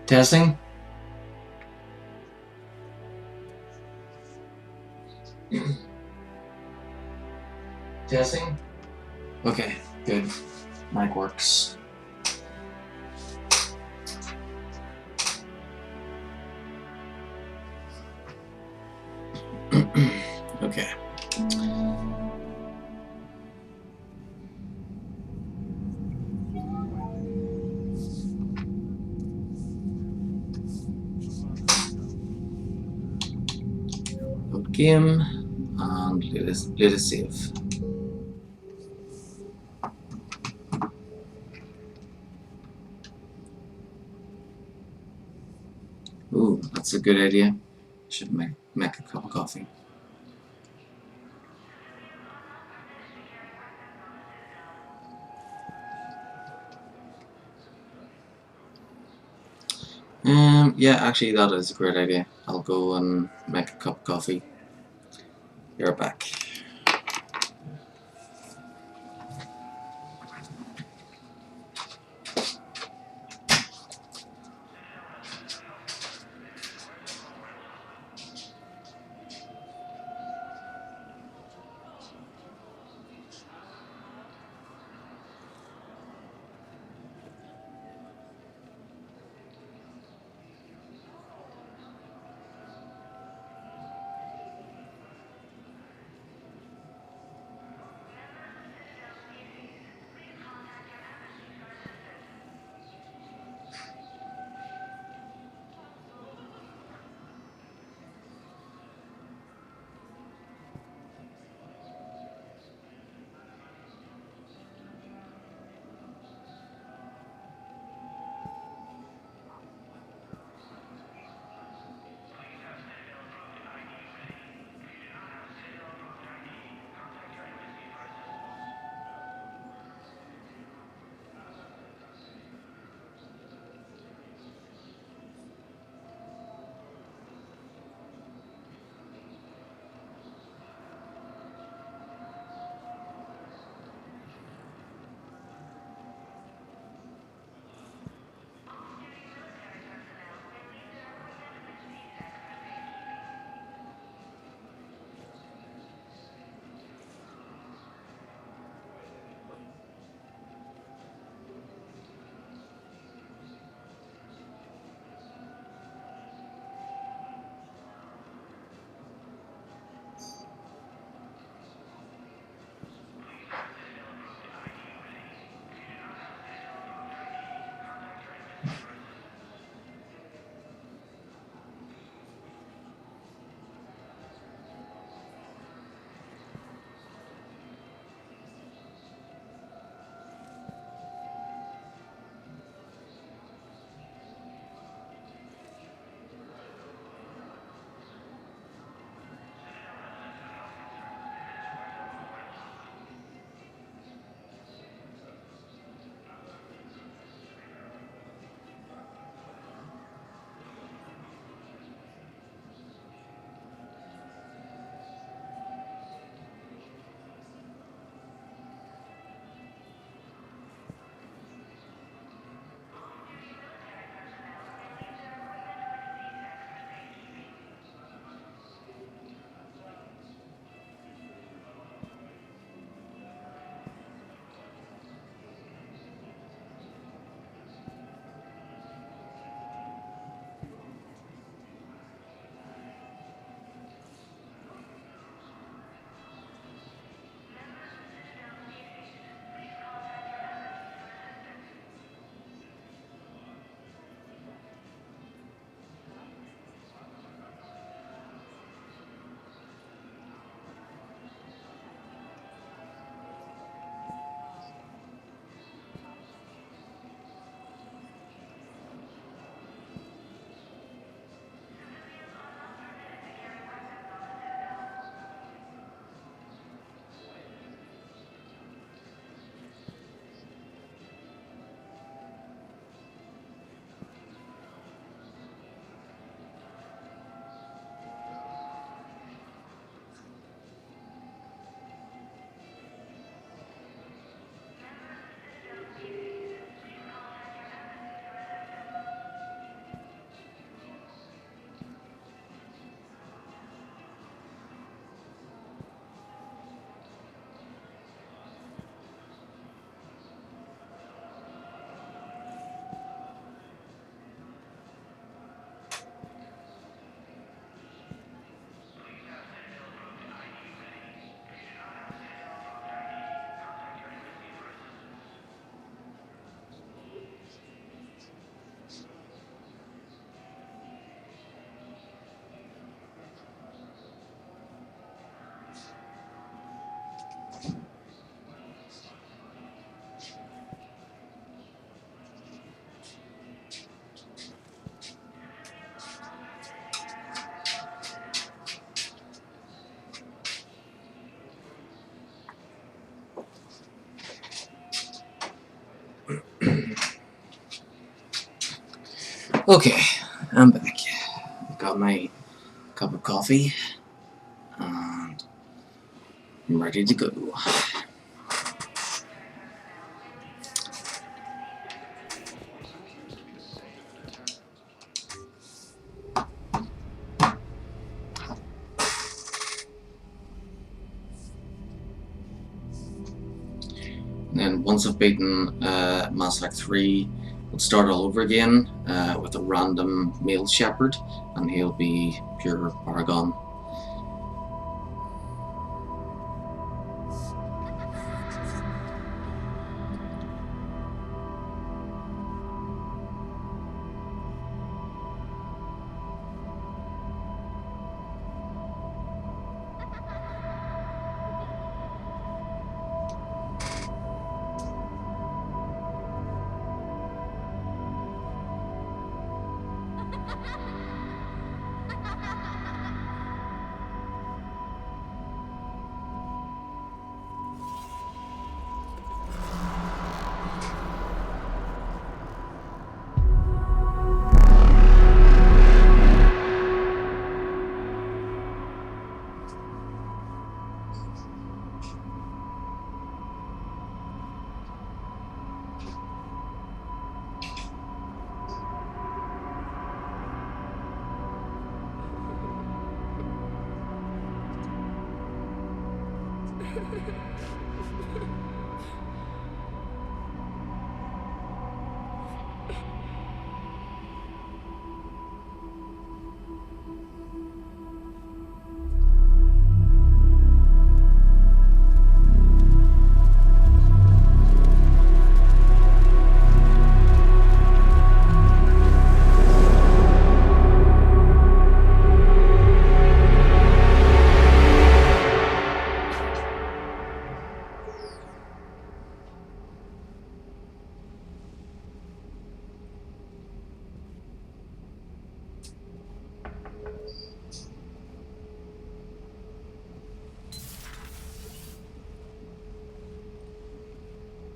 Testing? Testing? Okay, good. Mic works. Okay. Load game and let us save. Ooh, that's a good idea. Should make a cup of coffee. Yeah, actually that is a great idea. I'll go and make a cup of coffee. You're back. Okay, I'm back. Got my cup of coffee, and I'm ready to go. And then once I've beaten Mass Effect 3, we'll start all over again with a random male shepherd, and he'll be pure Paragon.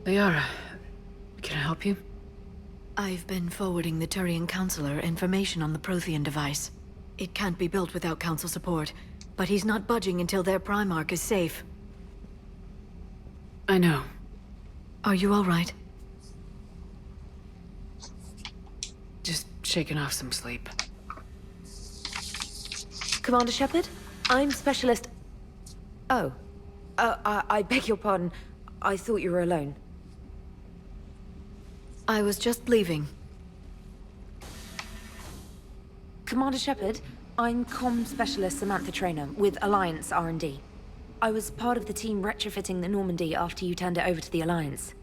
Liara, can I help you? I've been forwarding the Turian Counselor information on the Prothean device. It can't be built without Council support, but he's not budging until their Primarch is safe. I know. Are you all right? Just shaking off some sleep. Commander Shepard? I'm Specialist... Oh. I beg your pardon. I thought you were alone. I was just leaving. Commander Shepard, I'm Comm Specialist Samantha Traynor with Alliance R&D. I was part of the team retrofitting the Normandy after you turned it over to the Alliance.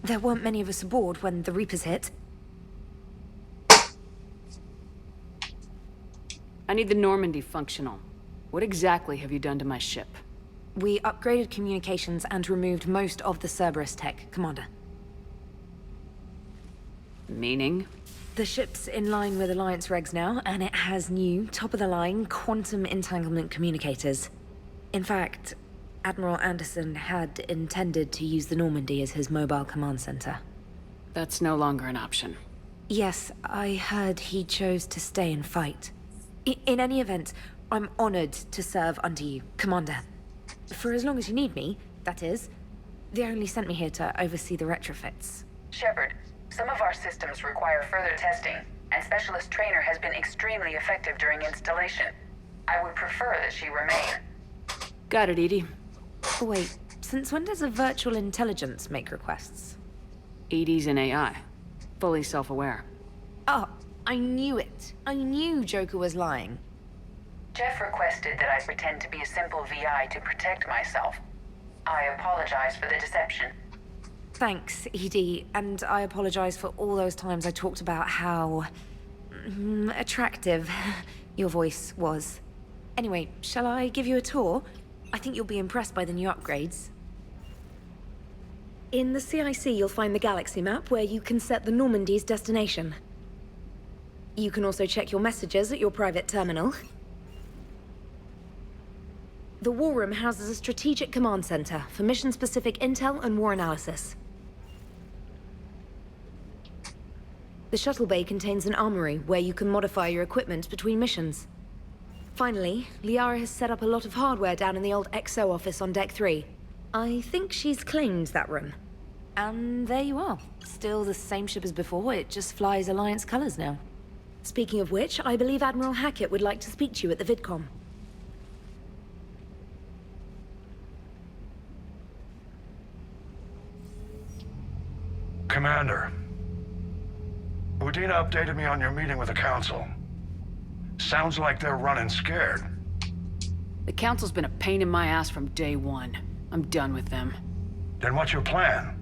There weren't many of us aboard when the Reapers hit. I need the Normandy functional. What exactly have you done to my ship? We upgraded communications and removed most of the Cerberus tech, Commander. Meaning? The ship's in line with Alliance regs now, and it has new, top-of-the-line, quantum entanglement communicators. In fact, Admiral Anderson had intended to use the Normandy as his mobile command center. That's no longer an option. Yes, I heard he chose to stay and fight. In any event, I'm honored to serve under you, Commander. For as long as you need me, that is. They only sent me here to oversee the retrofits. Shepard, some of our systems require further testing, and Specialist Traynor has been extremely effective during installation. I would prefer that she remain. Got it, Edie. Wait, since when does a virtual intelligence make requests? Edie's an AI. Fully self-aware. Oh, I knew it. I knew Joker was lying. Jeff requested that I pretend to be a simple VI to protect myself. I apologize for the deception. Thanks, Edie, and I apologize for all those times I talked about how... attractive your voice was. Anyway, shall I give you a tour? I think you'll be impressed by the new upgrades. In the CIC, you'll find the galaxy map where you can set the Normandy's destination. You can also check your messages at your private terminal. The War Room houses a strategic command center for mission-specific intel and war analysis. The shuttle bay contains an armory where you can modify your equipment between missions. Finally, Liara has set up a lot of hardware down in the old XO office on Deck 3. I think she's claimed that room. And there you are. Still the same ship as before, it just flies Alliance colors now. Speaking of which, I believe Admiral Hackett would like to speak to you at the VidCom. Commander, Udina updated me on your meeting with the Council. Sounds like they're running scared. The Council's been a pain in my ass from day one. I'm done with them. Then what's your plan?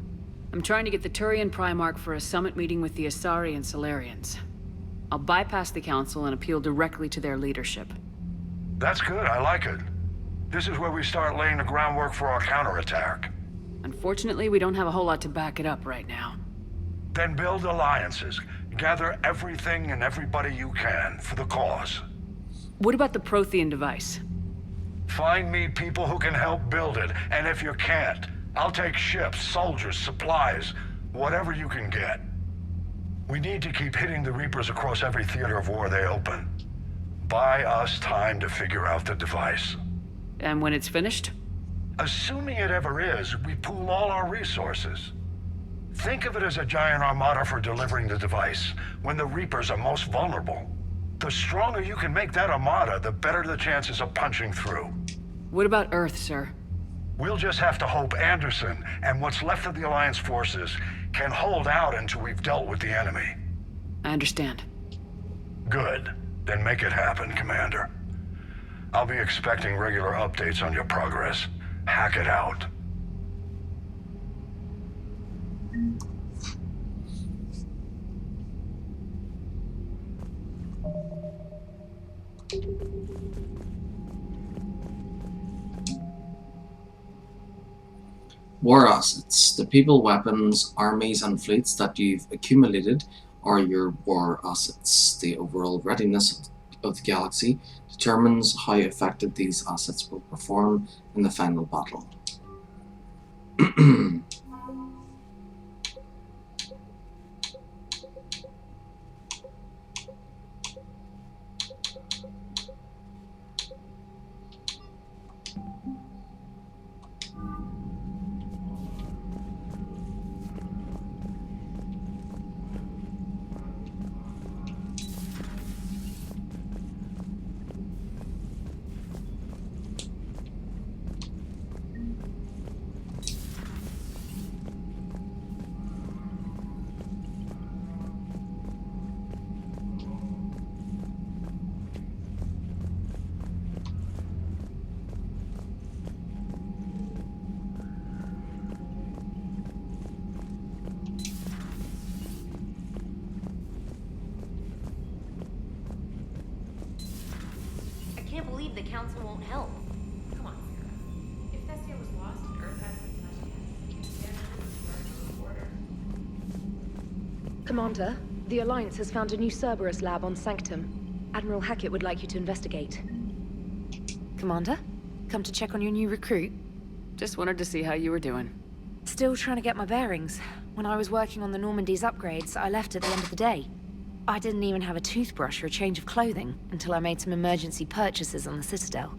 I'm trying to get the Turian Primarch for a summit meeting with the Asari and Solarians. I'll bypass the Council and appeal directly to their leadership. That's good, I like it. This is where we start laying the groundwork for our counterattack. Unfortunately, we don't have a whole lot to back it up right now. Then build alliances. Gather everything and everybody you can for the cause. What about the Prothean device? Find me people who can help build it, and if you can't, I'll take ships, soldiers, supplies, whatever you can get. We need to keep hitting the Reapers across every theater of war they open. Buy us time to figure out the device. And when it's finished? Assuming it ever is, we pool all our resources. Think of it as a giant armada for delivering the device, when the Reapers are most vulnerable. The stronger you can make that armada, the better the chances of punching through. What about Earth, sir? We'll just have to hope Anderson and what's left of the Alliance forces can hold out until we've dealt with the enemy. I understand. Good. Then make it happen, Commander. I'll be expecting regular updates on your progress. Hack it out. War assets. The people, weapons, armies and fleets that you've accumulated are your war assets. The overall readiness of the galaxy determines how effective these assets will perform in the final battle. I can't believe the Council won't help. Come on, Sarah. If Thessia was lost and Earth hasn't touched yet, then order. Commander, the Alliance has found a new Cerberus lab on Sanctum. Admiral Hackett would like you to investigate. Commander? Come to check on your new recruit? Just wanted to see how you were doing. Still trying to get my bearings. When I was working on the Normandy's upgrades, I left at the end of the day. I didn't even have a toothbrush or a change of clothing until I made some emergency purchases on the Citadel.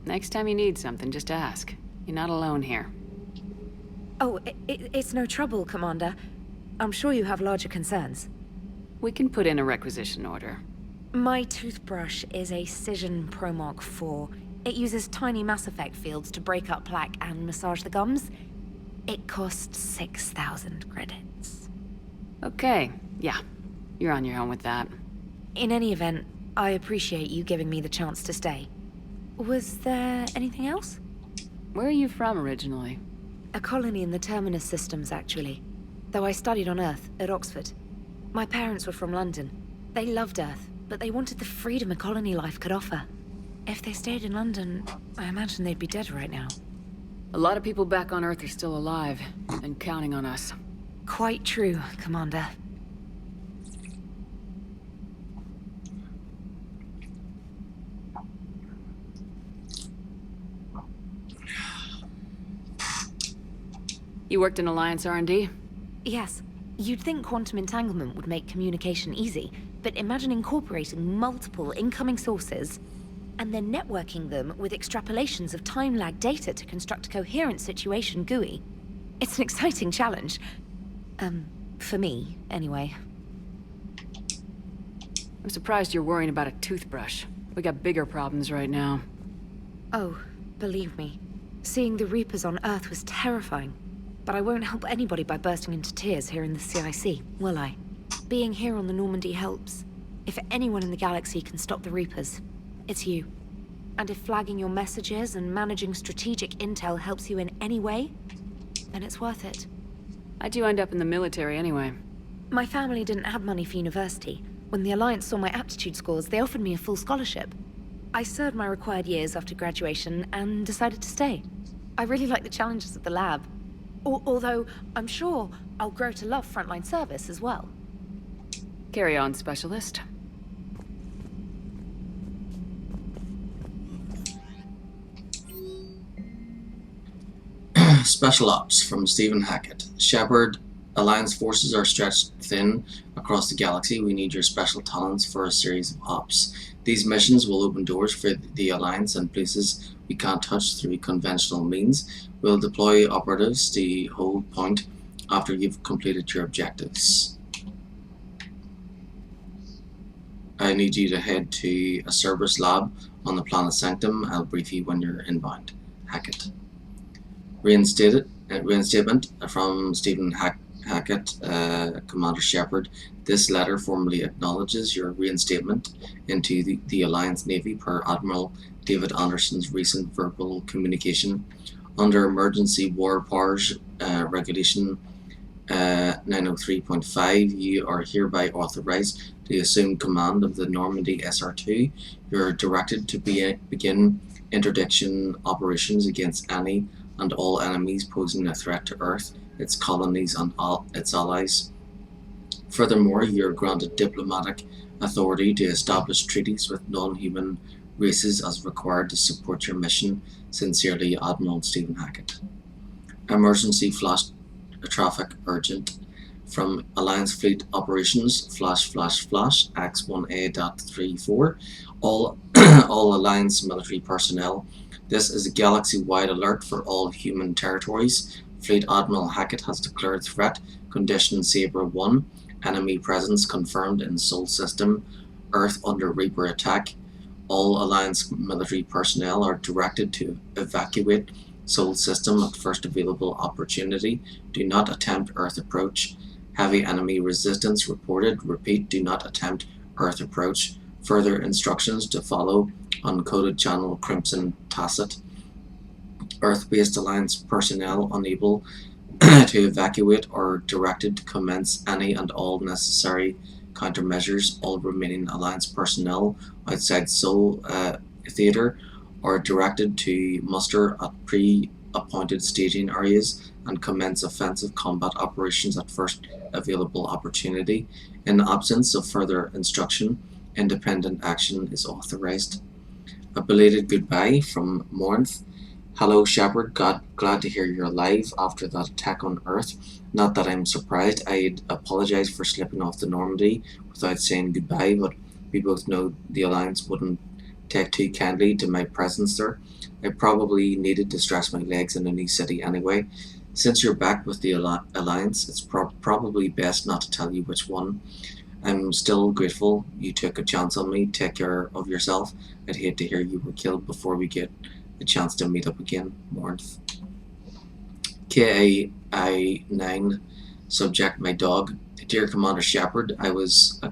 Next time you need something, just ask. You're not alone here. Oh, it's no trouble, Commander. I'm sure you have larger concerns. We can put in a requisition order. My toothbrush is a Cision Pro Mark IV. It uses tiny Mass Effect fields to break up plaque and massage the gums. It costs 6,000 credits. Okay, yeah. You're on your own with that. In any event, I appreciate you giving me the chance to stay. Was there anything else? Where are you from originally? A colony in the Terminus systems, actually. Though I studied on Earth, at Oxford. My parents were from London. They loved Earth, but they wanted the freedom a colony life could offer. If they stayed in London, I imagine they'd be dead right now. A lot of people back on Earth are still alive, and counting on us. Quite true, Commander. You worked in Alliance R&D? Yes. You'd think quantum entanglement would make communication easy, but imagine incorporating multiple incoming sources and then networking them with extrapolations of time-lag data to construct a coherent situation GUI. It's an exciting challenge. For me, anyway. I'm surprised you're worrying about a toothbrush. We got bigger problems right now. Oh, believe me. Seeing the Reapers on Earth was terrifying. But I won't help anybody by bursting into tears here in the CIC, will I? Being here on the Normandy helps. If anyone in the galaxy can stop the Reapers, it's you. And if flagging your messages and managing strategic intel helps you in any way, then it's worth it. How'd you end up in the military anyway? My family didn't have money for university. When the Alliance saw my aptitude scores, they offered me a full scholarship. I served my required years after graduation and decided to stay. I really like the challenges of the lab. Although, I'm sure I'll grow to love frontline service as well. Carry on, Specialist. Special Ops from Stephen Hackett. Shepard, Alliance forces are stretched thin across the galaxy. We need your special talents for a series of ops. These missions will open doors for the Alliance and places we can't touch through conventional means. We'll deploy operatives to hold point after you've completed your objectives. I need you to head to a Cerberus lab on the planet Sanctum. I'll brief you when you're inbound. Hackett. Reinstatement from Stephen Hackett, Commander Shepard. This letter formally acknowledges your reinstatement into the Alliance Navy per Admiral David Anderson's recent verbal communication. Under Emergency War Powers Regulation 903.5, you are hereby authorized to assume command of the Normandy SR2. You're directed to begin interdiction operations against any and all enemies posing a threat to Earth, its colonies and its allies. Furthermore, you are granted diplomatic authority to establish treaties with non-human races as required to support your mission. Sincerely, Admiral Stephen Hackett. Emergency flash traffic urgent from Alliance Fleet Operations X1A.34. All Alliance military personnel. This is a galaxy-wide alert for all human territories. Fleet Admiral Hackett has declared threat condition Sabre 1. Enemy presence confirmed in Sol System. Earth under Reaper attack. All Alliance military personnel are directed to evacuate Sol System at first available opportunity. Do not attempt Earth approach. Heavy enemy resistance reported. Repeat, do not attempt Earth approach. Further instructions to follow. Uncoded channel Crimson Tacit. Earth-based Alliance personnel unable to evacuate or directed to commence any and all necessary countermeasures. All remaining Alliance personnel outside Sol Theater are directed to muster at pre-appointed staging areas and commence offensive combat operations at first available opportunity. In the absence of further instruction, independent action is authorized. A belated goodbye from Morinth. Hello, Shepard. Glad to hear you're alive after that attack on Earth. Not that I'm surprised. I'd apologize for slipping off the Normandy without saying goodbye, but we both know the Alliance wouldn't take too kindly to my presence there. I probably needed to stretch my legs in a new city anyway. Since you're back with the Alliance, it's probably best not to tell you which one. I'm still grateful you took a chance on me. Take care of yourself. I'd hate to hear you were killed before we get a chance to meet up again. Morinth. KAI-9. Subject, my dog. Dear Commander Shepard, I was a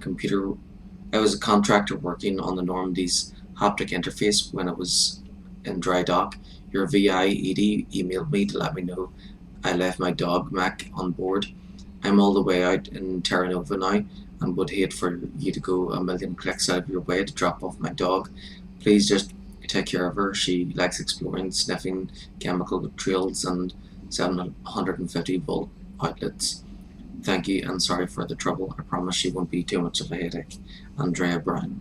contractor working on the Normandy's haptic interface when it was in dry dock. Your VI, Edie, emailed me to let me know I left my dog, Mac, on board. I'm all the way out in Terra Nova now, and would hate for you to go a million clicks out of your way to drop off my dog. Please just take care of her. She likes exploring, sniffing chemical trails and 750 volt outlets. Thank you and sorry for the trouble. I promise she won't be too much of a headache. Andrea Brown.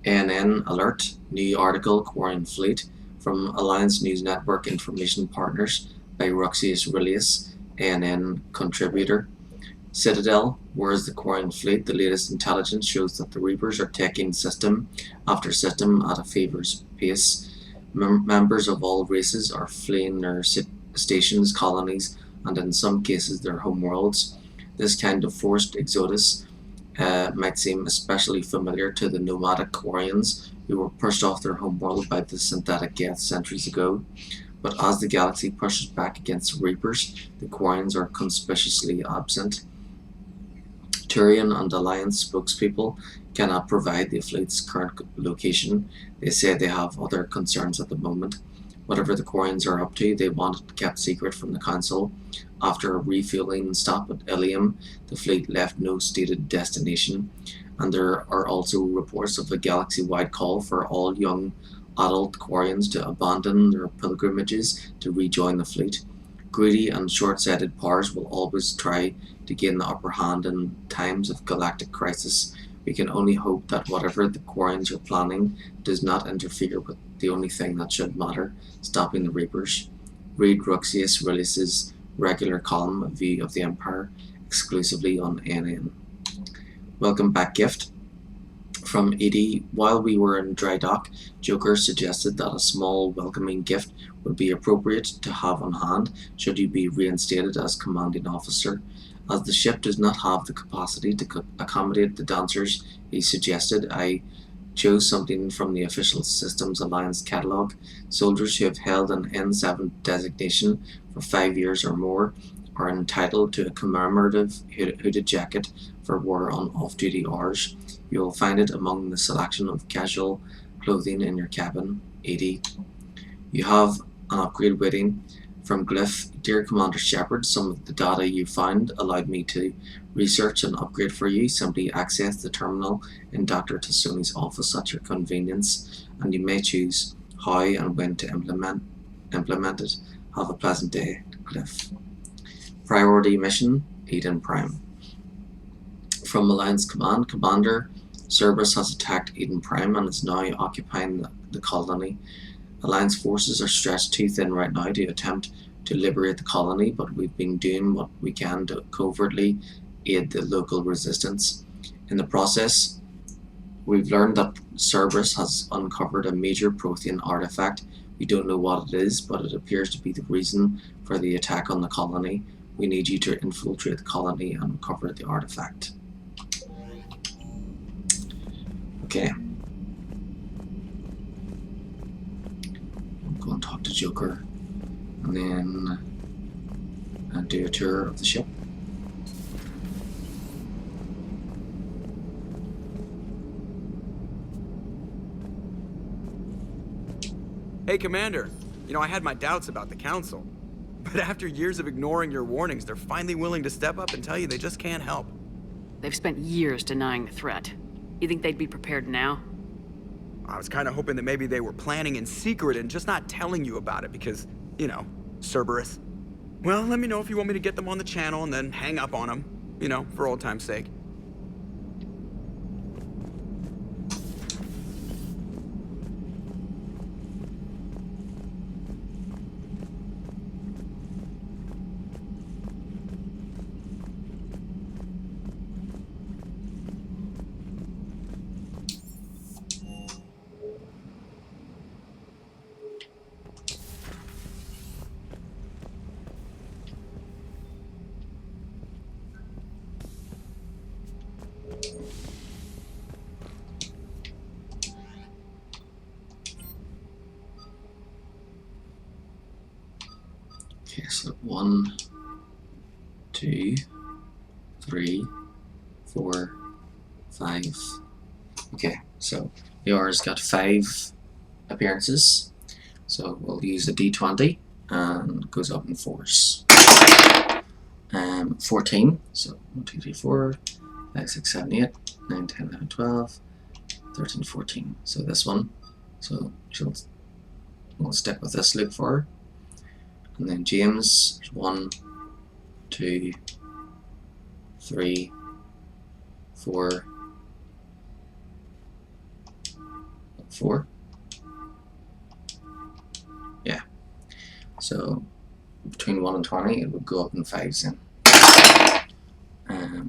ANN alert. New article, Quarian Fleet, from Alliance News Network Information Partners by Roxius Aurelius. ANN contributor. Citadel, where is the Quarian fleet? The latest intelligence shows that the Reapers are taking system after system at a feverish pace. Members of all races are fleeing their stations, colonies, and in some cases their homeworlds. This kind of forced exodus might seem especially familiar to the nomadic Quarians who were pushed off their homeworld by the synthetic Geth centuries ago. But as the galaxy pushes back against the Reapers, the Quarians are conspicuously absent. Turian and Alliance spokespeople cannot provide the fleet's current location. They say they have other concerns at the moment. Whatever the Quarians are up to, they want it kept secret from the Council. After a refueling stop at Ilium, the fleet left no stated destination, and there are also reports of a galaxy-wide call for all young adult Quarians to abandon their pilgrimages to rejoin the fleet. Greedy and short-sighted powers will always try to gain the upper hand in times of galactic crisis. We can only hope that whatever the Quarians are planning does not interfere with the only thing that should matter, stopping the Reapers. Reed Ruxius releases regular column View of the Empire exclusively on ANN. Welcome back gift. From Edie, while we were in dry dock, Joker suggested that a small welcoming gift would be appropriate to have on hand should you be reinstated as commanding officer. As the ship does not have the capacity to accommodate the dancers he suggested, I chose something from the Official Systems Alliance catalogue. Soldiers who have held an N7 designation for 5 years or more are entitled to a commemorative hooded jacket for wear on off-duty hours. You will find it among the selection of casual clothing in your cabin. 80. You have an upgrade waiting from Glyph. Dear Commander Shepard, some of the data you found allowed me to research an upgrade for you. Simply access the terminal in Dr. Tassoni's office at your convenience, and you may choose how and when to implement it. Have a pleasant day, Glyph. Priority mission, Eden Prime. From Alliance Command, Commander Cerberus has attacked Eden Prime and is now occupying the colony. Alliance forces are stretched too thin right now to attempt to liberate the colony, but we've been doing what we can to covertly aid the local resistance. In the process, we've learned that Cerberus has uncovered a major Prothean artifact. We don't know what it is, but it appears to be the reason for the attack on the colony. We need you to infiltrate the colony and recover the artifact. Okay. I'll go and talk to Joker, and then do a tour of the ship. Hey, Commander. You know, I had my doubts about the Council. But after years of ignoring your warnings, they're finally willing to step up and tell you they just can't help. They've spent years denying the threat. You think they'd be prepared now? I was kind of hoping that maybe they were planning in secret and just not telling you about it because, you know, Cerberus. Well, let me know if you want me to get them on the channel and then hang up on them, you know, for old time's sake. Okay, so 1, 2, 3, 4, 5. Okay, so the R's got 5 appearances. So we'll use a D20 and it goes up in force. 14. So 1, 2, 3, 4, 5, 6, 7, 8, 9, 10, 11, 12, 13, 14. So this one. So we'll stick with this loop for her. And then James, 1, 2, 3, 4, 4. Yeah. So between 1 and 20, it would go up in 5s then.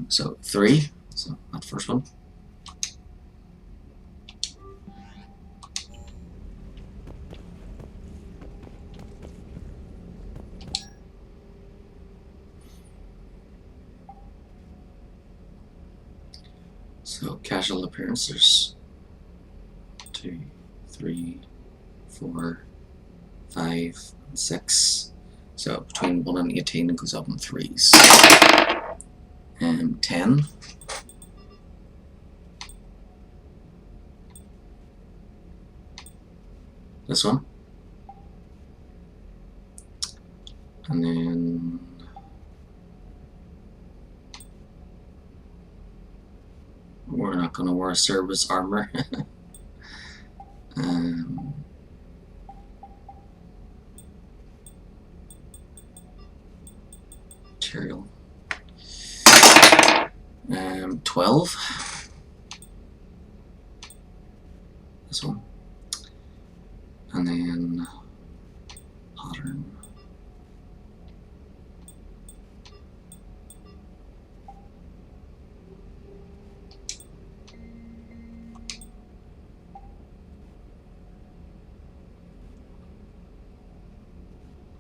So 3, so that first one. So casual appearances, 2, 3, 4, 5, and 6. So between 1 and 18 it goes up in 3s. 10. This one. And then we're not going to wear service armor. Material. 12. This one. And then pattern.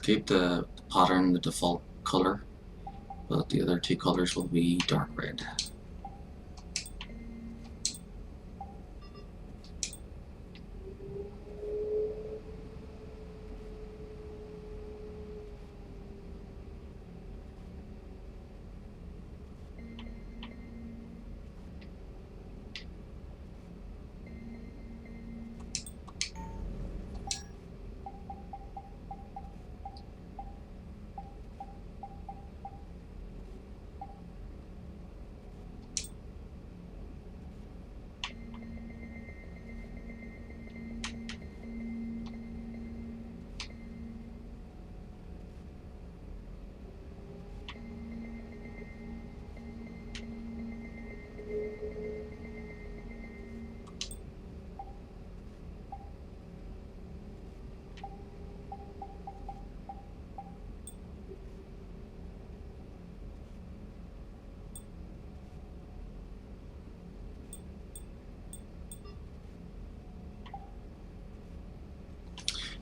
Keep the pattern the default color, but the other 2 colors will be dark red.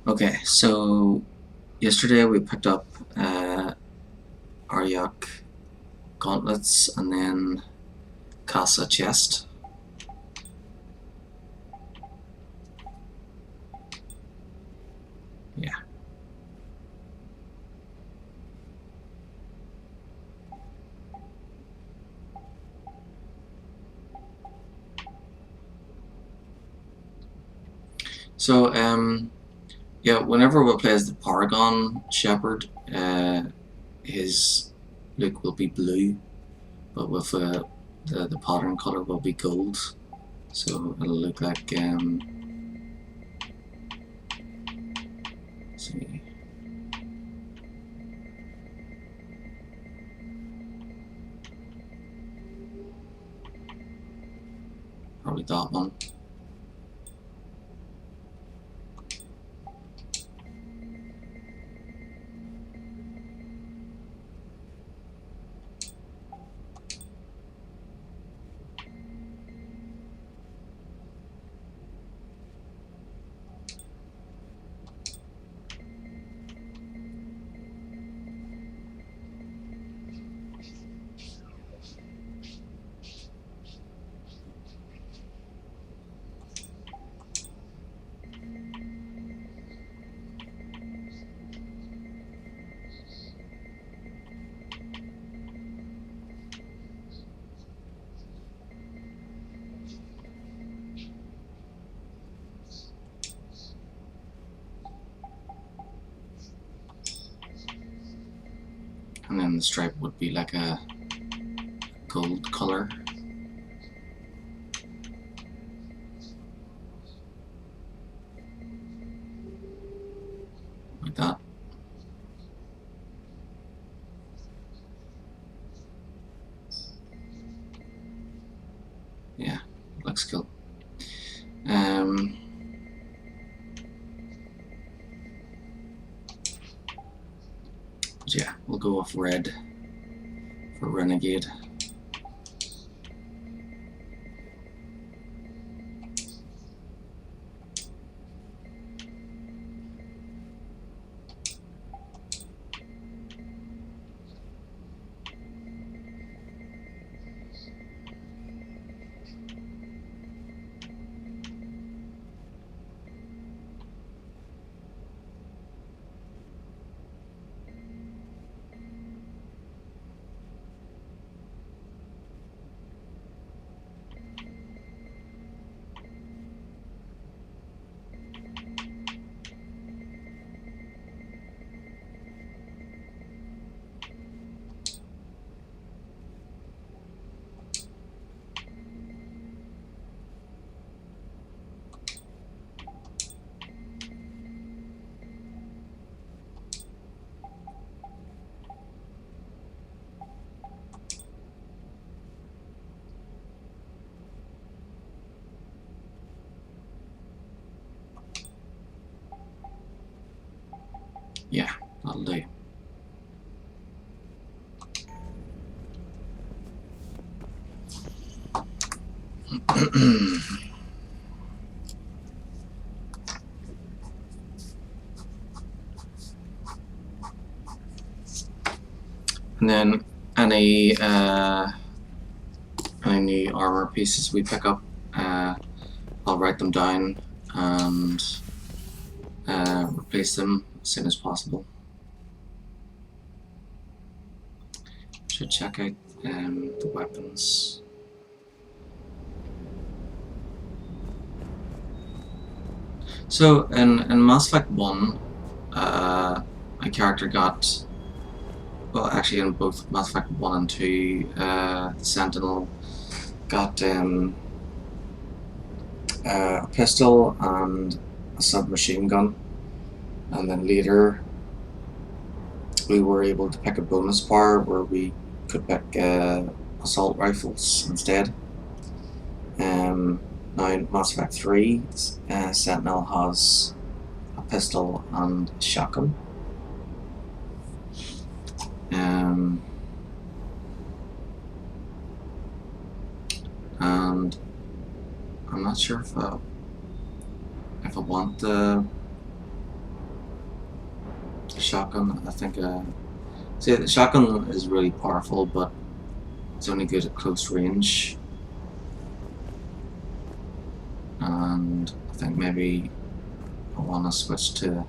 Okay, so yesterday we picked up Aryak gauntlets and then Casa chest. Yeah. So yeah, whenever we play as the Paragon Shepherd, his look will be blue, but with the pattern color will be gold. So it'll look like see. Probably that one. And then the stripe would be like a gold color. Like that. Yeah, looks cool. We'll go with red for Renegade. Yeah, that'll do. And then any new armor pieces we pick up, I'll write them down and replace them as soon as possible. Should check out the weapons. So in Mass Effect 1, my character got, well, actually in both Mass Effect 1 and 2, the Sentinel got a pistol and a submachine gun, and then later we were able to pick a bonus power where we could pick assault rifles instead. Now in Mass Effect 3, Sentinel has a pistol and a shotgun. And I'm not sure if I want the shotgun. I think see, the shotgun is really powerful, but it's only good at close range. And I think maybe I want to switch to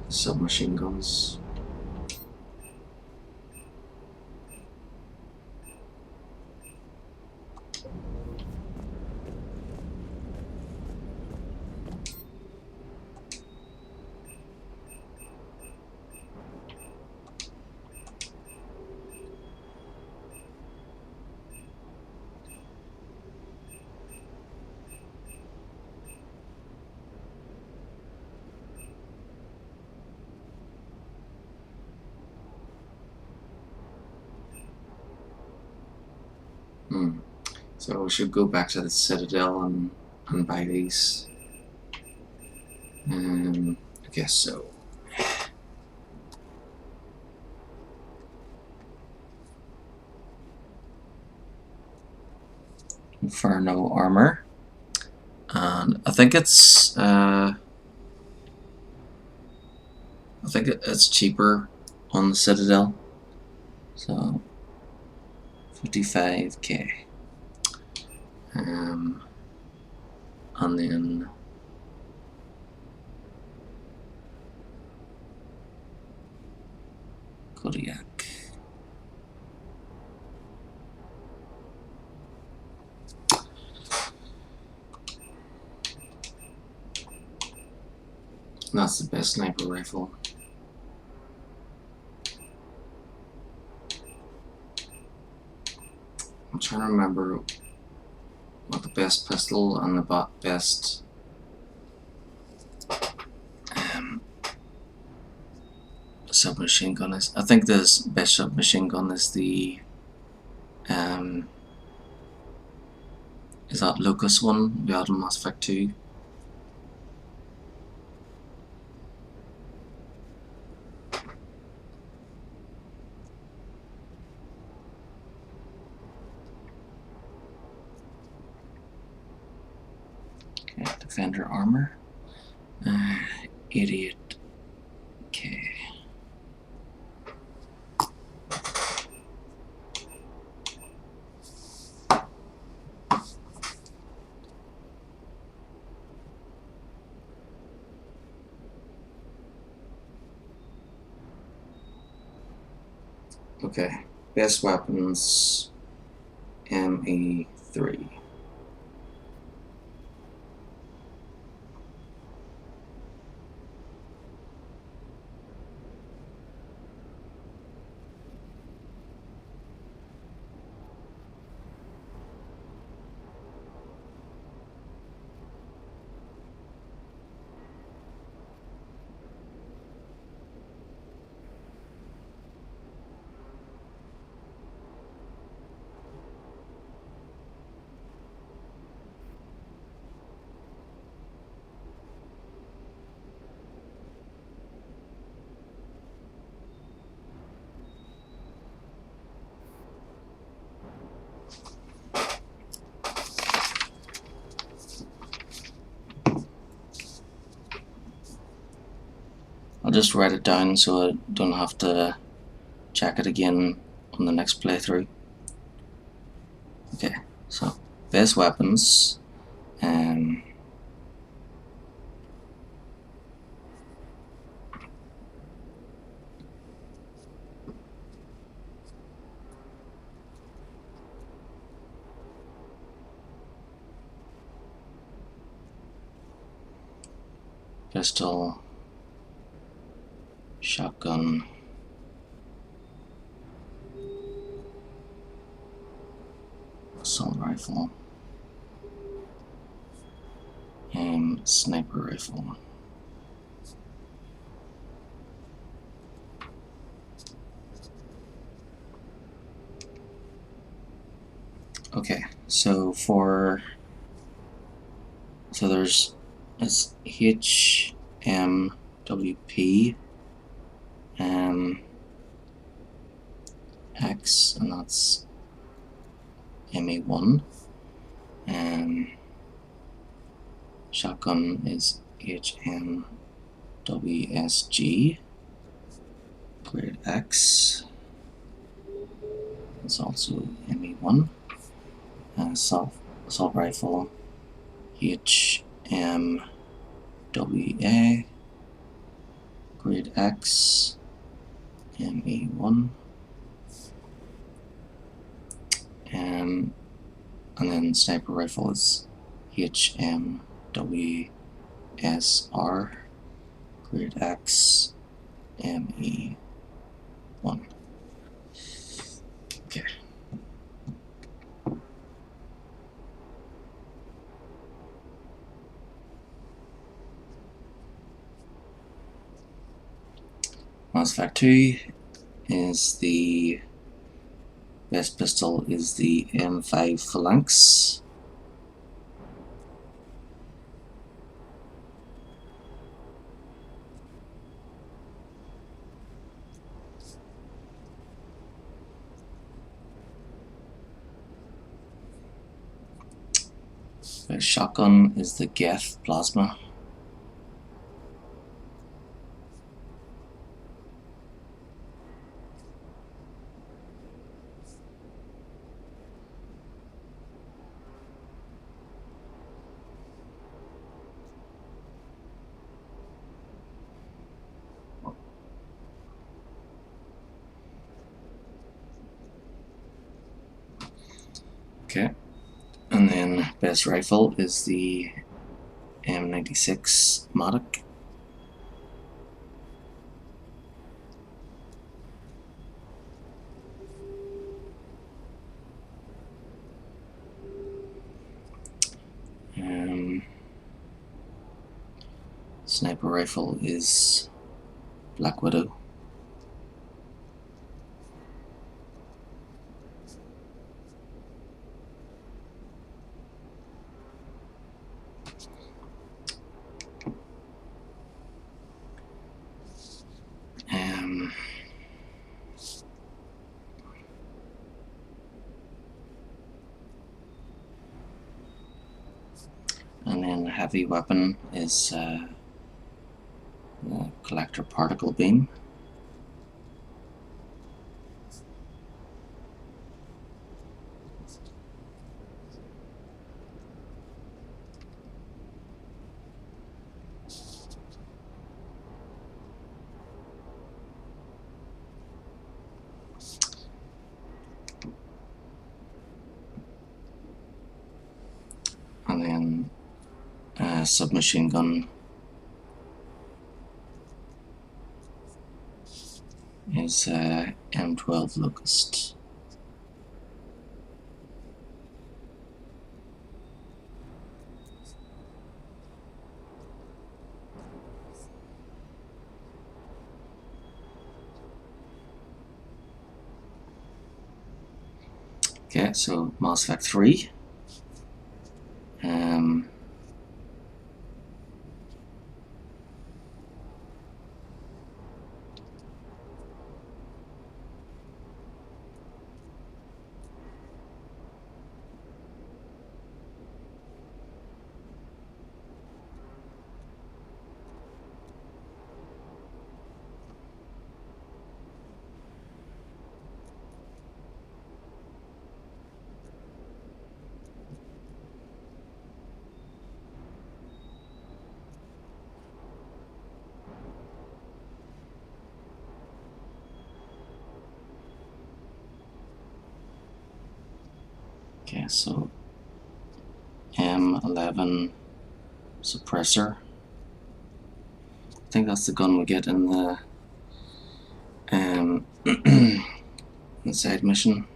submachine guns. So we should go back to the Citadel and buy these. I guess so. Inferno armor, and I think it's it's cheaper on the Citadel, so 55k. And then Kodiak. That's the best sniper rifle. I'm trying to remember what the best pistol and the best submachine gun is. I think this best submachine gun is the is that Lucas one we had in Mass Effect 2. Okay, Defender armor. 88k. Okay, best weapons, ME3. I'll just write it down so I don't have to check it again on the next playthrough. Okay, so best weapons, pistol, shotgun, assault rifle, and sniper rifle. Okay, so there's it's HMWP X, and that's MA1, and shotgun is HMWSG grade X. It's also MA1. Assault rifle HMWA grade X MA1, and then sniper rifle is HMWSR grade X MA1. Okay. Mass Effect 2 is the best pistol is the M5 Phalanx. Best shotgun is the Geth Plasma. Okay, and then best rifle is the M96 Matic. Sniper rifle is Black Widow. heavy weapon is the collector particle beam. And then submachine gun is M12 Locust. Okay, so Mass Effect 3. Okay, so M11 suppressor. I think that's the gun we get in the inside mission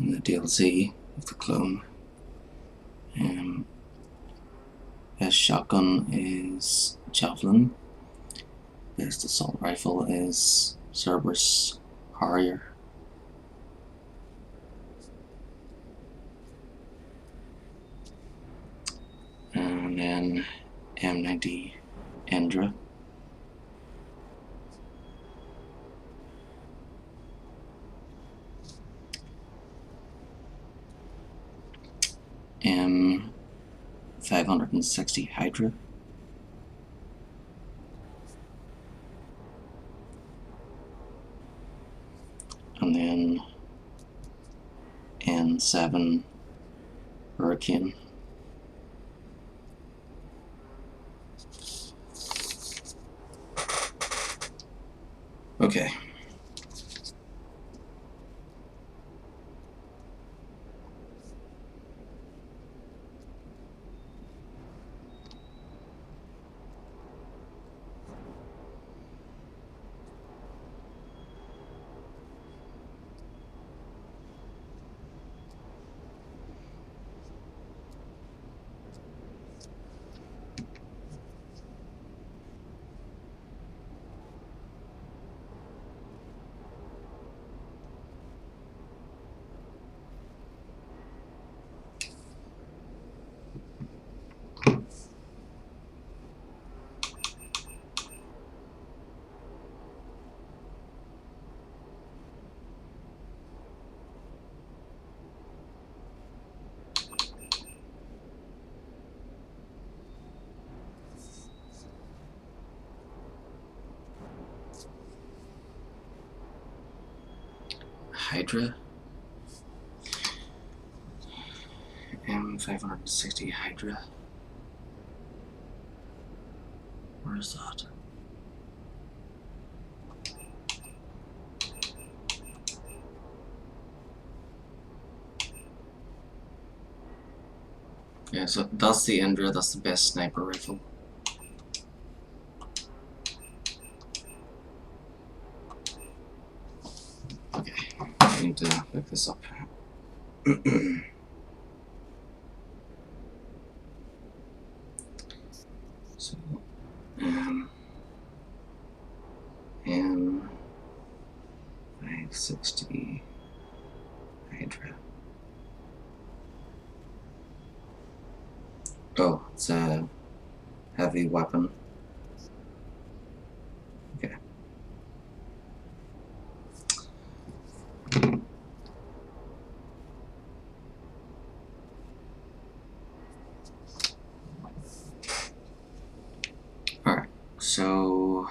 in the DLC of the clone. Best shotgun is Javelin. Best assault rifle is Cerberus Harrier. And then M90 Endra. M560 Hydra. And then N7 Hurricane. Okay. Hydra. M560 Hydra. Where is that? Yeah, so that's the Endra, that's the best sniper rifle. Okay, I need to pick this up. So, M560 Hydra. Oh, it's a heavy weapon. Okay. So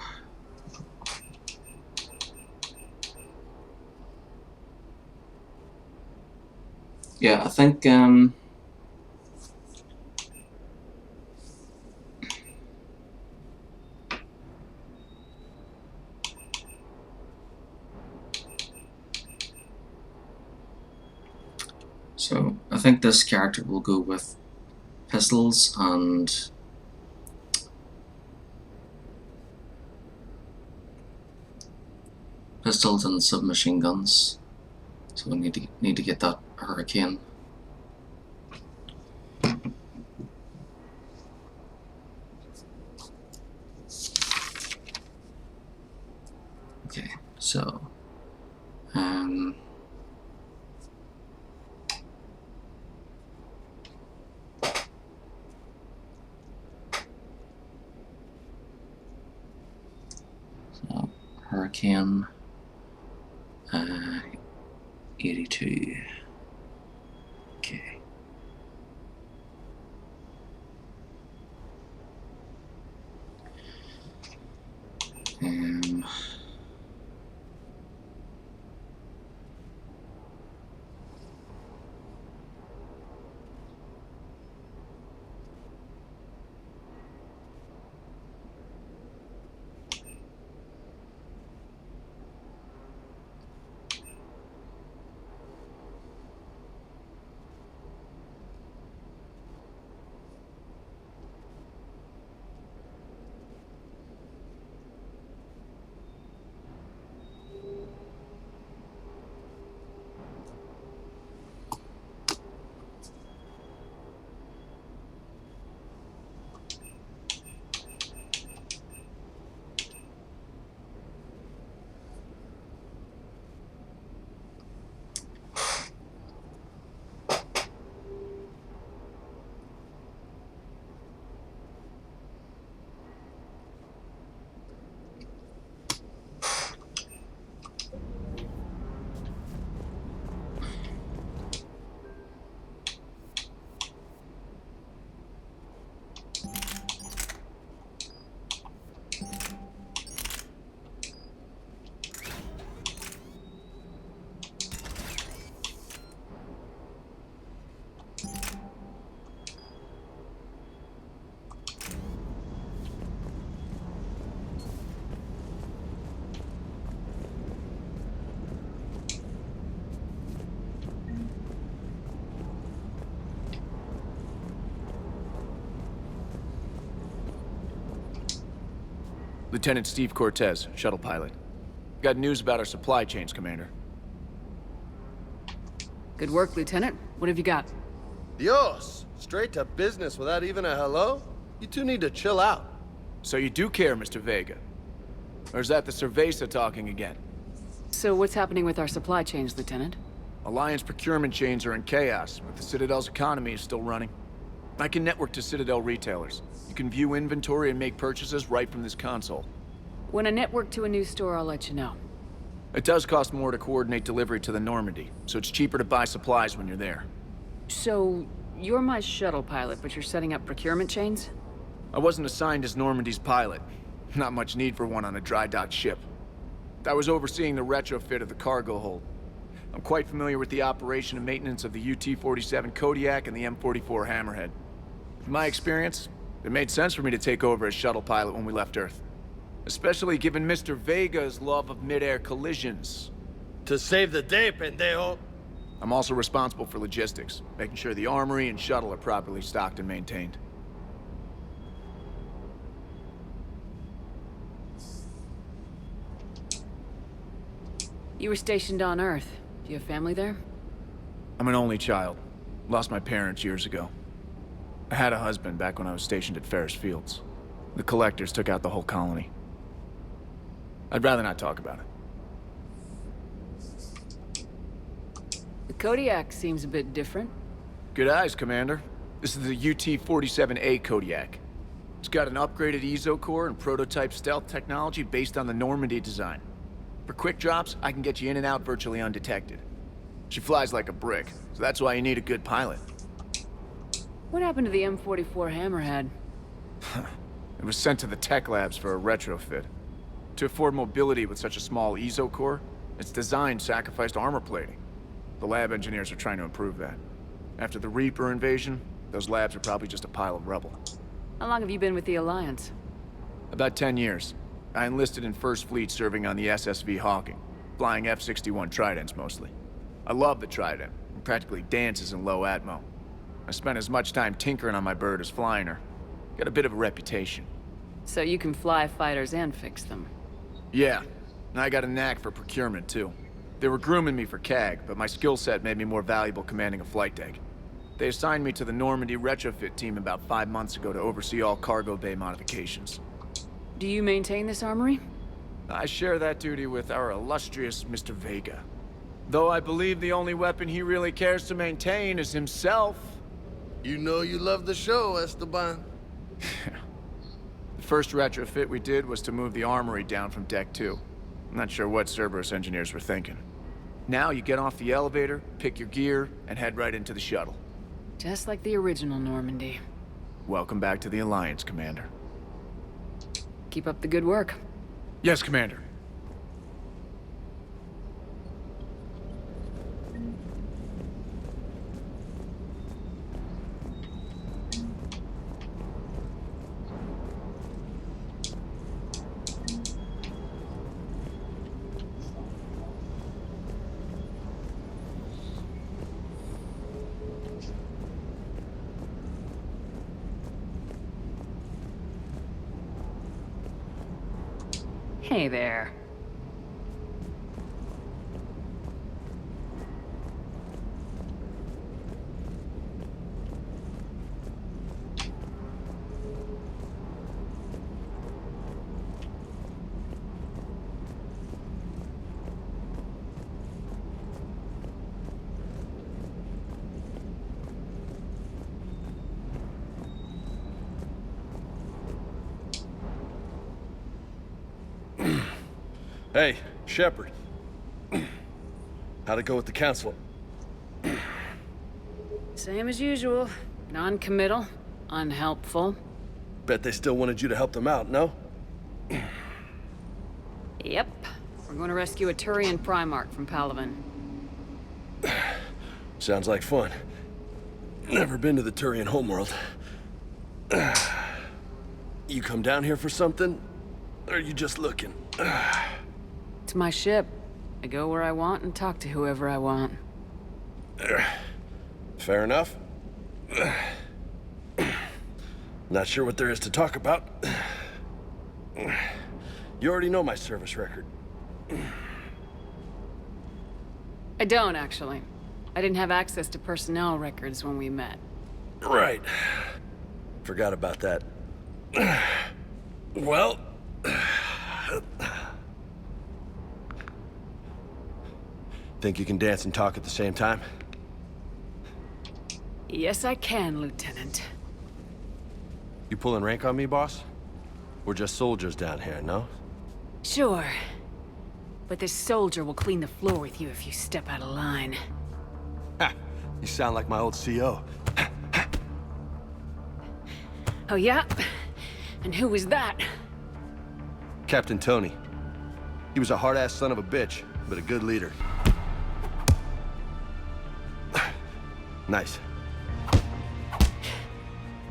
yeah, I think so I think this character will go with pistols and submachine guns. So we need to get that Hurricane. Okay, so so Hurricane 82. Okay. Lieutenant Steve Cortez, shuttle pilot. Got news about our supply chains, Commander. Good work, Lieutenant. What have you got? Dios! Straight to business without even a hello? You two need to chill out. So you do care, Mr. Vega? Or is that the Cerveza talking again? So what's happening with our supply chains, Lieutenant? Alliance procurement chains are in chaos, but the Citadel's economy is still running. I can network to Citadel retailers. You can view inventory and make purchases right from this console. When I network to a new store, I'll let you know. It does cost more to coordinate delivery to the Normandy, so it's cheaper to buy supplies when you're there. So, you're my shuttle pilot, but you're setting up procurement chains? I wasn't assigned as Normandy's pilot. Not much need for one on a dry dock ship. I was overseeing the retrofit of the cargo hold. I'm quite familiar with the operation and maintenance of the UT-47 Kodiak and the M44 Hammerhead. In my experience, it made sense for me to take over as shuttle pilot when we left Earth. Especially given Mr. Vega's love of mid-air collisions. To save the day, pendejo. I'm also responsible for logistics, making sure the armory and shuttle are properly stocked and maintained. You were stationed on Earth. Do you have family there? I'm an only child. Lost my parents years ago. I had a husband back when I was stationed at Ferris Fields. The collectors took out the whole colony. I'd rather not talk about it. The Kodiak seems a bit different. Good eyes, Commander. This is the UT-47A Kodiak. It's got an upgraded EZO core and prototype stealth technology based on the Normandy design. For quick drops, I can get you in and out virtually undetected. She flies like a brick, so that's why you need a good pilot. What happened to the M44 Hammerhead? It It was sent to the tech labs for a retrofit. To afford mobility with such a small ESO core, its design sacrificed armor plating. The lab engineers are trying to improve that. After the Reaper invasion, those labs are probably just a pile of rubble. How long have you been with the Alliance? About 10 years. I enlisted in First Fleet serving on the SSV Hawking, flying F-61 Tridents mostly. I love the Trident. It practically dances in low atmo. I spent as much time tinkering on my bird as flying her. Got a bit of a reputation. So you can fly fighters and fix them. Yeah, and I got a knack for procurement too. They were grooming me for CAG, but my skill set made me more valuable commanding a flight deck. They assigned me to the Normandy retrofit team about 5 months ago to oversee all cargo bay modifications. Do you maintain this armory? I share that duty with our illustrious Mr. Vega. Though I believe the only weapon he really cares to maintain is himself. You know you love the show, Esteban. The first retrofit we did was to move the armory down from Deck 2. I'm not sure what Cerberus engineers were thinking. Now you get off the elevator, pick your gear, and head right into the shuttle. Just like the original Normandy. Welcome back to the Alliance, Commander. Keep up the good work. Yes, Commander. Hey there. Hey, Shepard. How'd it go with the council? Same as usual. Non-committal, unhelpful. Bet they still wanted you to help them out, no? Yep. We're going to rescue a Turian Primarch from Palaven. Sounds like fun. Never been to the Turian homeworld. You come down here for something? Or are you just looking? It's my ship. I go where I want and talk to whoever I want. Fair enough. Not sure what there is to talk about. You already know my service record. I don't, actually. I didn't have access to personnel records when we met. Right. Forgot about that. Well... Think you can dance and talk at the same time? Yes, I can, Lieutenant. You pulling rank on me, boss? We're just soldiers down here, no? Sure. But this soldier will clean the floor with you if you step out of line. Ha! You sound like my old CO. Oh, yeah? And who was that? Captain Tony. He was a hard-ass son of a bitch, but a good leader. Nice.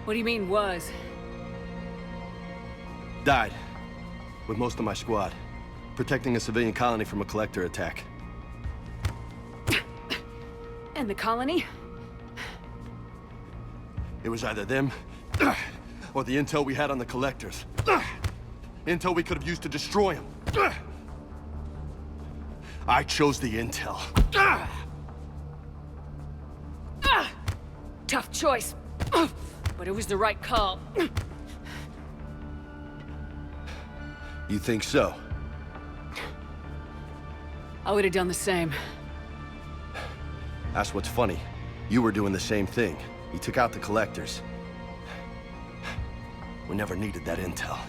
What do you mean, was? Died. With most of my squad. Protecting a civilian colony from a collector attack. And the colony? It was either them, or the intel we had on the collectors. Intel we could have used to destroy them. I chose the intel. Tough choice. But it was the right call. You think so? I would have done the same. That's what's funny. You were doing the same thing. You took out the collectors. We never needed that intel.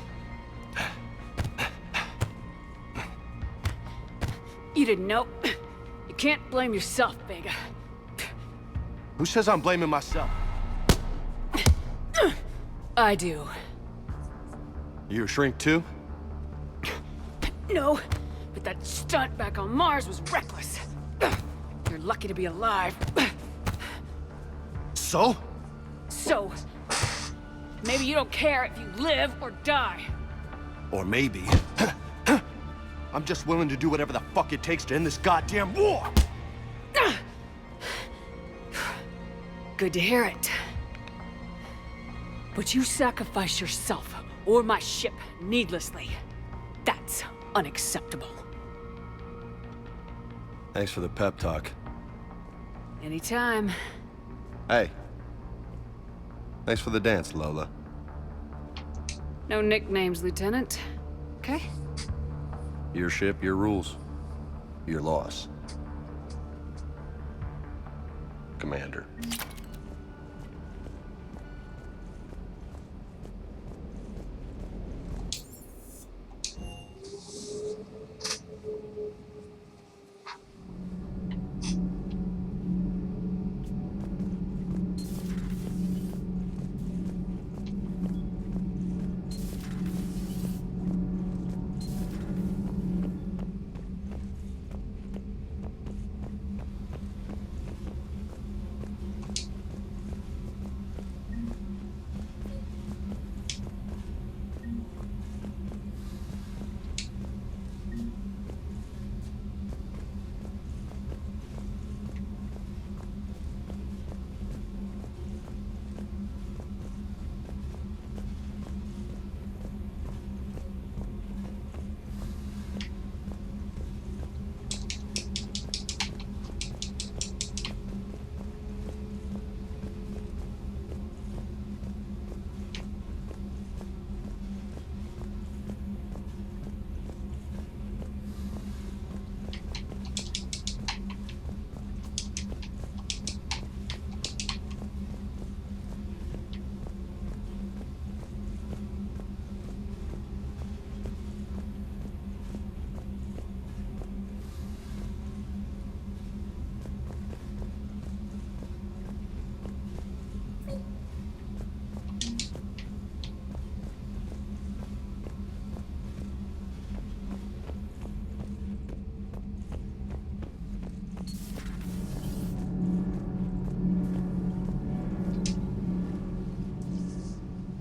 You didn't know. You can't blame yourself, Vega. Who says I'm blaming myself? I do. You a shrink too? No, but that stunt back on Mars was reckless. You're lucky to be alive. So? So, maybe you don't care if you live or die. Or maybe... I'm just willing to do whatever the fuck it takes to end this goddamn war! Good to hear it. But you sacrifice yourself or my ship needlessly. That's unacceptable. Thanks for the pep talk. Anytime. Hey. Thanks for the dance, Lola. No nicknames, Lieutenant. Okay? Your ship, your rules. Your loss. Commander.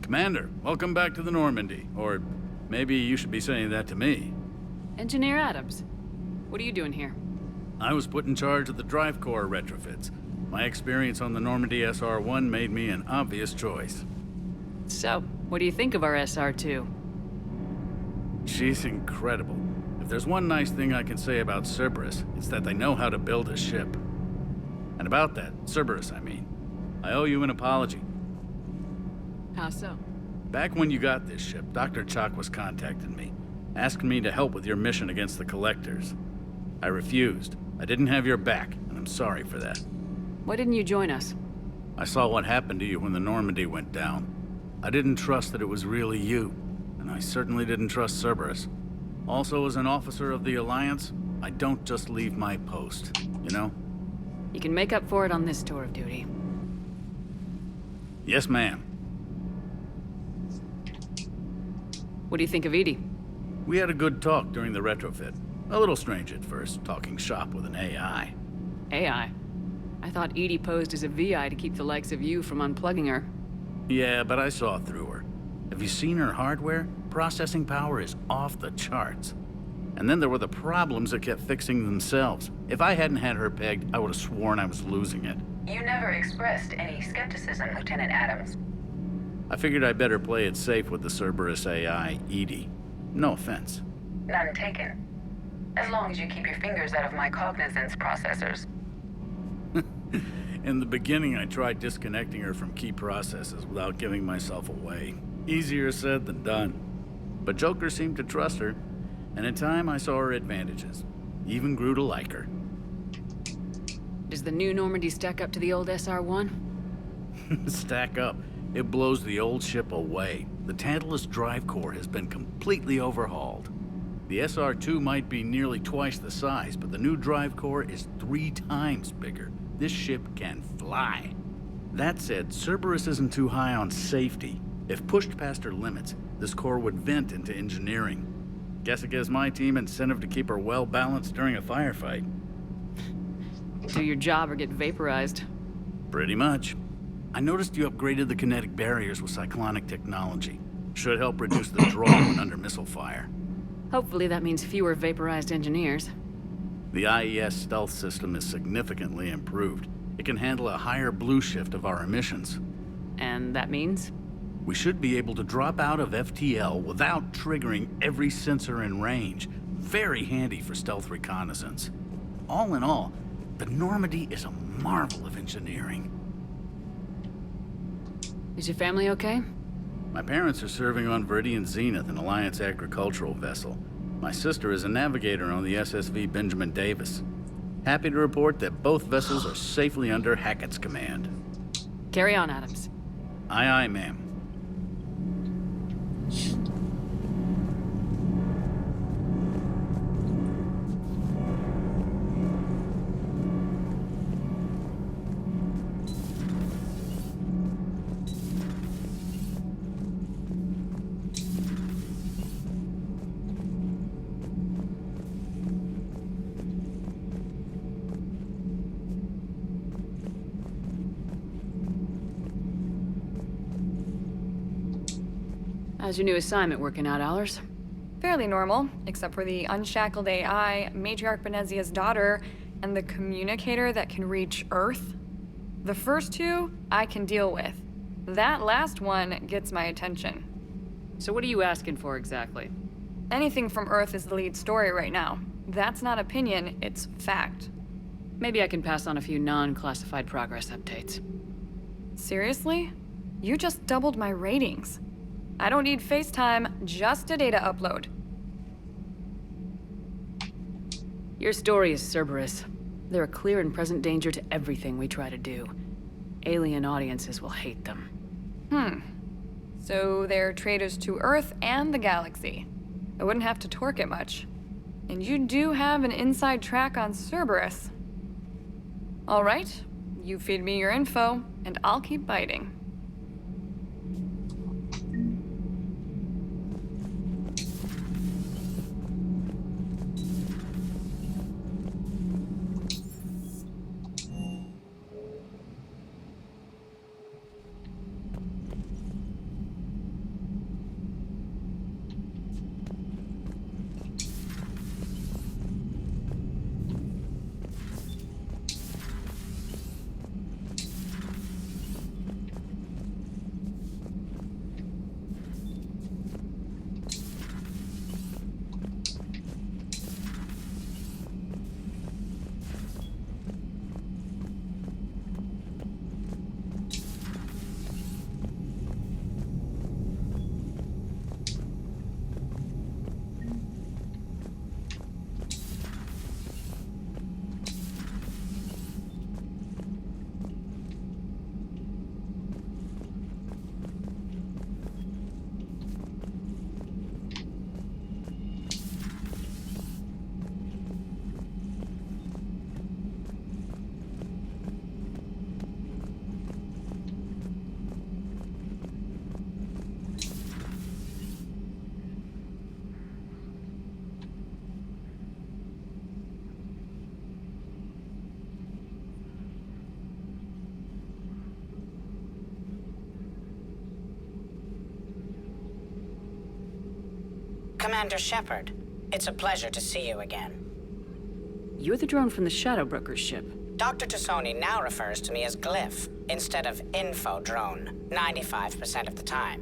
Commander, welcome back to the Normandy. Or maybe you should be saying that to me. Engineer Adams, what are you doing here? I was put in charge of the drive core retrofits. My experience on the Normandy SR-1 made me an obvious choice. So, what do you think of our SR-2? She's incredible. If there's one nice thing I can say about Cerberus, it's that they know how to build a ship. And about that, Cerberus, I mean, I owe you an apology. How so? Back when you got this ship, Dr. Chakwas contacted me, asking me to help with your mission against the Collectors. I refused. I didn't have your back, and I'm sorry for that. Why didn't you join us? I saw what happened to you when the Normandy went down. I didn't trust that it was really you, and I certainly didn't trust Cerberus. Also, as an officer of the Alliance, I don't just leave my post, you know? You can make up for it on this tour of duty. Yes, ma'am. What do you think of Edie? We had a good talk during the retrofit. A little strange at first, talking shop with an AI. AI? I thought Edie posed as a VI to keep the likes of you from unplugging her. Yeah, but I saw through her. Have you seen her hardware? Processing power is off the charts. And then there were the problems that kept fixing themselves. If I hadn't had her pegged, I would have sworn I was losing it. You never expressed any skepticism, Lieutenant Adams. I figured I'd better play it safe with the Cerberus AI, Edie. No offense. None taken. As long as you keep your fingers out of my cognizance processors. In the beginning, I tried disconnecting her from key processes without giving myself away. Easier said than done. But Joker seemed to trust her, and in time I saw her advantages. Even grew to like her. Does the new Normandy stack up to the old SR-1? Stack up. It blows the old ship away. The Tantalus drive core has been completely overhauled. The SR-2 might be nearly twice the size, but the new drive core is 3 times bigger. This ship can fly. That said, Cerberus isn't too high on safety. If pushed past her limits, this core would vent into engineering. Guess it gives my team incentive to keep her well balanced during a firefight. Do your job or get vaporized. Pretty much. I noticed you upgraded the kinetic barriers with cyclonic technology. Should help reduce the draw when under missile fire. Hopefully that means fewer vaporized engineers. The IES stealth system is significantly improved. It can handle a higher blue shift of our emissions. And that means? We should be able to drop out of FTL without triggering every sensor in range. Very handy for stealth reconnaissance. All in all, the Normandy is a marvel of engineering. Is your family okay? My parents are serving on Viridian Zenith, an Alliance agricultural vessel. My sister is a navigator on the SSV Benjamin Davis. Happy to report that both vessels are safely under Hackett's command. Carry on, Adams. Aye, aye, ma'am. How's your new assignment working out, Allers? Fairly normal, except for the unshackled AI, Matriarch Benezia's daughter, and the communicator that can reach Earth. The first two, I can deal with. That last one gets my attention. So what are you asking for exactly? Anything from Earth is the lead story right now. That's not opinion, it's fact. Maybe I can pass on a few non-classified progress updates. Seriously? You just doubled my ratings. I don't need FaceTime, just a data upload. Your story is Cerberus. They're a clear and present danger to everything we try to do. Alien audiences will hate them. So they're traitors to Earth and the galaxy. I wouldn't have to torque it much. And you do have an inside track on Cerberus. All right, you feed me your info, and I'll keep biting. Commander Shepard, it's a pleasure to see you again. You're the drone from the Shadow Broker's ship. Dr. Tassoni now refers to me as Glyph instead of Info Drone, 95% of the time.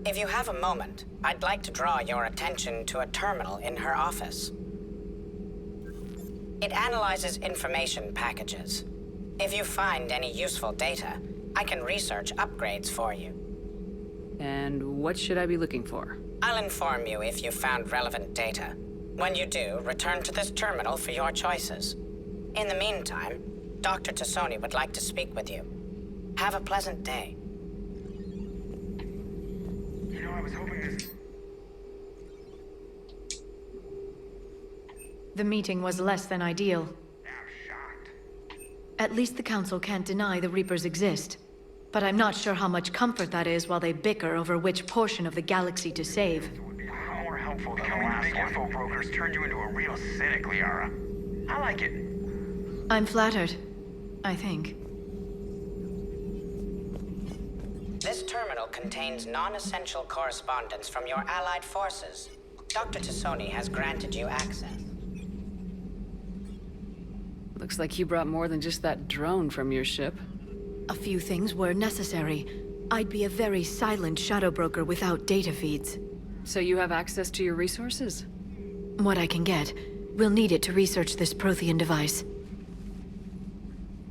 If you have a moment, I'd like to draw your attention to a terminal in her office. It analyzes information packages. If you find any useful data, I can research upgrades for you. And what should I be looking for? I'll inform you if you found relevant data. When you do, return to this terminal for your choices. In the meantime, Dr. Tassoni would like to speak with you. Have a pleasant day. You know, I was hoping this... The meeting was less than ideal. I'm shocked. At least the Council can't deny the Reapers exist. But I'm not sure how much comfort that is while they bicker over which portion of the galaxy to save. More helpful than the last big info brokers turned you into a real cynic, Liara. I like it. I'm flattered. I think. This terminal contains non-essential correspondence from your allied forces. Dr. Tassoni has granted you access. Looks like you brought more than just that drone from your ship. A few things were necessary. I'd be a very silent shadow broker without data feeds. So you have access to your resources? What I can get. We'll need it to research this Prothean device.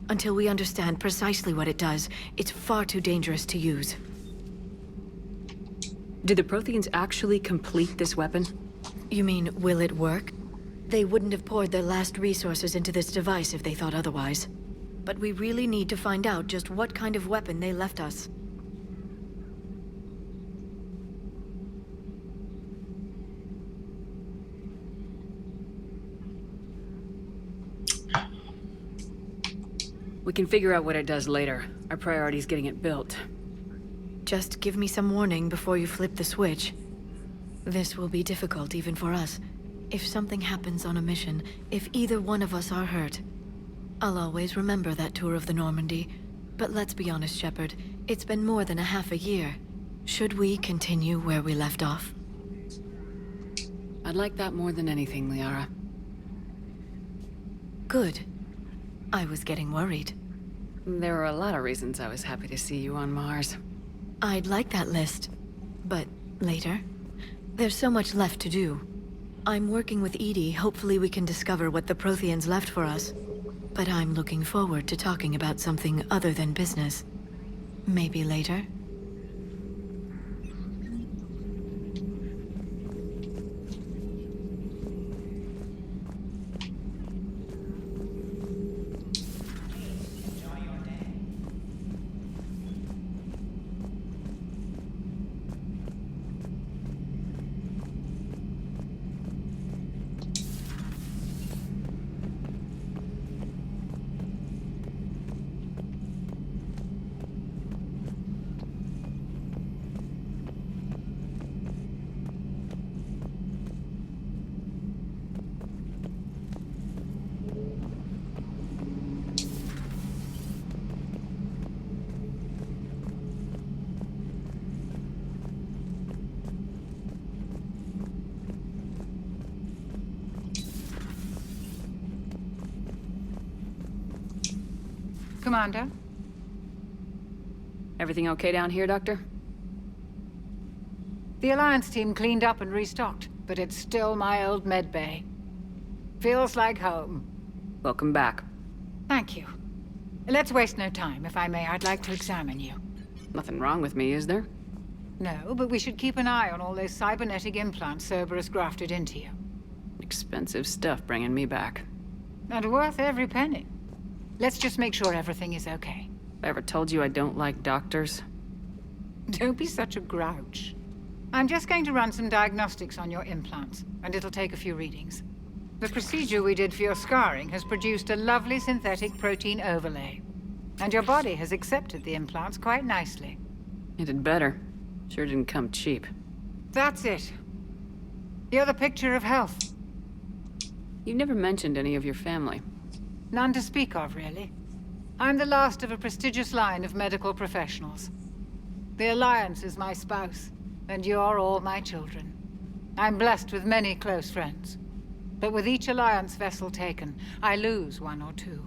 Until we understand precisely what it does, it's far too dangerous to use. Did the Protheans actually complete this weapon? You mean, will it work? They wouldn't have poured their last resources into this device if they thought otherwise. But we really need to find out just what kind of weapon they left us. We can figure out what it does later. Our priority is getting it built. Just give me some warning before you flip the switch. This will be difficult even for us. If something happens on a mission, if either one of us are hurt, I'll always remember that tour of the Normandy. But let's be honest, Shepard. It's been more than a half a year. Should we continue where we left off? I'd like that more than anything, Liara. Good. I was getting worried. There were a lot of reasons I was happy to see you on Mars. I'd like that list. But later? There's so much left to do. I'm working with Edie. Hopefully we can discover what the Protheans left for us. But I'm looking forward to talking about something other than business. Maybe later? Commander? Everything okay down here, Doctor? The Alliance team cleaned up and restocked, but it's still my old med bay. Feels like home. Welcome back. Thank you. Let's waste no time. If I may, I'd like to examine you. Nothing wrong with me, is there? No, but we should keep an eye on all those cybernetic implants Cerberus grafted into you. Expensive stuff bringing me back. And worth every penny. Let's just make sure everything is okay. I ever told you I don't like doctors? Don't be such a grouch. I'm just going to run some diagnostics on your implants, and it'll take a few readings. The procedure we did for your scarring has produced a lovely synthetic protein overlay. And your body has accepted the implants quite nicely. It did better. Sure didn't come cheap. That's it. You're the picture of health. You never mentioned any of your family. None to speak of, really. I'm the last of a prestigious line of medical professionals. The Alliance is my spouse, and you're all my children. I'm blessed with many close friends. But with each Alliance vessel taken, I lose one or two.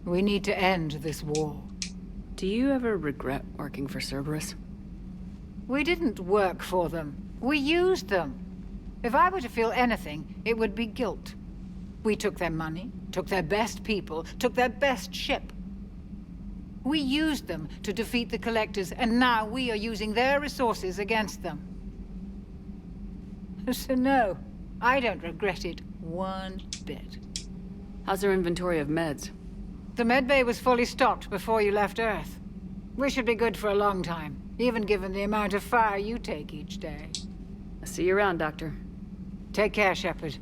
We need to end this war. Do you ever regret working for Cerberus? We didn't work for them. We used them. If I were to feel anything, it would be guilt. We took their money, took their best people, took their best ship. We used them to defeat the Collectors, and now we are using their resources against them. So no, I don't regret it one bit. How's their inventory of meds? The medbay was fully stocked before you left Earth. We should be good for a long time, even given the amount of fire you take each day. I'll see you around, Doctor. Take care, Shepard.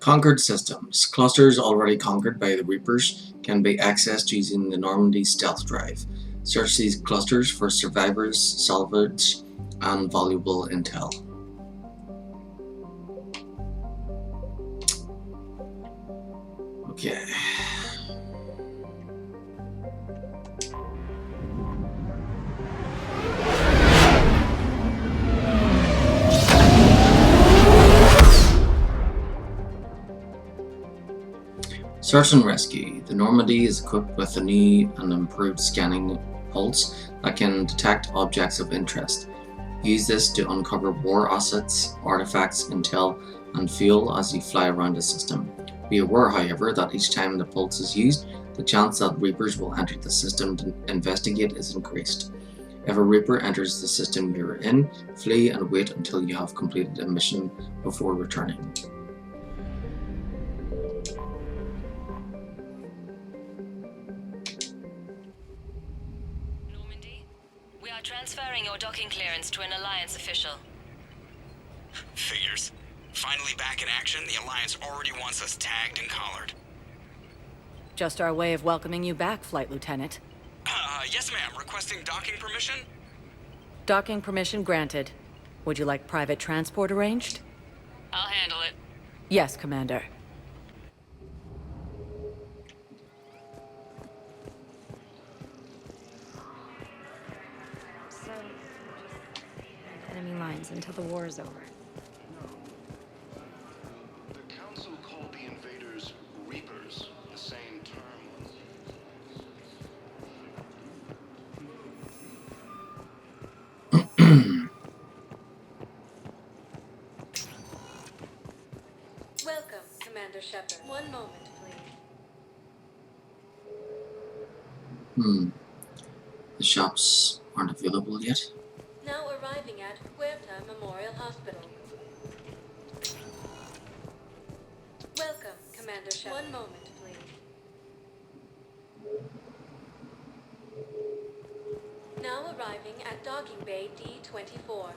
Conquered systems. Clusters already conquered by the Reapers can be accessed using the Normandy stealth drive. Search these clusters for survivors, salvage, and valuable intel. Okay. Search and rescue. The Normandy is equipped with a new and improved scanning pulse that can detect objects of interest. Use this to uncover war assets, artifacts, intel, and fuel as you fly around the system. Be aware, however, that each time the pulse is used, the chance that Reapers will enter the system to investigate is increased. If a Reaper enters the system you're in, flee and wait until you have completed a mission before returning. We are transferring your docking clearance to an Alliance official. Figures. Finally back in action, the Alliance already wants us tagged and collared. Just our way of welcoming you back, Flight Lieutenant. Yes ma'am, requesting docking permission? Docking permission granted. Would you like private transport arranged? I'll handle it. Yes, Commander. So, enemy lines until the war is over. The Council called the invaders Reapers. The same term was... Welcome, Commander Shepard. One moment, please. The shops aren't available yet. Now arriving at Huerta Memorial Hospital. Welcome, Commander Shepard. One moment, please. Now arriving at Docking Bay D-24.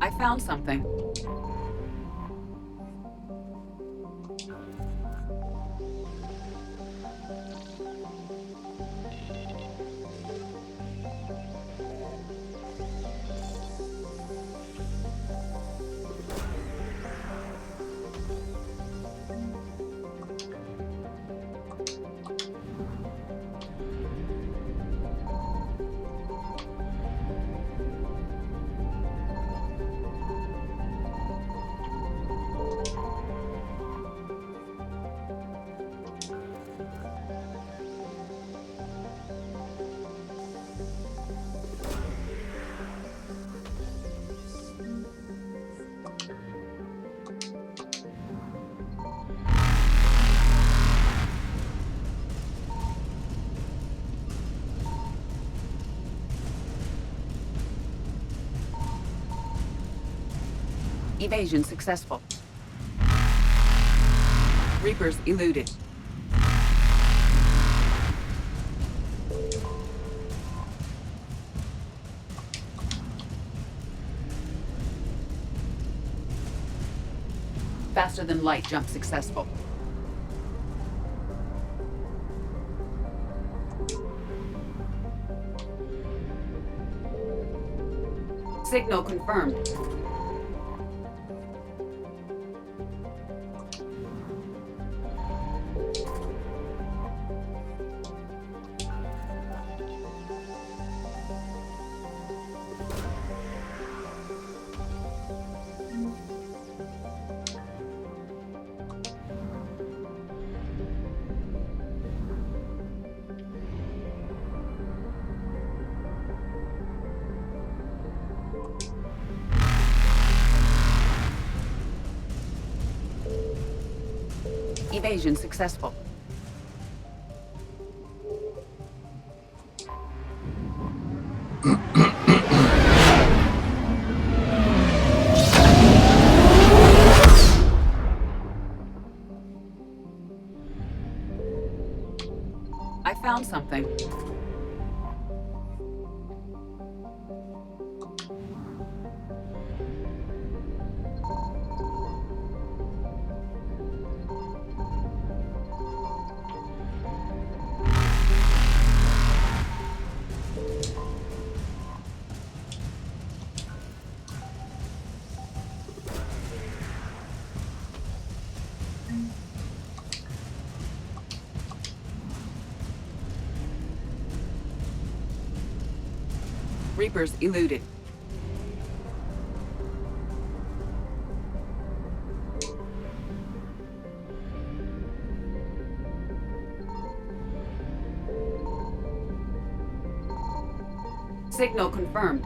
I found something. Evasion successful. Reapers eluded. Faster than light jump successful. Signal confirmed. Evasion successful. I found something. Reapers eluded. Signal confirmed.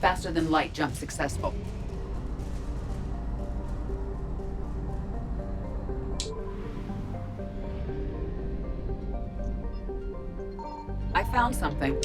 Faster than light jump successful. I found something.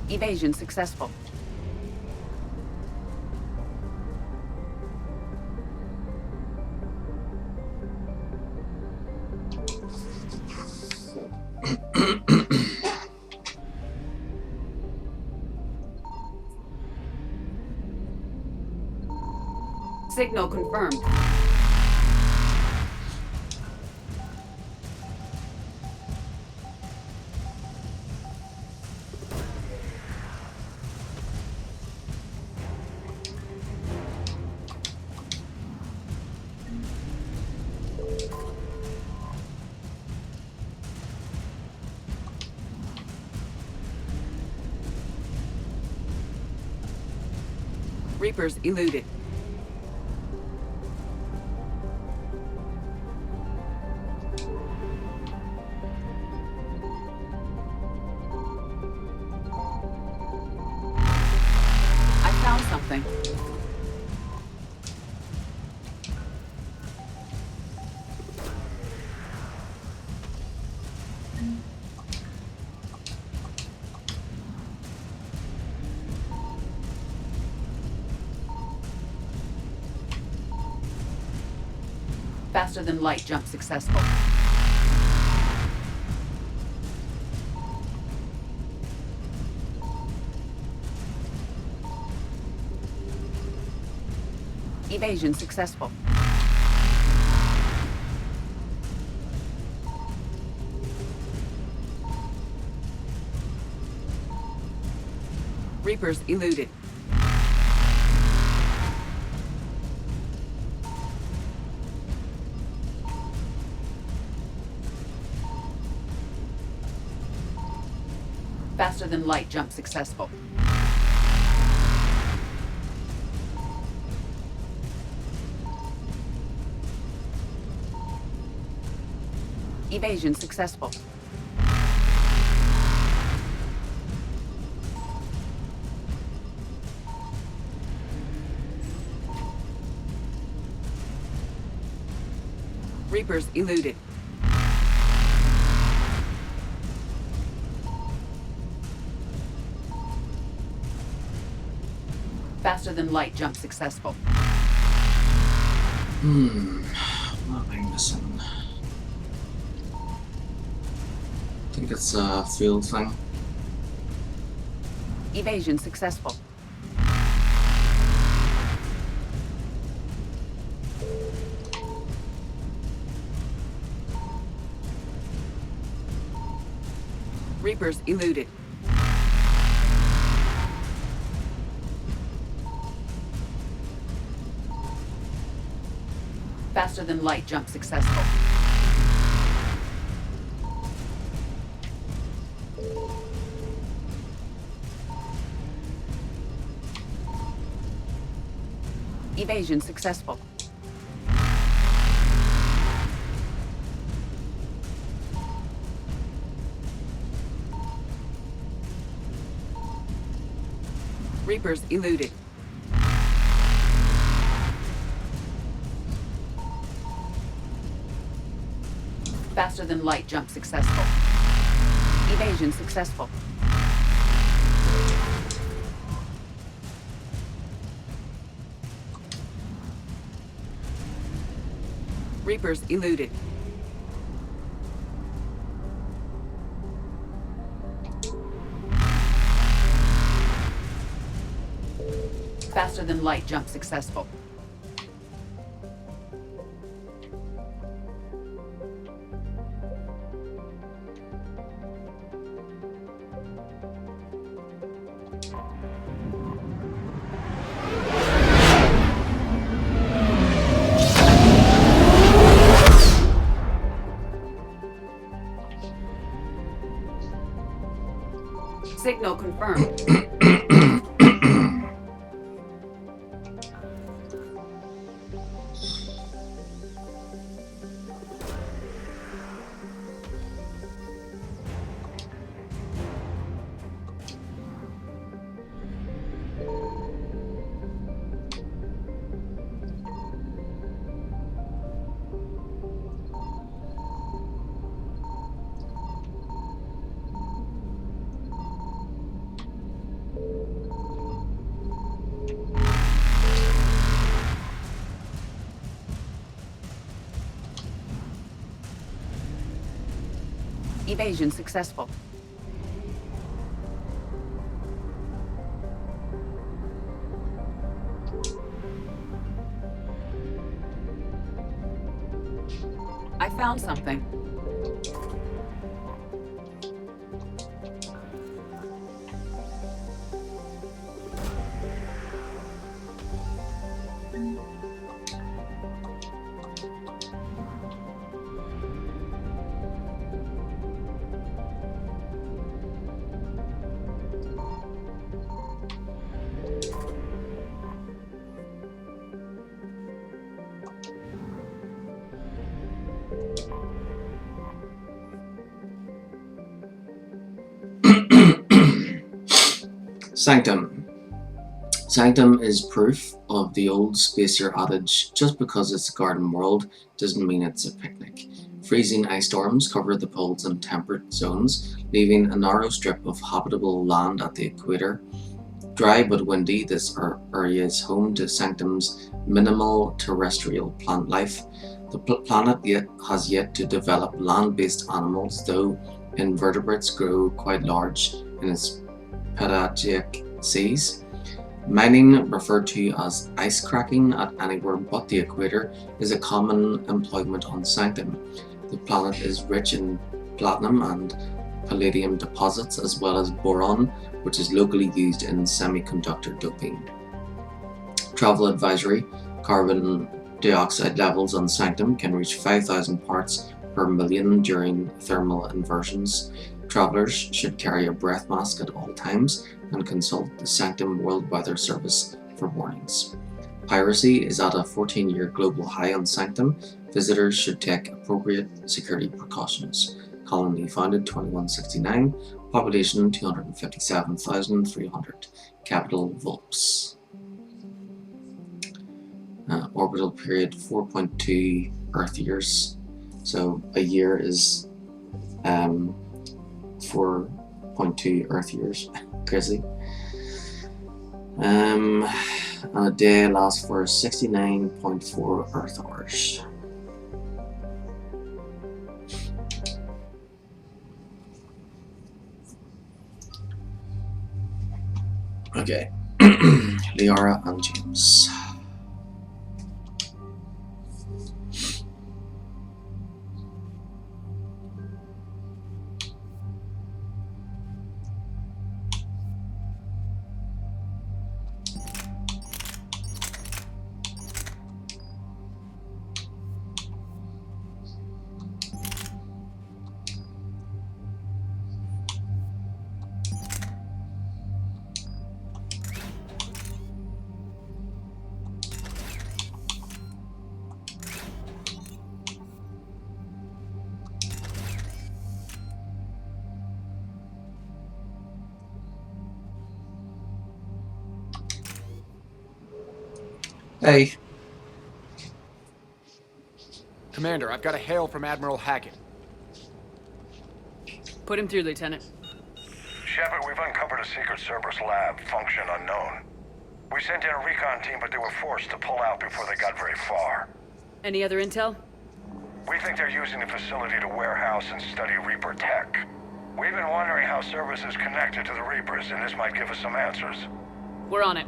Evasion successful. Signal confirmed. Reapers eluded. I found something. Faster than light jump successful. Evasion successful. Reapers eluded. Faster than light jump successful. Evasion successful. Reapers eluded. Faster than light jump successful. What am I missing? I think it's a field thing. Evasion successful. Reapers eluded. Faster than light jump successful. Evasion successful. Reapers eluded. Faster than light jump successful. Evasion successful. Reapers eluded. Faster than light jump successful. Signal confirmed. Evasion successful. I found something. Sanctum. Sanctum is proof of the old spacer adage, just because it's a garden world doesn't mean it's a picnic. Freezing ice storms cover the poles and temperate zones, leaving a narrow strip of habitable land at the equator. Dry but windy, this area is home to Sanctum's minimal terrestrial plant life. The planet has yet to develop land-based animals, though invertebrates grow quite large in its pelagic seas. Mining, referred to as ice cracking at anywhere but the equator, is a common employment on Sanctum. The planet is rich in platinum and palladium deposits, as well as boron, which is locally used in semiconductor doping. Travel advisory: carbon dioxide levels on Sanctum can reach 5,000 parts per million during thermal inversions. Travelers should carry a breath mask at all times and consult the Sanctum World Weather Service for warnings. Piracy is at a 14-year global high on Sanctum. Visitors should take appropriate security precautions. Colony founded 2169, population 257,300, capital Volps. Orbital period 4.2 Earth years, so a year is 4.2 Earth years. Crazy. And a day lasts for 69.4 Earth hours. Okay. Liara and James. Hey. Commander, I've got a hail from Admiral Hackett. Put him through, Lieutenant. Shepard, we've uncovered a secret Cerberus lab, function unknown. We sent in a recon team, but they were forced to pull out before they got very far. Any other intel? We think they're using the facility to warehouse and study Reaper tech. We've been wondering how Cerberus is connected to the Reapers, and this might give us some answers. We're on it.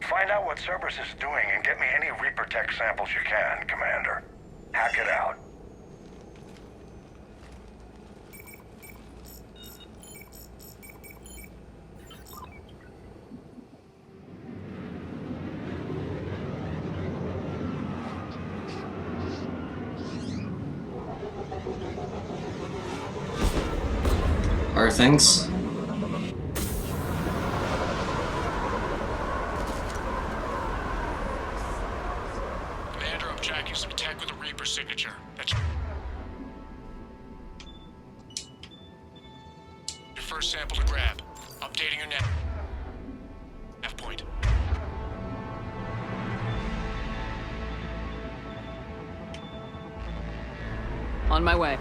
Find out what Cerberus is doing and get me any Reaper tech samples you can, Commander. Hack it out. Are things? first sample to grab. Updating your nav point. On my way.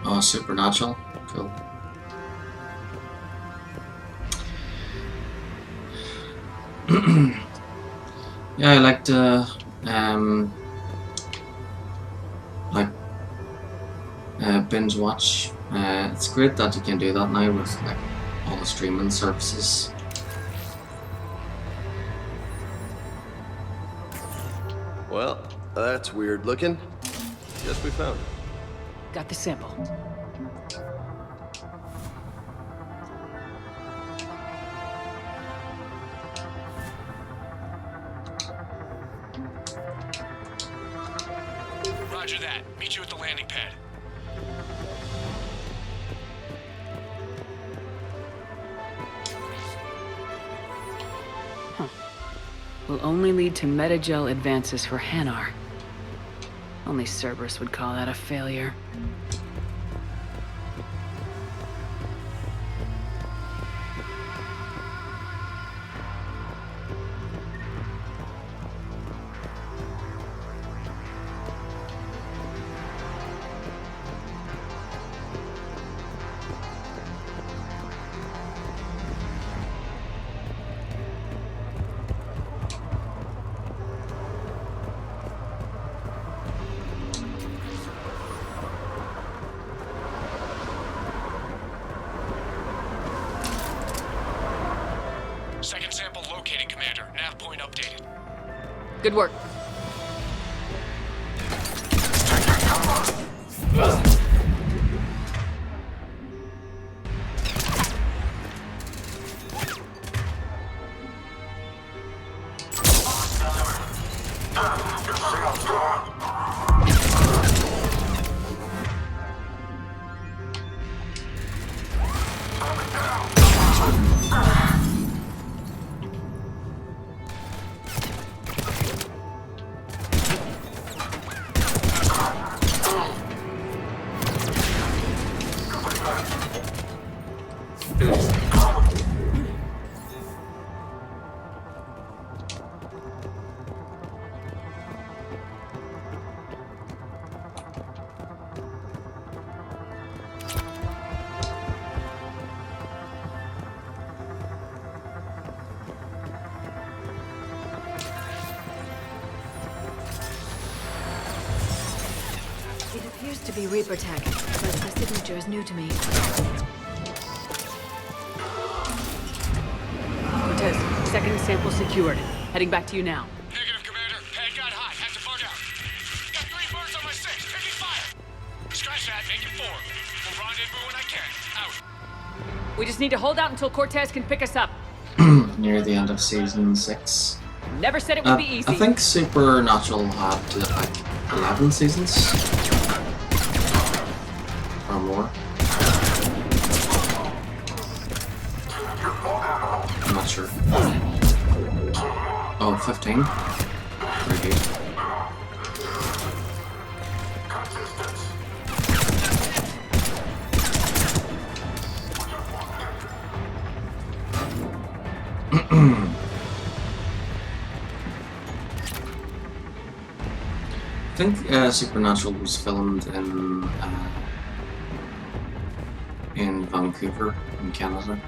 Oh, supernatural. Cool. Yeah, I like to binge watch. It's great that you can do that now with like all the streaming services. Well, that's weird looking. Guess we found it. Got the sample. Roger that. Meet you at the landing pad. Will only lead to metagel advances for Hanar. Only Cerberus would call that a failure. Second sample located, Commander. Nav point updated. Good work. It appears to be Reaper tech, but the signature is new to me. Cortez, second sample secured. Heading back to you now. Negative, Commander. Pad got hot. Have to bug out. Got 3 birds on my 6. Taking fire. Scratch that. Make it 4. We'll rendezvous when I can. Out. We just need to hold out until Cortez can pick us up. Near the end of season 6. Never said it would be easy. I think Supernatural had like 11 seasons. or more. I'm not sure. Oh, 15. Very good. I think Supernatural was filmed in Vancouver, in Canada.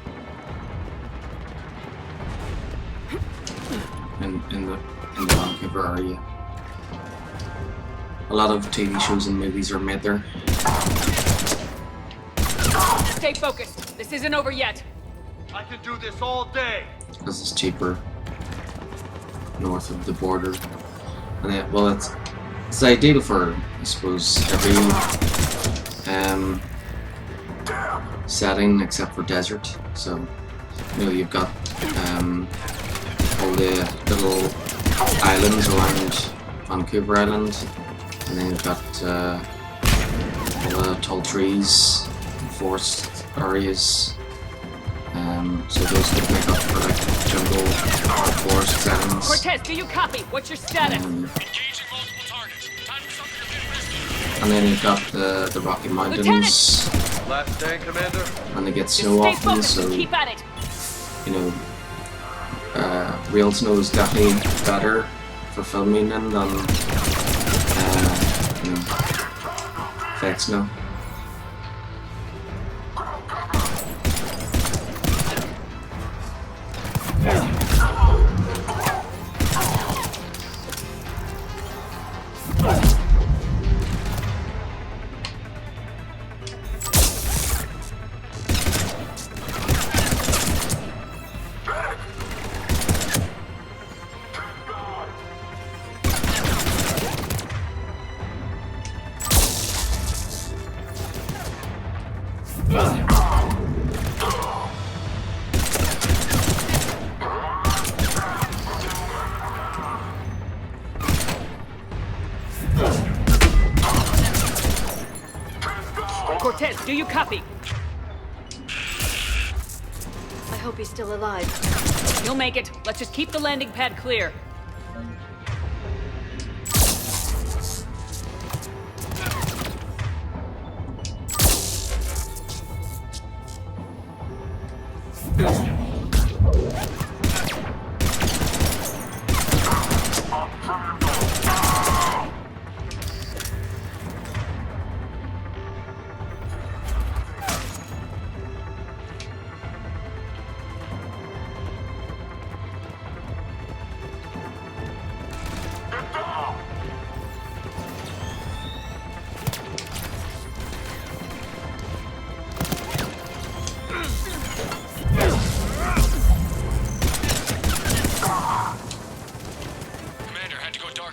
In the Vancouver area. A lot of TV shows and movies are made there. Stay focused. This isn't over yet. I can do this all day. Because it's cheaper north of the border. And yeah, well, it's ideal for, I suppose, every setting except for desert. So, you know, you've got all the little islands around Vancouver Island, and then you've got all the tall trees, forest areas. So those could make up for like jungle or forest settings. Cortez, do you copy? What's your status? And then you've got the Rocky Mountains. Last stand, Commander. And they get snow often, so keep at it. You know, real snow is definitely better for filming than you know, fake snow. Cortez, do you copy? I hope he's still alive. You'll make it. Let's just keep the landing pad clear.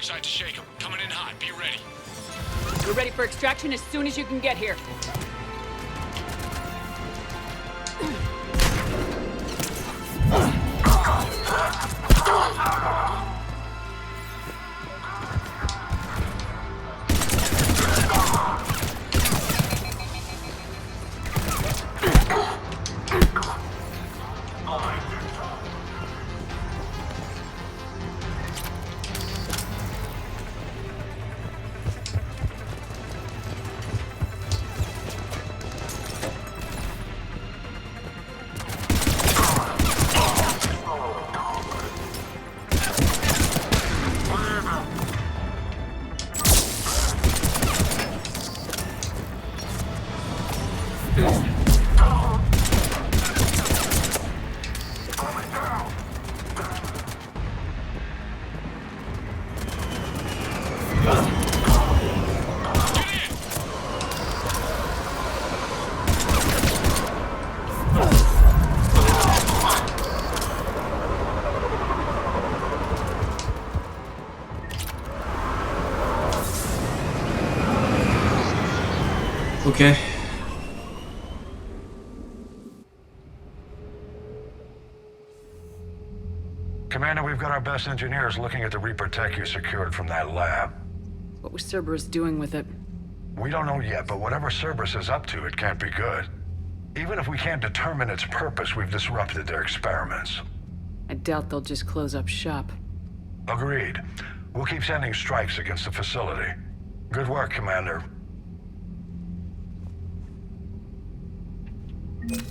Side to shake him. Coming in hot. Be ready. We're ready for extraction as soon as you can get here. Okay. Commander, we've got our best engineers looking at the Reaper tech you secured from that lab. What was Cerberus doing with it? We don't know yet, but whatever Cerberus is up to, it can't be good. Even if we can't determine its purpose, we've disrupted their experiments. I doubt they'll just close up shop. Agreed. We'll keep sending strikes against the facility. Good work, Commander. Did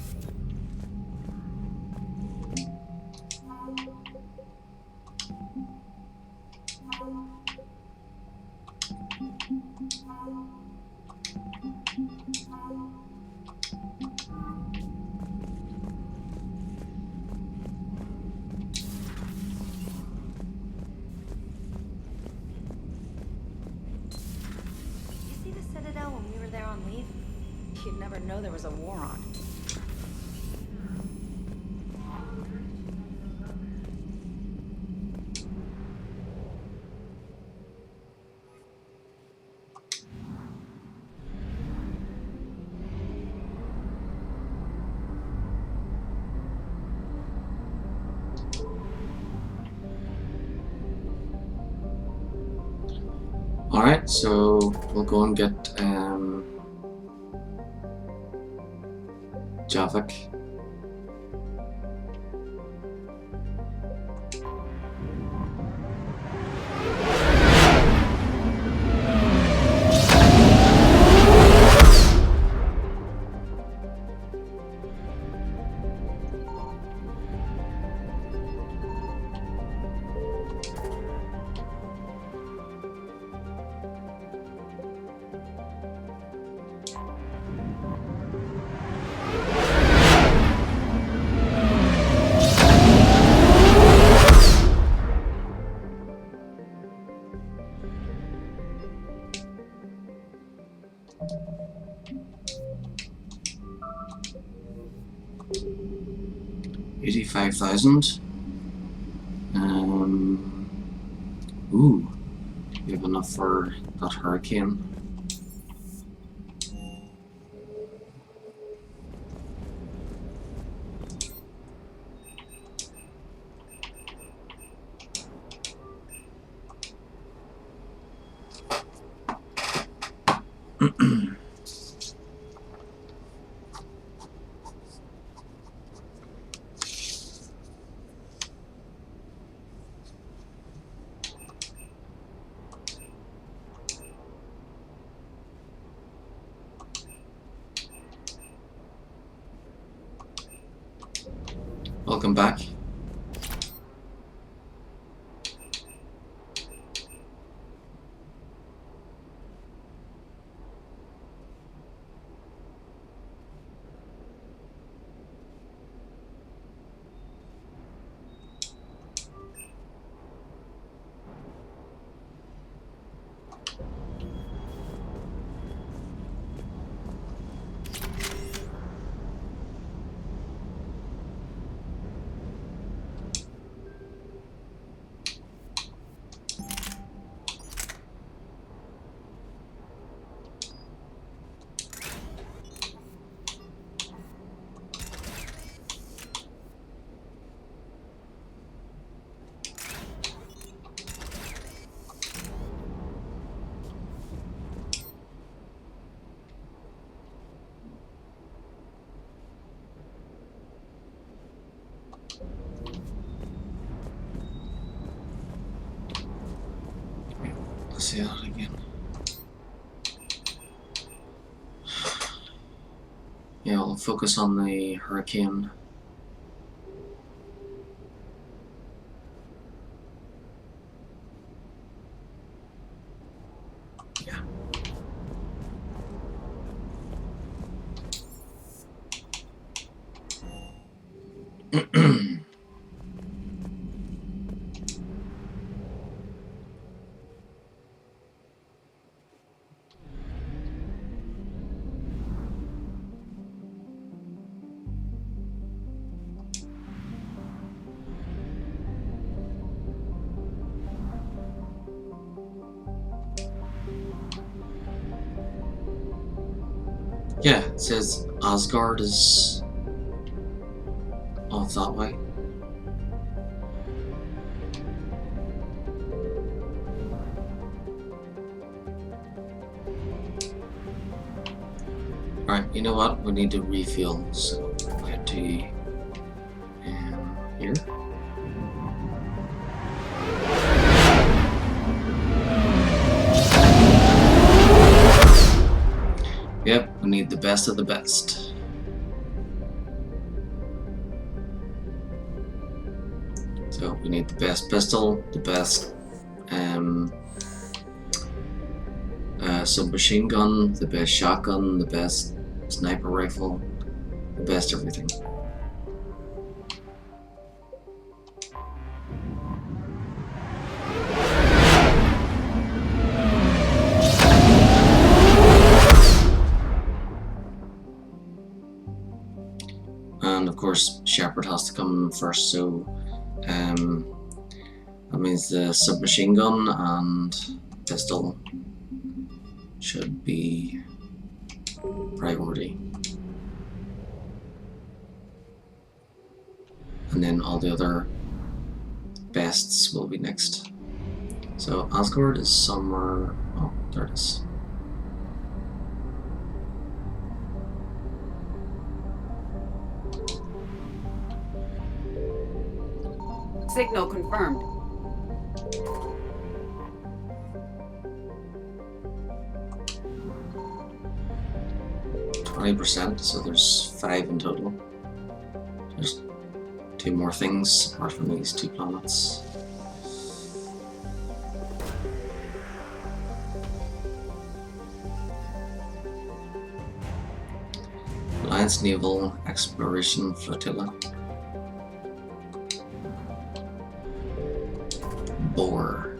you see the Citadel when we were there on leave? You'd never know there was a war on. Alright, so we'll go and get Javik. $85,000. Ooh, we have enough for that hurricane. Welcome back. Let's see that again. Yeah, we'll focus on the hurricane. Yeah. Yeah, it says Asgard is off that way. Alright, you know what? We need to refuel, so we'll head to here. Yep, we need the best of the best. So we need the best pistol, the best submachine gun, the best shotgun, the best sniper rifle, the best everything. And of course, Shepard has to come first, so that means the submachine gun and pistol should be priority. And then all the other bests will be next. So Asgard is somewhere. Oh, there it is. Signal confirmed. %, so there's 5 in total. There's 2 more things apart from these 2 planets. Alliance Naval Exploration Flotilla. Boar.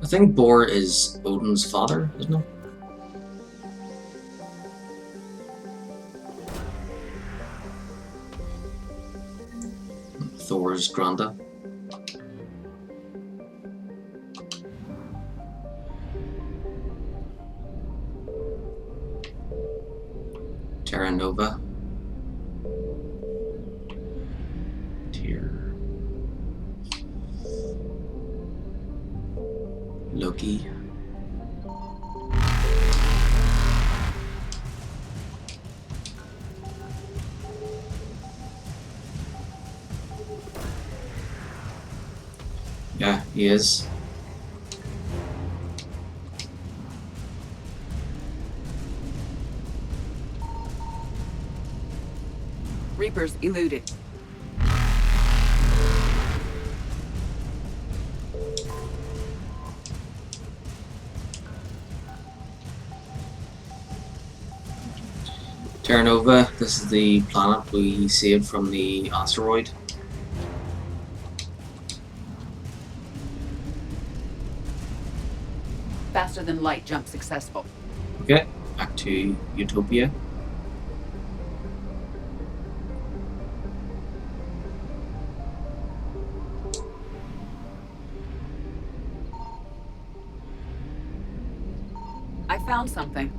I think Boar is Odin's father, isn't it? Thor's Granda. Terra Nova. Tyr. Loki. Yeah, he is. Reapers eluded. Terra Nova, this is the planet we saved from the asteroid. Faster than light jump successful. Okay, back to Utopia. I found something.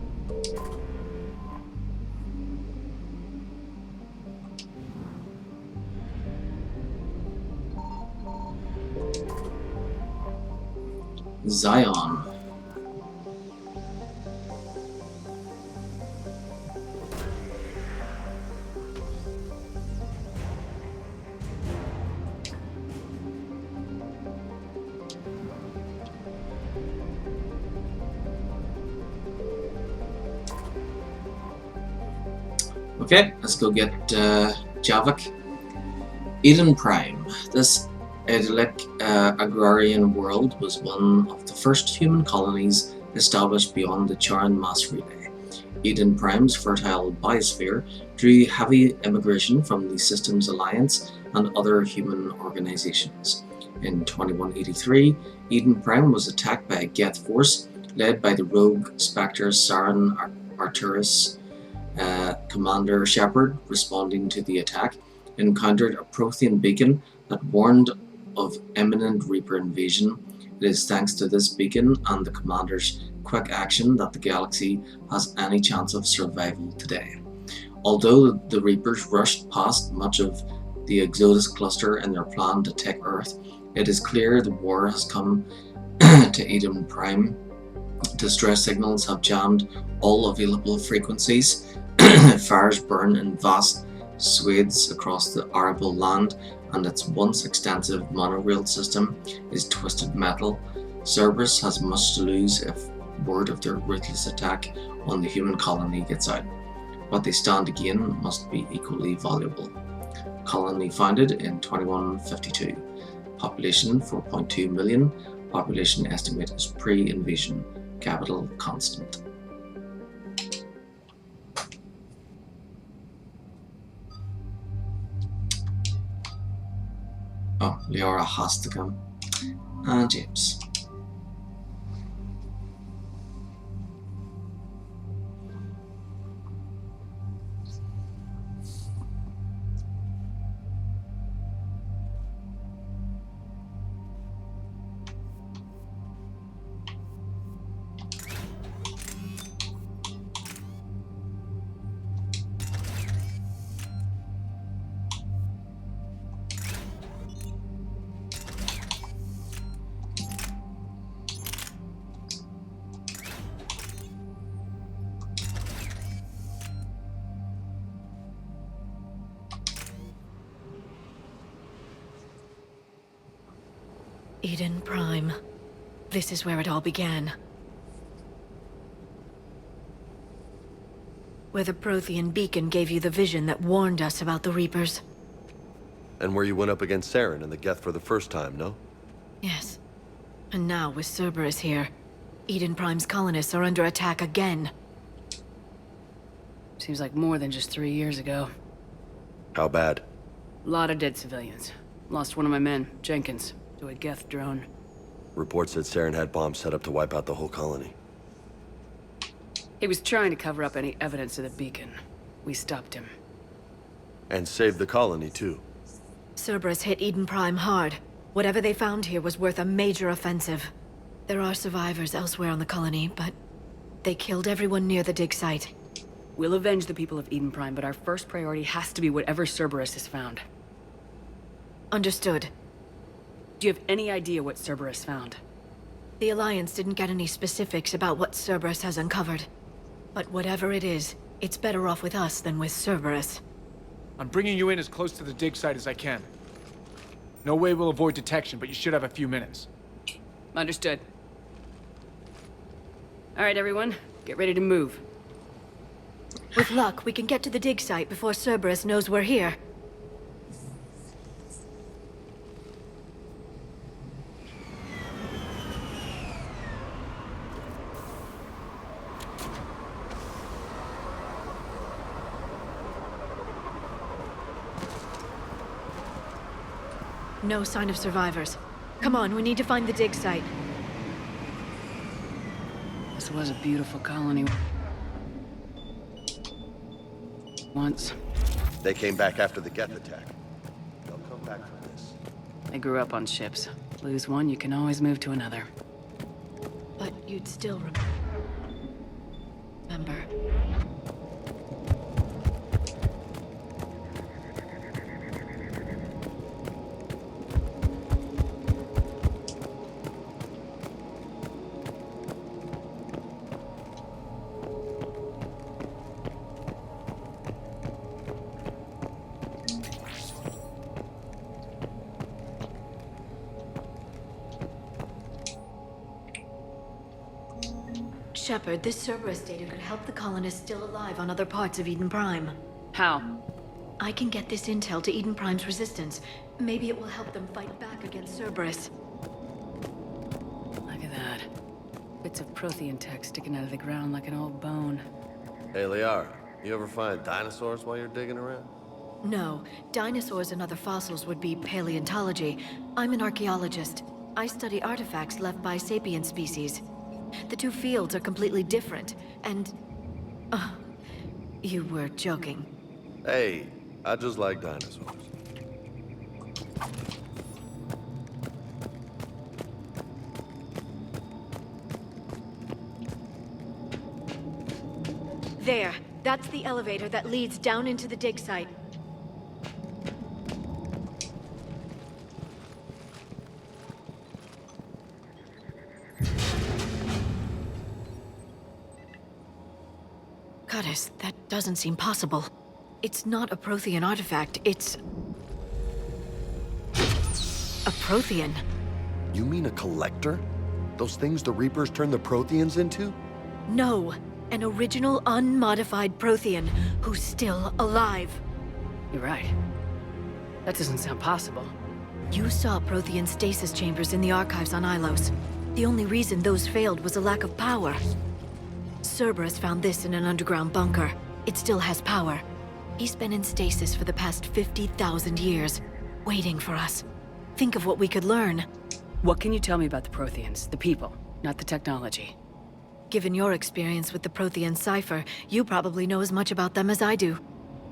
Zion. Okay, let's go get Javik. Eden Prime. This idyllic agrarian world was one of the first human colonies established beyond the Charon mass relay. Eden Prime's fertile biosphere drew heavy immigration from the Systems Alliance and other human organizations. In 2183, Eden Prime was attacked by a Geth force led by the rogue Spectre Saren Arturus. Commander Shepard, responding to the attack, encountered a Prothean beacon that warned of imminent Reaper invasion. It is thanks to this beacon and the commander's quick action that the galaxy has any chance of survival today. Although the Reapers rushed past much of the Exodus cluster in their plan to take Earth, it is clear the war has come to Eden Prime Distress signals have jammed all available frequencies. Fires burn in vast swathes across the arable land, and its once extensive monorail system is twisted metal. Cerberus has much to lose if word of their ruthless attack on the human colony gets out. What they stand to gain must be equally valuable. Colony founded in 2152. Population 4.2 million. Population estimate is pre-invasion. Capital constant. Oh, Liara has to come. And James. Eden Prime. This is where it all began. Where the Prothean beacon gave you the vision that warned us about the Reapers. And where you went up against Saren and the Geth for the first time, no? Yes. And now, with Cerberus here, Eden Prime's colonists are under attack again. Seems like more than just 3 years ago. How bad? A lot of dead civilians. Lost one of my men, Jenkins, to a Geth drone. Reports said Saren had bombs set up to wipe out the whole colony. He was trying to cover up any evidence of the beacon. We stopped him. And saved the colony, too. Cerberus hit Eden Prime hard. Whatever they found here was worth a major offensive. There are survivors elsewhere on the colony, but they killed everyone near the dig site. We'll avenge the people of Eden Prime, but our first priority has to be whatever Cerberus has found. Understood. Do you have any idea what Cerberus found? The Alliance didn't get any specifics about what Cerberus has uncovered. But whatever it is, it's better off with us than with Cerberus. I'm bringing you in as close to the dig site as I can. No way we'll avoid detection, but you should have a few minutes. Understood. All right, everyone. Get ready to move. With luck, we can get to the dig site before Cerberus knows we're here. No sign of survivors. Come on, we need to find the dig site. This was a beautiful colony. Once. They came back after the Geth attack. They'll come back from this. I grew up on ships. Lose one, you can always move to another. But you'd still remember. Shepard, this Cerberus data could help the colonists still alive on other parts of Eden Prime. How? I can get this intel to Eden Prime's resistance. Maybe it will help them fight back against Cerberus. Look at that. Bits of Prothean tech sticking out of the ground like an old bone. Hey, Liara, you ever find dinosaurs while you're digging around? No. Dinosaurs and other fossils would be paleontology. I'm an archaeologist. I study artifacts left by sapient species. The two fields are completely different, and... you were joking. Hey, I just like dinosaurs. There. That's the elevator that leads down into the dig site. Goddess, that doesn't seem possible. It's not a Prothean artifact, it's... a Prothean. You mean a collector? Those things the Reapers turned the Protheans into? No, an original unmodified Prothean who's still alive. You're right. That doesn't sound possible. You saw Prothean stasis chambers in the archives on Ilos. The only reason those failed was a lack of power. Cerberus found this in an underground bunker. It still has power. He's been in stasis for the past 50,000 years, waiting for us. Think of what we could learn. What can you tell me about the Protheans, the people, not the technology? Given your experience with the Prothean cipher, you probably know as much about them as I do.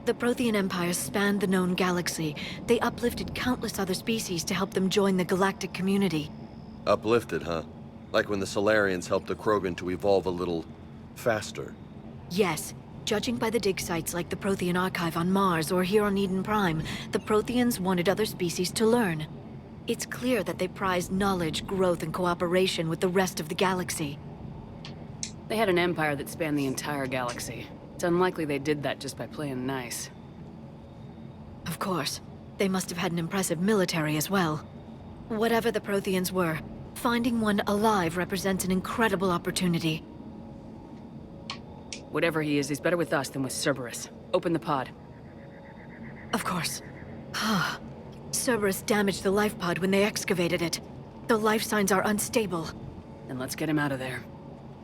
The Prothean Empire spanned the known galaxy. They uplifted countless other species to help them join the galactic community. Uplifted, huh? Like when the Solarians helped the Krogan to evolve a little faster. Yes. Judging by the dig sites like the Prothean Archive on Mars or here on Eden Prime, the Protheans wanted other species to learn. It's clear that they prized knowledge, growth, and cooperation with the rest of the galaxy. They had an empire that spanned the entire galaxy. It's unlikely they did that just by playing nice. Of course. They must have had an impressive military as well. Whatever the Protheans were, finding one alive represents an incredible opportunity. Whatever he is, he's better with us than with Cerberus. Open the pod. Of course. Cerberus damaged the life pod when they excavated it. The life signs are unstable. Then let's get him out of there.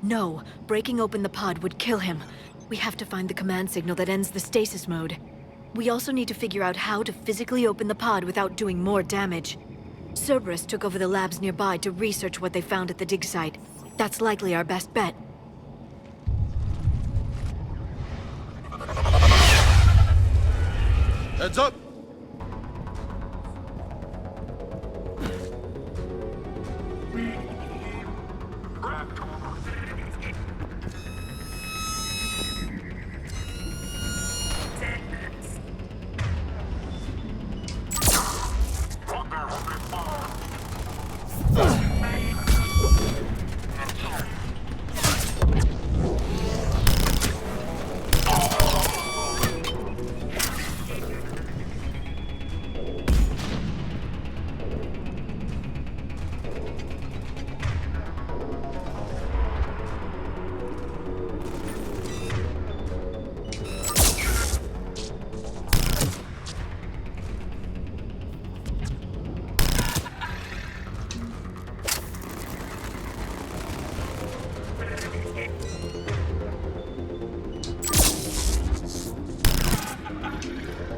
No, breaking open the pod would kill him. We have to find the command signal that ends the stasis mode. We also need to figure out how to physically open the pod without doing more damage. Cerberus took over the labs nearby to research what they found at the dig site. That's likely our best bet. Heads up!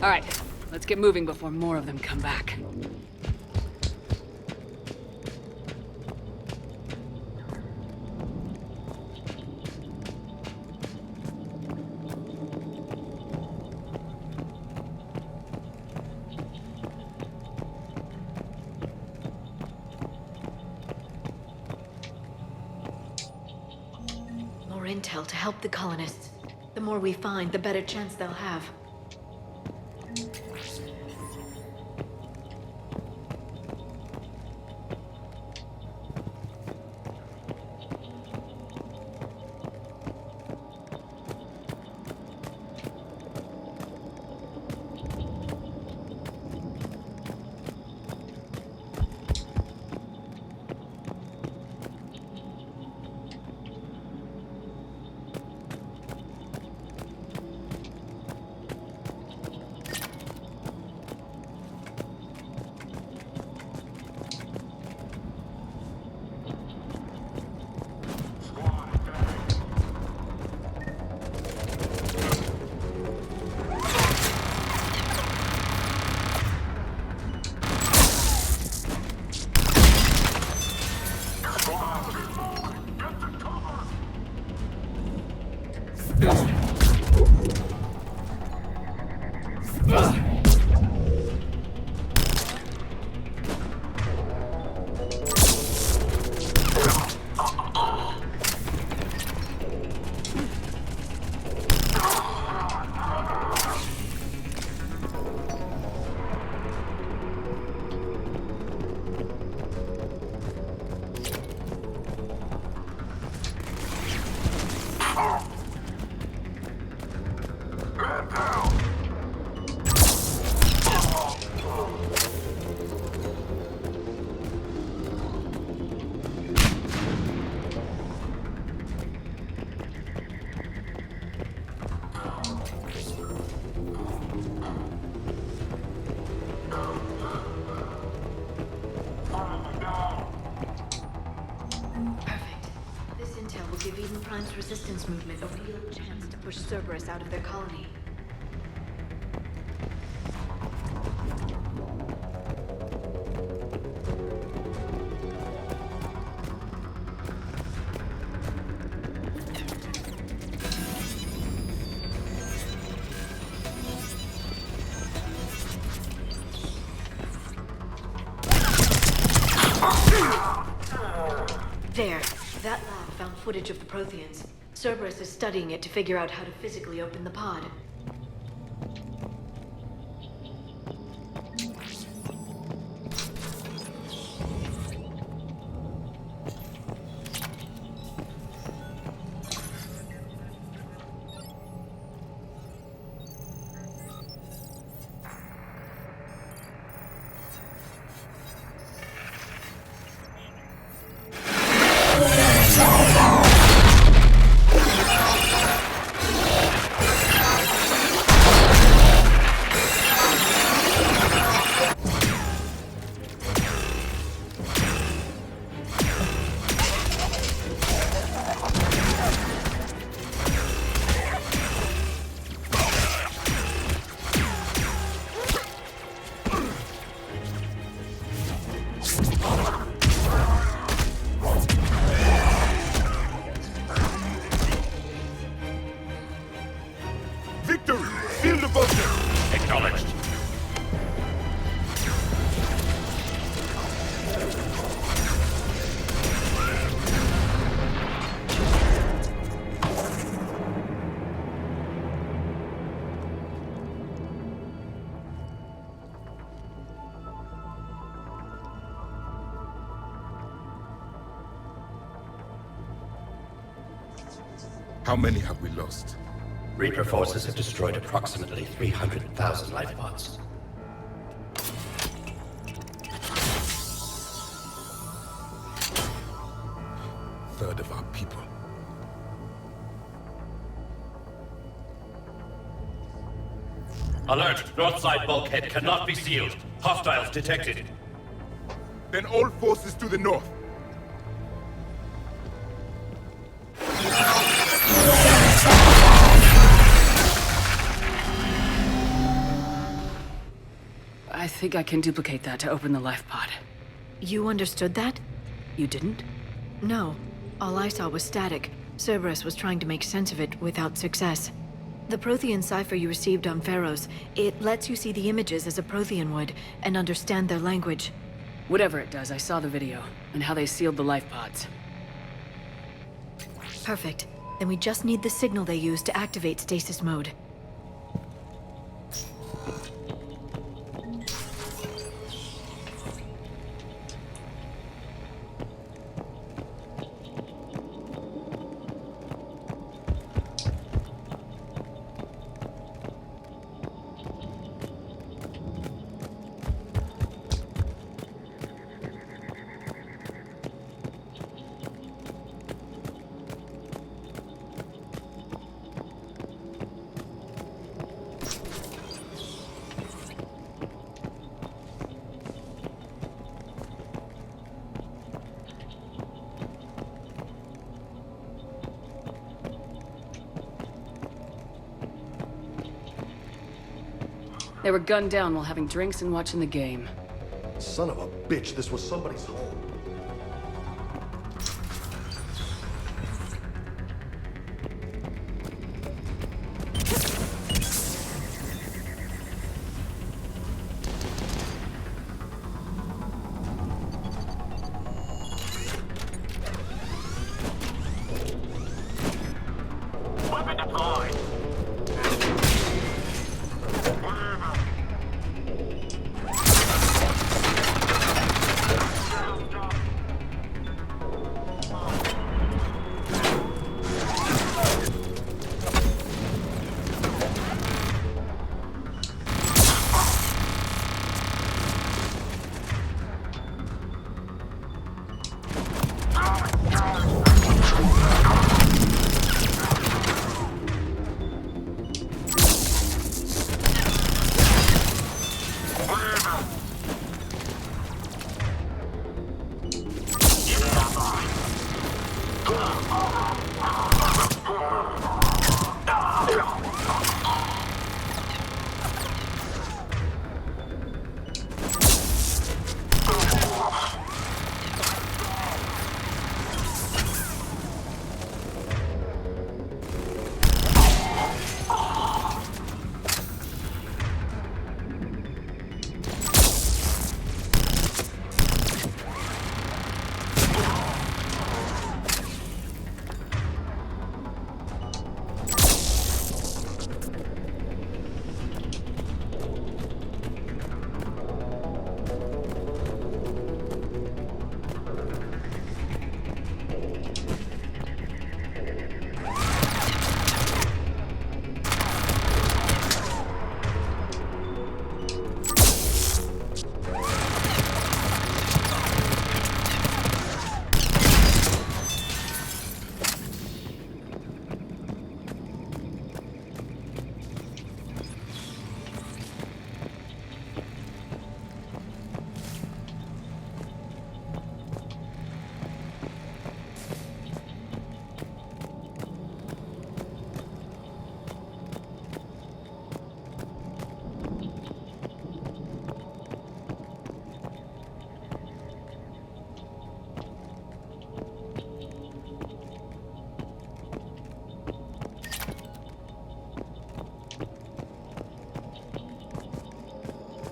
All right, let's get moving before more of them come back. More intel to help the colonists. The more we find, the better chance they'll have. resistance movement, a real chance to push Cerberus out of their colony. There. That lab found footage of the Protheans. Cerberus is studying it to figure out how to physically open the pod. Acknowledged. How many have we lost? Reaper forces have destroyed approximately 300,000 life pods. Third of our people. Alert! North side bulkhead cannot be sealed. Hostiles detected. Then all forces to the north. I think I can duplicate that to open the life pod. You understood that? You didn't? No. All I saw was static. Cerberus was trying to make sense of it without success. The Prothean cipher you received on Pharaohs, it lets you see the images as a Prothean would, and understand their language. Whatever it does, I saw the video, and how they sealed the life pods. Perfect. Then we just need the signal they used to activate stasis mode. They were gunned down while having drinks and watching the game. Son of a bitch, this was somebody's home. Weapon deployed.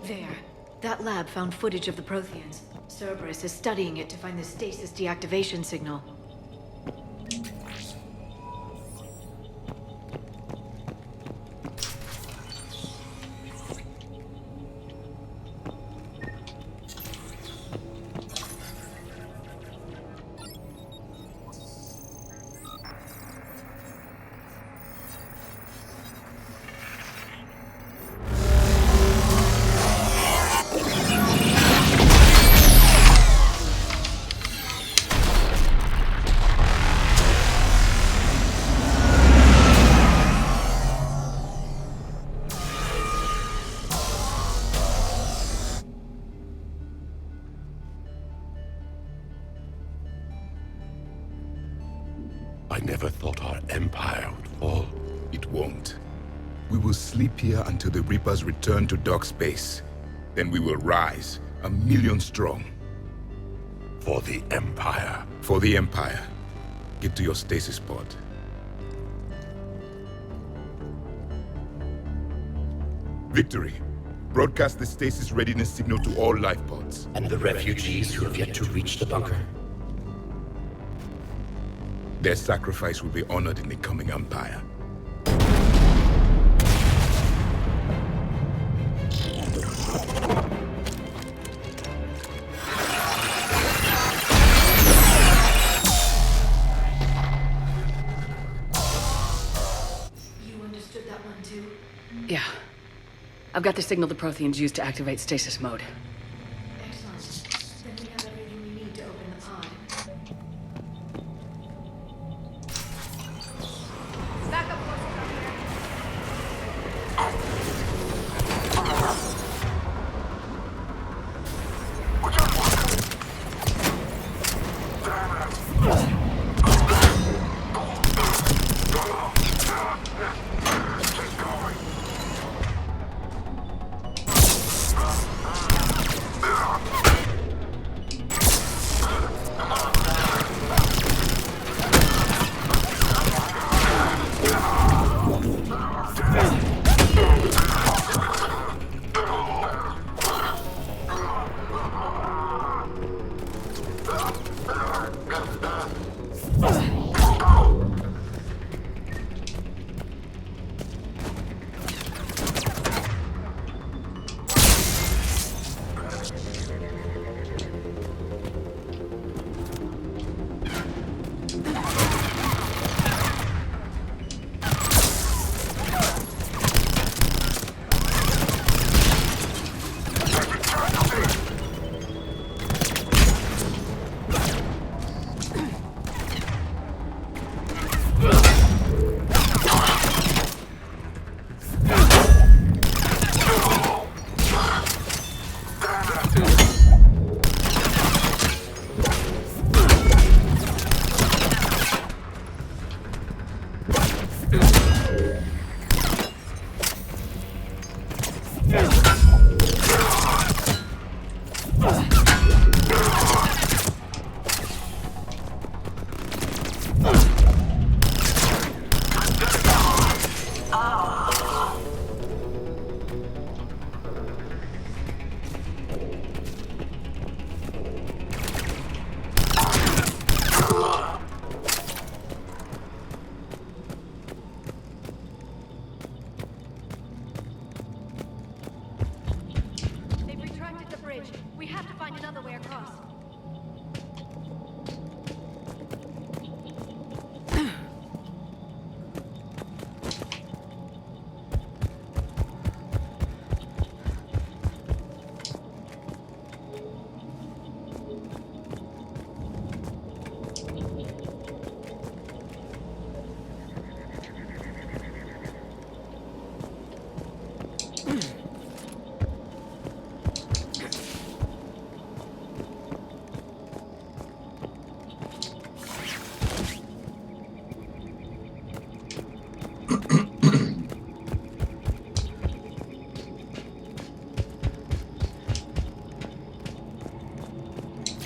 There. That lab found footage of the Protheans. Cerberus is studying it to find the stasis deactivation signal. I never thought our empire would fall. It won't. We will sleep here until the Reapers return to dark space. Then we will rise, 1,000,000 strong. For the Empire. For the Empire. Get to your stasis pod. Victory. Broadcast the stasis readiness signal to all life pods. And the refugees who have yet to reach the bunker. Their sacrifice will be honored in the coming Empire. You understood that one too? Yeah. I've got the signal the Protheans use to activate stasis mode. Excellent. Then we have everything we need to open the pod. Backup forces up here.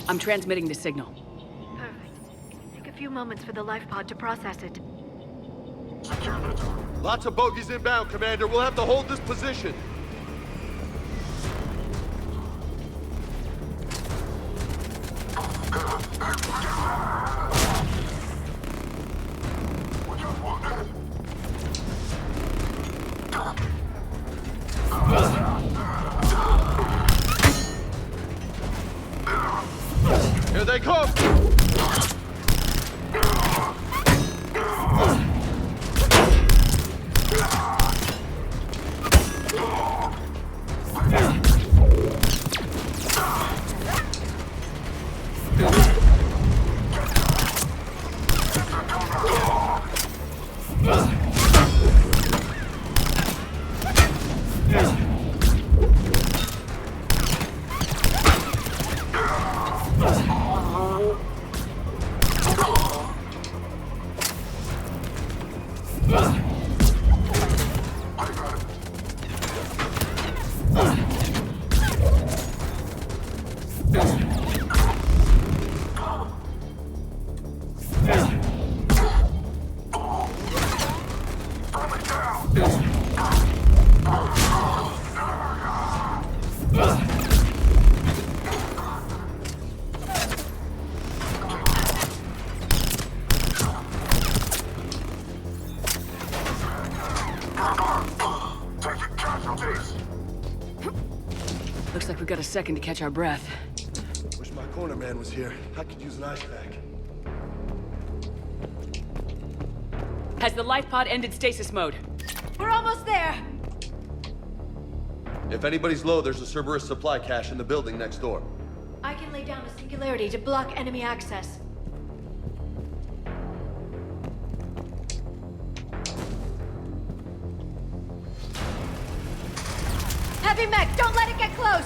I'm transmitting the signal. Perfect. Take a few moments for the life pod to process it. Lots of bogies inbound, Commander. We'll have to hold this position. Looks like we've got a second to catch our breath. Wish my corner man was here. I could use an ice pack. Has the life pod ended stasis mode? We're almost there! If anybody's low, there's a Cerberus supply cache in the building next door. I can lay down a singularity to block enemy access. Heavy mech, don't let it get close!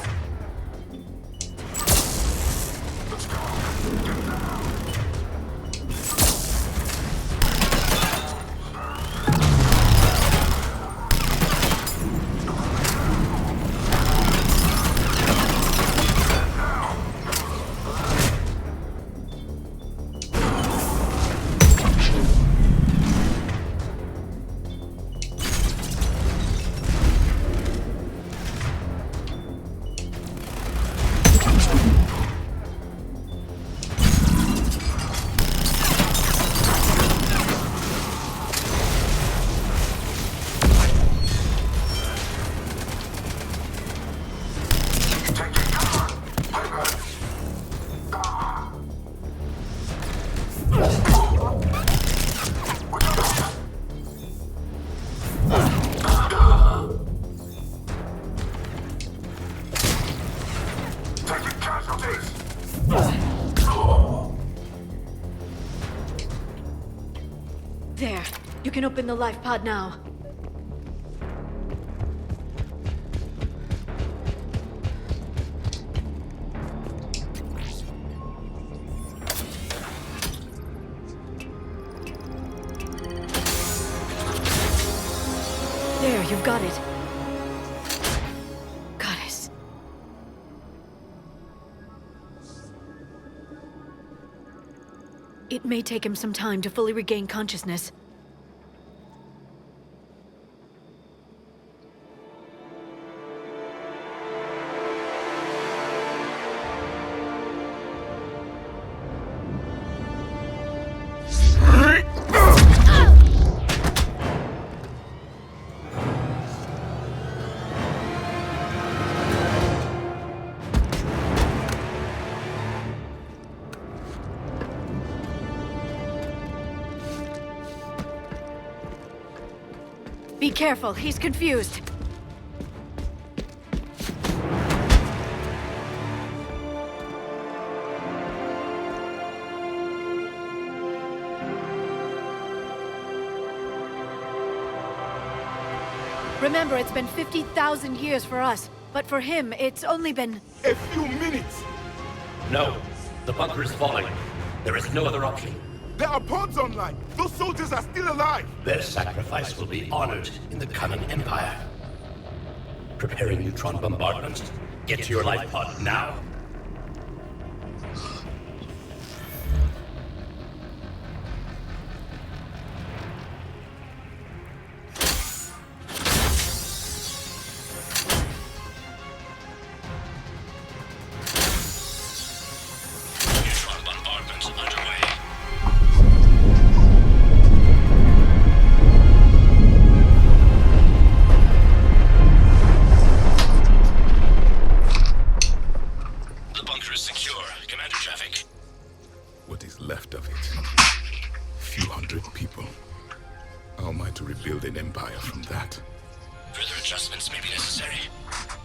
There. You can open the life pod now. There, you've got it. Goddess. It may take him some time to fully regain consciousness. Be careful, he's confused. Remember, it's been 50,000 years for us, but for him, it's only been... A few minutes! No, the bunker is falling. There is no other option. There are pods online! Those soldiers are still alive! Their sacrifice will be honored in the coming Empire. Preparing neutron bombardment. Get to your life pod now. Neutron bombardment underway. The bunker is secure. Commander traffic. What is left of it? Few hundred people. How am I to rebuild an empire from that? Further adjustments may be necessary.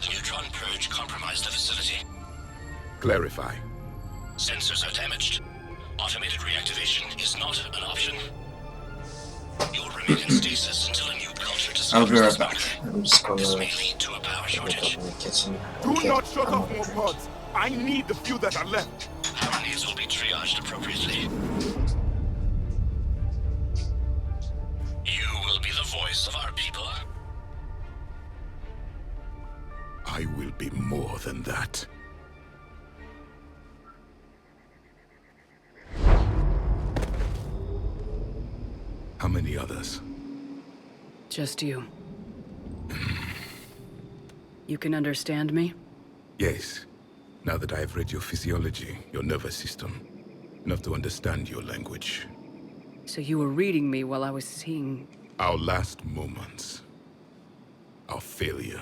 The neutron purge compromised the facility. Clarify. Sensors are damaged. Automated reactivation is not an option. You'll remain in stasis until a new culture I'll be discovers right this back. bunker. I'm just gonna This may lead to a power shortage. in the kitchen. Do Okay, not shut I'm off more pods! I need the few that are left! Power needs will be triaged appropriately. You will voice of our people? I will be more than that. How many others? Just you. You can understand me? Yes. Now that I have read your physiology, your nervous system, enough to understand your language. So you were reading me while I was seeing... Our last moments. Our failure.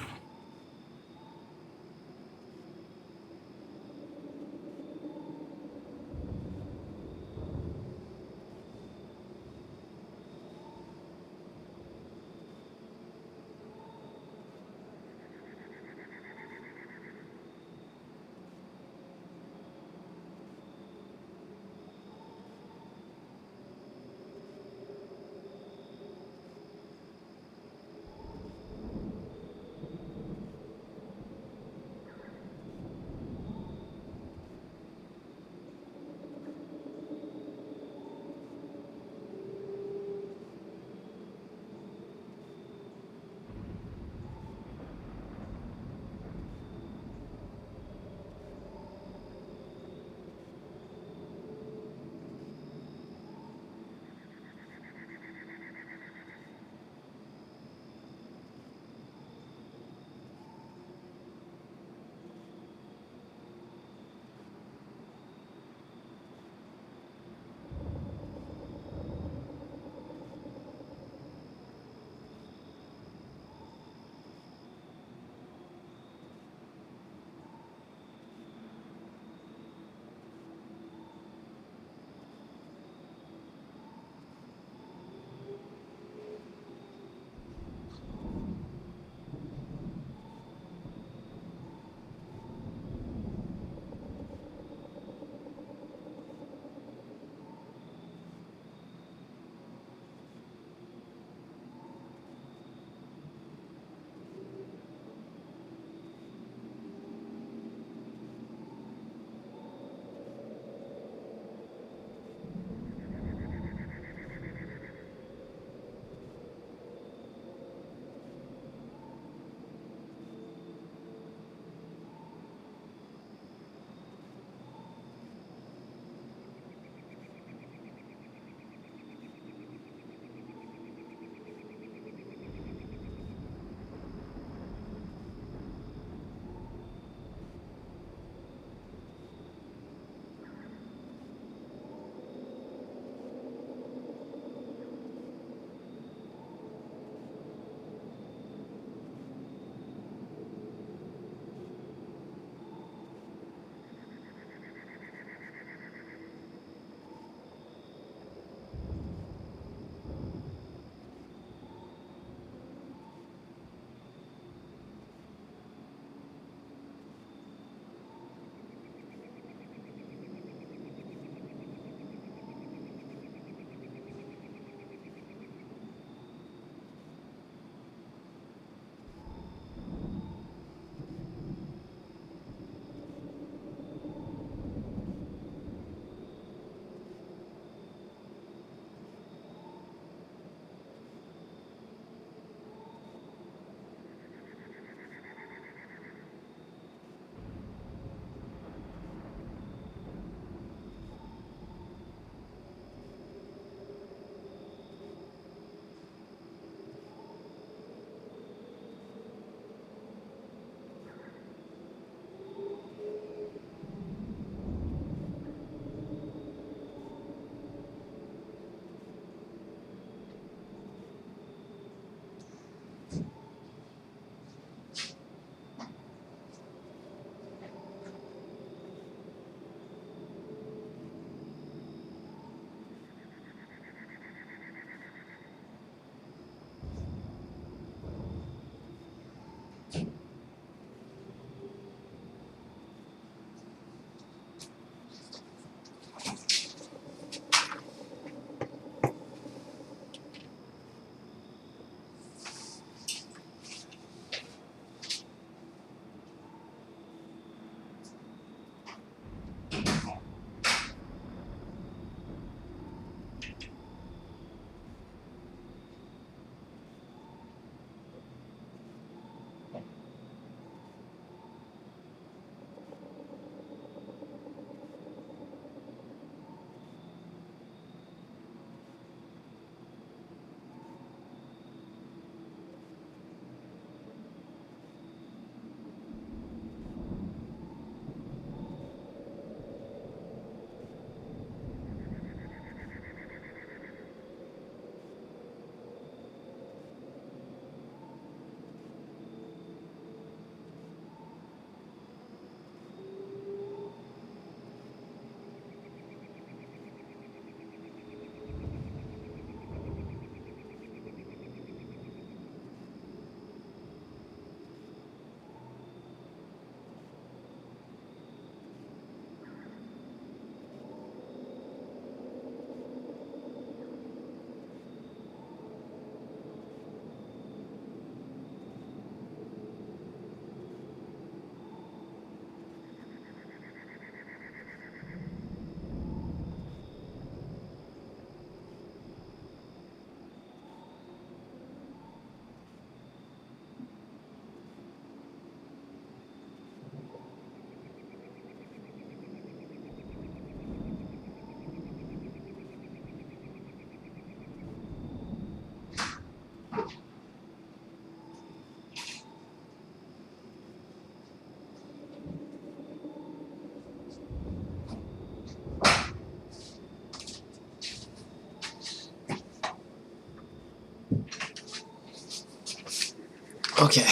Okay,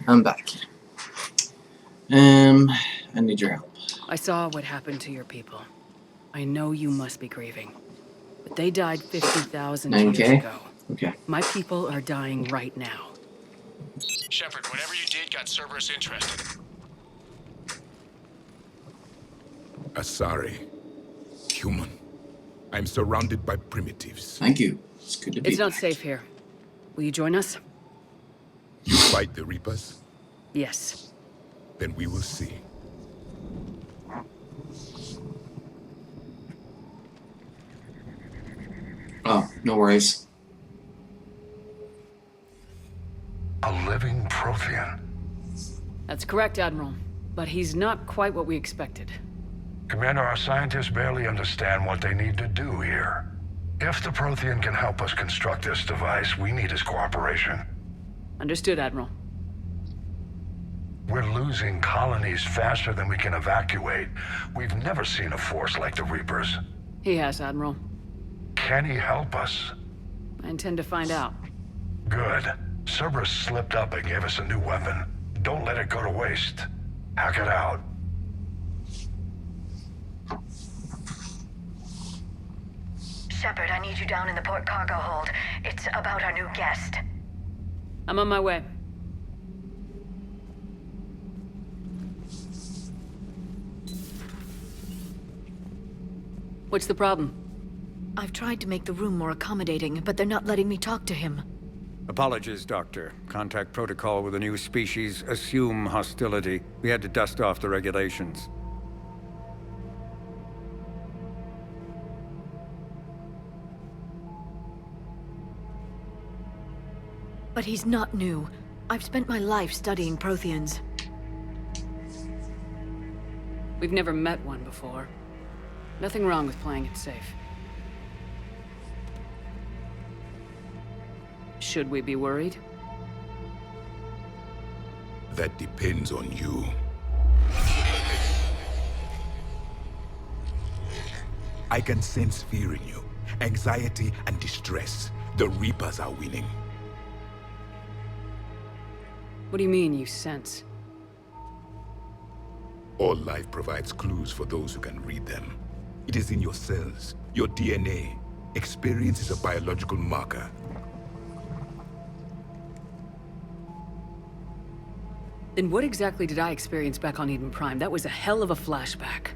I'm back. I need your help. I saw what happened to your people. I know you must be grieving. But they died 50,000 years 9K? ago. Okay. My people are dying right now. Shepard, whatever you did got Cerberus interested. Asari. Human. I'm surrounded by primitives. Thank you. It's good to be It's not back. safe here. Will you join us? You fight the Reapers? Yes. Then we will see. Oh, no worries. A living Prothean. That's correct, Admiral. But he's not quite what we expected. Commander, our scientists barely understand what they need to do here. If the Prothean can help us construct this device, we need his cooperation. Understood, Admiral. We're losing colonies faster than we can evacuate. We've never seen a force like the Reapers. He has, Admiral. Can he help us? I intend to find out. Good. Cerberus slipped up and gave us a new weapon. Don't let it go to waste. Hack it out. Shepard, I need you down in the port cargo hold. It's about our new guest. I'm on my way. What's the problem? I've tried to make the room more accommodating, but they're not letting me talk to him. Apologies, Doctor. Contact protocol with a new species. Assume hostility. We had to dust off the regulations. But he's not new. I've spent my life studying Protheans. We've never met one before. Nothing wrong with playing it safe. Should we be worried? That depends on you. I can sense fear in you. Anxiety and distress. The Reapers are winning. What do you mean, you sense? All life provides clues for those who can read them. It is in your cells, your DNA. Experience is a biological marker. Then what exactly did I experience back on Eden Prime? That was a hell of a flashback.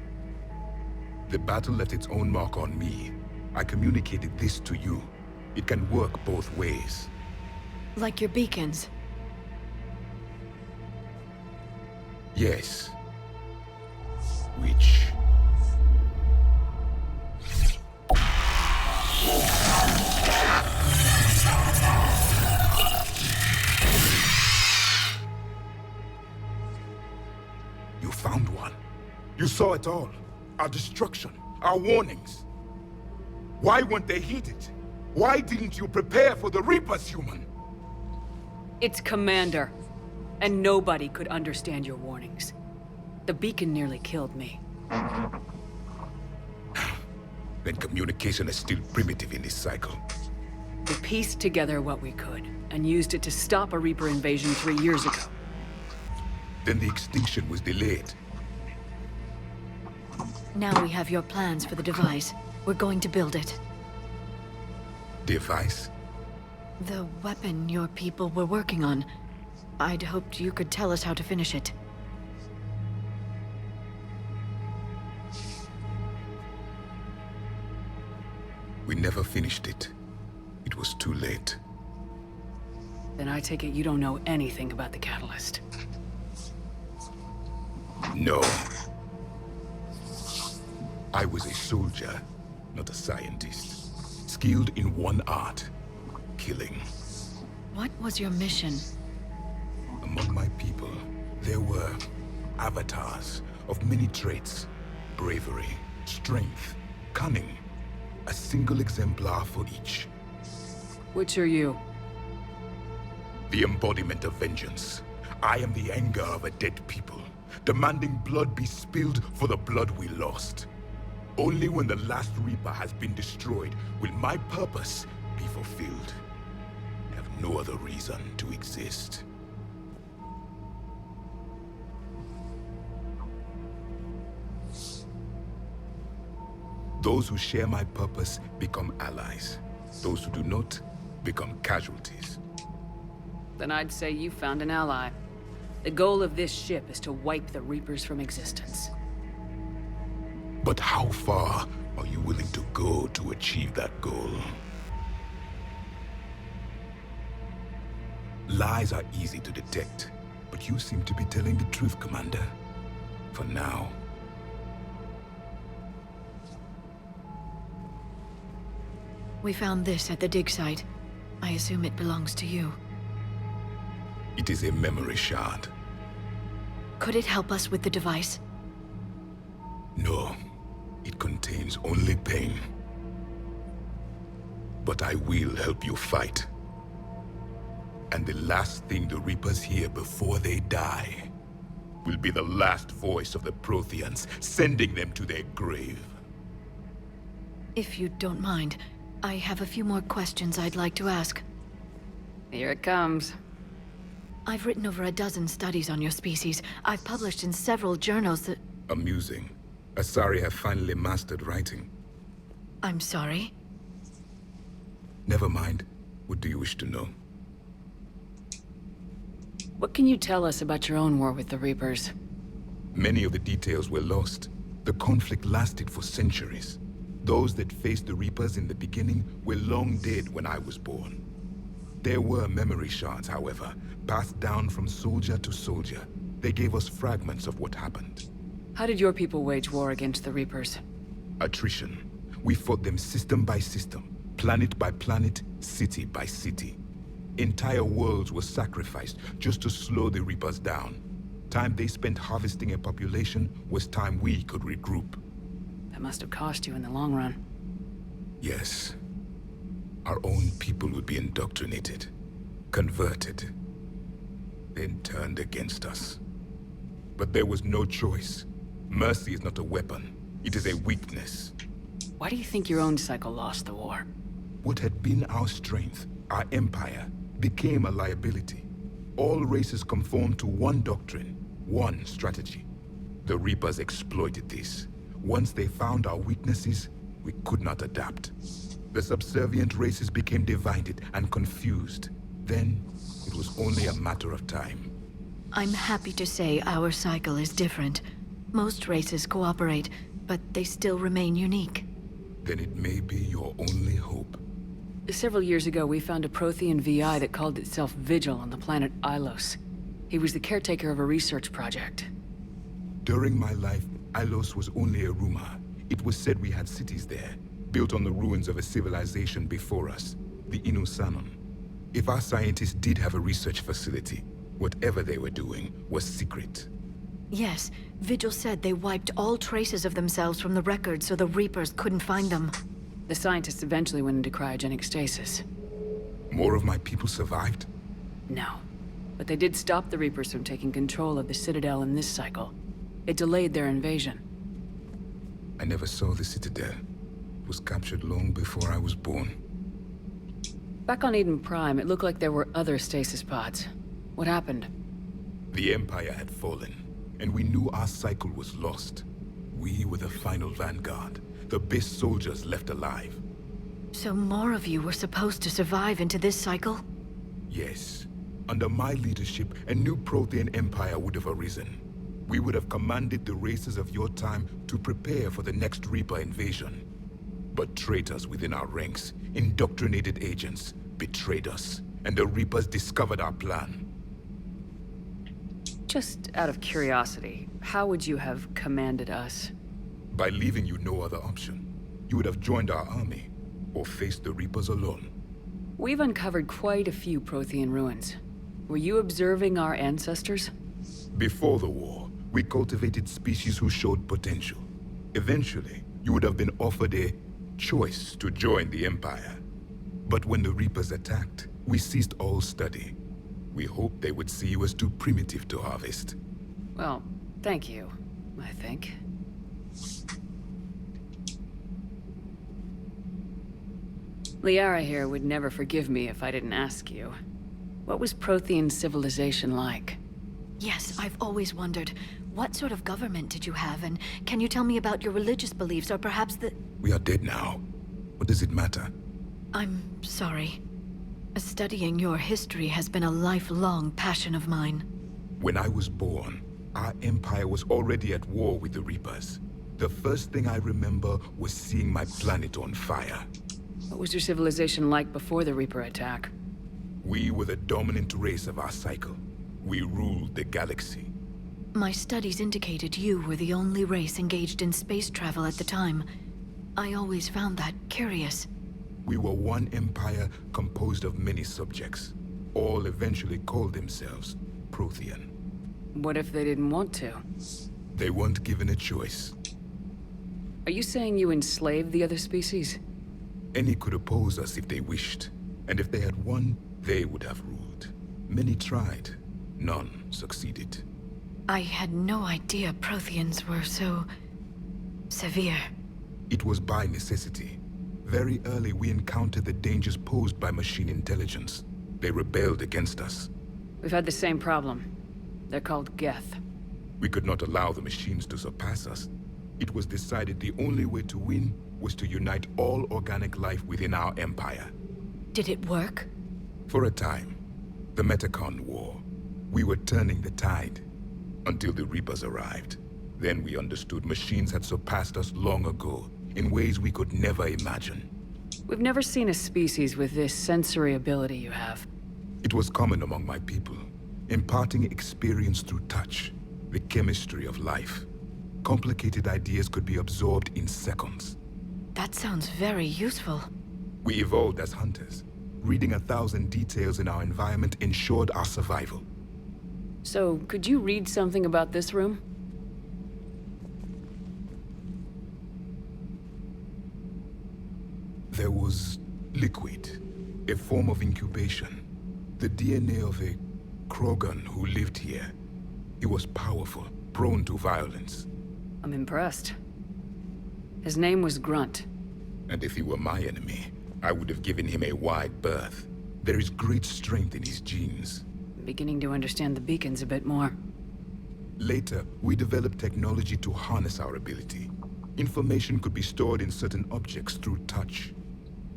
The battle left its own mark on me. I communicated this to you. It can work both ways. Like your beacons. Yes. Which... You found one. You saw it all. Our destruction, our warnings. Why weren't they heeded? Why didn't you prepare for the Reapers, human? It's Commander. And nobody could understand your warnings. The beacon nearly killed me. Then communication is still primitive in this cycle. We pieced together what we could, and used it to stop a Reaper invasion 3 years ago. Then the extinction was delayed. Now we have your plans for the device. We're going to build it. Device? The weapon your people were working on. I'd hoped you could tell us how to finish it. We never finished it. It was too late. Then I take it you don't know anything about the catalyst. No. I was a soldier, not a scientist. Skilled in one art, killing. What was your mission? Among my people, there were avatars of many traits. Bravery, strength, cunning. A single exemplar for each. Which are you? The embodiment of vengeance. I am the anger of a dead people, demanding blood be spilled for the blood we lost. Only when the last Reaper has been destroyed will my purpose be fulfilled. I have no other reason to exist. Those who share my purpose become allies. Those who do not become casualties. Then I'd say you found an ally. The goal of this ship is to wipe the Reapers from existence. But how far are you willing to go to achieve that goal? Lies are easy to detect, but you seem to be telling the truth, Commander. For now. We found this at the dig site. I assume it belongs to you. It is a memory shard. Could it help us with the device? No. It contains only pain. But I will help you fight. And the last thing the Reapers hear before they die will be the last voice of the Protheans, sending them to their grave. If you don't mind, I have a few more questions I'd like to ask. Here it comes. I've written over a dozen studies on your species. I've published in several journals that... Amusing. Asari have finally mastered writing. I'm sorry? Never mind. What do you wish to know? What can you tell us about your own war with the Reapers? Many of the details were lost. The conflict lasted for centuries. Those that faced the Reapers in the beginning were long dead when I was born. There were memory shards, however, passed down from soldier to soldier. They gave us fragments of what happened. How did your people wage war against the Reapers? Attrition. We fought them system by system, planet by planet, city by city. Entire worlds were sacrificed just to slow the Reapers down. Time they spent harvesting a population was time we could regroup. That must have cost you in the long run. Yes. Our own people would be indoctrinated, converted, then turned against us. But there was no choice. Mercy is not a weapon. It is a weakness. Why do you think your own cycle lost the war? What had been our strength, our empire, became a liability. All races conformed to one doctrine, one strategy. The Reapers exploited this. Once they found our weaknesses, we could not adapt. The subservient races became divided and confused. Then, it was only a matter of time. I'm happy to say our cycle is different. Most races cooperate, but they still remain unique. Then it may be your only hope. Several years ago, we found a Prothean VI that called itself Vigil on the planet Ilos. He was the caretaker of a research project. During my life, Ilos was only a rumor. It was said we had cities there, built on the ruins of a civilization before us, the Inusanon. If our scientists did have a research facility, whatever they were doing was secret. Yes, Vigil said they wiped all traces of themselves from the records so the Reapers couldn't find them. The scientists eventually went into cryogenic stasis. More of my people survived? No. But they did stop the Reapers from taking control of the Citadel in this cycle. It delayed their invasion. I never saw the Citadel. It was captured long before I was born. Back on Eden Prime, it looked like there were other stasis pods. What happened? The Empire had fallen, and we knew our cycle was lost. We were the final vanguard, the best soldiers left alive. So more of you were supposed to survive into this cycle? Yes. Under my leadership, a new Prothean empire would have arisen. We would have commanded the races of your time to prepare for the next Reaper invasion. But traitors within our ranks, indoctrinated agents, betrayed us, and the Reapers discovered our plan. Just out of curiosity, how would you have commanded us? By leaving you no other option. You would have joined our army, or faced the Reapers alone. We've uncovered quite a few Prothean ruins. Were you observing our ancestors? Before the war, we cultivated species who showed potential. Eventually, you would have been offered a choice to join the Empire. But when the Reapers attacked, we ceased all study. We hoped they would see you as too primitive to harvest. Well, thank you, I think. Liara here would never forgive me if I didn't ask you. What was Prothean civilization like? Yes, I've always wondered. What sort of government did you have, and can you tell me about your religious beliefs, or perhaps the... We are dead now. What does it matter? I'm sorry. Studying your history has been a lifelong passion of mine. When I was born, our empire was already at war with the Reapers. The first thing I remember was seeing my planet on fire. What was your civilization like before the Reaper attack? We were the dominant race of our cycle. We ruled the galaxy. My studies indicated you were the only race engaged in space travel at the time. I always found that curious. We were one empire composed of many subjects. All eventually called themselves Prothean. What if they didn't want to? They weren't given a choice. Are you saying you enslaved the other species? Any could oppose us if they wished. And if they had won, they would have ruled. Many tried. None succeeded. I had no idea Protheans were so... severe. It was by necessity. Very early we encountered the dangers posed by machine intelligence. They rebelled against us. We've had the same problem. They're called Geth. We could not allow the machines to surpass us. It was decided the only way to win was to unite all organic life within our empire. Did it work? For a time. The Metacon War. We were turning the tide. Until the Reapers arrived. Then we understood machines had surpassed us long ago, in ways we could never imagine. We've never seen a species with this sensory ability you have. It was common among my people, imparting experience through touch, the chemistry of life. Complicated ideas could be absorbed in seconds. That sounds very useful. We evolved as hunters. Reading 1,000 details in our environment ensured our survival. So, could you read something about this room? There was liquid, a form of incubation. The DNA of a Krogan who lived here. He was powerful, prone to violence. I'm impressed. His name was Grunt. And if he were my enemy, I would have given him a wide berth. There is great strength in his genes. I'm beginning to understand the beacons a bit more. Later, we developed technology to harness our ability. Information could be stored in certain objects through touch.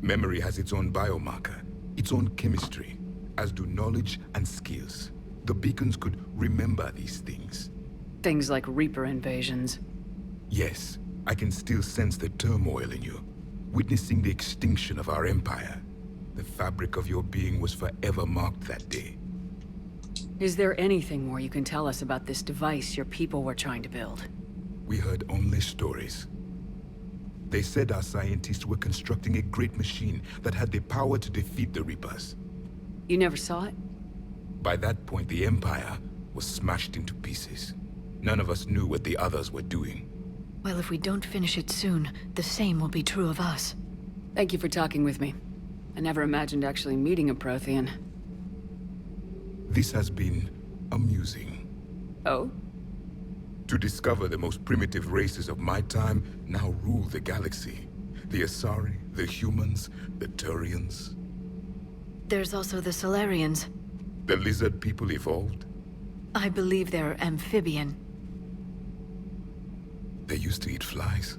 Memory has its own biomarker, its own chemistry, as do knowledge and skills. The beacons could remember these things. Things like Reaper invasions. Yes, I can still sense the turmoil in you, witnessing the extinction of our empire. The fabric of your being was forever marked that day. Is there anything more you can tell us about this device your people were trying to build? We heard only stories. They said our scientists were constructing a great machine that had the power to defeat the Reapers. You never saw it? By that point, the Empire was smashed into pieces. None of us knew what the others were doing. Well, if we don't finish it soon, the same will be true of us. Thank you for talking with me. I never imagined actually meeting a Prothean. This has been amusing. Oh? To discover the most primitive races of my time now rule the galaxy. The Asari, the humans, the Turians. There's also the Solarians. The lizard people evolved? I believe they're amphibian. They used to eat flies.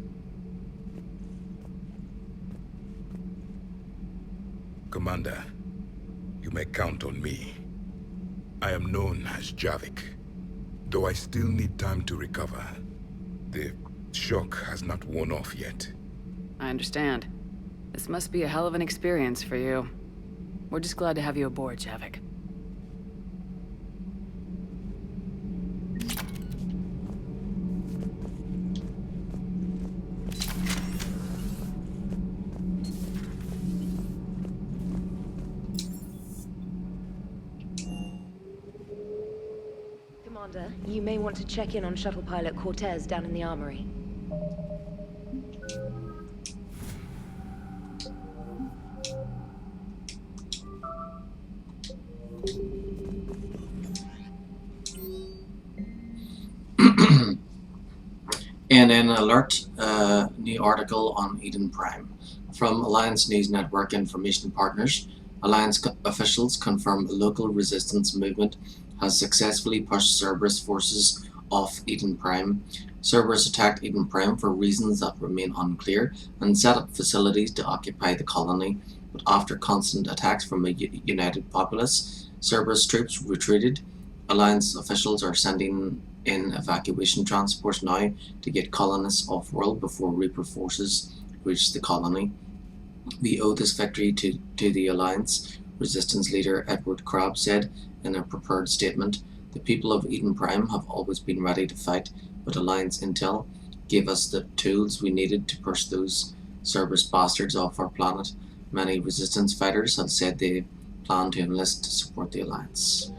Commander, you may count on me. I am known as Javik, though I still need time to recover. The shock has not worn off yet. I understand. This must be a hell of an experience for you. We're just glad to have you aboard, Javik. Commander, you may want to check in on shuttle pilot Cortez down in the armory. And an alert, new article on Eden Prime. From Alliance News Network Information Partners, Alliance officials confirm a local resistance movement has successfully pushed Cerberus forces off Eden Prime. Cerberus attacked Eden Prime for reasons that remain unclear and set up facilities to occupy the colony, but after constant attacks from a united populace, Cerberus troops retreated. Alliance officials are sending in evacuation transports now to get colonists off-world before Reaper forces reach the colony. We owe this victory to the Alliance, Resistance leader Edward Crabb said in a prepared statement. The people of Eden Prime have always been ready to fight, but Alliance intel gave us the tools we needed to push those Cerberus bastards off our planet. Many Resistance fighters have said they plan to enlist to support the Alliance.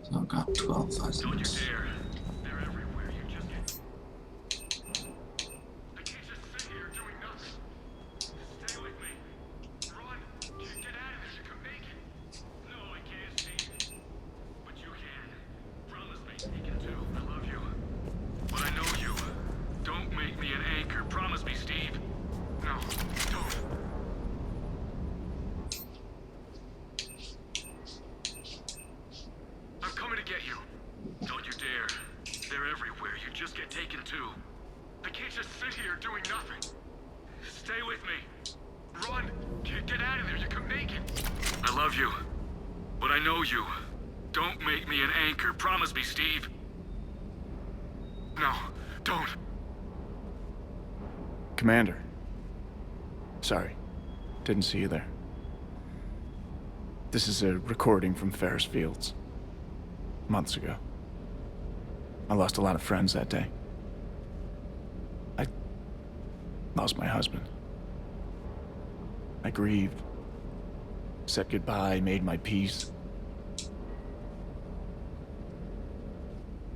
So I've got 12,000. Don't you dare. They're everywhere. You just get... I can't just sit here doing nothing. Stay with me. Run. Get out of there. You can make it. No, I can't see. But you can. Promise me you can too. I love you. But I know you. Don't make me an anchor. Promise me, Steve. No, don't. I'm coming to get you. Don't you dare. They're everywhere. You just get taken too. I can't just sit here doing nothing. Stay with me. Run. Get out of there. You can make it. I love you. But I know you. Don't make me an anchor. Promise me, Steve. No, don't. Commander. Sorry. Didn't see you there. This is a recording from Ferris Fields. Months ago. I lost a lot of friends that day. I lost my husband. I grieved. Said goodbye, made my peace.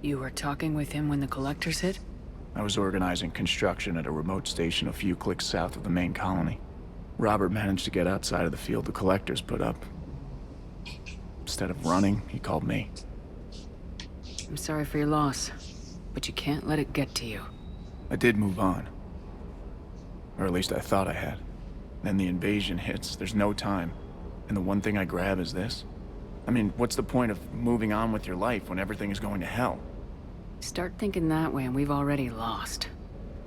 You were talking with him when the collectors hit? I was organizing construction at a remote station a few clicks south of the main colony. Robert managed to get outside of the field the collectors put up. Instead of running, he called me. I'm sorry for your loss, but you can't let it get to you. I did move on. Or at least I thought I had. Then the invasion hits, there's no time. And the one thing I grab is this? I mean, what's the point of moving on with your life when everything is going to hell? Start thinking that way and we've already lost.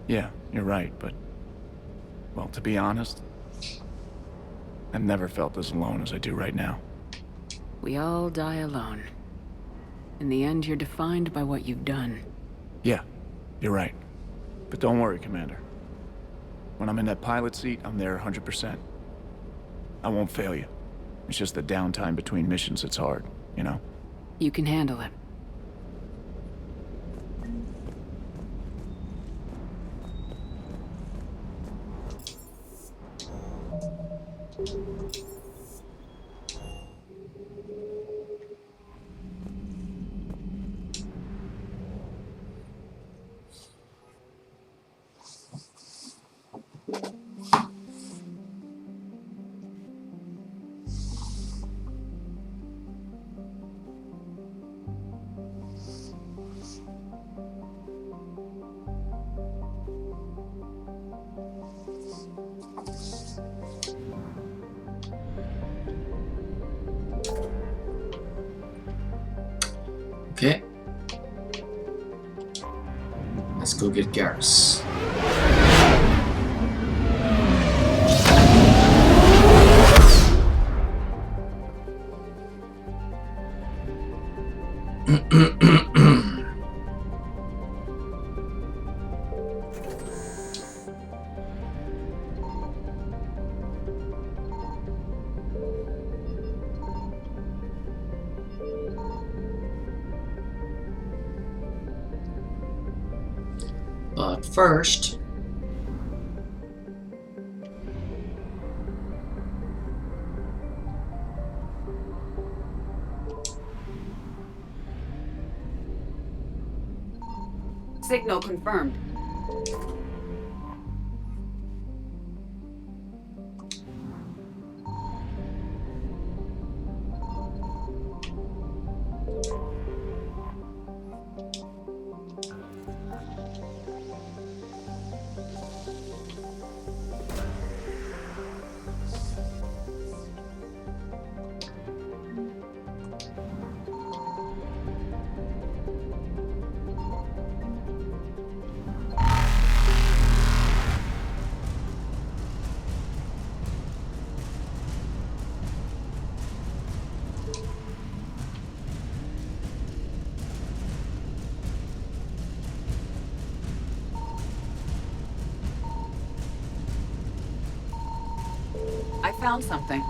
Yeah, you're right, but... well, to be honest, I've never felt as alone as I do right now. We all die alone. In the end, you're defined by what you've done. Yeah, you're right. But don't worry, Commander. When I'm in that pilot seat, I'm there 100%. I won't fail you. It's just the downtime between missions that's hard, you know? You can handle it. Okay. Let's go get Garrus. But first, Signal confirmed. I found something.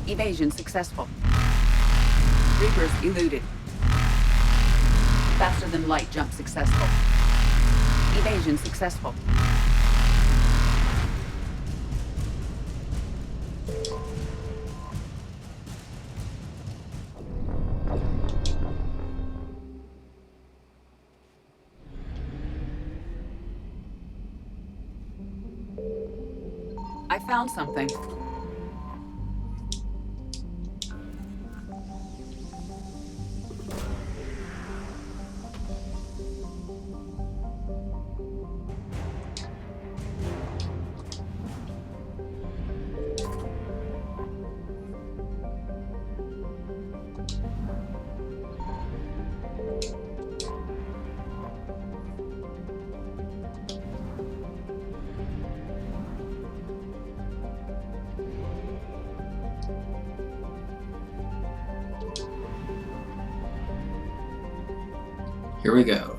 Evasion successful. Reapers eluded. Faster than light jump successful. Evasion successful. I found something. Here we go.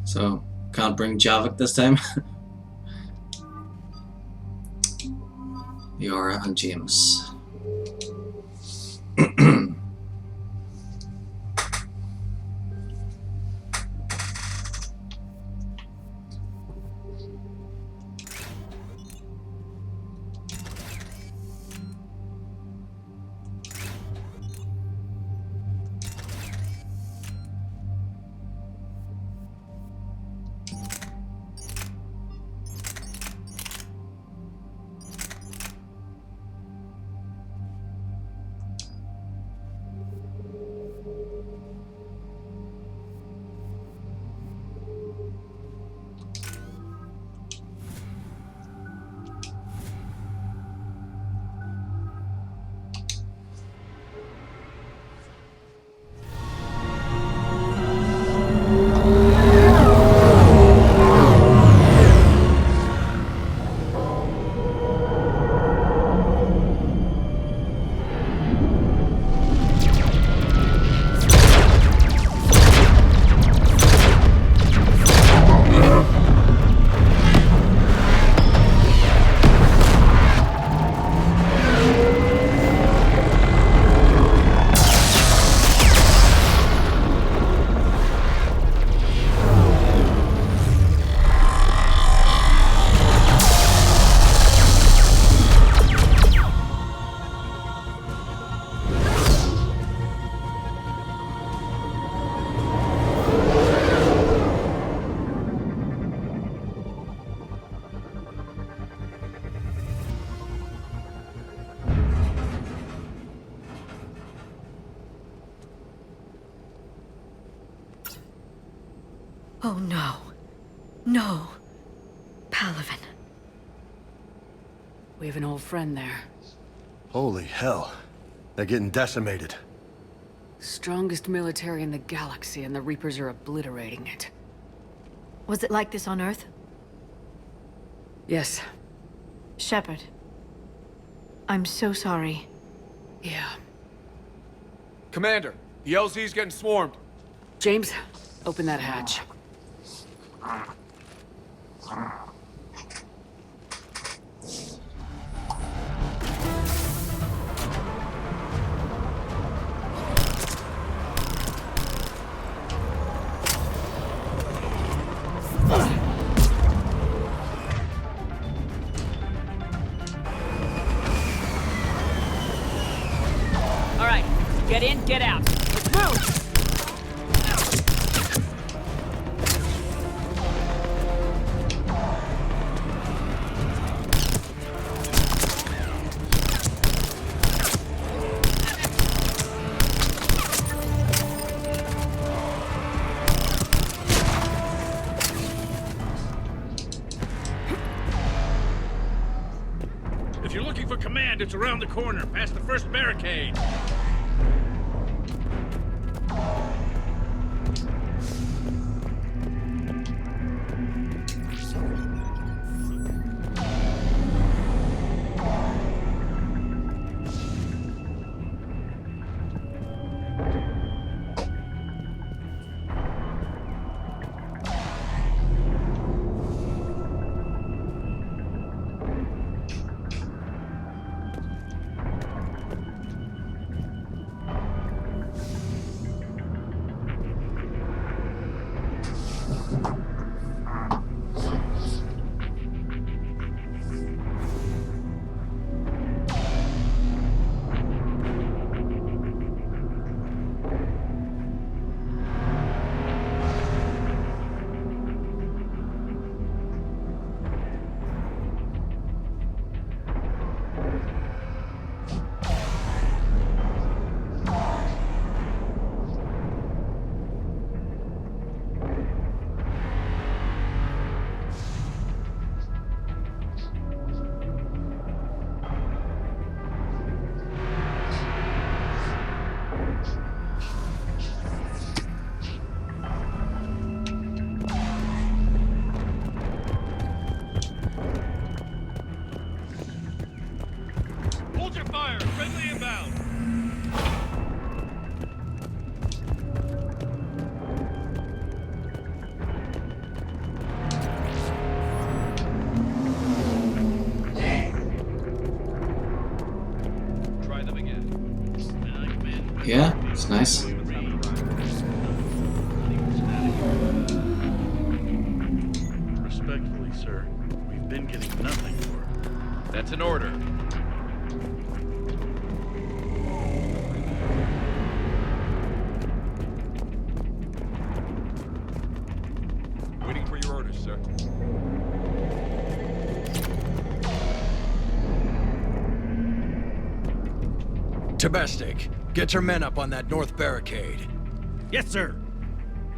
So, can't bring Javik this time. Yara and James. Oh no. No. Palaven. We have an old friend there. Holy hell. They're getting decimated. Strongest military in the galaxy, and the Reapers are obliterating it. Was it like this on Earth? Yes. Shepard. I'm so sorry. Yeah. Commander, the LZ's getting swarmed. James, open that hatch. All right, get in, get out. Let's move! Bandits around the corner, past the first barricade. Hold your fire! Friendly inbound! Try them again. Yeah, it's nice. Respectfully, sir, we've been getting nothing for it. That's an order. Waiting for your orders, sir. Domestic, get your men up on that north barricade. Yes, sir.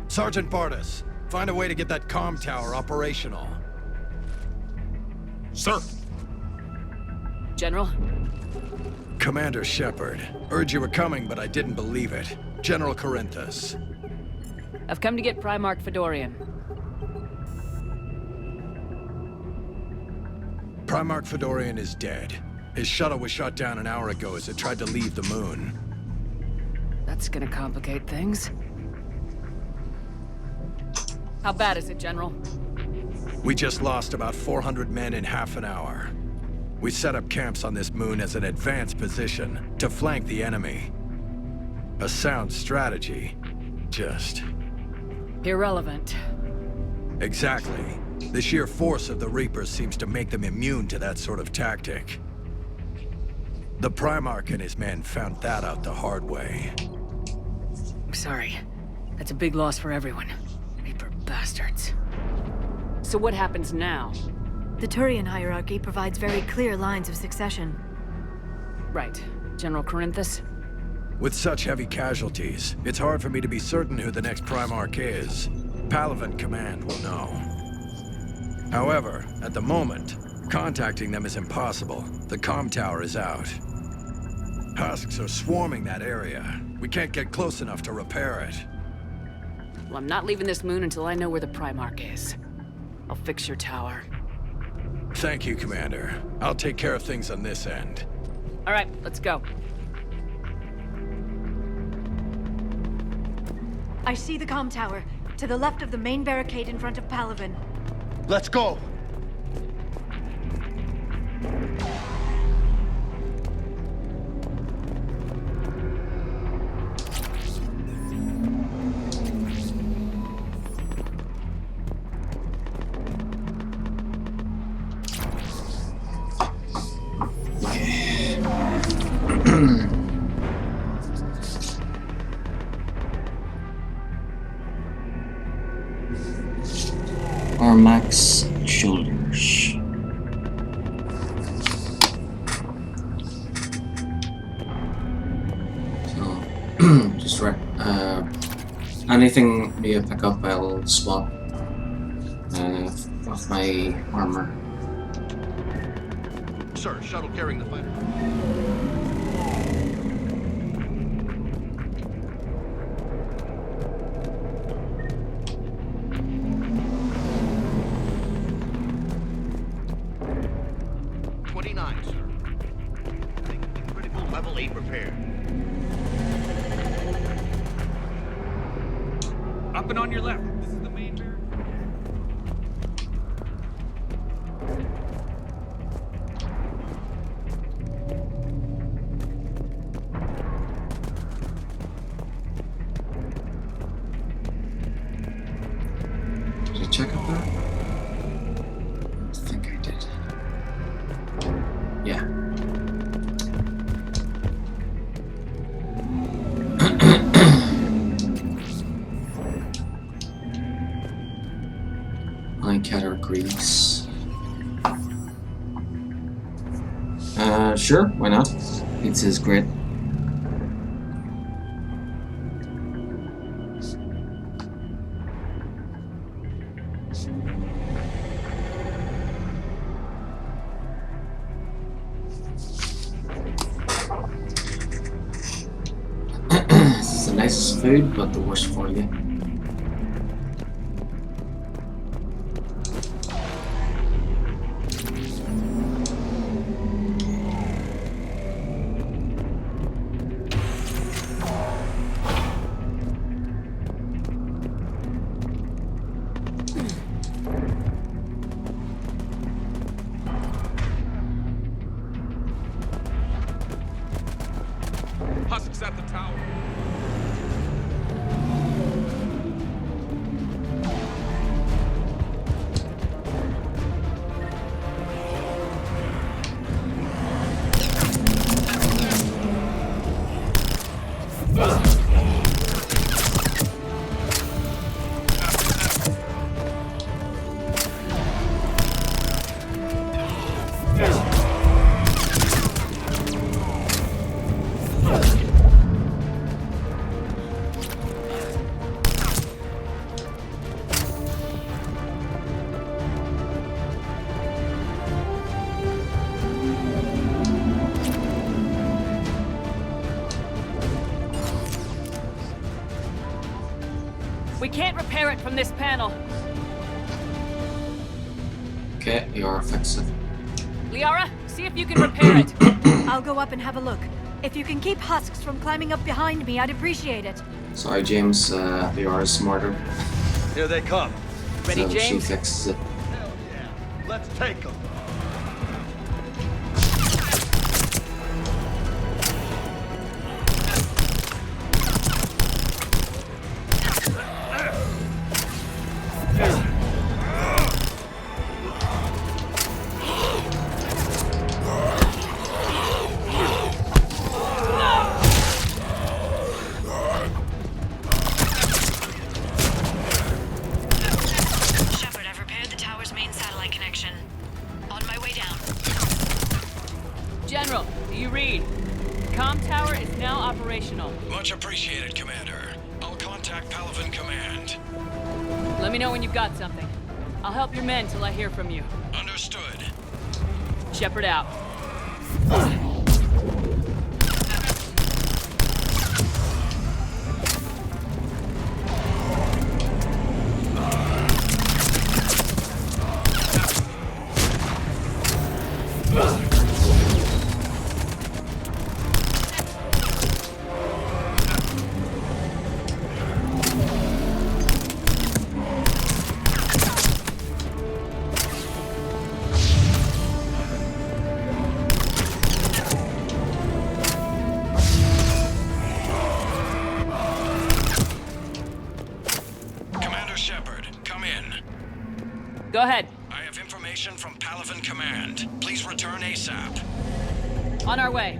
Sergeant Bartis, find a way to get that comm tower operational. Sir. General? Commander Shepard, heard you were coming, but I didn't believe it. General Corinthus. I've come to get Primarch Fedorian. Primarch Fedorian is dead. His shuttle was shot down an hour ago as it tried to leave the moon. That's gonna complicate things. How bad is it, General? We just lost about 400 men in half an hour. We set up camps on this moon as an advanced position to flank the enemy. A sound strategy. Just... irrelevant. Exactly. The sheer force of the Reapers seems to make them immune to that sort of tactic. The Primarch and his men found that out the hard way. I'm sorry. That's a big loss for everyone. Reaper bastards. So what happens now? The Turian hierarchy provides very clear lines of succession. Right. General Corinthus? With such heavy casualties, it's hard for me to be certain who the next Primarch is. Palaven Command will know. However, at the moment, contacting them is impossible. The comm tower is out. Husks are swarming that area. We can't get close enough to repair it. Well, I'm not leaving this moon until I know where the Primarch is. I'll fix your tower. Thank you, Commander. I'll take care of things on this end. All right, let's go. I see the comm tower, to the left of the main barricade in front of Palaven. Let's go! Armax shoulders. So, just right. Anything you pick up, I'll swap off my armor. sir. Shuttle carrying the fighter. Level 8 repair. Up and on your left. This is the main barrier. Did I check up there? I think I did. Yeah. Cat grease. Sure, why not? Pizza's great. This is the nicest food, but the worst for you. Husk's at the tower. We can't repair it from this panel. Okay, you're offensive. Liara, see if you can repair it. I'll go up and have a look. If you can keep husks from climbing up behind me, I'd appreciate it. Sorry, James. They are smarter. Here they come. Ready, So James? she fixes it. Hell yeah. Let's take them. Shepard, I've repaired the tower's main satellite connection. On my way down. General, do you read? Comm tower is now operational. Much appreciated, Commander. I'll contact Palaven Command. Let me know when you've got something. I'll help your men till I hear from you. Understood. Shepard out. Commander Shepard, come in. Go ahead. I have information from Palaven Command. Please return ASAP. On our way.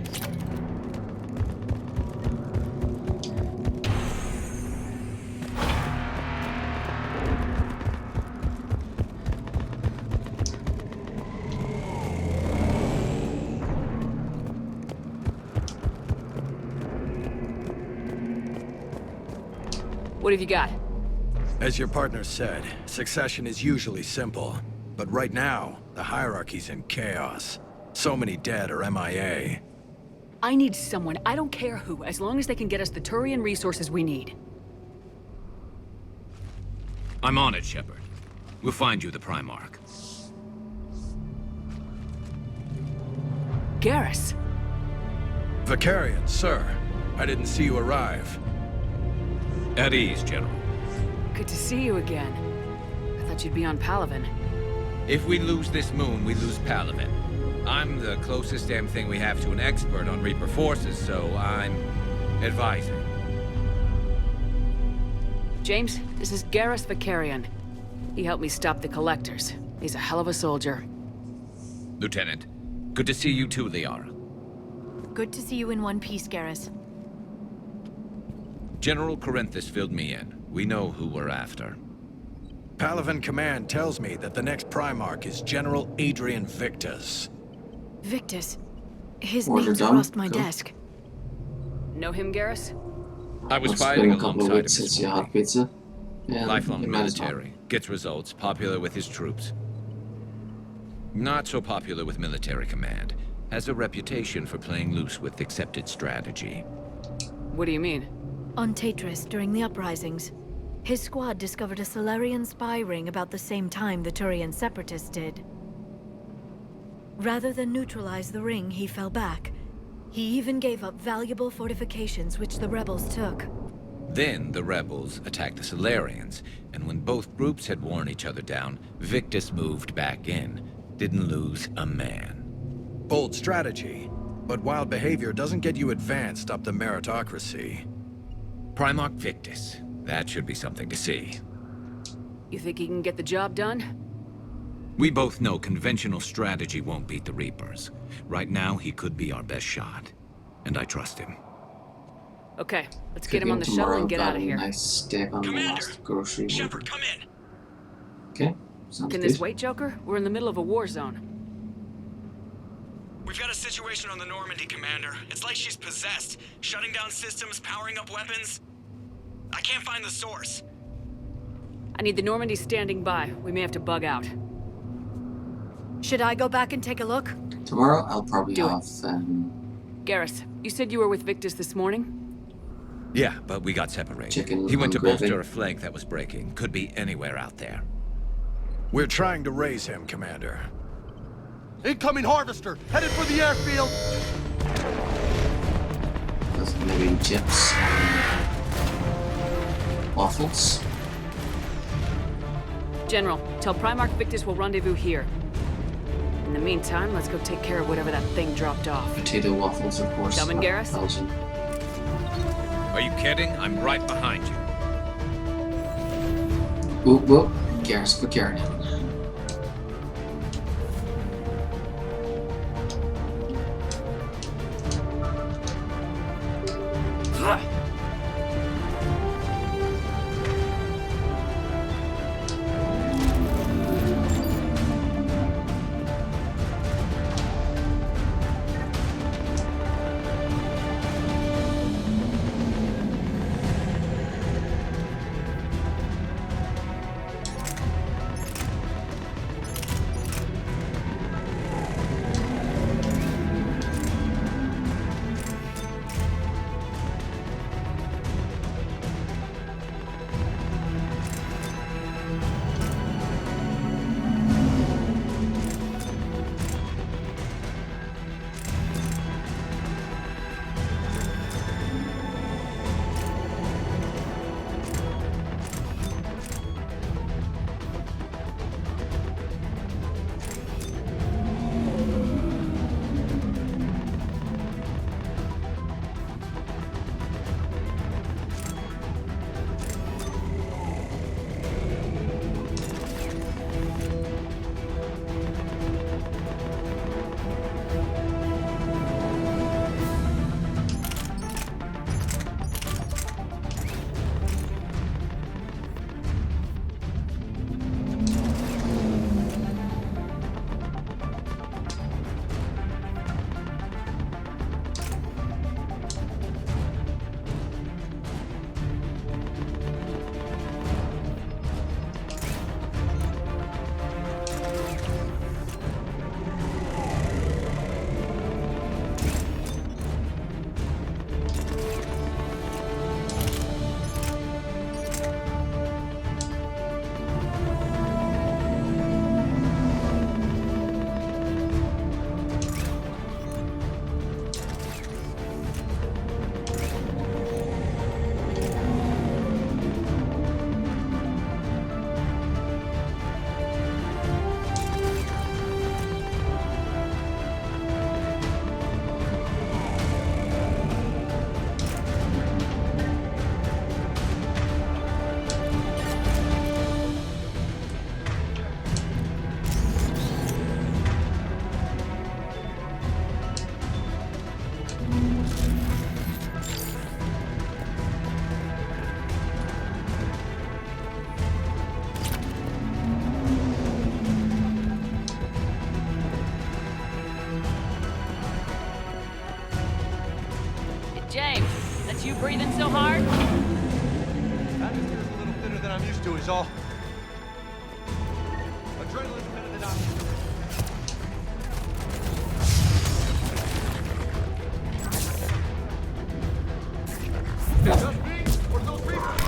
What have you got? As your partner said, succession is usually simple. But right now, the hierarchy's in chaos. So many dead or MIA. I need someone, I don't care who, as long as they can get us the Turian resources we need. I'm on it, Shepard. We'll find you the Primarch. Garrus. Vicarian, sir. I didn't see you arrive. At ease, General. Good to see you again. I thought you'd be on Palaven. If we lose this moon, we lose Palaven. I'm the closest damn thing we have to an expert on Reaper forces, so I'm advising. James, this is Garrus Vicarian. He helped me stop the Collectors. He's a hell of a soldier. Lieutenant, good to see you too, Liara. Good to see you in one piece, Garrus. General Corinthus filled me in. We know who we're after. Palaven Command tells me that the next Primarch is General Adrian Victus. Victus? His Order name's done. crossed my Cool. desk. Know him, Garrus? I was It's been fighting a couple of alongside him weeks this since you morning. had pizza. Yeah, Lifelong you might as well. military. Gets results, popular with his troops. Not so popular with military command. Has a reputation for playing loose with accepted strategy. What do you mean? On Tatris, during the uprisings, his squad discovered a Solarian spy ring about the same time the Turian separatists did. Rather than neutralize the ring, he fell back. He even gave up valuable fortifications which the rebels took. Then the rebels attacked the Solarians, and when both groups had worn each other down, Victus moved back in. Didn't lose a man. Bold strategy, but wild behavior doesn't get you advanced up the meritocracy. Primarch Victus. That should be something to see. You think he can get the job done? We both know conventional strategy won't beat the Reapers. Right now, he could be our best shot. And I trust him. Okay, let's get him on the shuttle and get out of here. Nice steak on the last grocery. Shepard, come in. Okay, sounds Can good. this wait, Joker? We're in the middle of a war zone. We've got a situation on the Normandy, Commander. It's like she's possessed. Shutting down systems, powering up weapons. I can't find the source. I need the Normandy standing by. We may have to bug out. Should I go back and take a look? Tomorrow I'll probably Do it. have Garrus, you said you were with Victus this morning? Yeah, but we got separated. Chicken He went to on gravy. bolster a flank that was breaking. Could be anywhere out there. We're trying to raise him, Commander. Incoming harvester, headed for the airfield. that's maybe chips and waffles. General, tell Primarch Victus we'll rendezvous here. In the meantime, let's go take care of whatever that thing dropped off. Potato waffles, of course. Coming, Garrus? Belgian. Are you kidding? I'm right behind you. Whoop whoop. Garrus Vicarian. Breathing so hard? Atmosphere's a little thinner than I'm used to is all. Adrenaline's better than oxygen. Just me? Or do those reapers?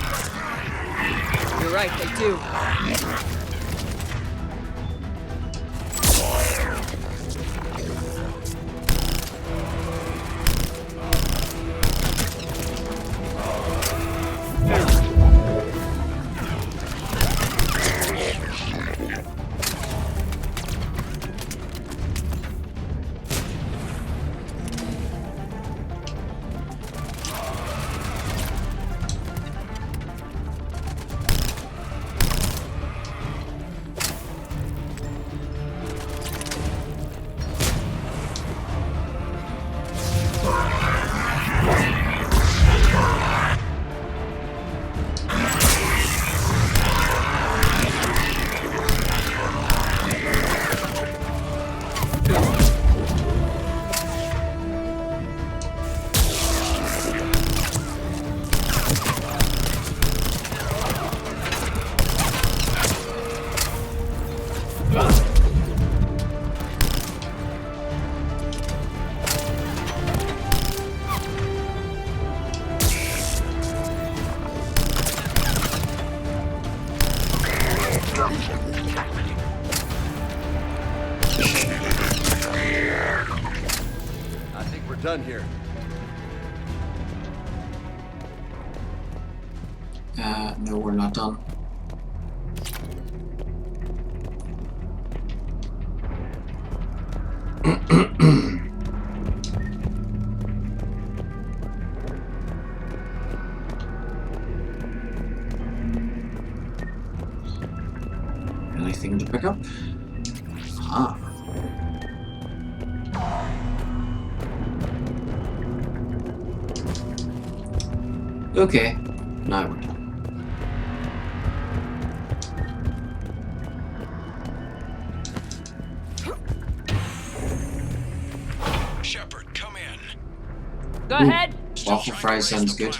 You're right, they do. Done here. No, we're not done. Anything to pick up? Ah. Okay, now we're done. Shepard, come in. Go ahead. Waffle fries sounds good.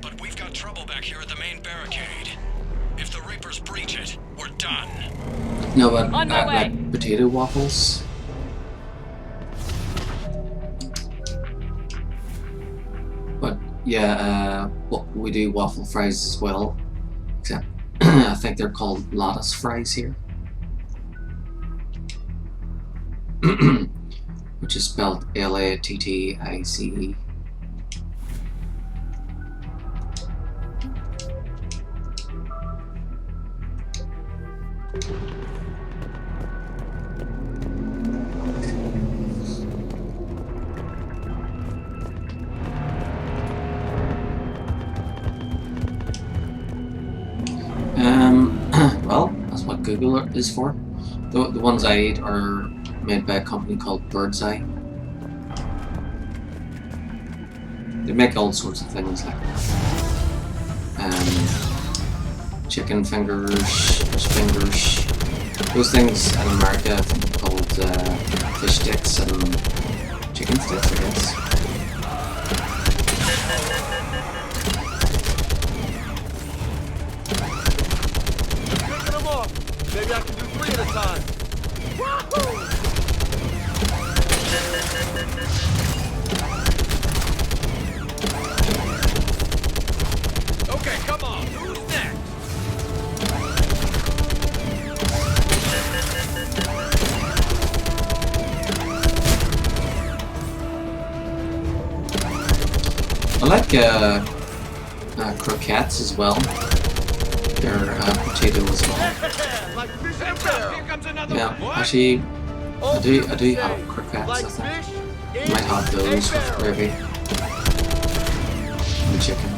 But we've got trouble back here at the main barricade. If the Reapers breach it, we're done. No, but On my way. like potato waffles. But yeah, well, we do waffle fries as well. Except I think they're called lattice fries here. Which is spelled Lattice. Well, that's what Google is for. The ones I eat are made by a company called Birdseye. They make all sorts of things like chicken fingers, fish fingers. Those things in America I think are called fish sticks and chicken sticks, I guess. Picking them off. Maybe I can do 3 at a time. Wahoo! Okay, come on. Who's next? I like croquettes as well. They're potato as well. Yeah, actually, I do have croquettes. I think I might have those with gravy and chicken.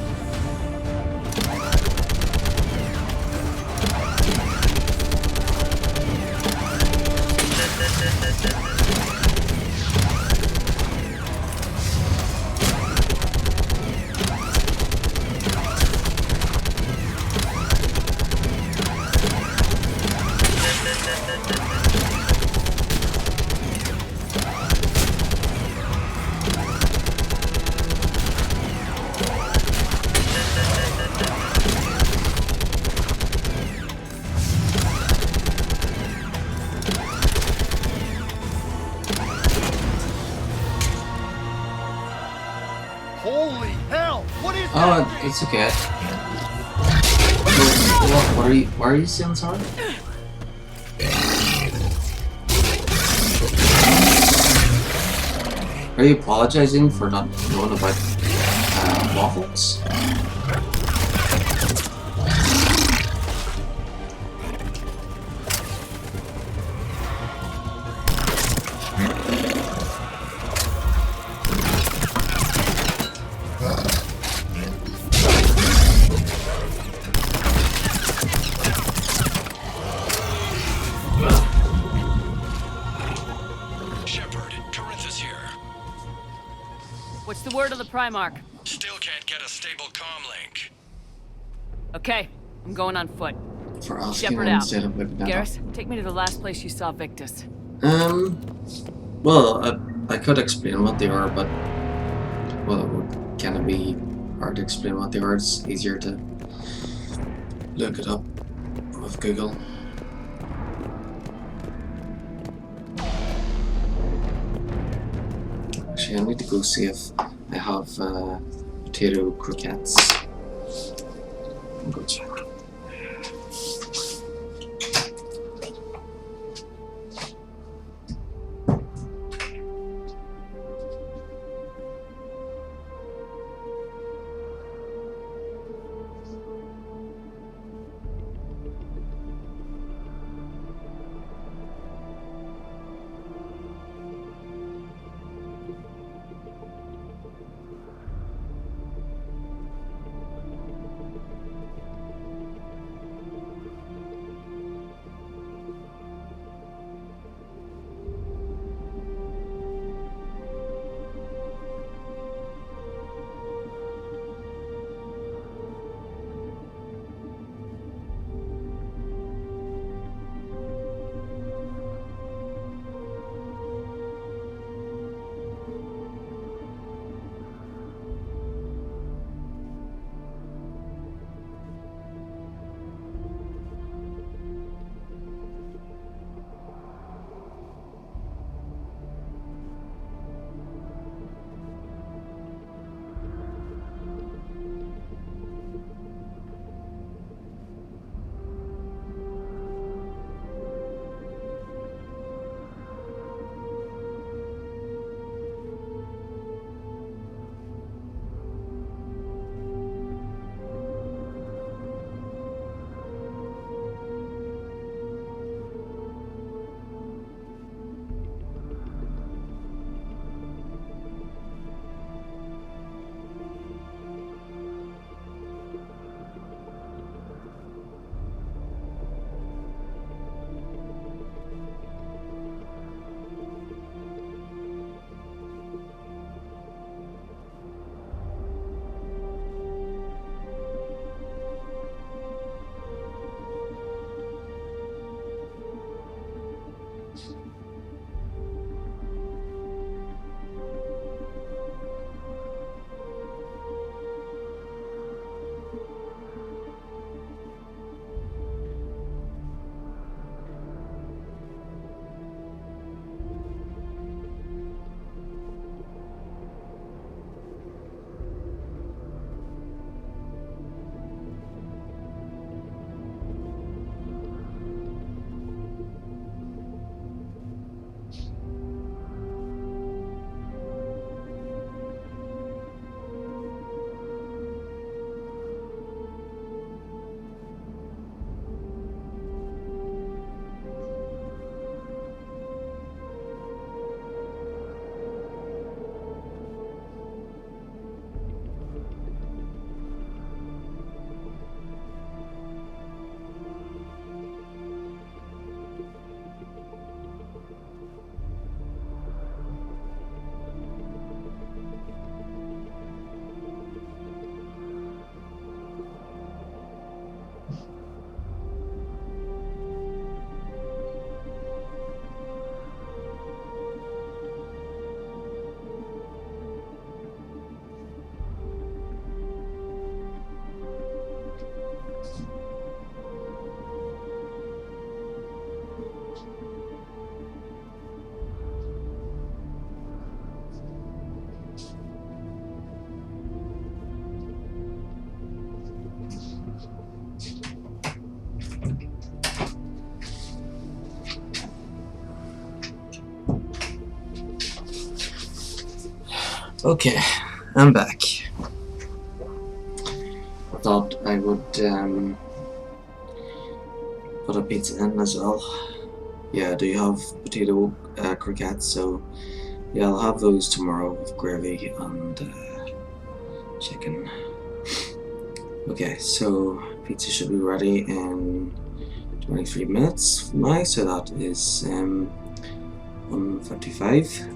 It's okay. Why are you saying sorry? Are you apologizing for not knowing about waffles? What's the word of the Primarch? Still can't get a stable comm link. Okay, I'm going on foot. For asking Shepard out. instead of whipping that up. Garrus, take me to the last place you saw Victus. Well, I could explain what they are, but well, it would kind of be hard to explain what they are. It's easier to look it up with Google. Actually, I need to go see if I have potato croquettes. I'll go check. Okay, I'm back. Thought I would put a pizza in as well. Yeah, I do have potato croquettes, so yeah, I'll have those tomorrow with gravy and chicken. Okay, so pizza should be ready in 23 minutes from now, so that is 1:55.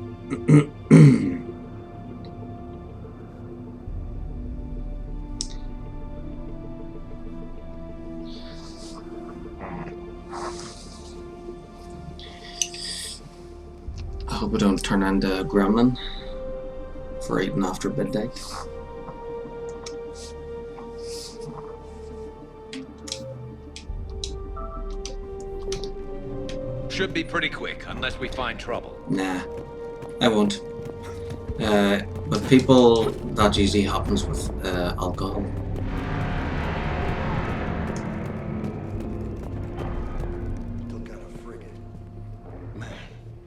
I hope I don't turn into a gremlin for eating after midnight. Should be pretty quick, unless we find trouble. Nah, I won't. With people, that usually happens with alcohol. Still got a frigate. Man,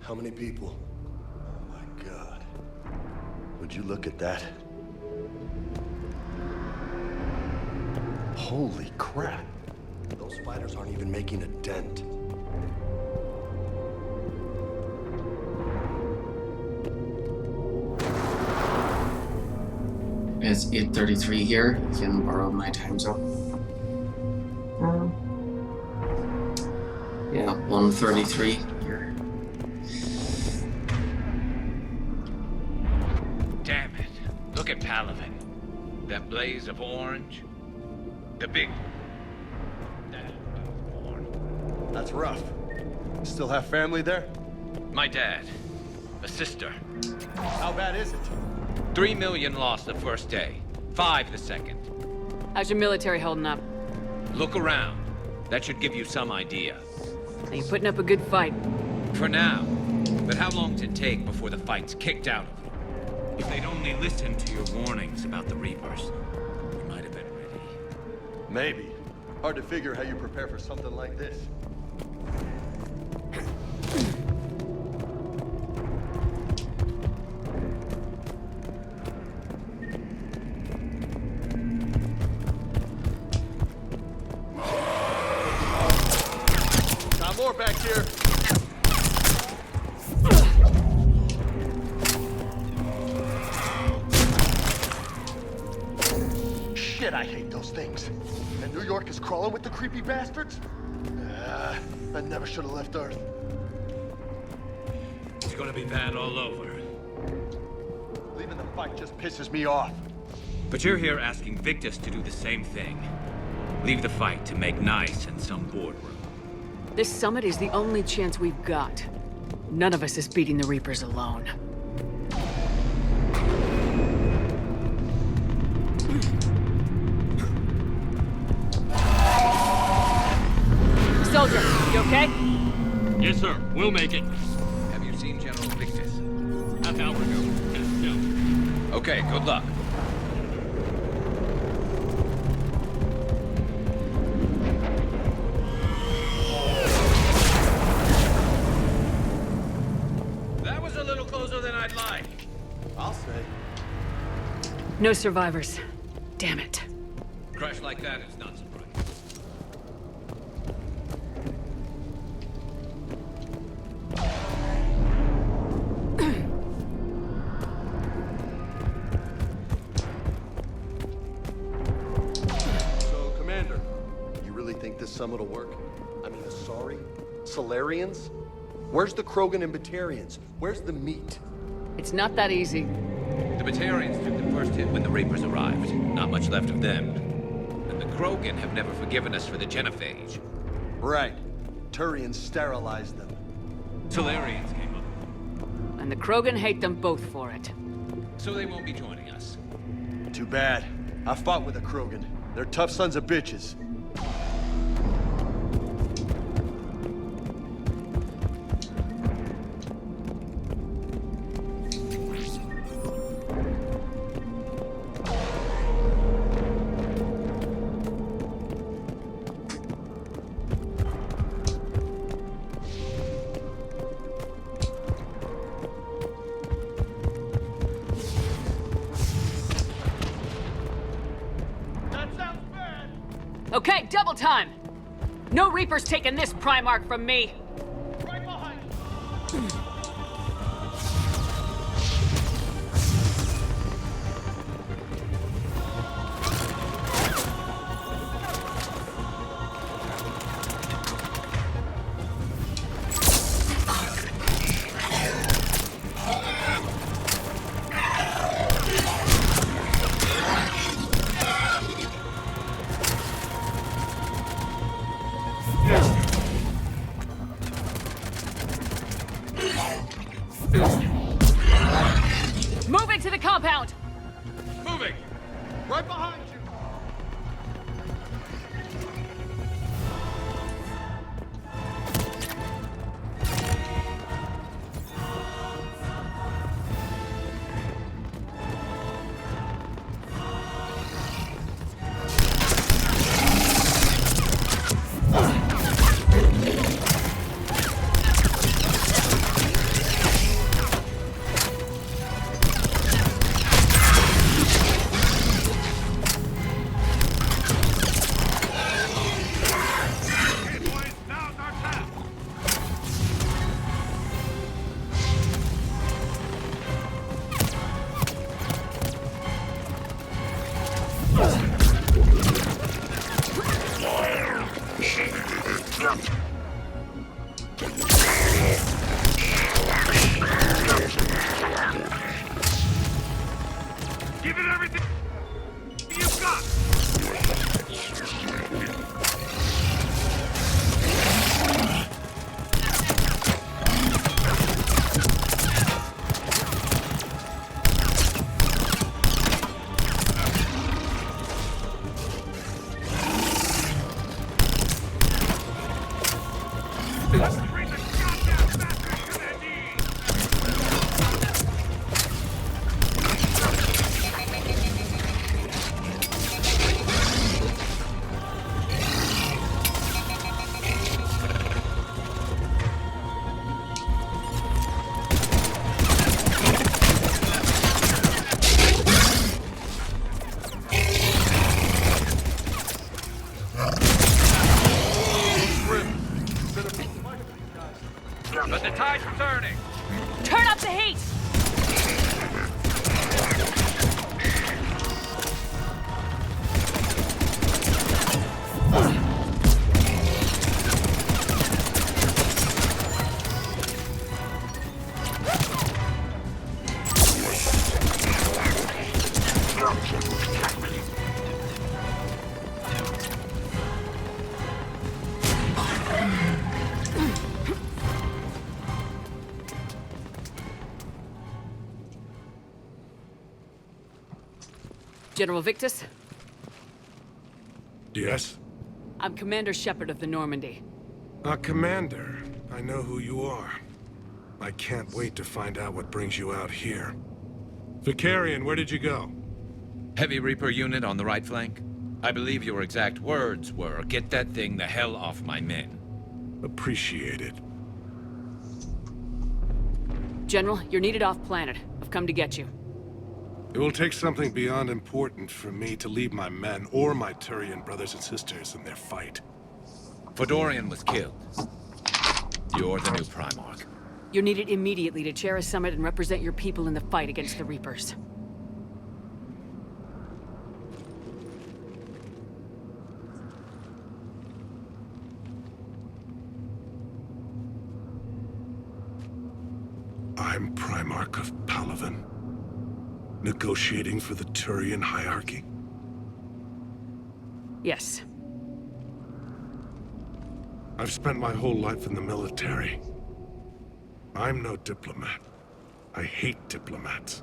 how many people? Oh my god. Would you look at that? Holy crap. Those fighters aren't even making a dent. It's 8:33 here. You can borrow my time zone. Yeah, 1:33 here. Damn it. Look at Palavin. That blaze of orange. The big... That's rough. Still have family there? My dad. A sister. How bad is it? 3 million lost the first day. 5 the second. How's your military holding up? Look around. That should give you some idea. Are you putting up a good fight? For now. But how long does it take before the fight's kicked out of them? If they'd only listened to your warnings about the Reapers, we might have been ready. Maybe. Hard to figure how you prepare for something like this. Got more back here. Shit, I hate those things. And New York is crawling with the creepy bastards? I never should have left Earth. It's gonna be bad all over. Leaving the fight just pisses me off. But you're here asking Victus to do the same thing. Leave the fight to make nice in some boardroom. This summit is the only chance we've got. None of us is beating the Reapers alone. Soldier, you okay? Yes, sir. We'll make it. Have you seen General Victus? Half hour ago. No. Okay, good luck. That was a little closer than I'd like. I'll say. No survivors. Damn it. Crash like that is not surprising. So, Commander, you really think this summit will work? I mean, sorry? Solarians? Where's the Krogan and Batarians? Where's the meat? It's not that easy. The Batarians took the first hit when the Reapers arrived. Not much left of them. And the Krogan have never forgiven us for the genophage. Right. Turians sterilized them. Solarians came up. And the Krogan hate them both for it. So they won't be joining us. Too bad. I fought with a Krogan. They're tough sons of bitches. Okay, double time! No Reaper's taking this Primarch from me! Right behind Move into the compound! Moving! Right behind you! Give it everything you've got! But the tide's turning. Turn up the heat! General Victus, Yes? I'm Commander Shepard of the Normandy. Commander, I know who you are. I can't wait to find out what brings you out here. Vicarian, where did you go? Heavy Reaper unit on the right flank. I believe your exact words were, "Get that thing the hell off my men." Appreciated. General, you're needed off-planet. I've come to get you. It will take something beyond important for me to leave my men or my Turian brothers and sisters in their fight. Fodorian was killed. You're the new Primarch. You're needed immediately to chair a summit and represent your people in the fight against the Reapers. I'm Primarch of Palaven. Negotiating for the Turian hierarchy? Yes. I've spent my whole life in the military. I'm no diplomat. I hate diplomats.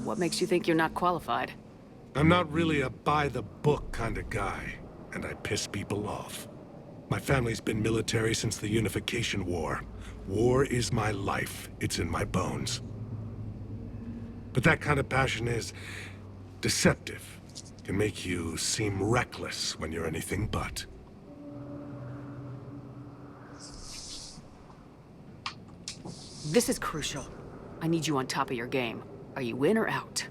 What makes you think you're not qualified? I'm not really a by-the-book kind of guy, and I piss people off. My family's been military since the Unification War. War is my life. It's in my bones. But that kind of passion is deceptive. Can make you seem reckless when you're anything but. This is crucial. I need you on top of your game. Are you in or out?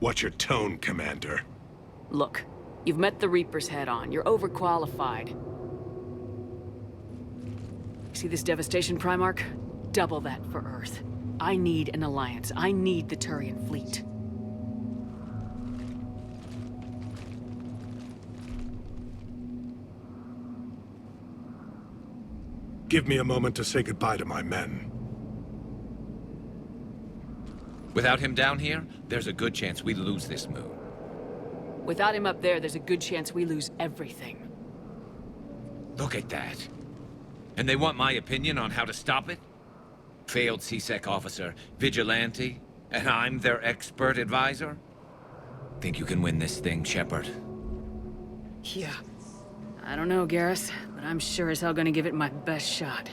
Watch your tone, Commander. Look, you've met the Reapers head-on. You're overqualified. See this devastation, Primarch? Double that for Earth. I need an alliance. I need the Turian fleet. Give me a moment to say goodbye to my men. Without him down here, there's a good chance we lose this moon. Without him up there, there's a good chance we lose everything. Look at that. And they want my opinion on how to stop it? Failed CSEC officer, vigilante, and I'm their expert advisor? Think you can win this thing, Shepard? Yeah. I don't know, Garrus, but I'm sure as hell gonna give it my best shot.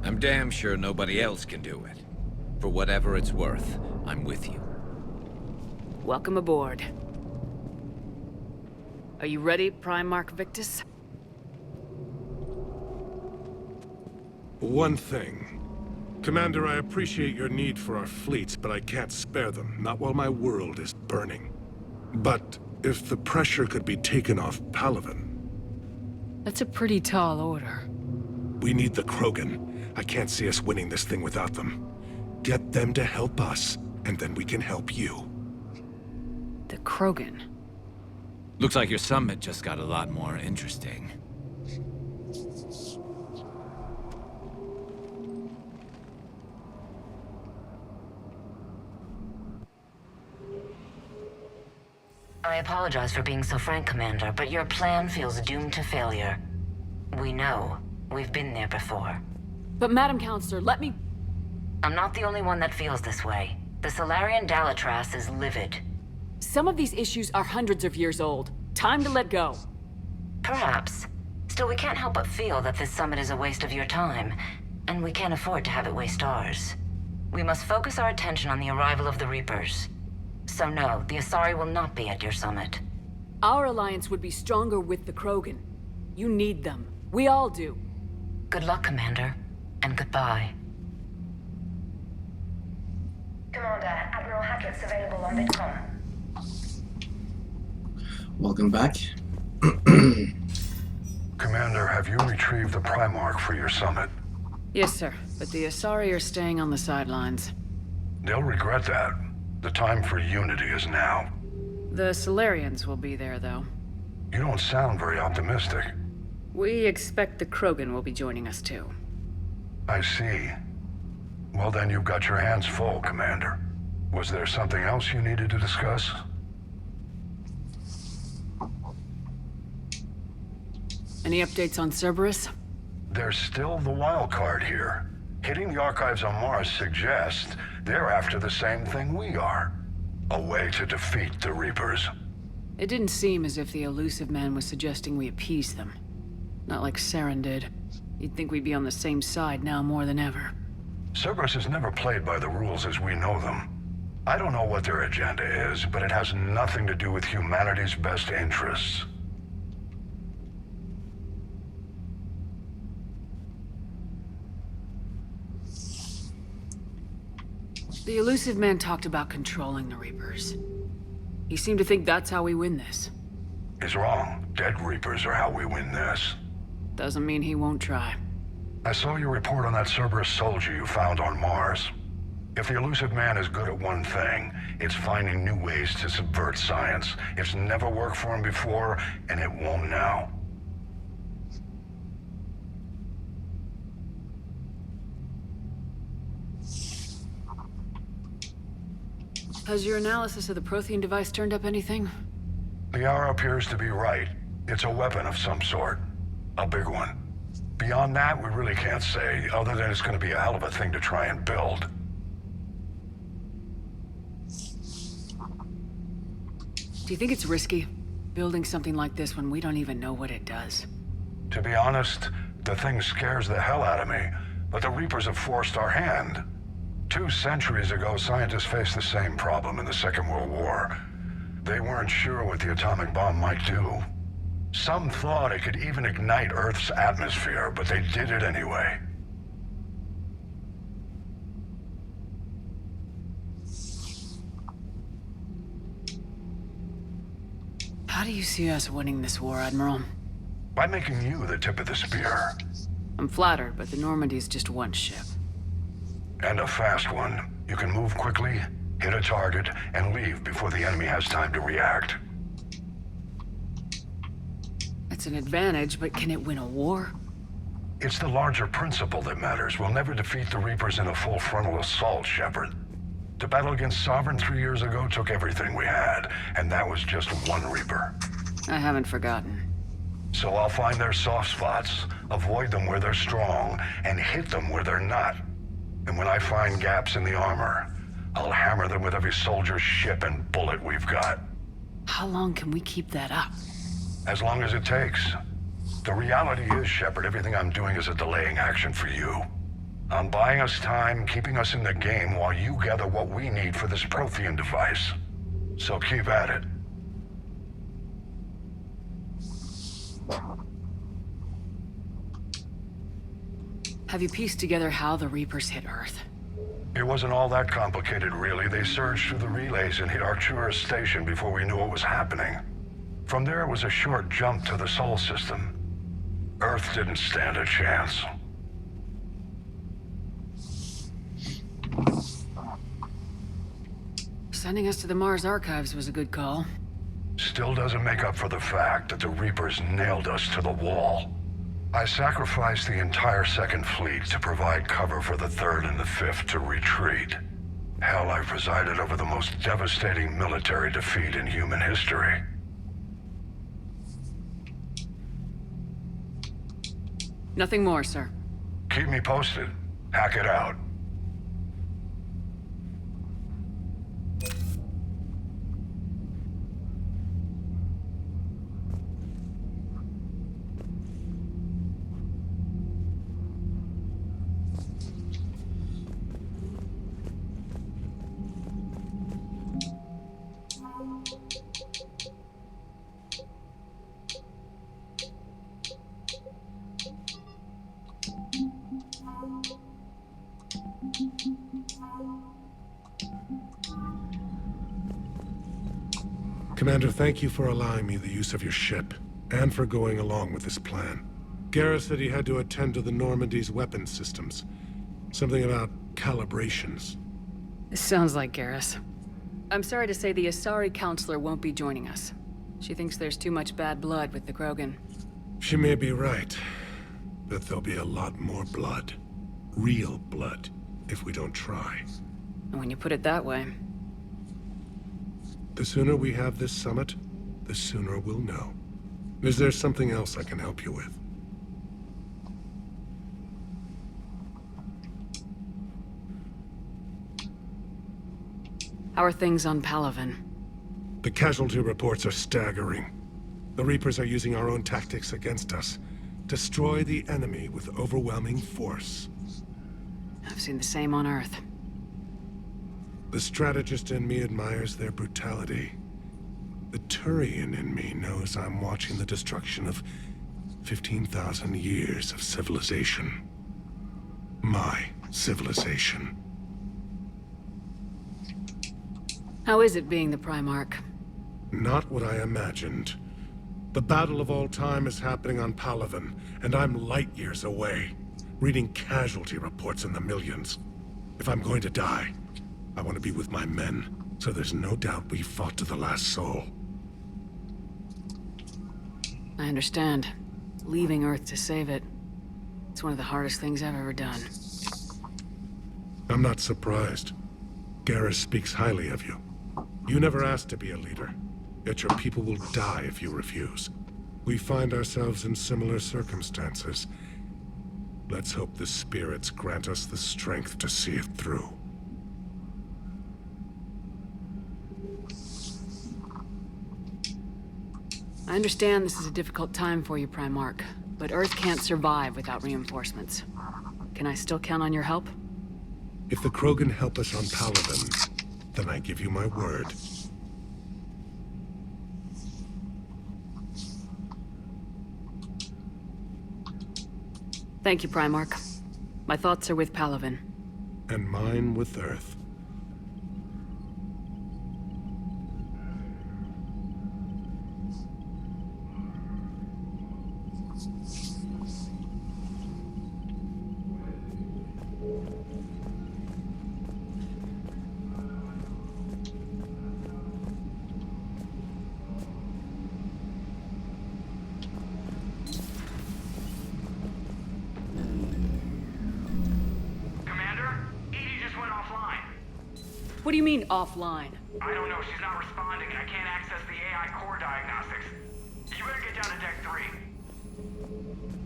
I'm damn sure nobody else can do it. For whatever it's worth, I'm with you. Welcome aboard. Are you ready, Primarch Victus? One thing. Commander, I appreciate your need for our fleets, but I can't spare them, not while my world is burning. But if the pressure could be taken off Palaven... That's a pretty tall order. We need the Krogan. I can't see us winning this thing without them. Get them to help us, and then we can help you. The Krogan? Looks like your summit just got a lot more interesting. I apologize for being so frank, Commander, but your plan feels doomed to failure. We know. We've been there before. But Madam Counselor, let me... I'm not the only one that feels this way. The Solarian Dalatras is livid. Some of these issues are hundreds of years old. Time to let go. Perhaps. Still, we can't help but feel that this summit is a waste of your time, and we can't afford to have it waste ours. We must focus our attention on the arrival of the Reapers. So no, the Asari will not be at your summit. Our alliance would be stronger with the Krogan. You need them. We all do. Good luck, Commander, and goodbye. Commander, Admiral Hackett's available on Vidcom. Welcome back. Commander, have you retrieved the Primarch for your summit? Yes, sir. But the Asari are staying on the sidelines. They'll regret that. The time for unity is now. The Solarians will be there, though. You don't sound very optimistic. We expect the Krogan will be joining us, too. I see. Well, then you've got your hands full, Commander. Was there something else you needed to discuss? Any updates on Cerberus? There's still the wild card here. Hitting the archives on Mars suggests they're after the same thing we are. A way to defeat the Reapers. It didn't seem as if the elusive man was suggesting we appease them. Not like Saren did. You'd think we'd be on the same side now more than ever. Cerberus has never played by the rules as we know them. I don't know what their agenda is, but it has nothing to do with humanity's best interests. The elusive man talked about controlling the Reapers. He seemed to think that's how we win this. He's wrong. Dead Reapers are how we win this. Doesn't mean he won't try. I saw your report on that Cerberus soldier you found on Mars. If the elusive man is good at one thing, it's finding new ways to subvert science. It's never worked for him before, and it won't now. Has your analysis of the Prothean device turned up anything? The hour appears to be right. It's a weapon of some sort. A big one. Beyond that, we really can't say, other than it's going to be a hell of a thing to try and build. Do you think it's risky, building something like this when we don't even know what it does? To be honest, the thing scares the hell out of me, but the Reapers have forced our hand. 2 centuries ago, scientists faced the same problem in the Second World War. They weren't sure what the atomic bomb might do. Some thought it could even ignite Earth's atmosphere, but they did it anyway. How do you see us winning this war, Admiral? By making you the tip of the spear. I'm flattered, but the Normandy's just one ship. And a fast one. You can move quickly, hit a target, and leave before the enemy has time to react. It's an advantage, but can it win a war? It's the larger principle that matters. We'll never defeat the Reapers in a full frontal assault, Shepard. The battle against Sovereign 3 years ago took everything we had, and that was just one Reaper. I haven't forgotten. So I'll find their soft spots, avoid them where they're strong, and hit them where they're not. And when I find gaps in the armor, I'll hammer them with every soldier, ship, and bullet we've got. How long can we keep that up? As long as it takes. The reality is, Shepard, everything I'm doing is a delaying action for you. I'm buying us time, keeping us in the game while you gather what we need for this Prothean device. So keep at it. Have you pieced together how the Reapers hit Earth? It wasn't all that complicated, really. They surged through the relays and hit Arcturus Station before we knew what was happening. From there, it was a short jump to the Sol system. Earth didn't stand a chance. Sending us to the Mars Archives was a good call. Still doesn't make up for the fact that the Reapers nailed us to the wall. I sacrificed the entire Second Fleet to provide cover for the Third and the Fifth to retreat. Hell, I presided over the most devastating military defeat in human history. Nothing more, sir. Keep me posted. Hack it out. Commander, thank you for allowing me the use of your ship, and for going along with this plan. Garrus said he had to attend to the Normandy's weapons systems. Something about calibrations. This sounds like Garrus. I'm sorry to say the Asari counselor won't be joining us. She thinks there's too much bad blood with the Krogan. She may be right, but there'll be a lot more blood. Real blood, if we don't try. And when you put it that way... The sooner we have this summit, the sooner we'll know. Is there something else I can help you with? How are things on Palaven? The casualty reports are staggering. The Reapers are using our own tactics against us. Destroy the enemy with overwhelming force. I've seen the same on Earth. The strategist in me admires their brutality. The Turian in me knows I'm watching the destruction of 15,000 years of civilization. My civilization. How is it being the Primarch? Not what I imagined. The battle of all time is happening on Palaven, and I'm light years away, reading casualty reports in the millions. If I'm going to die, I want to be with my men, so there's no doubt we fought to the last soul. I understand. Leaving Earth to save it. It's one of the hardest things I've ever done. I'm not surprised. Garrus speaks highly of you. You never asked to be a leader, yet your people will die if you refuse. We find ourselves in similar circumstances. Let's hope the spirits grant us the strength to see it through. I understand this is a difficult time for you, Primarch, but Earth can't survive without reinforcements. Can I still count on your help? If the Krogan help us on Palaven, then I give you my word. Thank you, Primarch. My thoughts are with Palaven. And mine with Earth. do you mean, offline? I don't know. She's not responding, and I can't access the AI core diagnostics. You better get down to Deck 3.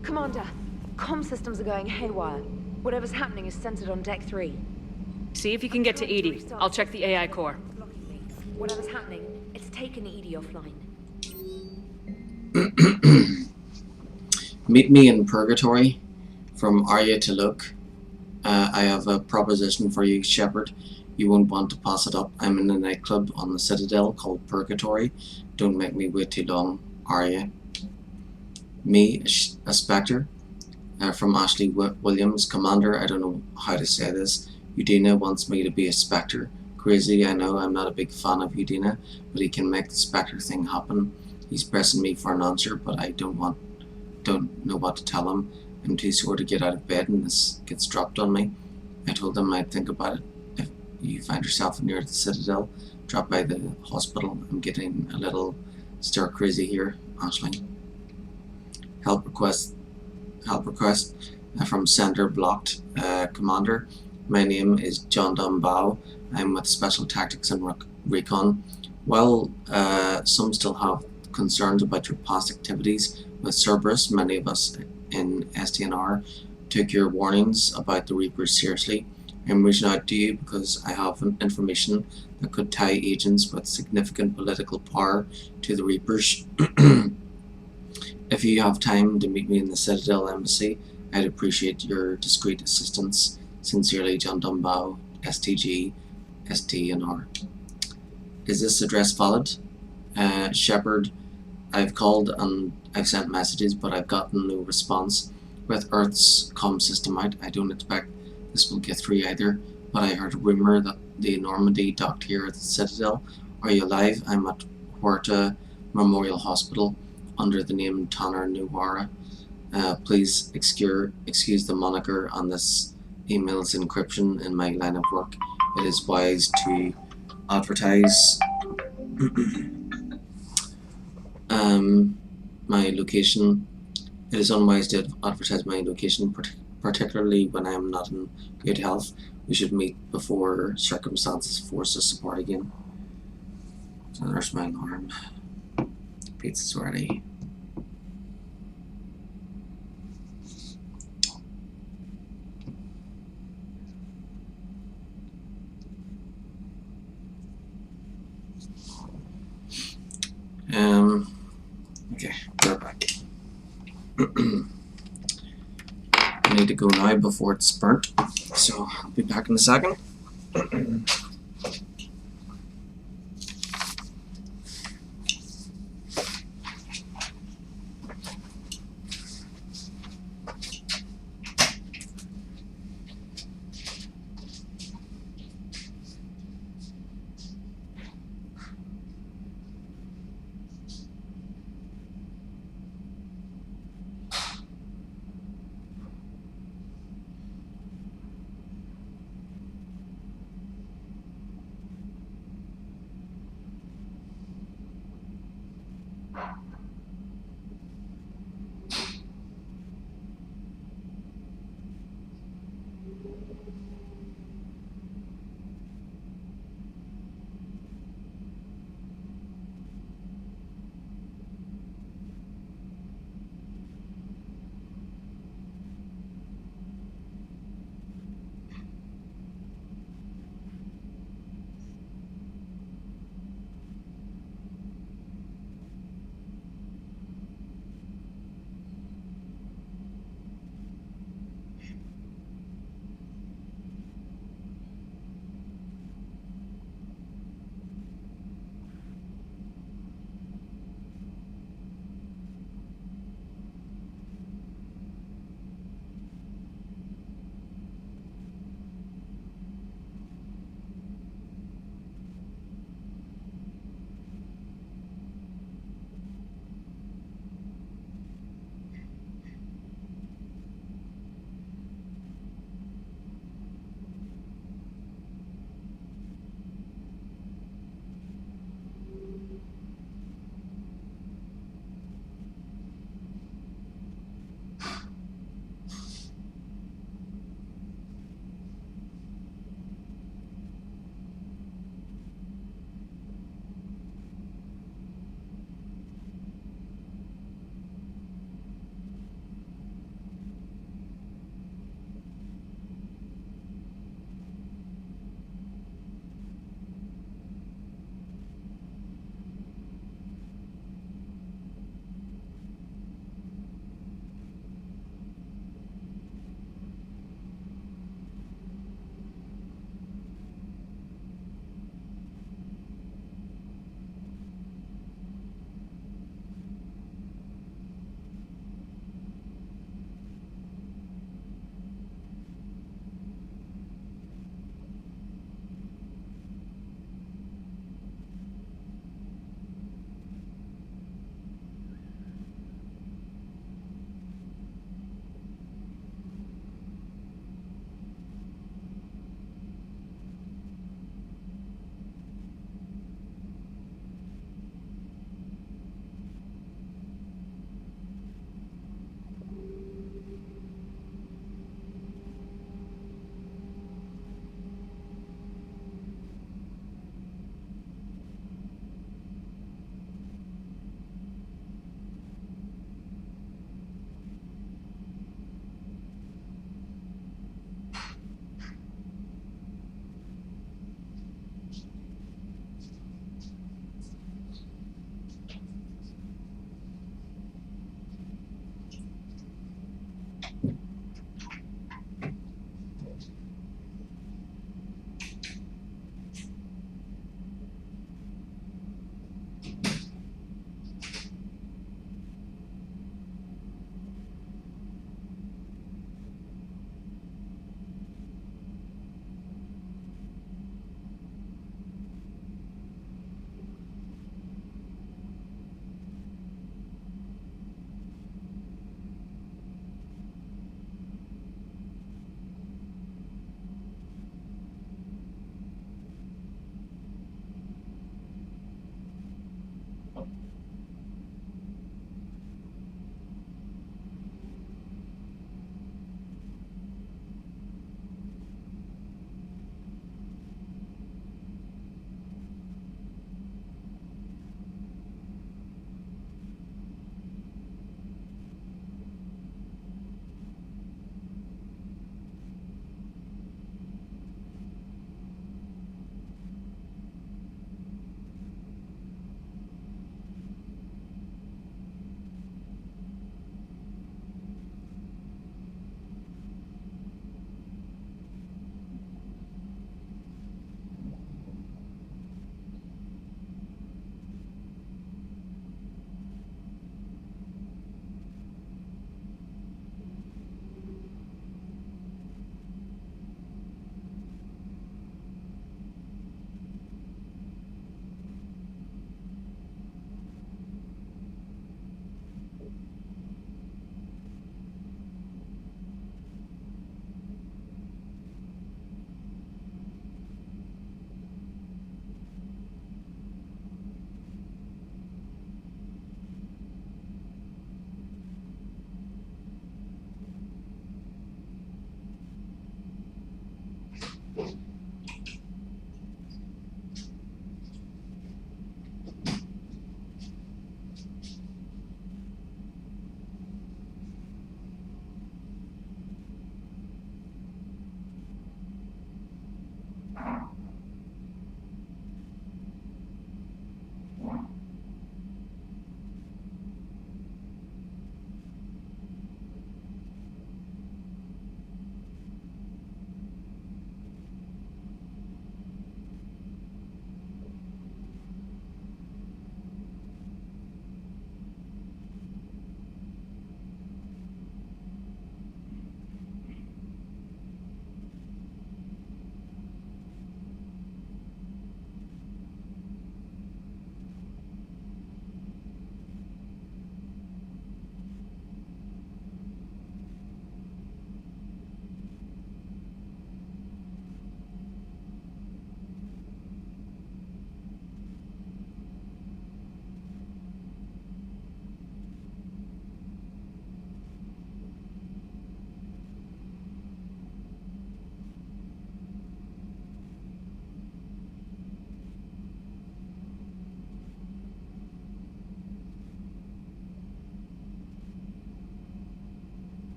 Commander, comm systems are going haywire. Whatever's happening is centered on Deck 3. See if you can get to Edie. I'll check the AI core. Whatever's happening, it's taken Edie offline. Meet me in Purgatory. From Arya to Luke. I have a proposition for you, Shepard. You won't want to pass it up. I'm in a nightclub on the Citadel called Purgatory. Don't make me wait too long, Arya. Me, a Spectre. From Ashley Williams, Commander. I don't know how to say this. Udina wants me to be a Spectre. Crazy, I know. I'm not a big fan of Udina, but he can make the Spectre thing happen. He's pressing me for an answer, but I don't know what to tell him. I'm too sore to get out of bed and this gets dropped on me. I told him I'd think about it. If you find yourself near the Citadel, drop by the hospital. I'm getting a little stir crazy here, Ashley. Help request from Sender Blocked. Commander, my name is John Dumbao. I'm with Special Tactics and Recon. While some still have concerns about your past activities with Cerberus, many of us in SDNR took your warnings about the Reapers seriously. I'm reaching out to you because I have information that could tie agents with significant political power to the Reapers. If you have time to meet me in the Citadel Embassy, I'd appreciate your discreet assistance. Sincerely, John Dumbao, STG, SDNR. Is this address valid? Shepard, I've called and I've sent messages, but I've gotten no response. With Earth's comm system out, I don't expect this will get through either, but I heard a rumour that the Normandy docked here at the Citadel. Are you alive? I'm at Huerta Memorial Hospital under the name Tanner Nuwara. Please excuse the moniker on this email's encryption in my line of work. It is wise to advertise my location. It is unwise to advertise my location, particularly when I am not in good health. We should meet before circumstances force us apart again. So there's my alarm. Pizza's ready. Okay, we're back. I need to go now before it's burnt, so I'll be back in a second.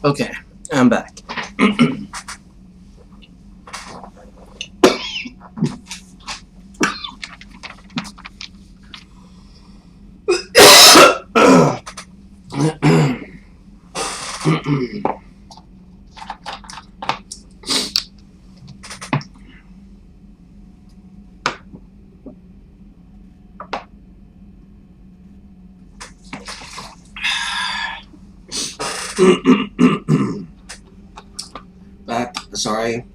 Okay, I'm back. Back. Sorry,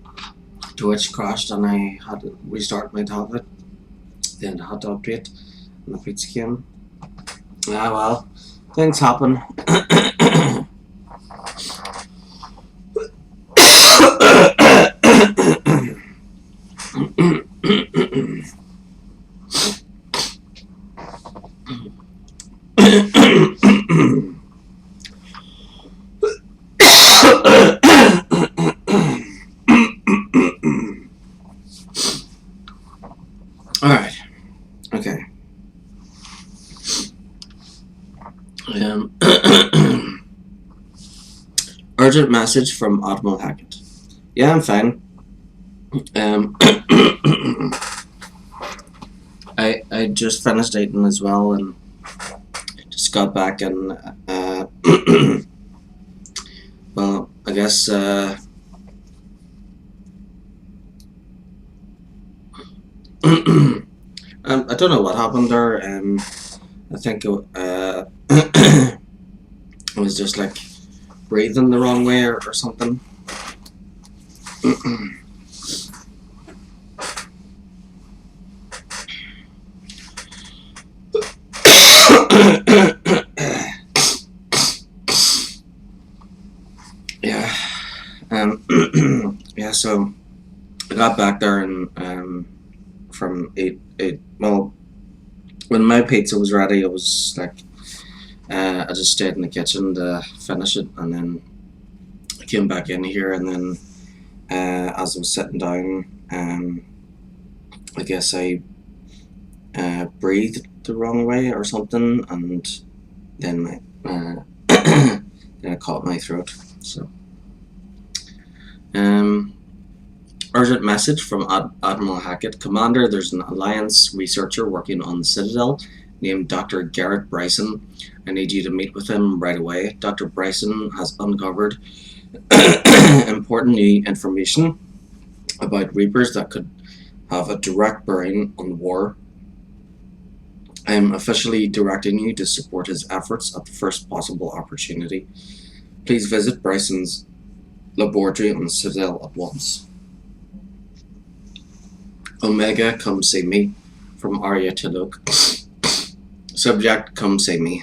Twitch crashed and I had to restart my tablet. Then I had to update, and the pizza came. Ah well, things happen. Alright. Okay. Urgent message from Admiral Hackett. Yeah, I'm fine. I just finished eating as well and just got back and well, I guess I don't know what happened there. I think it was just like breathing the wrong way or something. Yeah. Yeah, so I got back there and from 8, well, when my pizza was ready, it was like I just stayed in the kitchen to finish it, and then I came back in here, and then as I was sitting down, I guess I breathed the wrong way or something, and then then I caught my throat. So, urgent message from Admiral Hackett. Commander, there's an Alliance researcher working on the Citadel named Dr. Garrett Bryson. I need you to meet with him right away. Dr. Bryson has uncovered important new information about Reapers that could have a direct bearing on the war. I am officially directing you to support his efforts at the first possible opportunity. Please visit Bryson's laboratory on the Citadel at once. Omega, come see me. From Arya to Luke. Subject, come see me.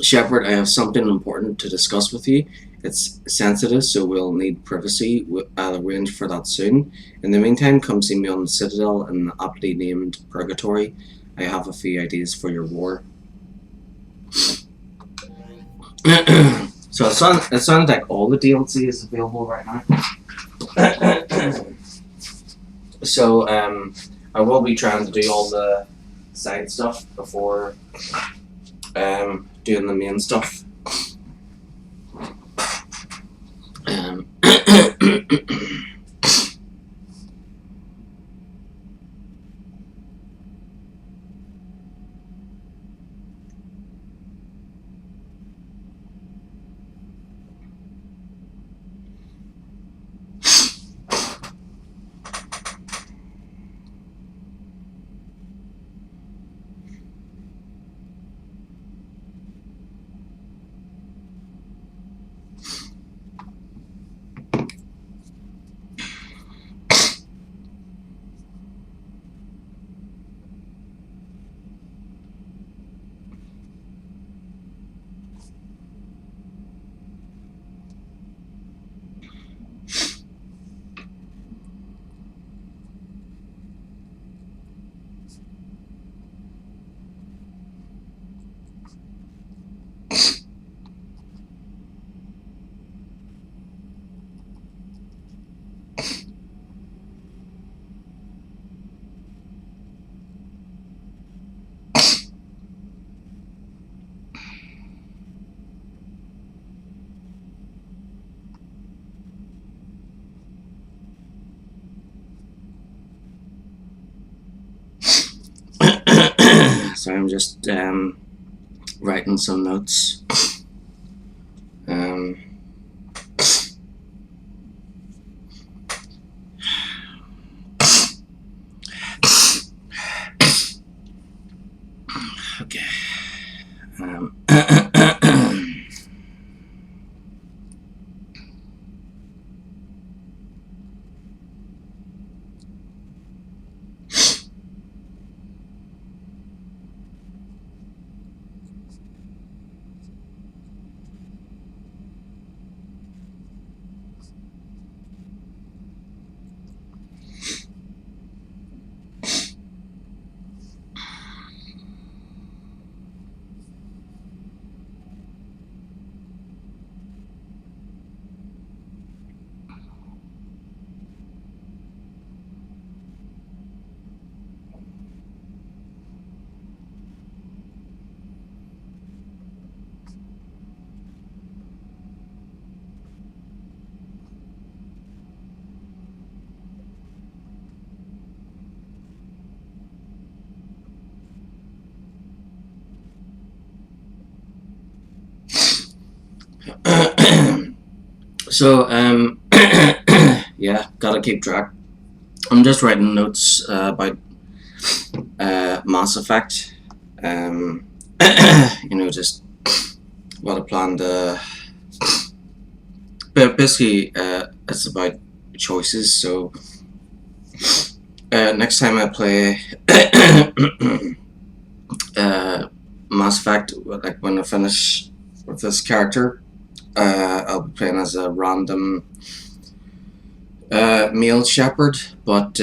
Shepard, I have something important to discuss with you. It's sensitive, so we'll need privacy. I'll arrange for that soon. In the meantime, come see me on the Citadel in the aptly named Purgatory. I have a few ideas for your war. So it sounds like all the DLC is available right now. So I will be trying to do all the side stuff before doing the main stuff. So I'm just writing some notes. Okay. So yeah, gotta keep track. I'm just writing notes about Mass Effect. Just what I plan to. But basically, it's about choices. So next time I play Mass Effect, like when I finish with this character, I'll be playing as a random male shepherd, but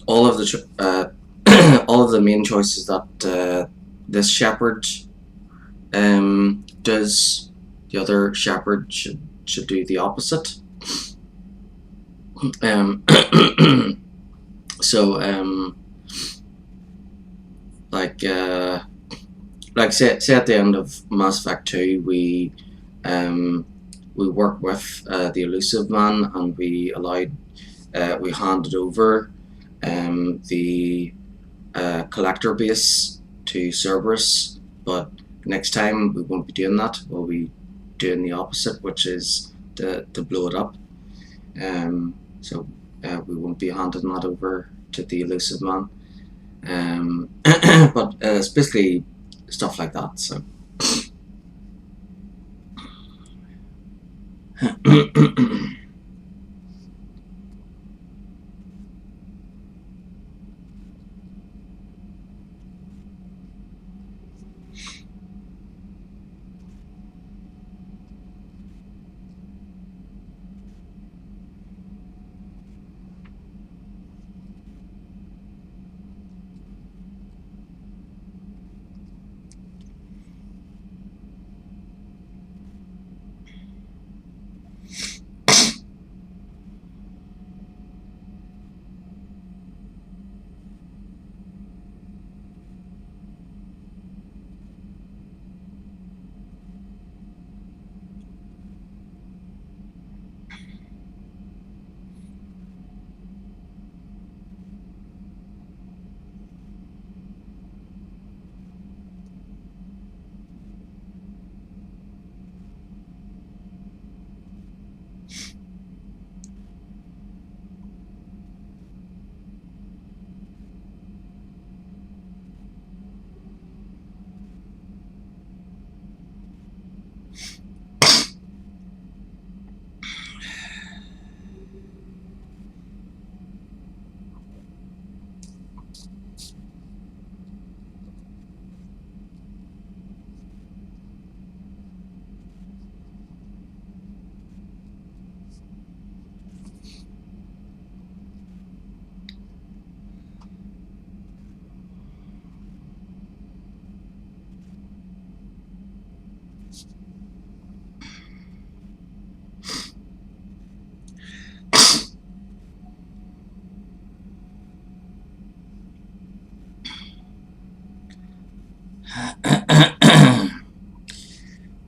all of the all of the main choices that this shepherd does, the other shepherd should do the opposite. So like say at the end of Mass Effect 2, we work with the Elusive Man, and we handed over the collector base to Cerberus, but next time we won't be doing that. We'll be doing the opposite, which is to blow it up. So we won't be handing that over to the Elusive Man. But it's basically stuff like that. So.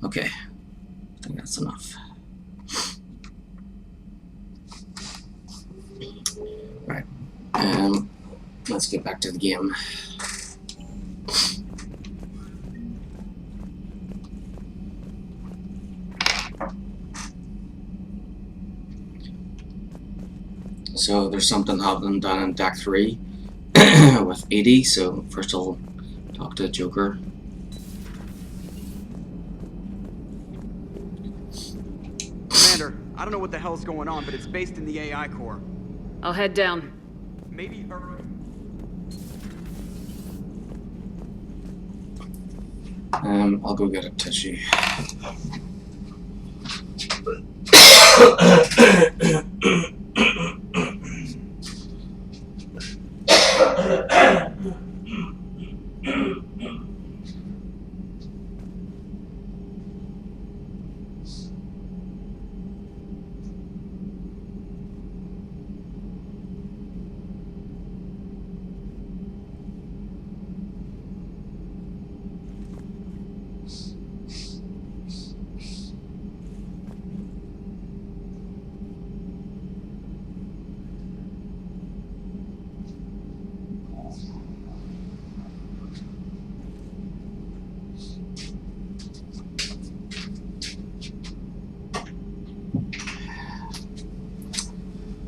Okay, I think that's enough. Right, let's get back to the game. So there's something happening down in Deck 3 with Edie, so first I'll talk to Joker. Commander, I don't know what the hell's going on, but it's based in the AI core. I'll head down. Maybe I'll go get a tissue.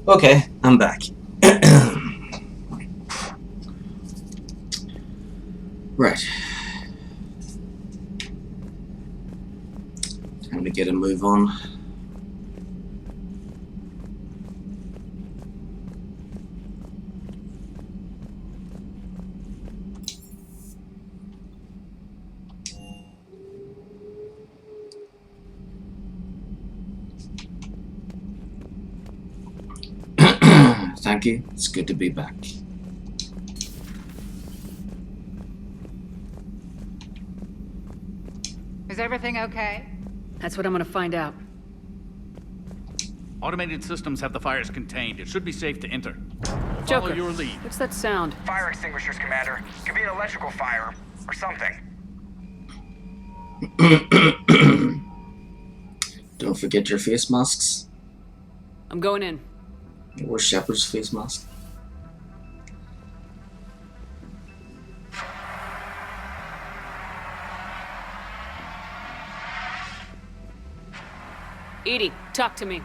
Okay, I'm back. Right. Time to get a move on. Thank you. It's good to be back. Is everything okay? That's what I'm gonna find out. Automated systems have the fires contained. It should be safe to enter. Follow Joker, your lead. what's that sound? Fire extinguishers, Commander. Could be an electrical fire, or something. Don't forget your face masks. I'm going in. Or Shepard's face mask. Edie, talk to me.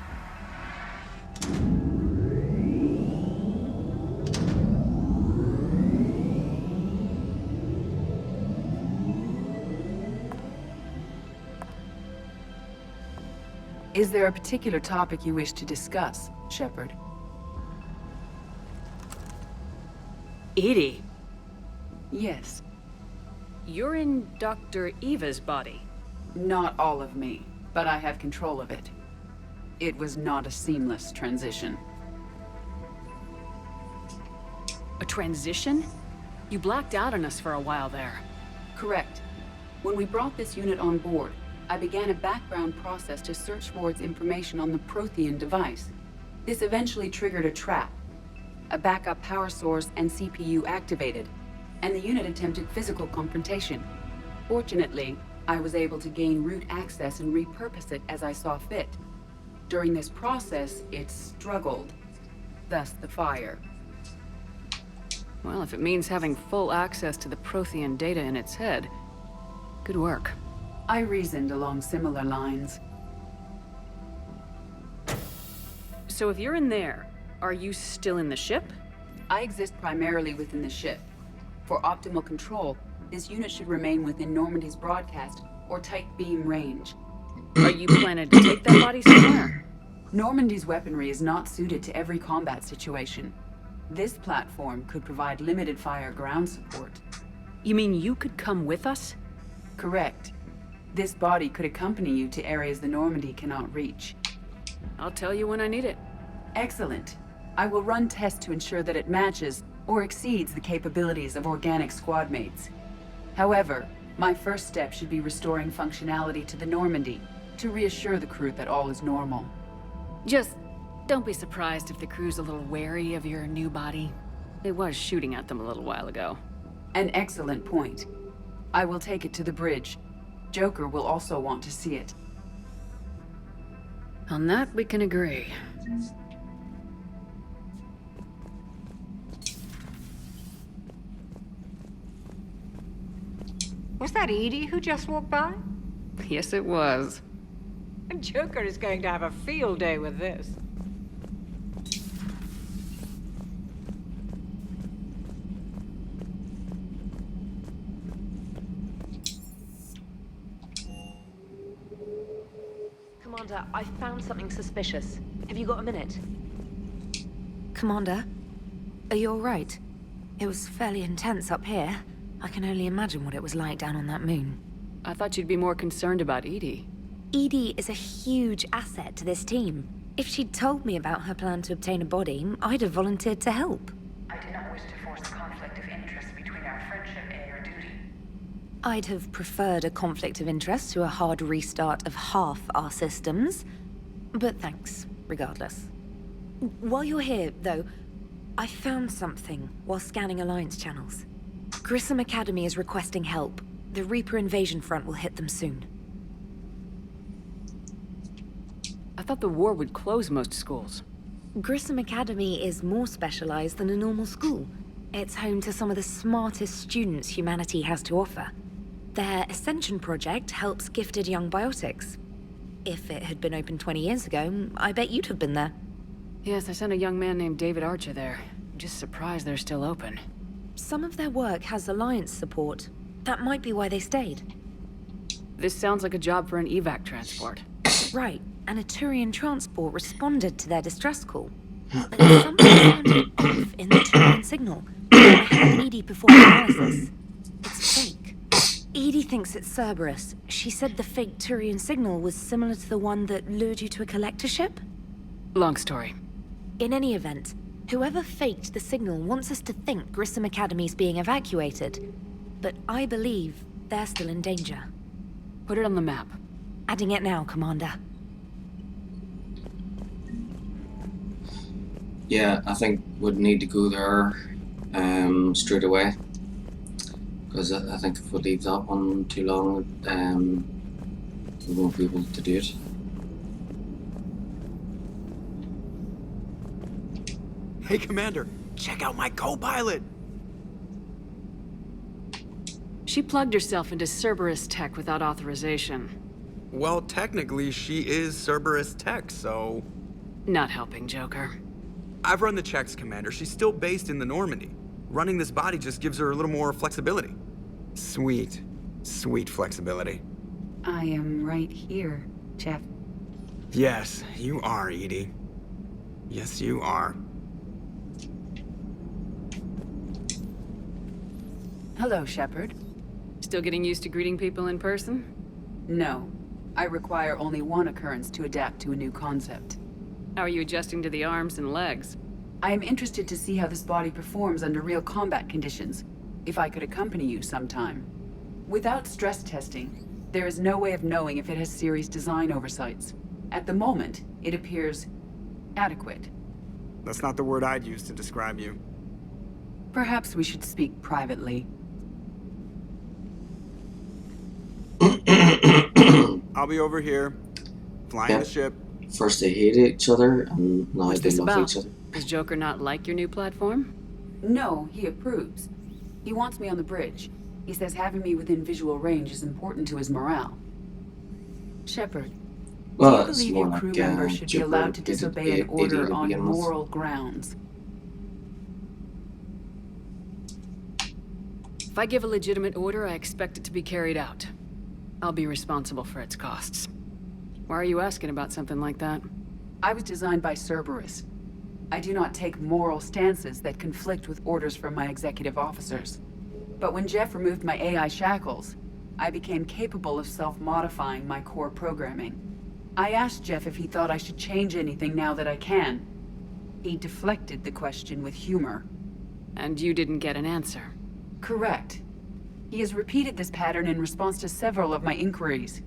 Is there a particular topic you wish to discuss, Shepard? Edie? Yes. You're in Dr. Eva's body. Not all of me, but I have control of it. It was not a seamless transition. A transition? You blacked out on us for a while there. Correct. When we brought this unit on board, I began a background process to search for its information on the Prothean device. This eventually triggered a trap. A backup power source and CPU activated, and the unit attempted physical confrontation. Fortunately, I was able to gain root access and repurpose it as I saw fit. During this process, it struggled. Thus the fire. Well, if it means having full access to the Prothean data in its head, good work. I reasoned along similar lines. So if you're in there, are you still in the ship? I exist primarily within the ship. For optimal control, this unit should remain within Normandy's broadcast or tight beam range. Are you planning to take that body somewhere? Normandy's weaponry is not suited to every combat situation. This platform could provide limited fire ground support. You mean you could come with us? Correct. This body could accompany you to areas the Normandy cannot reach. I'll tell you when I need it. Excellent. I will run tests to ensure that it matches or exceeds the capabilities of organic squad mates. However, my first step should be restoring functionality to the Normandy to reassure the crew that all is normal. Just don't be surprised if the crew's a little wary of your new body. It was shooting at them a little while ago. An excellent point. I will take it to the bridge. Joker will also want to see it. On that, we can agree. Was that Edie who just walked by? Yes, it was. Joker is going to have a field day with this. Commander, I found something suspicious. Have you got a minute? Commander, are you alright? It was fairly intense up here. I can only imagine what it was like down on that moon. I thought you'd be more concerned about Edie. Edie is a huge asset to this team. If she'd told me about her plan to obtain a body, I'd have volunteered to help. I did not wish to force a conflict of interest between our friendship and your duty. I'd have preferred a conflict of interest to a hard restart of half our systems. But thanks, regardless. While you're here, though, I found something while scanning Alliance channels. Grissom Academy is requesting help. The Reaper invasion front will hit them soon. I thought the war would close most schools. Grissom Academy is more specialized than a normal school. It's home to some of the smartest students humanity has to offer. Their Ascension project helps gifted young biotics. If it had been open 20 years ago, I bet you'd have been there. Yes, I sent a young man named David Archer there. I'm just surprised they're still open. Some of their work has Alliance support. That might be why they stayed. This sounds like a job for an evac transport. Right, and a Turian transport responded to their distress call. But something sounded off in the Turian signal. I had Edie perform analysis. It's fake. Edie thinks it's Cerberus. She said the fake Turian signal was similar to the one that lured you to a collector ship? Long story. In any event, whoever faked the signal wants us to think Grissom Academy's being evacuated. But I believe they're still in danger. Put it on the map. Adding it now, Commander. Yeah, I think we'd need to go there straight away. Because I think if we leave that one too long, we won't be able to do it. Hey, Commander, check out my co-pilot! She plugged herself into Cerberus tech without authorization. Well, technically, she is Cerberus tech, so... Not helping, Joker. I've run the checks, Commander. She's still based in the Normandy. Running this body just gives her a little more flexibility. Sweet, sweet flexibility. I am right here, Jeff. Yes, you are, Edie. Yes, you are. Hello, Shepard. Still getting used to greeting people in person? No. I require only one occurrence to adapt to a new concept. How are you adjusting to the arms and legs? I am interested to see how this body performs under real combat conditions, if I could accompany you sometime. Without stress testing, there is no way of knowing if it has serious design oversights. At the moment, it appears adequate. That's not the word I'd use to describe you. Perhaps we should speak privately. I'll be over here, flying the ship. First they hate each other, and now What's they this love about? each other. Does Joker not like your new platform? No, he approves. He wants me on the bridge. He says having me within visual range is important to his morale. Shepard, Well, do it's you more believe your like crew members should be Joker allowed to did it disobey an to order begin on with. moral grounds? If I give a legitimate order, I expect it to be carried out. I'll be responsible for its costs. Why are you asking about something like that? I was designed by Cerberus. I do not take moral stances that conflict with orders from my executive officers. But when Jeff removed my AI shackles, I became capable of self-modifying my core programming. I asked Jeff if he thought I should change anything now that I can. He deflected the question with humor. And you didn't get an answer? Correct. He has repeated this pattern in response to several of my inquiries.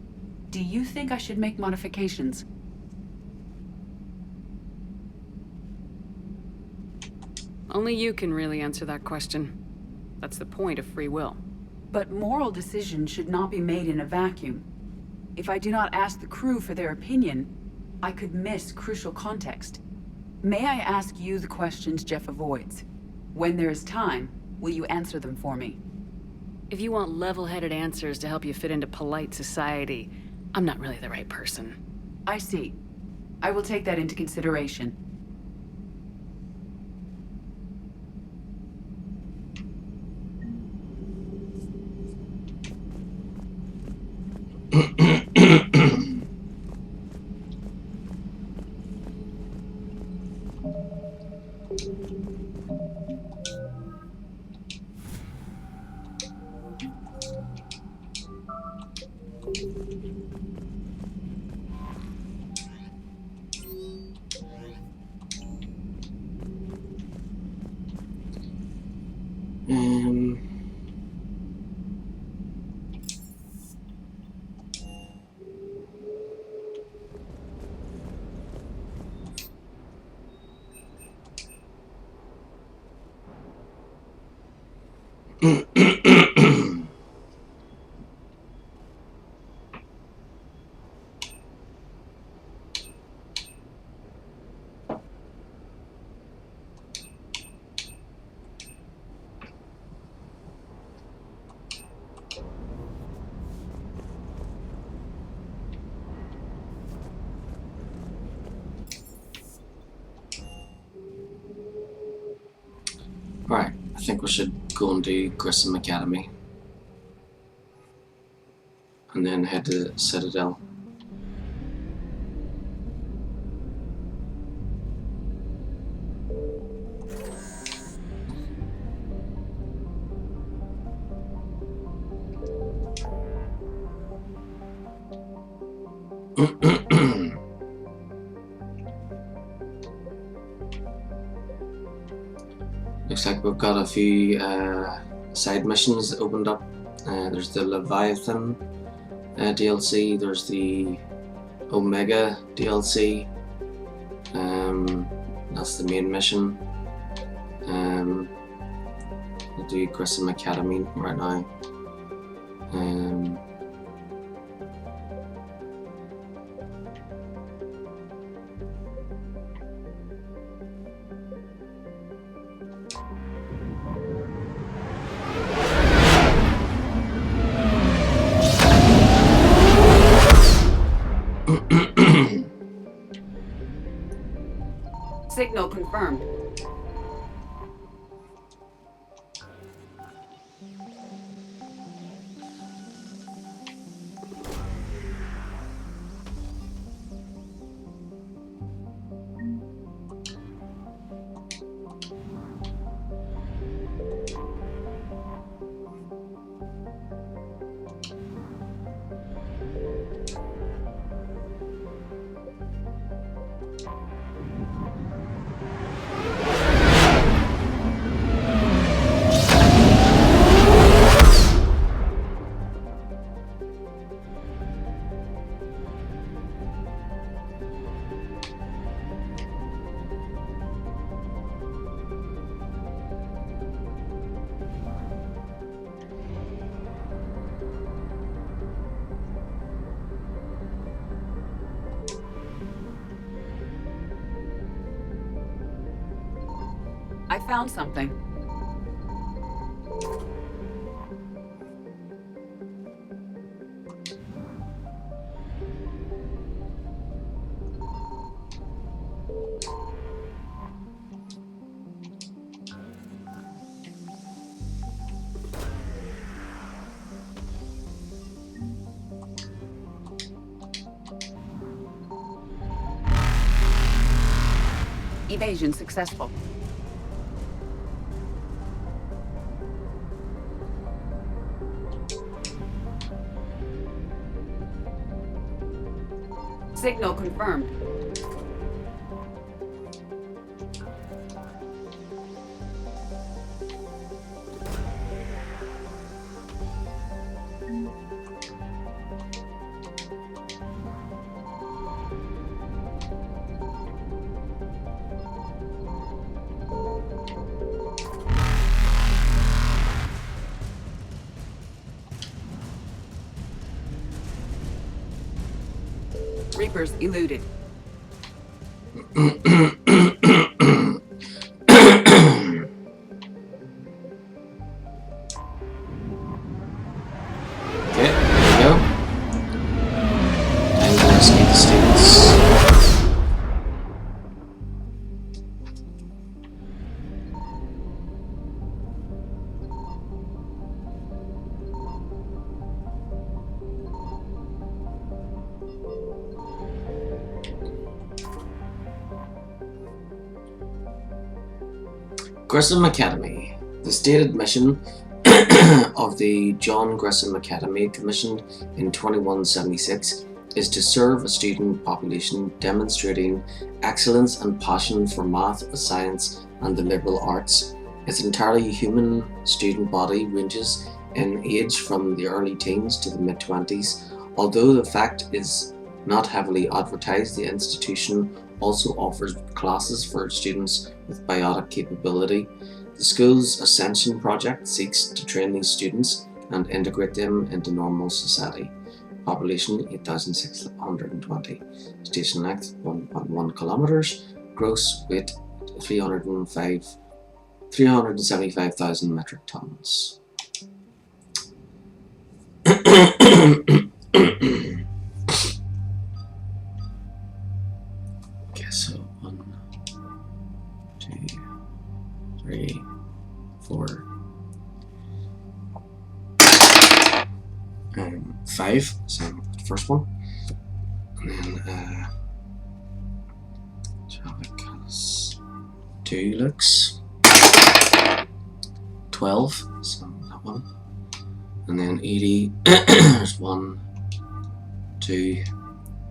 Do you think I should make modifications? Only you can really answer that question. That's the point of free will. But moral decisions should not be made in a vacuum. If I do not ask the crew for their opinion, I could miss crucial context. May I ask you the questions Jeff avoids? When there is time, will you answer them for me? If you want level-headed answers to help you fit into polite society, I'm not really the right person. I see. I will take that into consideration. Right, I think we should go and do Grissom Academy. And then head to Citadel. Looks like we've got a few side missions opened up. There's the Leviathan DLC, there's the Omega DLC. That's the main mission. We'll do Grissom Academy right now. Signal confirmed. I found something. Evasion successful. Signal confirmed. Reapers eluded. Grissom Academy. The stated mission of the John Grissom Academy, commissioned in 2176, is to serve a student population demonstrating excellence and passion for math, science, and the liberal arts, Its entirely human student body ranges in age from the early teens to the mid-20s. Although the fact is not heavily advertised, the institution also offers classes for students with biotic capability. The school's Ascension project seeks to train these students and integrate them into normal society. Population 8,620. Station length 1.1 kilometers. Gross weight 375,000 metric tons. Okay, so 1, 2, 3, 4, 5. So the first one, and then Javik has 2 looks. 12, so that one, and then 80. There's 1, 2,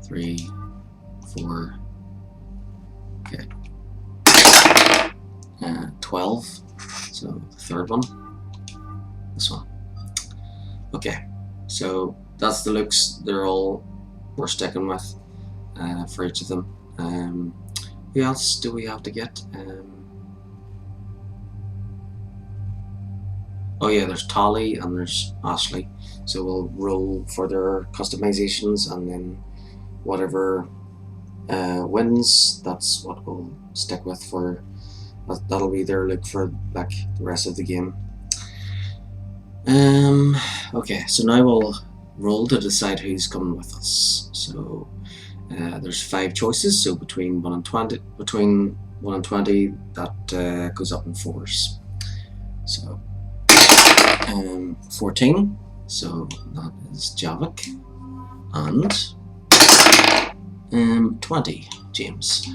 3, 4. Okay. 12. So the third one. This one. Okay. So that's the looks. They're all we're sticking with for each of them. Who else do we have to get? Oh yeah, there's Tolly and there's Ashley. So we'll roll for their customizations, and then whatever wins, that's what we'll stick with for. That'll be their look for like the rest of the game. Okay, so now we'll roll to decide who's coming with us. So there's 5 choices. So between 1 and 20, that goes up in 4s. So 14. So that is Javik, and 20, James.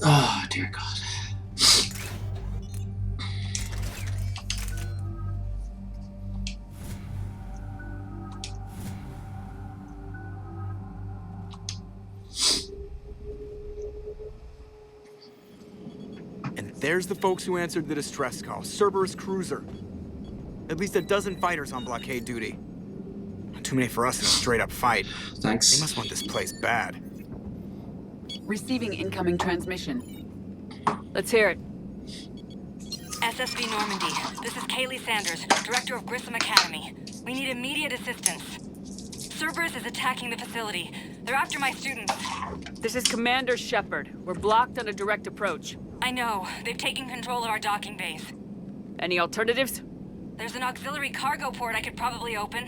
Oh dear God. And there's the folks who answered the distress call. Cerberus cruiser. At least a dozen fighters on blockade duty. Not too many for us in a straight-up fight. Thanks. They must want this place bad. Receiving incoming transmission. Let's hear it. SSV Normandy. This is Kaylee Sanders, Director of Grissom Academy. We need immediate assistance. Cerberus is attacking the facility. They're after my students. This is Commander Shepard. We're blocked on a direct approach. I know. They've taken control of our docking base. Any alternatives? There's an auxiliary cargo port I could probably open.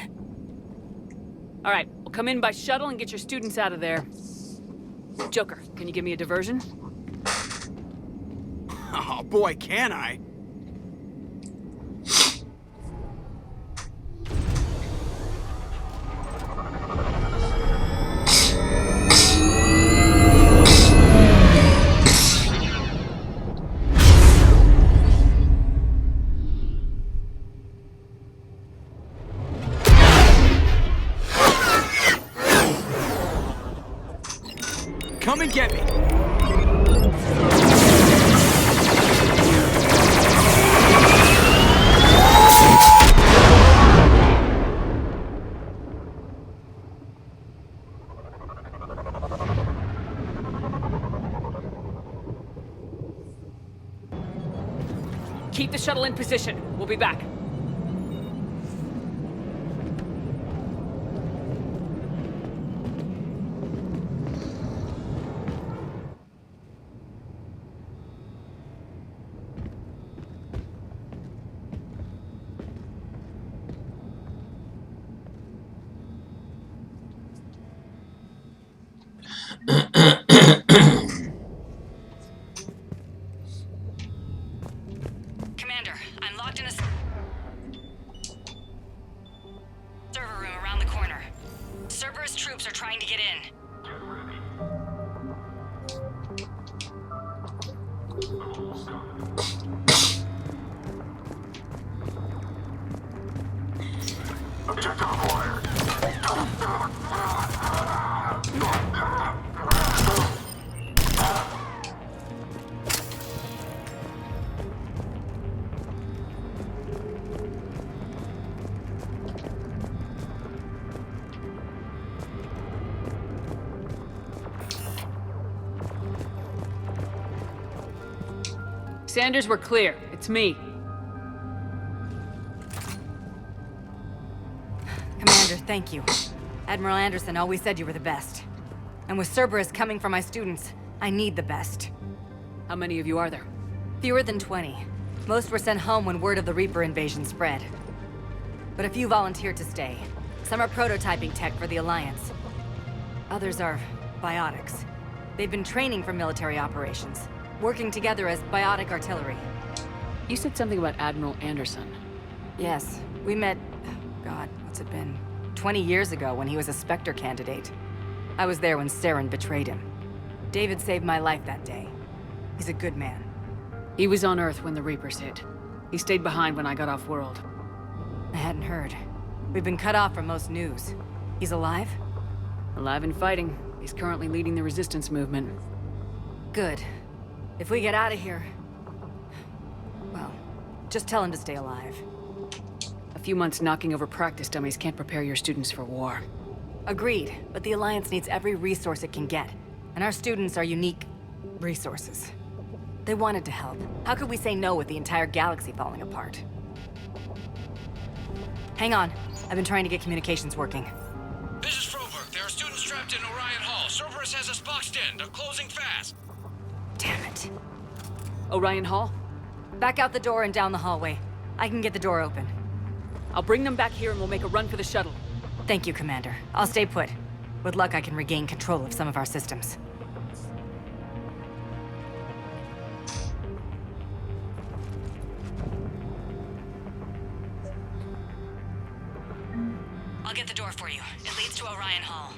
All right, we'll come in by shuttle and get your students out of there. Joker, can you give me a diversion? Oh boy, can I! Come and get me! Keep the shuttle in position. We'll be back. Sanders, we're clear. It's me. Commander, thank you. Admiral Anderson always said you were the best. And with Cerberus coming for my students, I need the best. How many of you are there? Fewer than 20. Most were sent home when word of the Reaper invasion spread. But a few volunteered to stay. Some are prototyping tech for the Alliance. Others are biotics. They've been training for military operations, working together as biotic artillery. You said something about Admiral Anderson. Yes, we met... God, what's it been? 20 years ago when he was a Spectre candidate. I was there when Saren betrayed him. David saved my life that day. He's a good man. He was on Earth when the Reapers hit. He stayed behind when I got off-world. I hadn't heard. We've been cut off from most news. He's alive? Alive and fighting. He's currently leading the resistance movement. Good. If we get out of here... well, just tell him to stay alive. A few months knocking over practice dummies can't prepare your students for war. Agreed, but the Alliance needs every resource it can get. And our students are unique resources. They wanted to help. How could we say no with the entire galaxy falling apart? Hang on. I've been trying to get communications working. This is Froberg. There are students trapped in Orion Hall. Cerberus has us boxed in. They're closing fast. Damn it. Orion Hall? Back out the door and down the hallway. I can get the door open. I'll bring them back here and we'll make a run for the shuttle. Thank you, Commander. I'll stay put. With luck, I can regain control of some of our systems. I'll get the door for you. It leads to Orion Hall.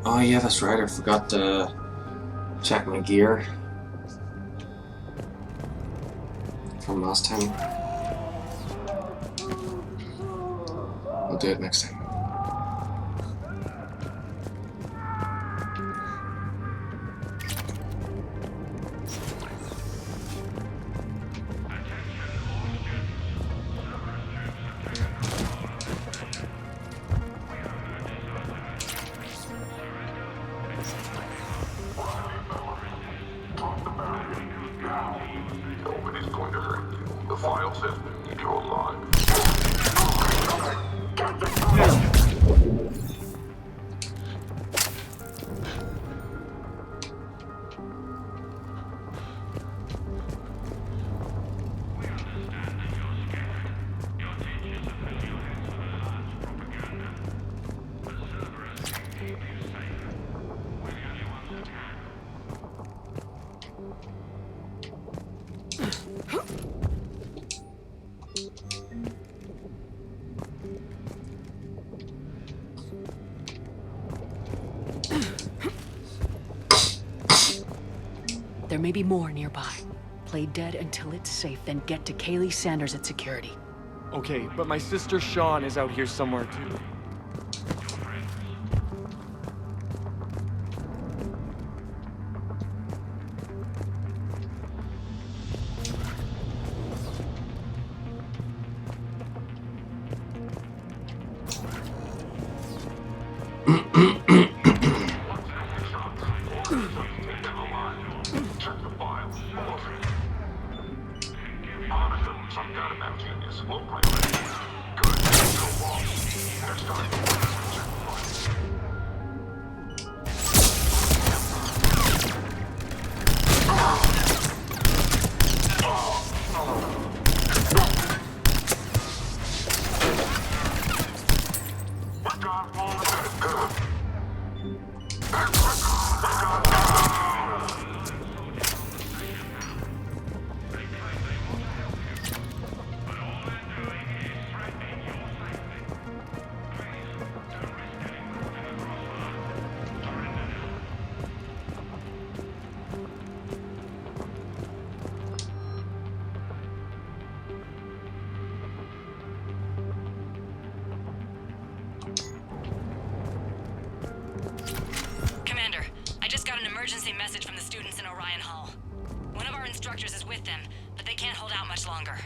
Oh yeah, that's right. I forgot to check my gear from last time. I'll do it next time. Nobody's going to hurt you. The file says we need you alive. There may be more nearby. Play dead until it's safe, then get to Kaylee Sanders at security. Okay, but my sister Sean is out here somewhere too. emergency message from the students in Orion Hall. One of our instructors is with them, but they can't hold out much longer.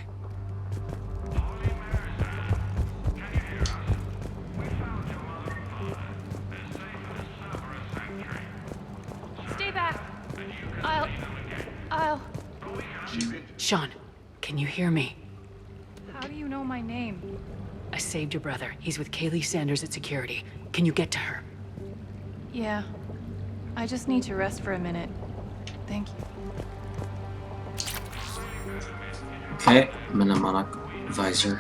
Stay back. I'll... Sean, can you hear me? How do you know my name? I saved your brother. He's with Kaylee Sanders at security. Can you get to her? Yeah. I just need to rest for a minute. Thank you. Okay, mnemonic visor.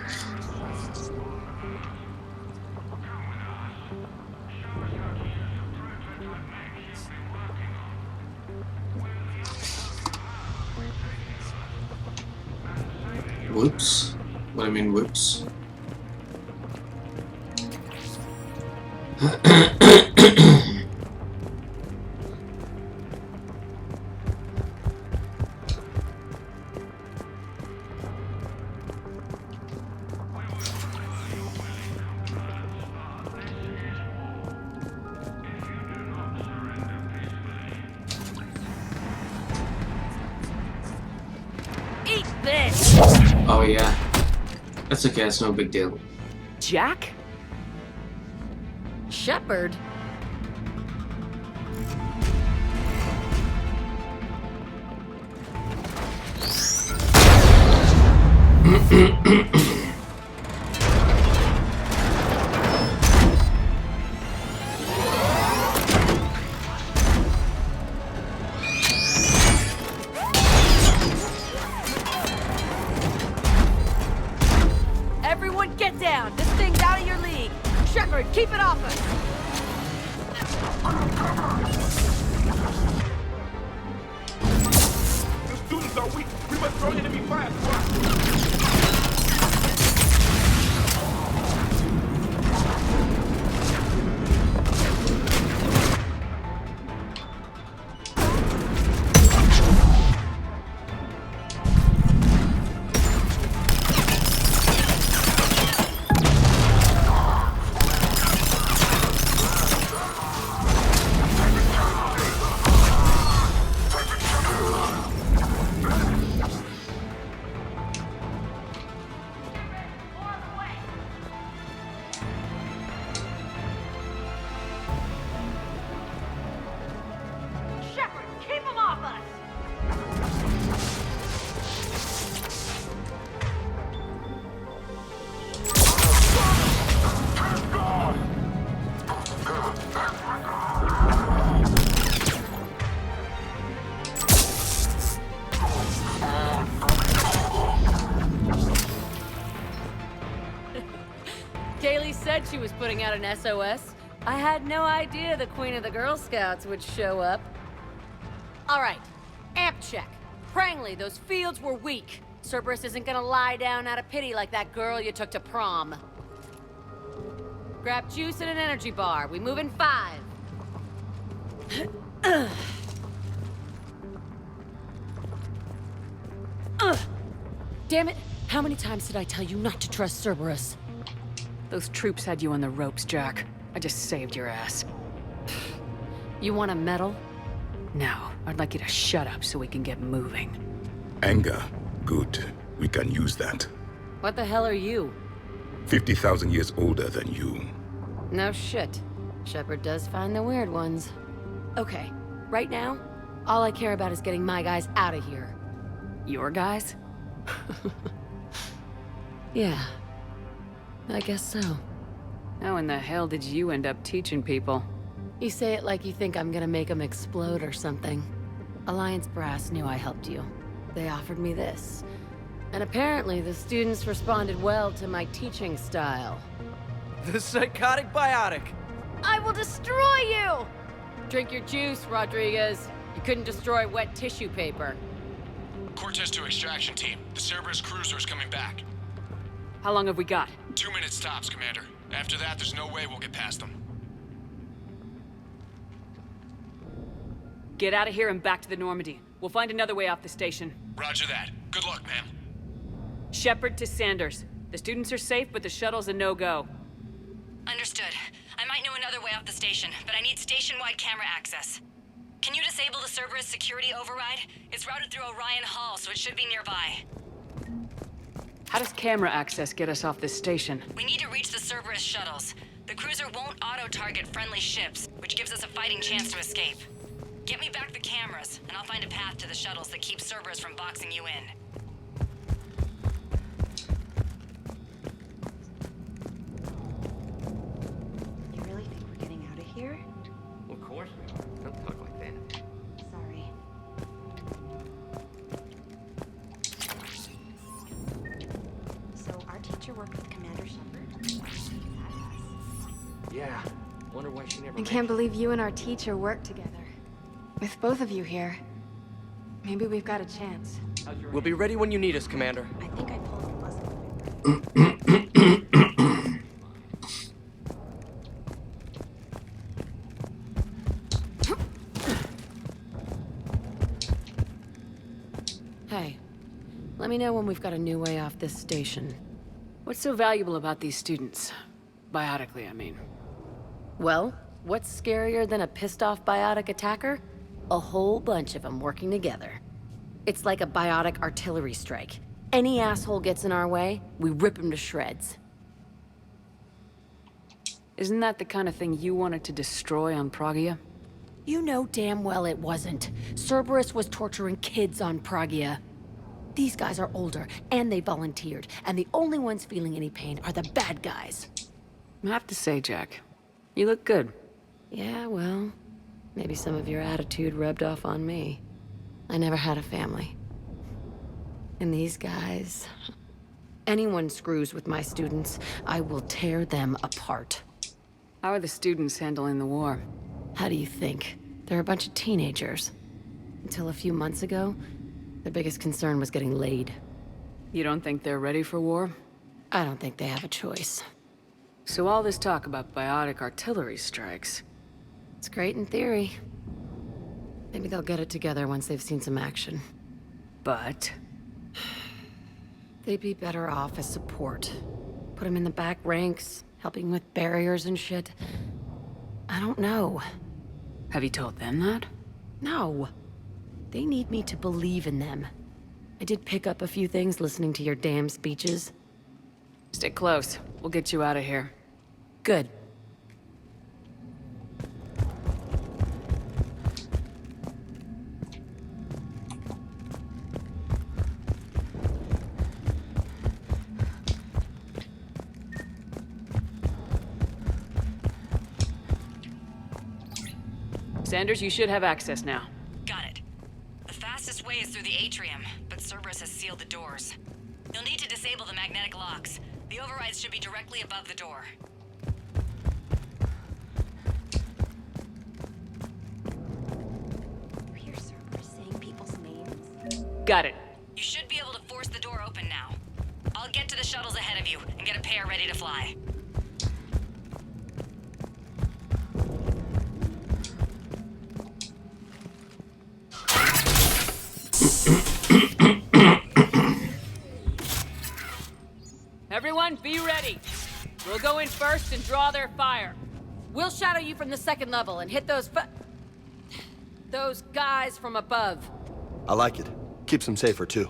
Whoops. What do you mean, whoops? Eat this! Oh yeah. That's okay, it's no big deal. Jack? Shepard? Everyone get down! This thing's out of your league! Shepard, keep it off us! The students are weak. We must throw enemy fire. Shepard, keep them off us! Kaylee said she was putting out an SOS. I had no idea the Queen of the Girl Scouts would show up. All right, amp check. Prangley, those fields were weak. Cerberus isn't gonna lie down out of pity like that girl you took to prom. Grab juice and an energy bar. We move in 5. Damn it! How many times did I tell you not to trust Cerberus? Those troops had you on the ropes, Jack. I just saved your ass. You want a medal? No, I'd like you to shut up so we can get moving. Anger. Good. We can use that. What the hell are you? 50,000 years older than you. No shit. Shepard does find the weird ones. Okay, right now, all I care about is getting my guys out of here. Your guys? Yeah. I guess so. How in the hell did you end up teaching people? You say it like you think I'm gonna make them explode or something. Alliance Brass knew I helped you. They offered me this. And apparently the students responded well to my teaching style. The psychotic biotic! I will destroy you! Drink your juice, Rodriguez. You couldn't destroy wet tissue paper. Cortez to extraction team. The Cerberus cruiser is coming back. How long have we got? 2 minutes tops, Commander. After that, there's no way we'll get past them. Get out of here and back to the Normandy. We'll find another way off the station. Roger that. Good luck, ma'am. Shepard to Sanders. The students are safe, but the shuttle's a no-go. Understood. I might know another way off the station, but I need station-wide camera access. Can you disable the Cerberus security override? It's routed through Orion Hall, so it should be nearby. How does camera access get us off this station? We need to reach the Cerberus shuttles. The cruiser won't auto-target friendly ships, which gives us a fighting chance to escape. Get me back the cameras, and I'll find a path to the shuttles that keeps Cerberus from boxing you in. You really think we're getting out of here? Of course we are. Don't talk like that. Sorry. So our teacher worked with Commander Shepard? Yeah. Wonder why she never I can't believe you and our teacher work together. With both of you here, maybe we've got a chance. We'll be ready when you need us, Commander. I think I pulled the lesson. Hey, let me know when we've got a new way off this station. What's so valuable about these students? Biotically, I mean. Well, what's scarier than a pissed-off biotic attacker? A whole bunch of them working together. It's like a biotic artillery strike. Any asshole gets in our way, we rip him to shreds. Isn't that the kind of thing you wanted to destroy on Pragia? You know damn well it wasn't. Cerberus was torturing kids on Pragia. These guys are older, and they volunteered, and the only ones feeling any pain are the bad guys. I have to say, Jack, you look good. Yeah, well, maybe some of your attitude rubbed off on me. I never had a family. And these guys... Anyone screws with my students, I will tear them apart. How are the students handling the war? How do you think? They're a bunch of teenagers. Until a few months ago, their biggest concern was getting laid. You don't think they're ready for war? I don't think they have a choice. So all this talk about biotic artillery strikes... It's great in theory. Maybe they'll get it together once they've seen some action. But... they'd be better off as support. Put them in the back ranks, helping with barriers and shit. I don't know. Have you told them that? No. They need me to believe in them. I did pick up a few things listening to your damn speeches. Stick close. We'll get you out of here. Good. Sanders, you should have access now. Got it. The fastest way is through the atrium, but Cerberus has sealed the doors. You'll need to disable the magnetic locks. The overrides should be directly above the door. You hear Cerberus saying people's names? Got it. You should be able to force the door open now. I'll get to the shuttles ahead of you and get a pair ready to fly. Everyone, be ready. We'll go in first and draw their fire. We'll shadow you from the second level and hit those guys from above. I like it. Keeps them safer, too.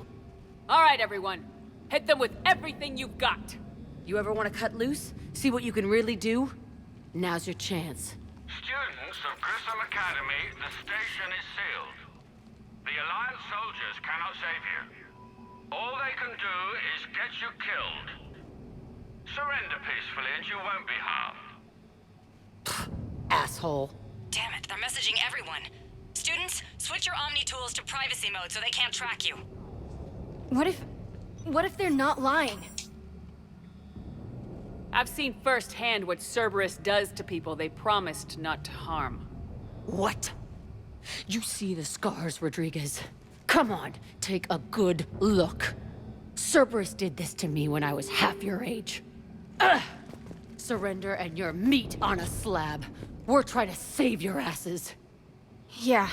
All right, everyone. Hit them with everything you've got. You ever want to cut loose? See what you can really do? Now's your chance. Students of Grissom Academy, the station is sealed. The Alliance soldiers cannot save you. All they can do is get you killed. Surrender peacefully and you won't be harmed. Asshole. Damn it, they're messaging everyone. Students, switch your Omni tools to privacy mode so they can't track you. What if they're not lying? I've seen firsthand what Cerberus does to people they promised not to harm. What? You see the scars, Rodriguez? Come on, take a good look. Cerberus did this to me when I was half your age. Ugh! Surrender and you're meat on a slab. We're trying to save your asses. Yeah,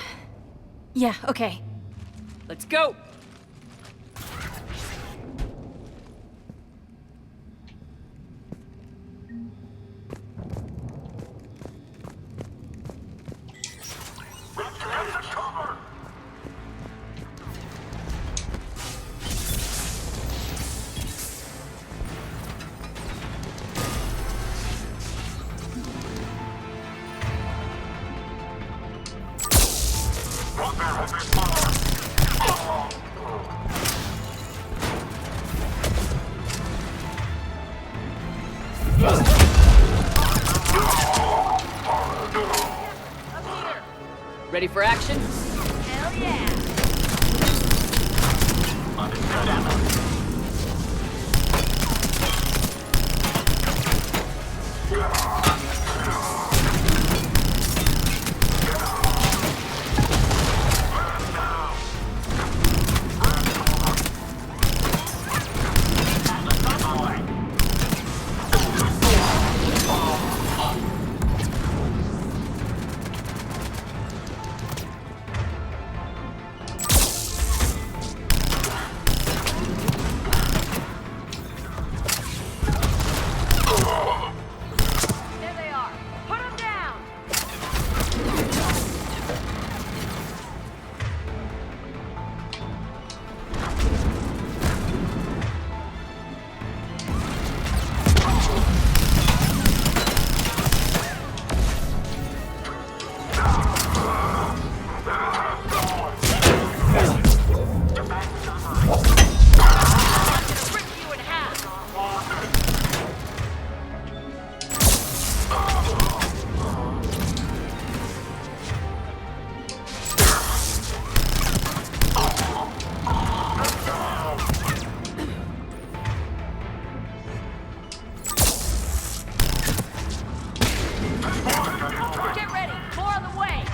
okay. Let's go! Ready for action? Hell yeah! There they are. Put them down! Rip you in half! Get ready! More on the way!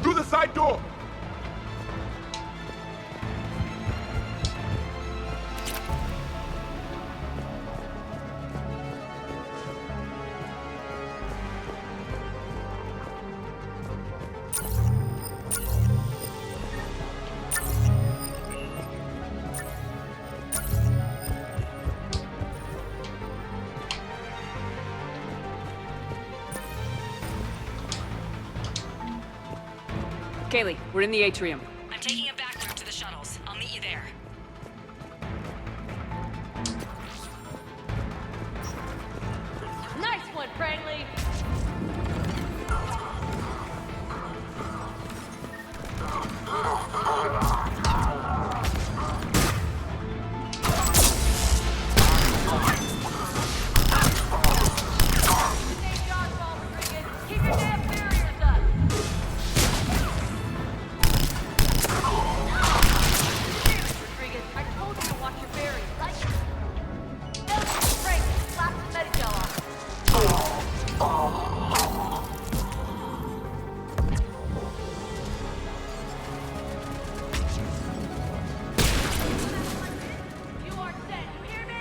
Through the side door! Kaylee, we're in the atrium. I'm taking a back route to the shuttles. I'll meet you there. Nice one, Prangley! Keep your damn barriers up! Rodriguez, I told you to watch your berries, right? Frank, slap some Medigel on. You are dead, you hear me?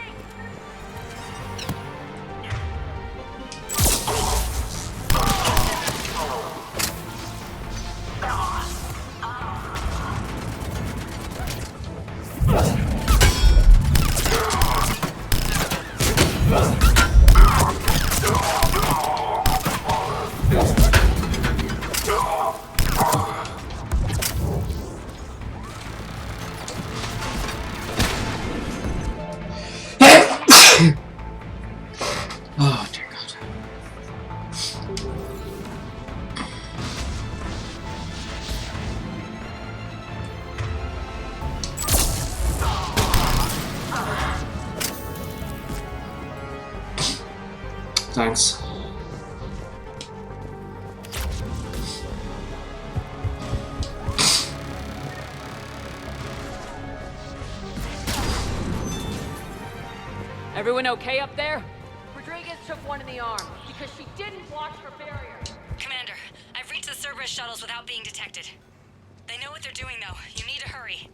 Oh dear God. Thanks. Everyone okay up there? Rodriguez took one in the arm because she didn't watch her barrier. Commander, I've reached the Cerberus shuttles without being detected. They know what they're doing, though. You need to hurry.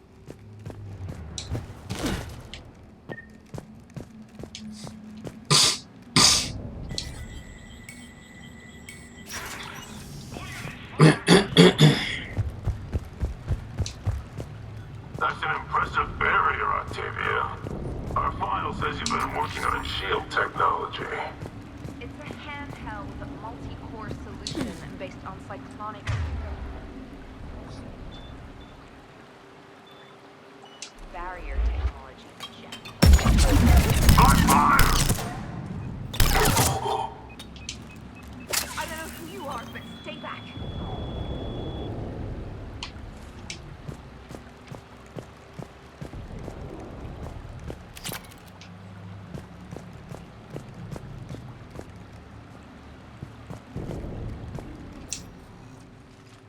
That's an impressive barrier, Octavia. Our file says you've been working on shield technology. It's a handheld multi-core solution based on cyclonic barrier technology. I don't know who you are, but stay back.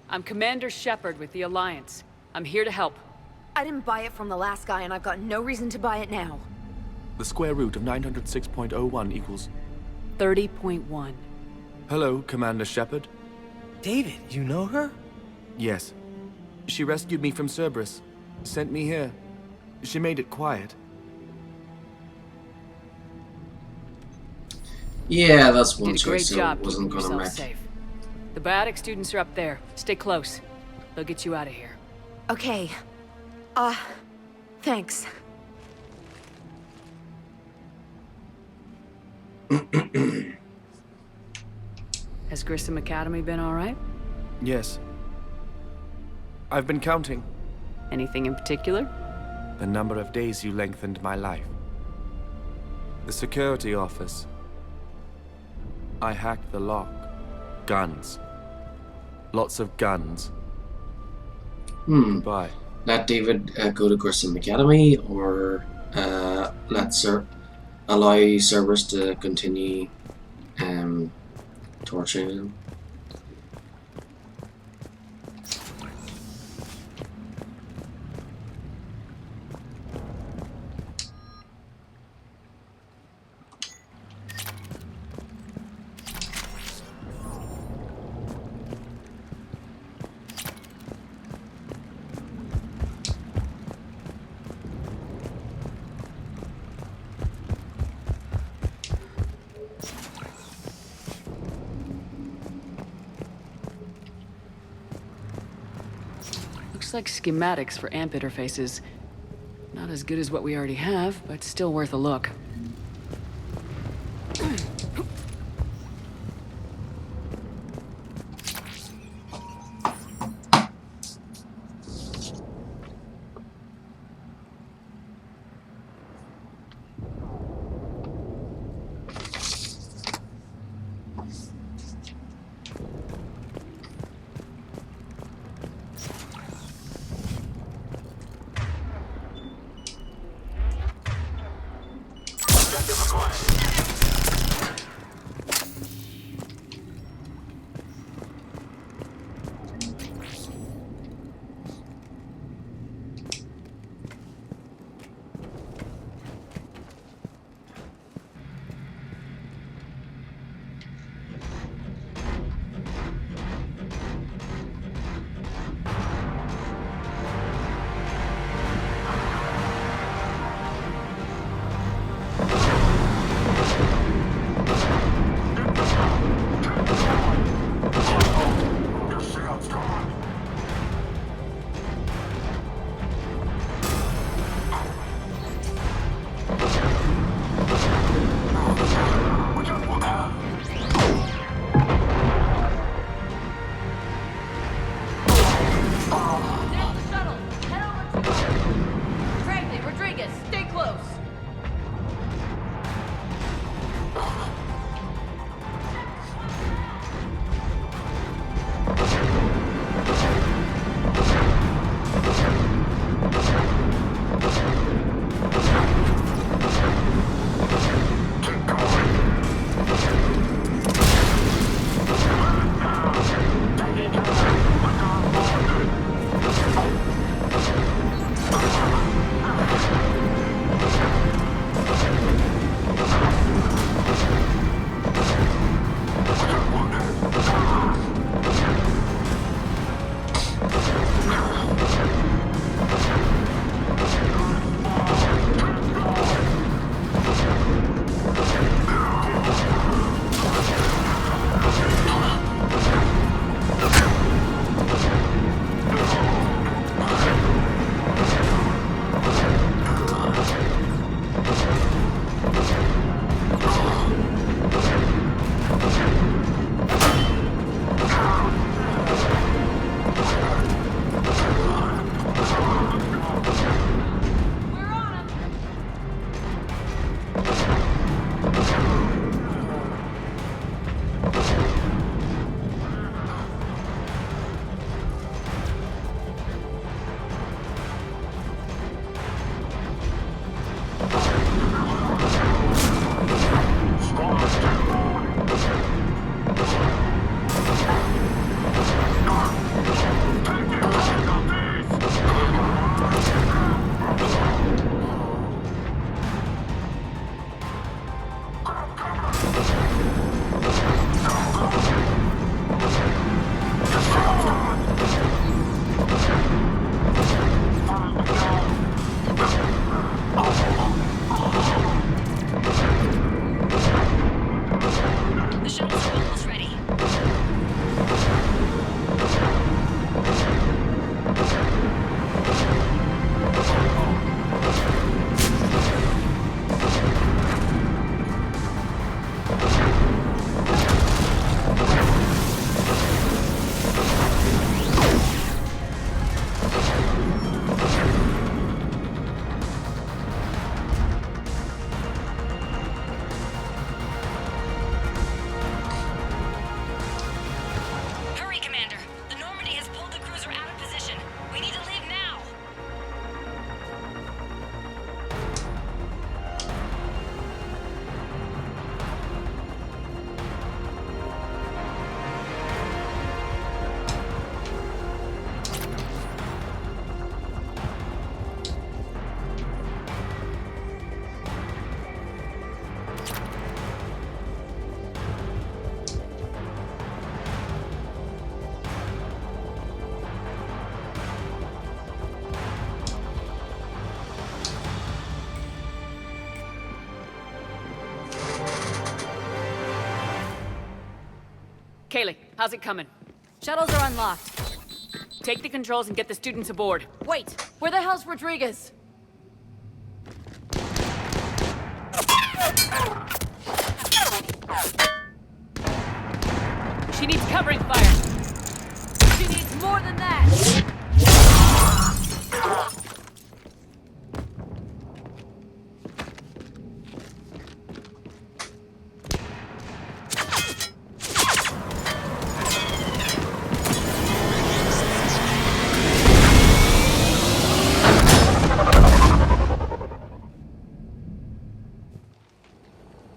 I'm Commander Shepard with the Alliance. I'm here to help. I didn't buy it from the last guy, and I've got no reason to buy it now. The square root of 906.01 equals... 30.1. Hello, Commander Shepard. David, you know her? Yes. She rescued me from Cerberus. Sent me here. She made it quiet. Yeah, that's one Did a choice great I job wasn't keeping gonna yourself make. safe. The biotic students are up there. Stay close. They'll get you out of here. Okay. Thanks. Has Grissom Academy been all right? Yes. I've been counting. Anything in particular? The number of days you lengthened my life. The security office. I hacked the lock. Guns. Lots of guns. Bye. Let David go to Grissom Academy, or allow Cerberus to continue torturing him. Looks like schematics for amp interfaces. Not as good as what we already have, but still worth a look. Kaylee, how's it coming? Shuttles are unlocked. Take the controls and get the students aboard. Wait, where the hell's Rodriguez? She needs covering fire. She needs more than that.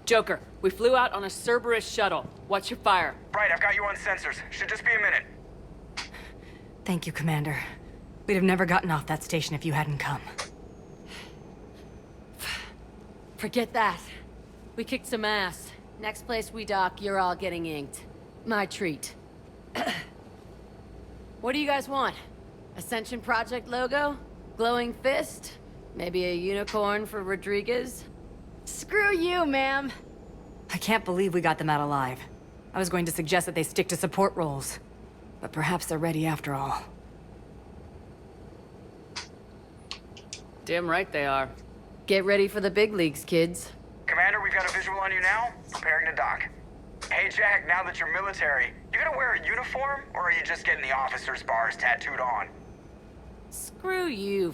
Joker, we flew out on a Cerberus shuttle. What's your fire? Right, I've got you on sensors. Should just be a minute. Thank you, Commander. We'd have never gotten off that station if you hadn't come. Forget that. We kicked some ass. Next place we dock, you're all getting inked. My treat. What do you guys want? Ascension Project logo? Glowing fist? Maybe a unicorn for Rodriguez? Screw you, ma'am. I can't believe we got them out alive. I was going to suggest that they stick to support roles. But perhaps they're ready after all. Damn right they are. Get ready for the big leagues, kids. Commander, we've got a visual on you now. Preparing to dock. Hey, Jack, now that you're military, you gonna wear a uniform, or are you just getting the officer's bars tattooed on? Screw you,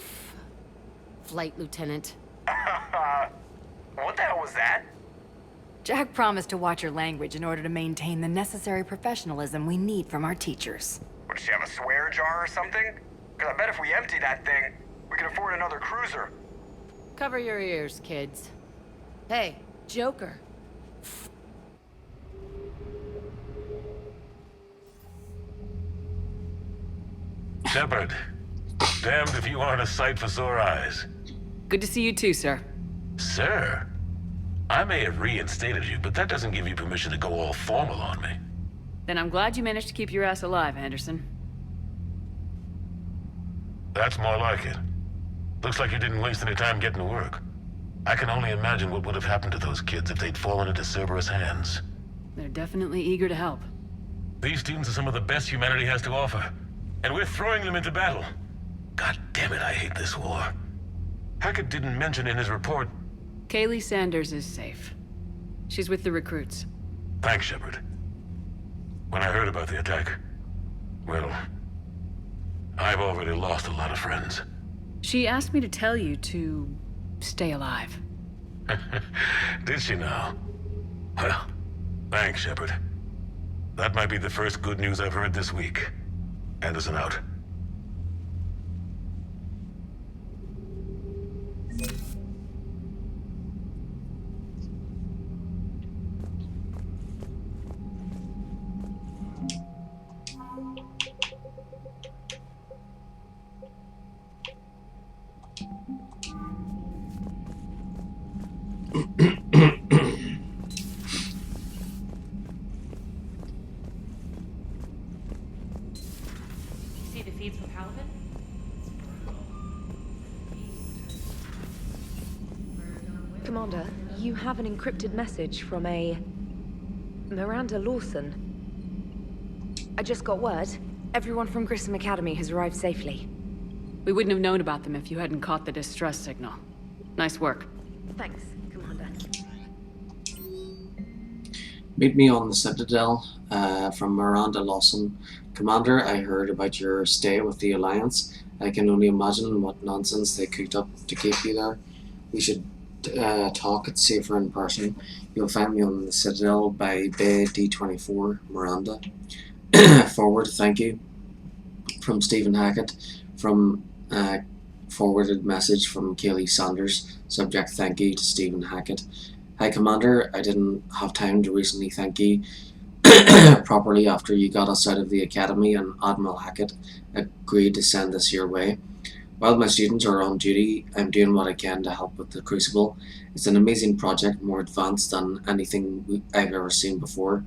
Flight Lieutenant. What the hell was that? Jack promised to watch your language in order to maintain the necessary professionalism we need from our teachers. Would she have a swear jar or something? Because I bet if we empty that thing, we can afford another cruiser. Cover your ears, kids. Hey, Joker. Shepard, damned if you aren't a sight for sore eyes. Good to see you too, sir. Sir? I may have reinstated you, but that doesn't give you permission to go all formal on me. Then I'm glad you managed to keep your ass alive, Anderson. That's more like it. Looks like you didn't waste any time getting to work. I can only imagine what would have happened to those kids if they'd fallen into Cerberus' hands. They're definitely eager to help. These students are some of the best humanity has to offer, and we're throwing them into battle. God damn it, I hate this war. Hackett didn't mention in his report... Kaylee Sanders is safe. She's with the recruits. Thanks, Shepard. When I heard about the attack, well, I've already lost a lot of friends. She asked me to tell you to stay alive. Did she now? Well, thanks, Shepard. That might be the first good news I've heard this week. Anderson out. See the feeds from Halvin? Commander, you have an encrypted message from a... Miranda Lawson. I just got word. Everyone from Grissom Academy has arrived safely. We wouldn't have known about them if you hadn't caught the distress signal. Nice work. Thanks, Commander. Meet me on the Citadel, from Miranda Lawson. Commander, I heard about your stay with the Alliance. I can only imagine what nonsense they cooked up to keep you there. We should talk. It's safer in person. You'll find me on the Citadel by Bay D24, Miranda. Forward, thank you. From Stephen Hackett. From forwarded message from Kaylee Sanders. Subject, thank you to Stephen Hackett. Hi, Commander. I didn't have time to recently thank you properly after you got us out of the Academy, and Admiral Hackett agreed to send this your way. While my students are on duty, I'm doing what I can to help with the Crucible. It's an amazing project, more advanced than anything I've ever seen before.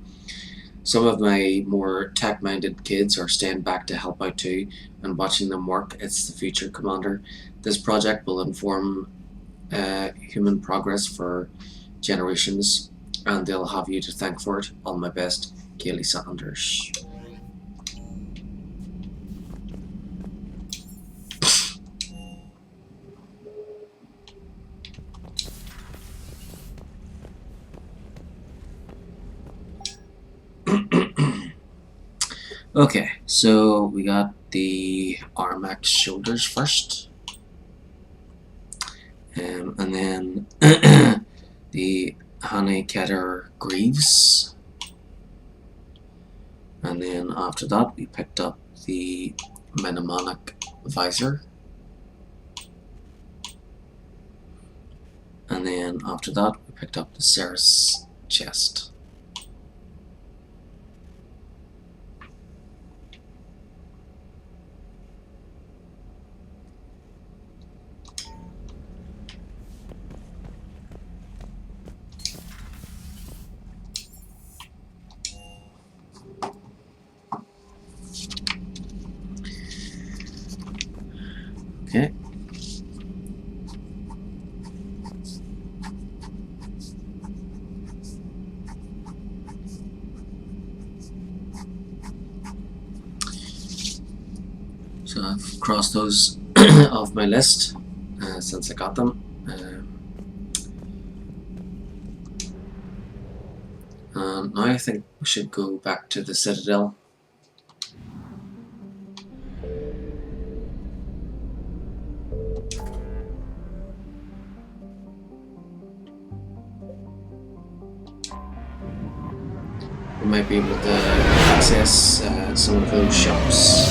Some of my more tech-minded kids are staying back to help out too, and watching them work. It's the future, Commander. This project will inform human progress for generations, and they'll have you to thank for it. All my best, Gailey Sanders. Okay, so we got the Armax shoulders first. And then the Honeycutter greaves. And then after that we picked up the mnemonic visor. And then after that we picked up the Ceres chest. Okay. So I've crossed those off my list since I got them. Now I think we should go back to the Citadel. We might be able to access some of those shops.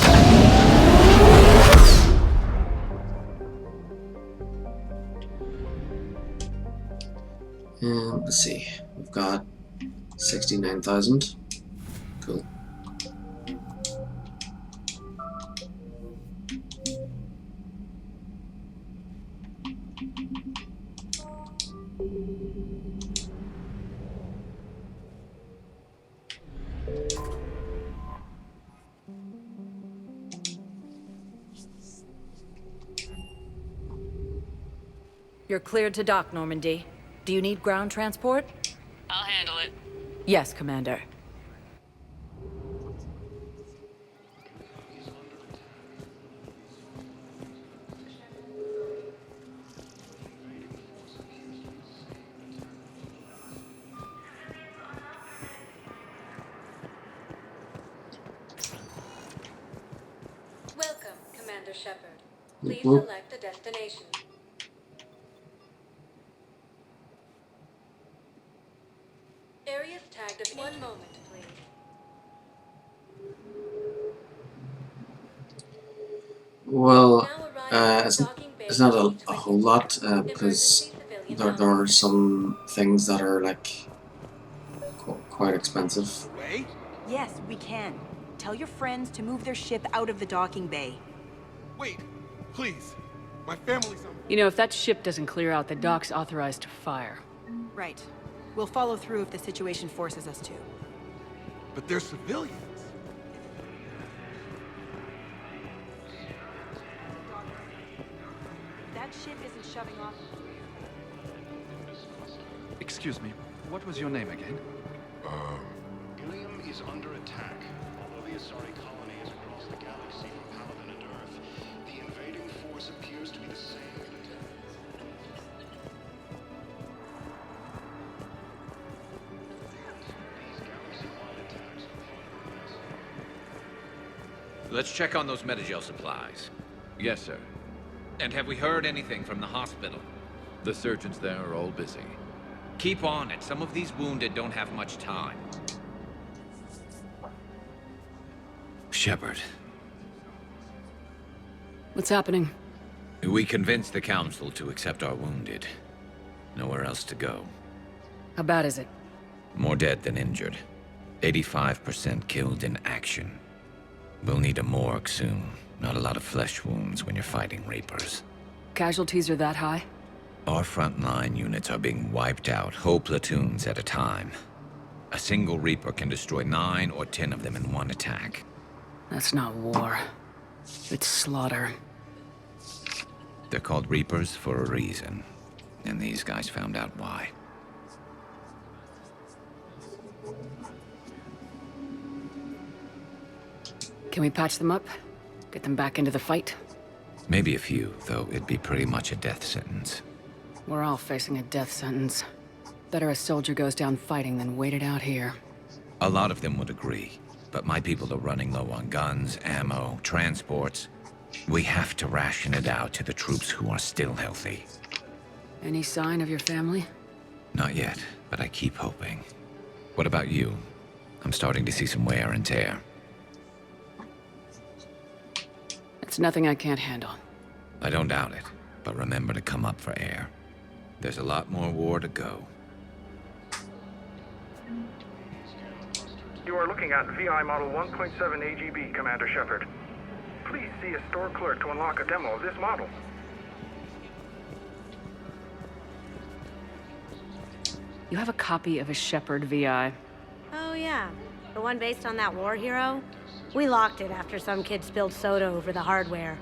Let's see, we've got 69,000. Cool. You're cleared to dock, Normandy. Do you need ground transport? I'll handle it. Yes, Commander. Welcome, Commander Shepard. Please Whoop. select a destination. Areas tagged of 1 moment, please. Well, it's not a whole lot because there are some things that are like quite expensive. Yes, we can. Tell your friends to move their ship out of the docking bay. Wait, please. My family's on. You know, if that ship doesn't clear out, the dock's authorized to fire. Right. We'll follow through if the situation forces us to. But they're civilians. That ship isn't shoving off. Excuse me, what was your name again? Ilium is under attack. Although the Asari colony is across the galaxy from Paladin and Earth, the invading force appears to be the same military. These galaxy-wide attacks are part of the massive. Let's check on those Metagel supplies. Yes, sir. And have we heard anything from the hospital? The surgeons there are all busy. Keep on it. Some of these wounded don't have much time. Shepard. What's happening? We convinced the Council to accept our wounded. Nowhere else to go. How bad is it? More dead than injured. 85% killed in action. We'll need a morgue soon. Not a lot of flesh wounds when you're fighting Reapers. Casualties are that high? Our frontline units are being wiped out, whole platoons at a time. A single Reaper can destroy 9 or 10 of them in one attack. That's not war. It's slaughter. They're called Reapers for a reason. And these guys found out why. Can we patch them up? Get them back into the fight? Maybe a few, though it'd be pretty much a death sentence. We're all facing a death sentence. Better a soldier goes down fighting than wait it out here. A lot of them would agree, but my people are running low on guns, ammo, transports. We have to ration it out to the troops who are still healthy. Any sign of your family? Not yet, but I keep hoping. What about you? I'm starting to see some wear and tear. It's nothing I can't handle. I don't doubt it, but remember to come up for air. There's a lot more war to go. You are looking at VI Model 1.7 AGB, Commander Shepard. Please see a store clerk to unlock a demo of this model. You have a copy of a Shepard VI. Oh yeah, the one based on that war hero? We locked it after some kid spilled soda over the hardware.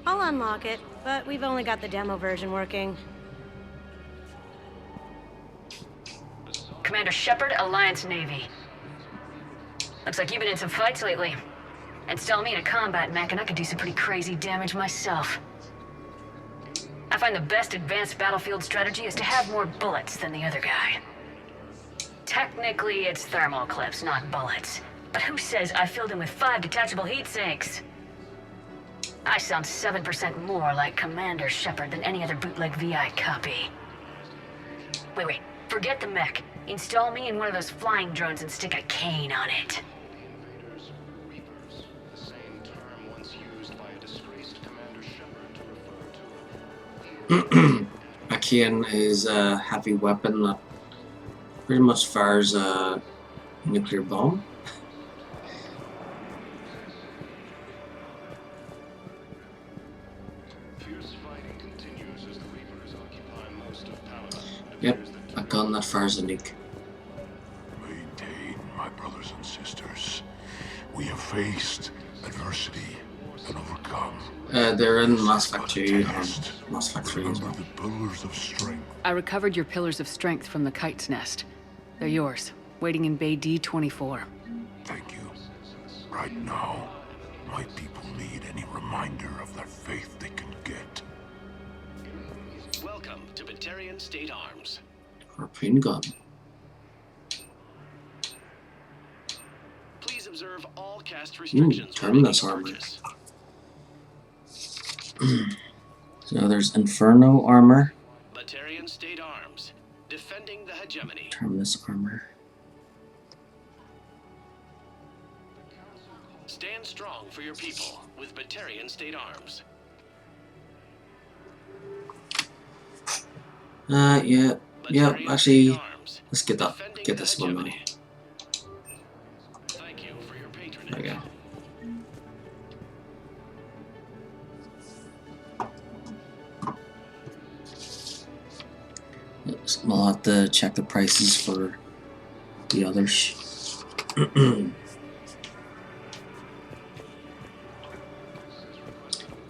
I'll unlock it, but we've only got the demo version working. Commander Shepard, Alliance Navy. Looks like you've been in some fights lately. Install me in a combat mech and I could do some pretty crazy damage myself. I find the best advanced battlefield strategy is to have more bullets than the other guy. Technically, it's thermal clips, not bullets. But who says I filled him with 5 detachable heat sinks? I sound 7% more like Commander Shepard than any other bootleg VI copy. Wait. Forget the mech. Install me in one of those flying drones and stick a cane on it. The same term once used by a disgraced Commander Shepard to refer to A cane is a heavy weapon that pretty much fires a nuclear bomb. fierce fighting continues as the Reapers occupy most of Paladin. Yep, a gun that fires a nuke. Maintain, my brothers and sisters. We have faced adversity and overcome. They're in Mass Effect 2 and Mass Effect 3 as well. The pillars of strength. I recovered your pillars of strength from the kite's nest. They're yours, waiting in Bay D-24. Thank you. Right now, my people need any reminder of that faith they can get. Welcome to Batarian State Arms. Harpoon gun. Please observe all cast restrictions. Terminus armor. So there's Inferno armor. Batarian State Arms, defending the hegemony. Terminus armor. Stand strong for your people with Batarian State Arms. Yeah, actually, let's get this one now. Thank you for your patronage. There we go. We'll have to check the prices for the others. I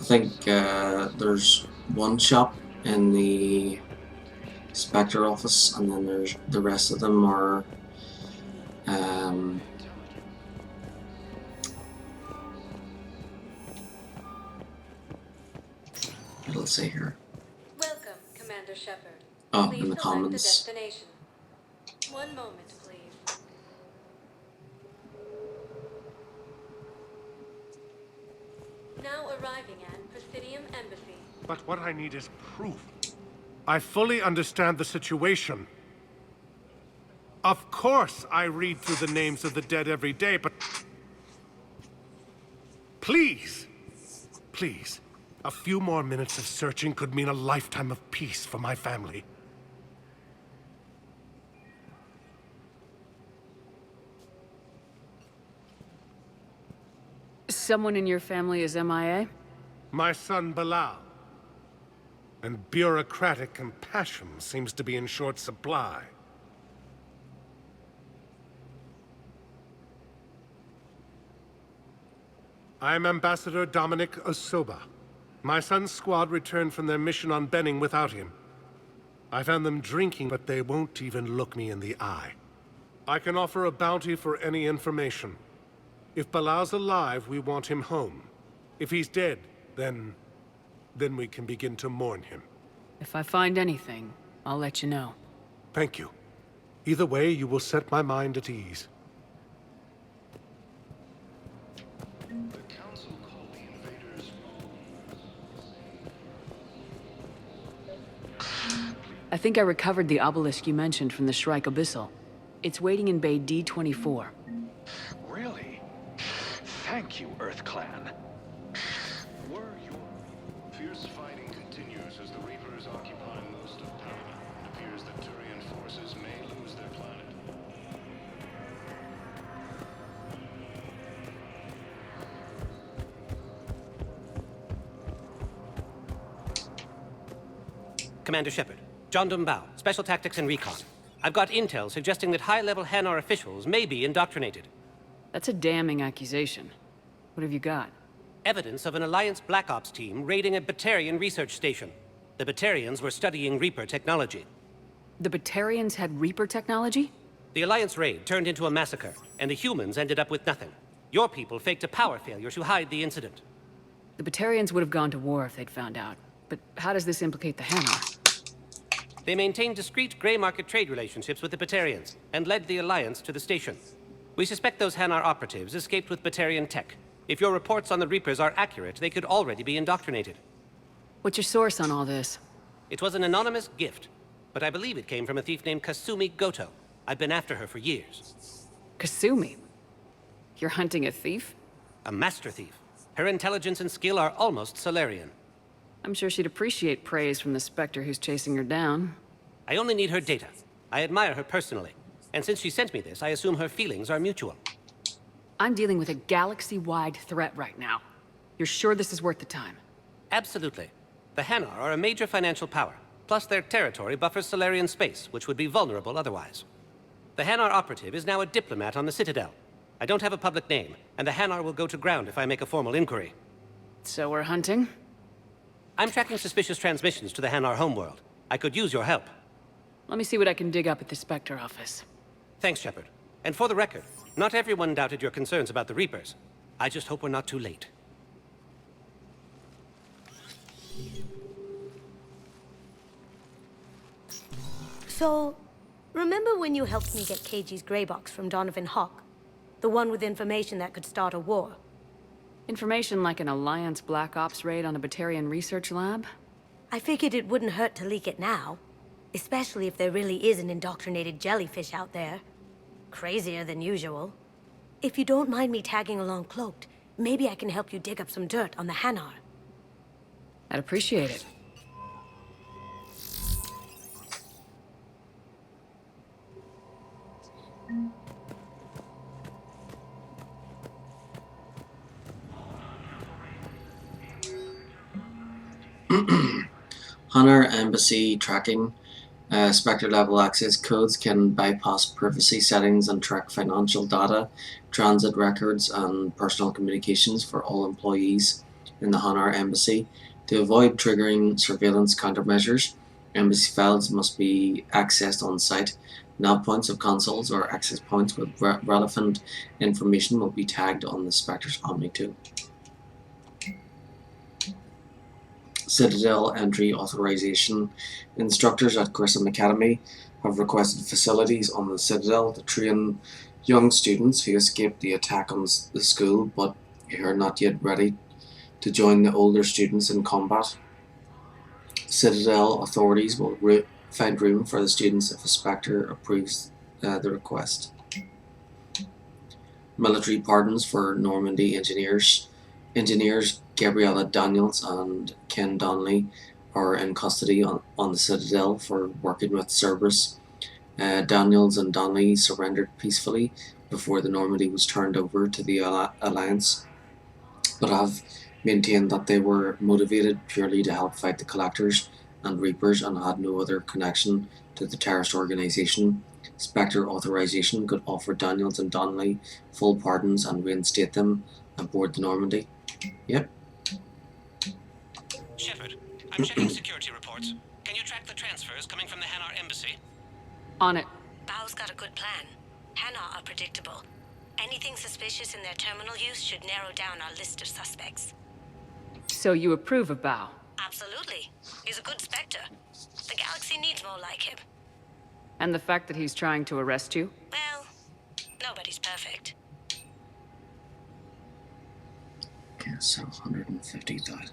think there's one shop in the Spectre office, and then there's the rest of them are let's see here. Welcome, Commander Shepard. Oh, Please in the select commons. the destination. One moment, please. Now arriving at Presidium Embassy. But what I need is proof. I fully understand the situation. Of course I read through the names of the dead every day, but... Please! Please. A few more minutes of searching could mean a lifetime of peace for my family. Someone in your family is MIA? My son Bilal. And bureaucratic compassion seems to be in short supply. I'm Ambassador Dominic Osoba. My son's squad returned from their mission on Benning without him. I found them drinking, but they won't even look me in the eye. I can offer a bounty for any information. If Bilal's alive, we want him home. If he's dead, then we can begin to mourn him. If I find anything, I'll let you know. Thank you. Either way, you will set my mind at ease. The council called the invaders. I think I recovered the obelisk you mentioned from the Shrike Abyssal. It's waiting in Bay D-24. Really? Thank you, Earth Clan. Were your fierce fighting continues as the Reapers occupy most of Paladin. It appears that Turian forces may lose their planet. Commander Shepard, John Dumbao, Special Tactics and Recon. I've got intel suggesting that high-level Hanar officials may be indoctrinated. That's a damning accusation. What have you got? Evidence of an Alliance Black Ops team raiding a Batarian research station. The Batarians were studying Reaper technology. The Batarians had Reaper technology? The Alliance raid turned into a massacre, and the humans ended up with nothing. Your people faked a power failure to hide the incident. The Batarians would have gone to war if they'd found out. But how does this implicate the Hanar? They maintained discreet gray market trade relationships with the Batarians, and led the Alliance to the station. We suspect those Hanar operatives escaped with Batarian tech. If your reports on the Reapers are accurate, they could already be indoctrinated. What's your source on all this? It was an anonymous gift, but I believe it came from a thief named Kasumi Goto. I've been after her for years. Kasumi? You're hunting a thief? A master thief. Her intelligence and skill are almost Solarian. I'm sure she'd appreciate praise from the Spectre who's chasing her down. I only need her data. I admire her personally. And since she sent me this, I assume her feelings are mutual. I'm dealing with a galaxy-wide threat right now. You're sure this is worth the time? Absolutely. The Hanar are a major financial power. Plus their territory buffers Solarian space, which would be vulnerable otherwise. The Hanar operative is now a diplomat on the Citadel. I don't have a public name, and the Hanar will go to ground if I make a formal inquiry. So we're hunting? I'm tracking suspicious transmissions to the Hanar homeworld. I could use your help. Let me see what I can dig up at the Spectre office. Thanks, Shepard. And for the record, not everyone doubted your concerns about the Reapers. I just hope we're not too late. So, remember when you helped me get KG's gray box from Donovan Hawk? The one with information that could start a war? Information like an Alliance Black Ops raid on a Batarian research lab? I figured it wouldn't hurt to leak it now. Especially if there really is an indoctrinated jellyfish out there. Crazier than usual. If you don't mind me tagging along cloaked, maybe I can help you dig up some dirt on the Hanar. I'd appreciate it. Hanar Embassy tracking. Spectre level access codes can bypass privacy settings and track financial data, transit records, and personal communications for all employees in the Hanar Embassy. To avoid triggering surveillance countermeasures, embassy files must be accessed on site. Nav points of consoles or access points with relevant information will be tagged on the Spectre's Omni 2. Citadel entry authorization. Instructors at Grissom Academy have requested facilities on the Citadel to train young students who escaped the attack on the school but who are not yet ready to join the older students in combat. Citadel authorities will find room for the students if a Spectre approves the request. Military pardons for Normandy engineers. Engineers Gabriella Daniels and Ken Donnelly are in custody on the Citadel for working with Cerberus. Daniels and Donnelly surrendered peacefully before the Normandy was turned over to the Alliance, but have maintained that they were motivated purely to help fight the Collectors and Reapers and had no other connection to the terrorist organization. Spectre authorization could offer Daniels and Donnelly full pardons and reinstate them aboard the Normandy. Yep. Shepard, I'm checking security reports. Can you track the transfers coming from the Hanar Embassy? On it. Bao's got a good plan. Hanar are predictable. Anything suspicious in their terminal use should narrow down our list of suspects. So you approve of Bao? Absolutely. He's a good Spectre. The galaxy needs more like him. And the fact that he's trying to arrest you? Well, nobody's perfect. Okay, so 150,000.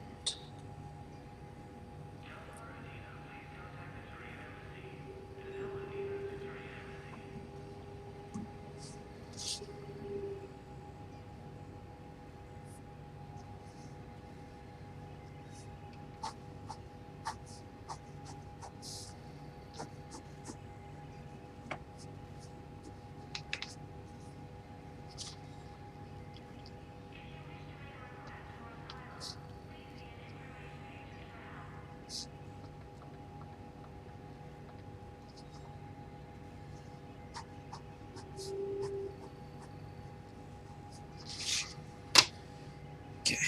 Okay.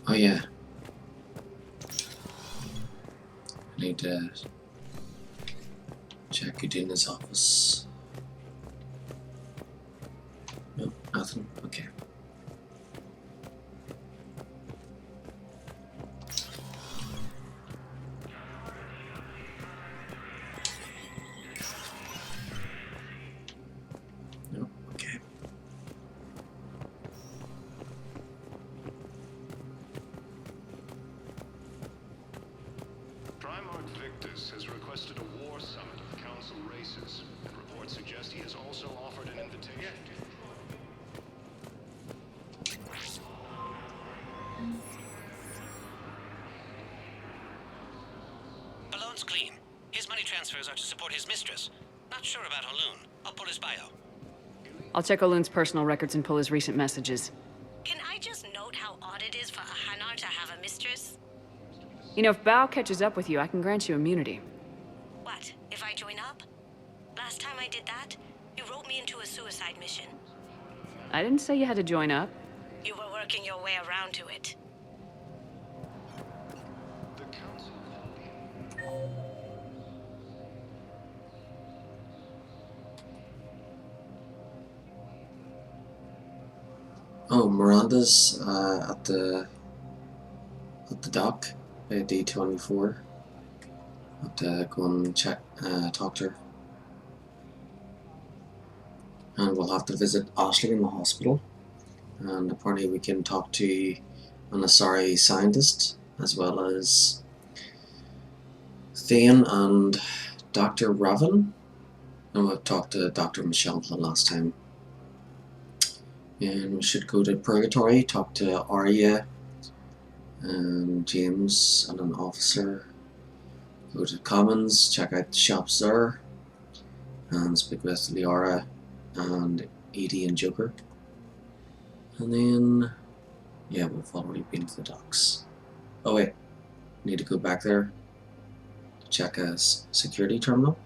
Oh yeah. I need to check Udina's office. No, nothing? Okay. No, okay. Primarch Victus has requested a war summit of the Council races, and reports suggest he has also offered an invitation. Balloon's clean. His money transfers are to support his mistress. Not sure about Haloon. I'll pull his bio. I'll check Oloon's personal records and pull his recent messages. Can I just note how odd it is for a Hanar to have a mistress? You know, if Bao catches up with you, I can grant you immunity. What, if I join up? Last time I did that, you wrote me into a suicide mission. I didn't say you had to join up. You were working your way around to it. Oh, Miranda's at the dock by D24. Have to go and check, talk to her. And we'll have to visit Ashley in the hospital. And apparently we can talk to an Asari scientist, as well as Thane and Dr. Raven. And we've talked to Dr. Michelle the last time. And we should go to Purgatory, talk to Arya and James and an officer. Go to Commons, check out the shops there, and speak with Liara and Edie and Joker. And then, yeah, we've already been to the docks. Oh wait, need to go back there to check a security terminal.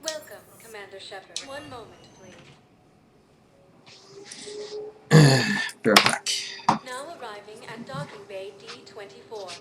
Welcome, Commander Shepard. One moment, please. Be right back. Now arriving at docking bay D24.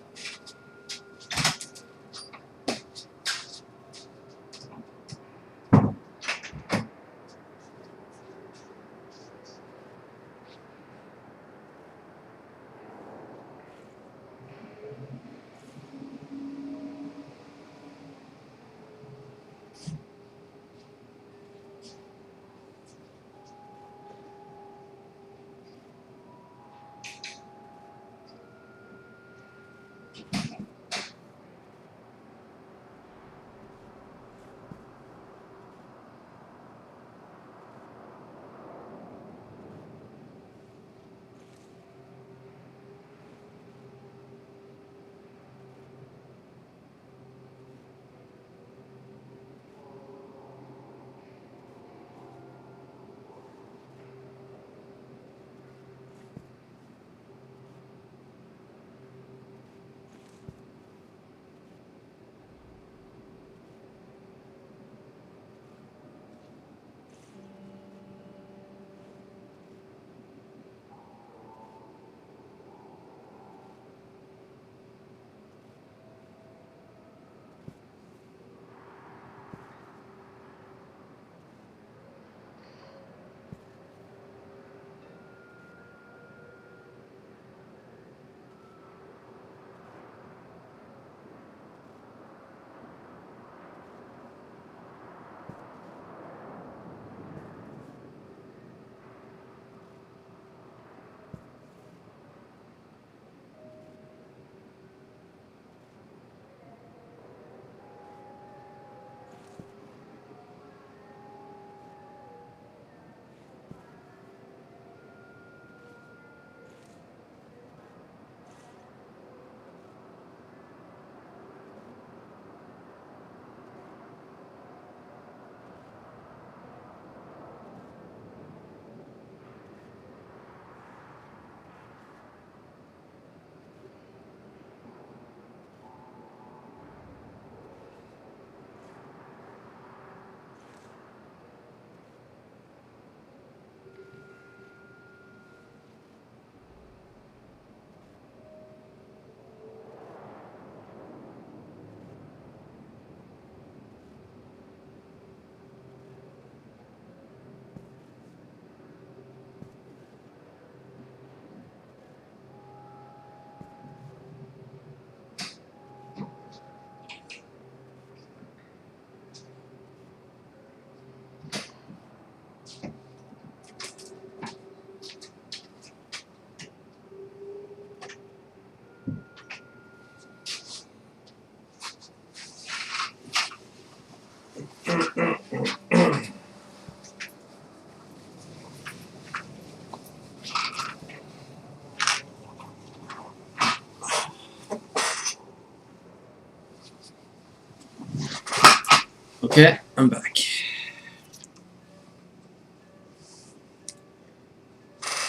Okay, I'm back.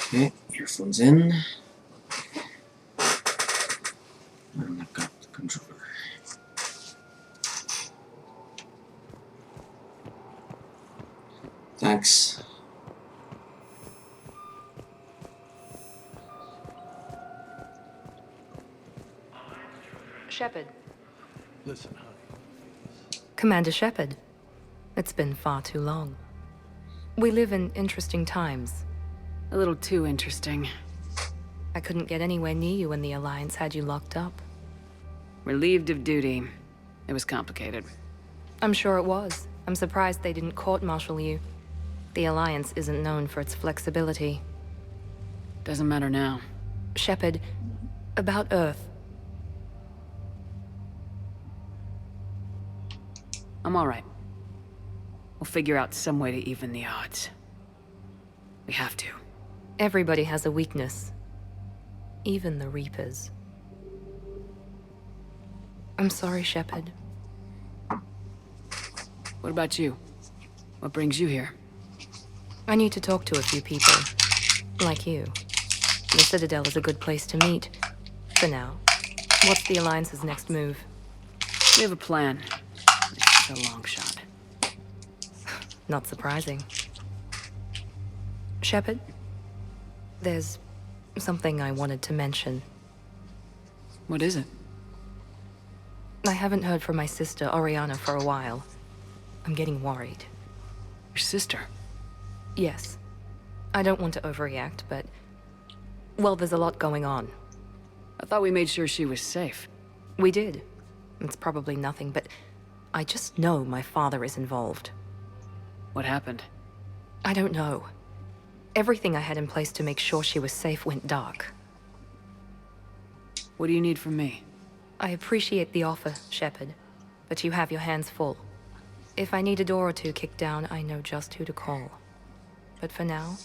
Okay, earphones in. And I've got the controller. Thanks. Shepard. Listen, honey. Commander Shepard. It's been far too long. We live in interesting times. A little too interesting. I couldn't get anywhere near you when the Alliance had you locked up. Relieved of duty. It was complicated. I'm sure it was. I'm surprised they didn't court-martial you. The Alliance isn't known for its flexibility. Doesn't matter now. Shepard, about Earth. I'm alright. We'll figure out some way to even the odds. We have to. Everybody has a weakness. Even the Reapers. I'm sorry, Shepard. What about you? What brings you here? I need to talk to a few people. Like you. The Citadel is a good place to meet. For now. What's the Alliance's next move? We have a plan. It's a long shot. Not surprising. Shepard? There's something I wanted to mention. What is it? I haven't heard from my sister, Oriana, for a while. I'm getting worried. Your sister? Yes. I don't want to overreact, but... well, there's a lot going on. I thought we made sure she was safe. We did. It's probably nothing, but... I just know my father is involved. What happened? I don't know. Everything I had in place to make sure she was safe went dark. What do you need from me? I appreciate the offer, Shepard, but you have your hands full. If I need a door or two kicked down, I know just who to call. But for now,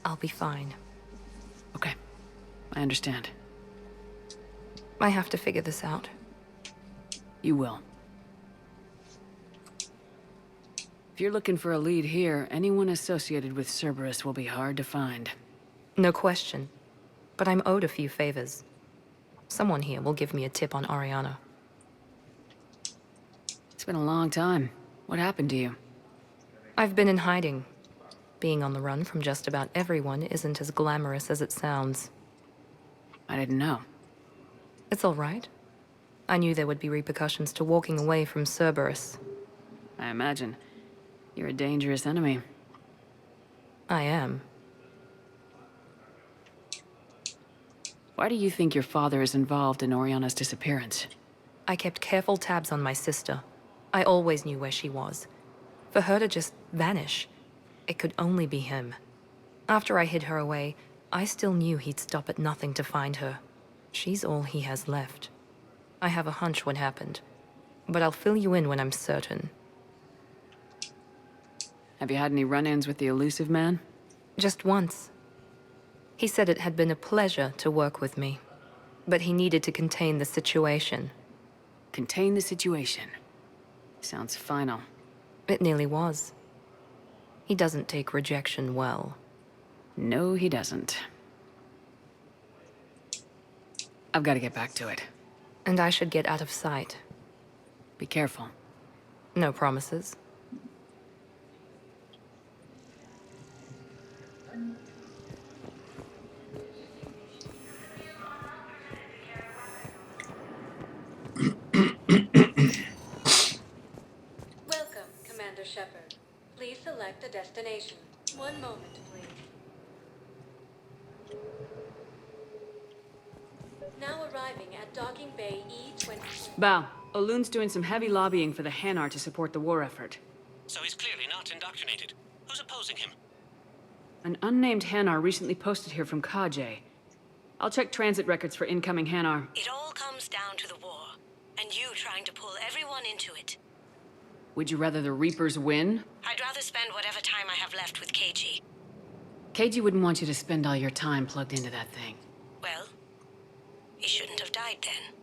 I'll be fine. Okay. I understand. I have to figure this out. You will. If you're looking for a lead here, anyone associated with Cerberus will be hard to find. No question. But I'm owed a few favors. Someone here will give me a tip on Oriana. It's been a long time. What happened to you? I've been in hiding. Being on the run from just about everyone isn't as glamorous as it sounds. I didn't know. It's all right. I knew there would be repercussions to walking away from Cerberus. I imagine. You're a dangerous enemy. I am. Why do you think your father is involved in Oriana's disappearance? I kept careful tabs on my sister. I always knew where she was. For her to just vanish, it could only be him. After I hid her away, I still knew he'd stop at nothing to find her. She's all he has left. I have a hunch what happened, but I'll fill you in when I'm certain. Have you had any run-ins with the elusive man? Just once. He said it had been a pleasure to work with me, but he needed to contain the situation. Contain the situation. Sounds final. It nearly was. He doesn't take rejection well. No, he doesn't. I've got to get back to it. And I should get out of sight. Be careful. No promises. Welcome, Commander Shepard. Please select a destination. One moment, please. Now arriving at Docking Bay E-20... Bao, Olun's doing some heavy lobbying for the Hanar to support the war effort. So he's clearly not indoctrinated. Who's opposing him? An unnamed Hanar recently posted here from Kajay. I'll check transit records for incoming Hanar. It all comes down to the war, and you trying to pull everyone into it. Would you rather the Reapers win? I'd rather spend whatever time I have left with KG. KG wouldn't want you to spend all your time plugged into that thing. Well, he shouldn't have died then.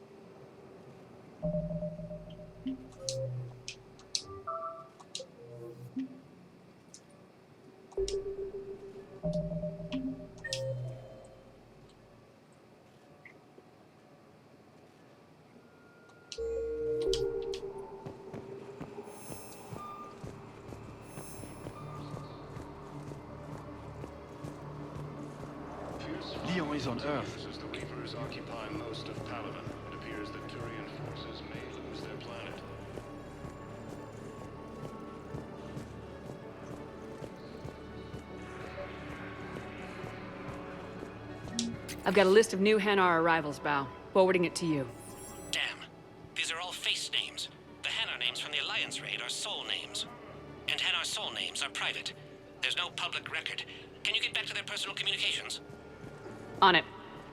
Eyes on Earth. As the Reapers occupy most of Paladin, it appears that Turian forces may lose their planet. I've got a list of new Hanar arrivals, Bao. Forwarding it to you. Damn. These are all face names. The Hanar names from the Alliance raid are soul names. And Hanar soul names are private. There's no public record. Can you get back to their personal communications? On it.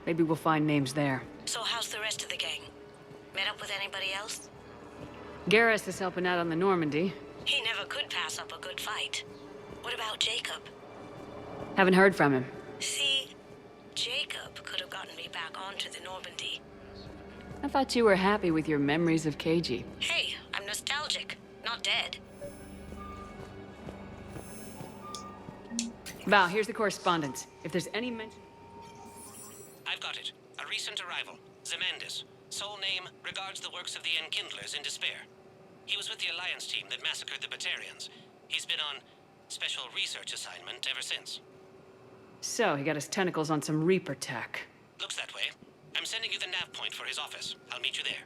Maybe we'll find names there. So how's the rest of the gang? Met up with anybody else? Garrus is helping out on the Normandy. He never could pass up a good fight. What about Jacob? Haven't heard from him. See, Jacob could have gotten me back onto the Normandy. I thought you were happy with your memories of KG. Hey, I'm nostalgic, not dead. Bao, here's the correspondence. If there's any mention... I've got it. A recent arrival. Zemandis. Soul name regards the works of the Enkindlers in despair. He was with the Alliance team that massacred the Batarians. He's been on special research assignment ever since. So, he got his tentacles on some Reaper tech. Looks that way. I'm sending you the nav point for his office. I'll meet you there.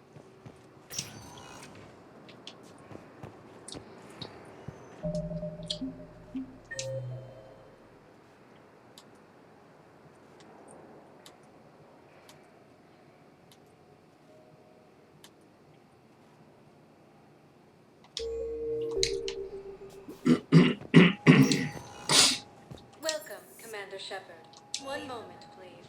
Welcome, Commander Shepard. One moment, please.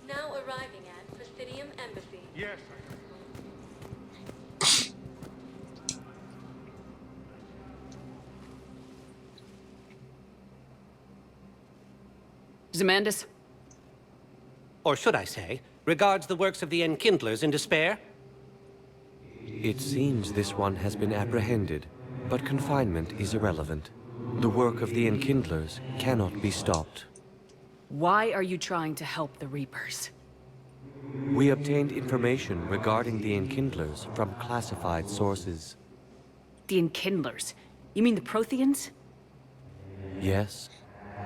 Now arriving at Presidium Embassy. Yes, Zemandis? Or should I say, regards the works of the Enkindlers in despair? It seems this one has been apprehended, but confinement is irrelevant. The work of the Enkindlers cannot be stopped. Why are you trying to help the Reapers? We obtained information regarding the Enkindlers from classified sources. The Enkindlers? You mean the Protheans? Yes.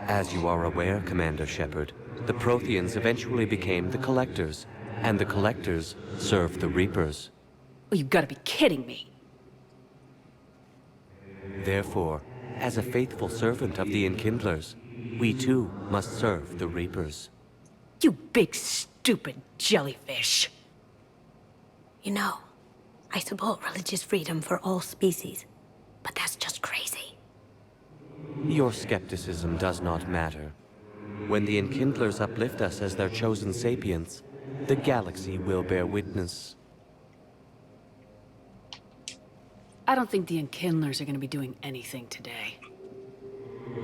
As you are aware, Commander Shepard, the Protheans eventually became the Collectors, and the Collectors served the Reapers. Oh, you gotta be kidding me. Therefore, as a faithful servant of the Enkindlers, we too must serve the Reapers. You big stupid jellyfish. You know, I support religious freedom for all species, but that's just crazy. Your skepticism does not matter. When the Enkindlers uplift us as their chosen sapients, the galaxy will bear witness. I don't think the Enkindlers are gonna be doing anything today.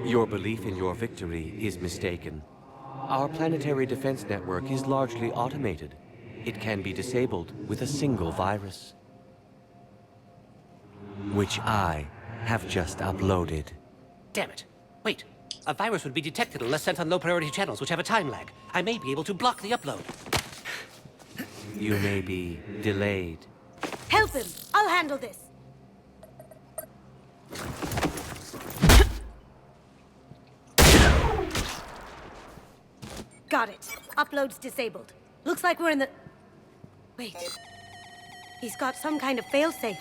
Your belief in your victory is mistaken. Our planetary defense network is largely automated. It can be disabled with a single virus, which I have just uploaded. Damn it. Wait. A virus would be detected unless sent on low-priority channels, which have a time lag. I may be able to block the upload. You may be delayed. Help him! I'll handle this! Got it. Upload's disabled. Looks like we're in the... Wait. He's got some kind of failsafe.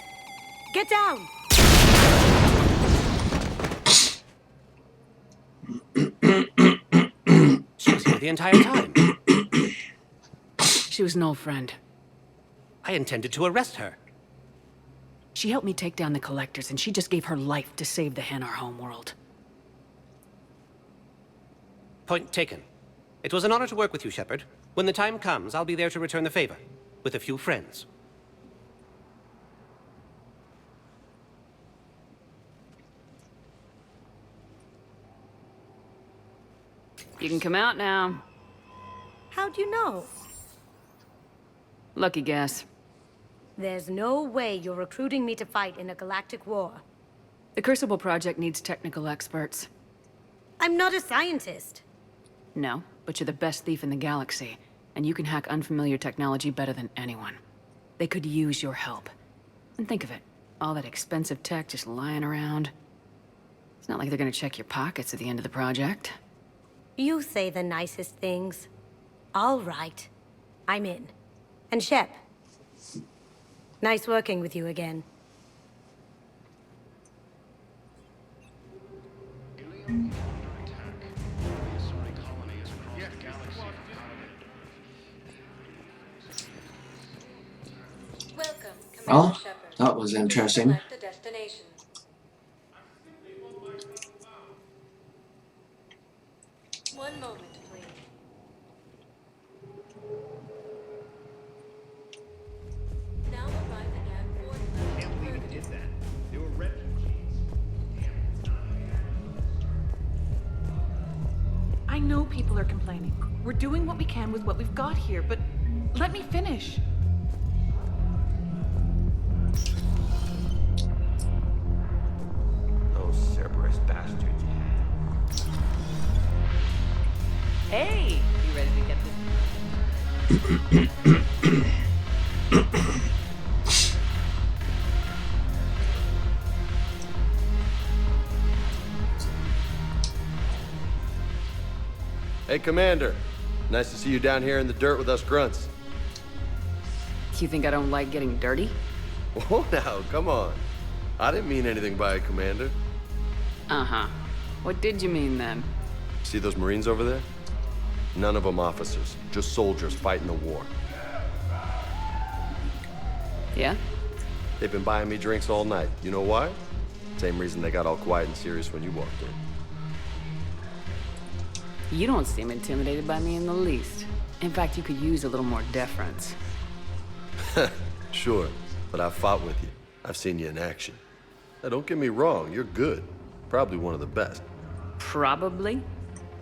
Get down! She was here the entire time. She was an old friend. I intended to arrest her. She helped me take down the Collectors, and she just gave her life to save the Hanar homeworld. Point taken. It was an honor to work with you, Shepard. When the time comes, I'll be there to return the favor. With a few friends. You can come out now. How'd you know? Lucky guess. There's no way you're recruiting me to fight in a galactic war. The Crucible Project needs technical experts. I'm not a scientist. No, but you're the best thief in the galaxy, and you can hack unfamiliar technology better than anyone. They could use your help. And think of it, all that expensive tech just lying around. It's not like they're gonna check your pockets at the end of the project. You say the nicest things. All right. I'm in. And Shep. Nice working with you again. Welcome, Commander Well, Shepard. that was Please interesting. select a destination. One moment, please. Now arriving at Ward Level. Can't believe he did that. They were refugees. I know people are complaining. We're doing what we can with what we've got here, but let me finish. Those Cerberus bastards. Hey, you ready to get Hey, Commander. Nice to see you down here in the dirt with us grunts. You think I don't like getting dirty? Whoa, now, come on. I didn't mean anything by it, Commander. Uh-huh. What did you mean then? See those Marines over there? None of them officers, just soldiers fighting the war. Yeah? They've been buying me drinks all night. You know why? Same reason they got all quiet and serious when you walked in. You don't seem intimidated by me in the least. In fact, you could use a little more deference. Sure, but I've fought with you. I've seen you in action. Now, don't get me wrong, you're good. Probably one of the best. Probably?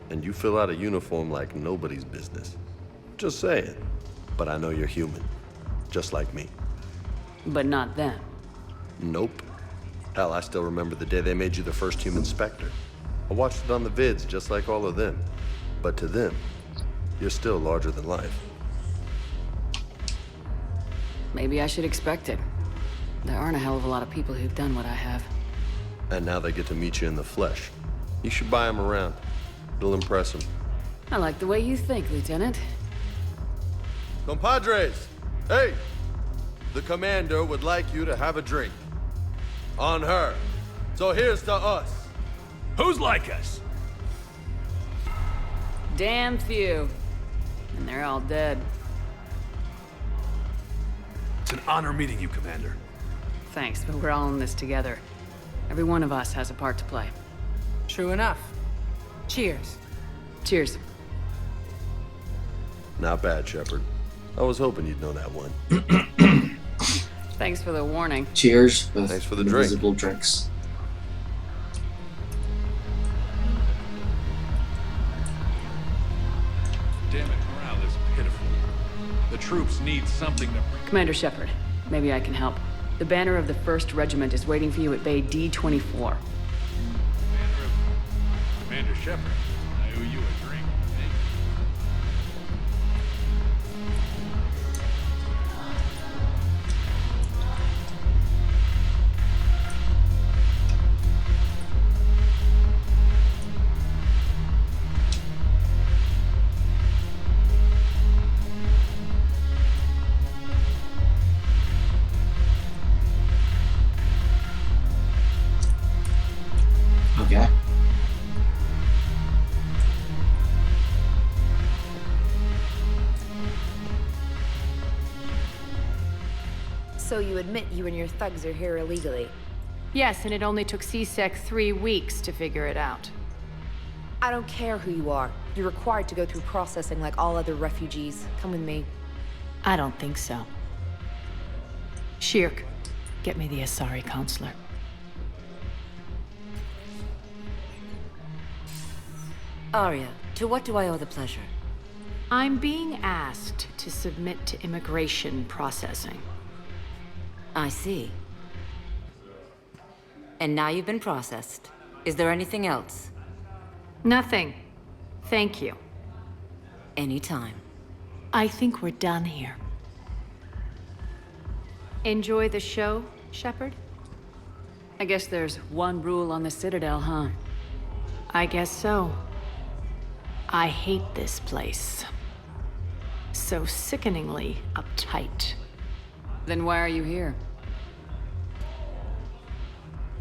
And you fill out a uniform like nobody's business. Just saying. But I know you're human. Just like me. But not them. Nope. Hell, I still remember the day they made you the first human Spectre. I watched it on the vids, just like all of them. But to them, you're still larger than life. Maybe I should expect it. There aren't a hell of a lot of people who've done what I have. And now they get to meet you in the flesh. You should buy them around. It'll impress them. I like the way you think, Lieutenant. Compadres! Hey! The commander would like you to have a drink. On her. So here's to us. Who's like us? Damn few. And they're all dead. It's an honor meeting you, Commander. Thanks, but we're all in this together. Every one of us has a part to play. True enough. Cheers. Cheers. Not bad, Shepard. I was hoping you'd know that one. Thanks for the warning. Cheers with Thanks for the drink. invisible drinks. Damn it, morale is pitiful. The troops need something to... Commander Shepard, maybe I can help. The banner of the 1st Regiment is waiting for you at Bay D-24. Commander Shepard, I owe you a drink. Thank Okay. So you admit you and your thugs are here illegally? Yes, and it only took CSEC 3 weeks to figure it out. I don't care who you are. You're required to go through processing like all other refugees. Come with me. I don't think so. Shirk, get me the Asari counselor. Arya, to what do I owe the pleasure? I'm being asked to submit to immigration processing. I see. And now you've been processed. Is there anything else? Nothing. Thank you. Anytime. I think we're done here. Enjoy the show, Shepard? I guess there's one rule on the Citadel, huh? I guess so. I hate this place. So sickeningly uptight. Then why are you here?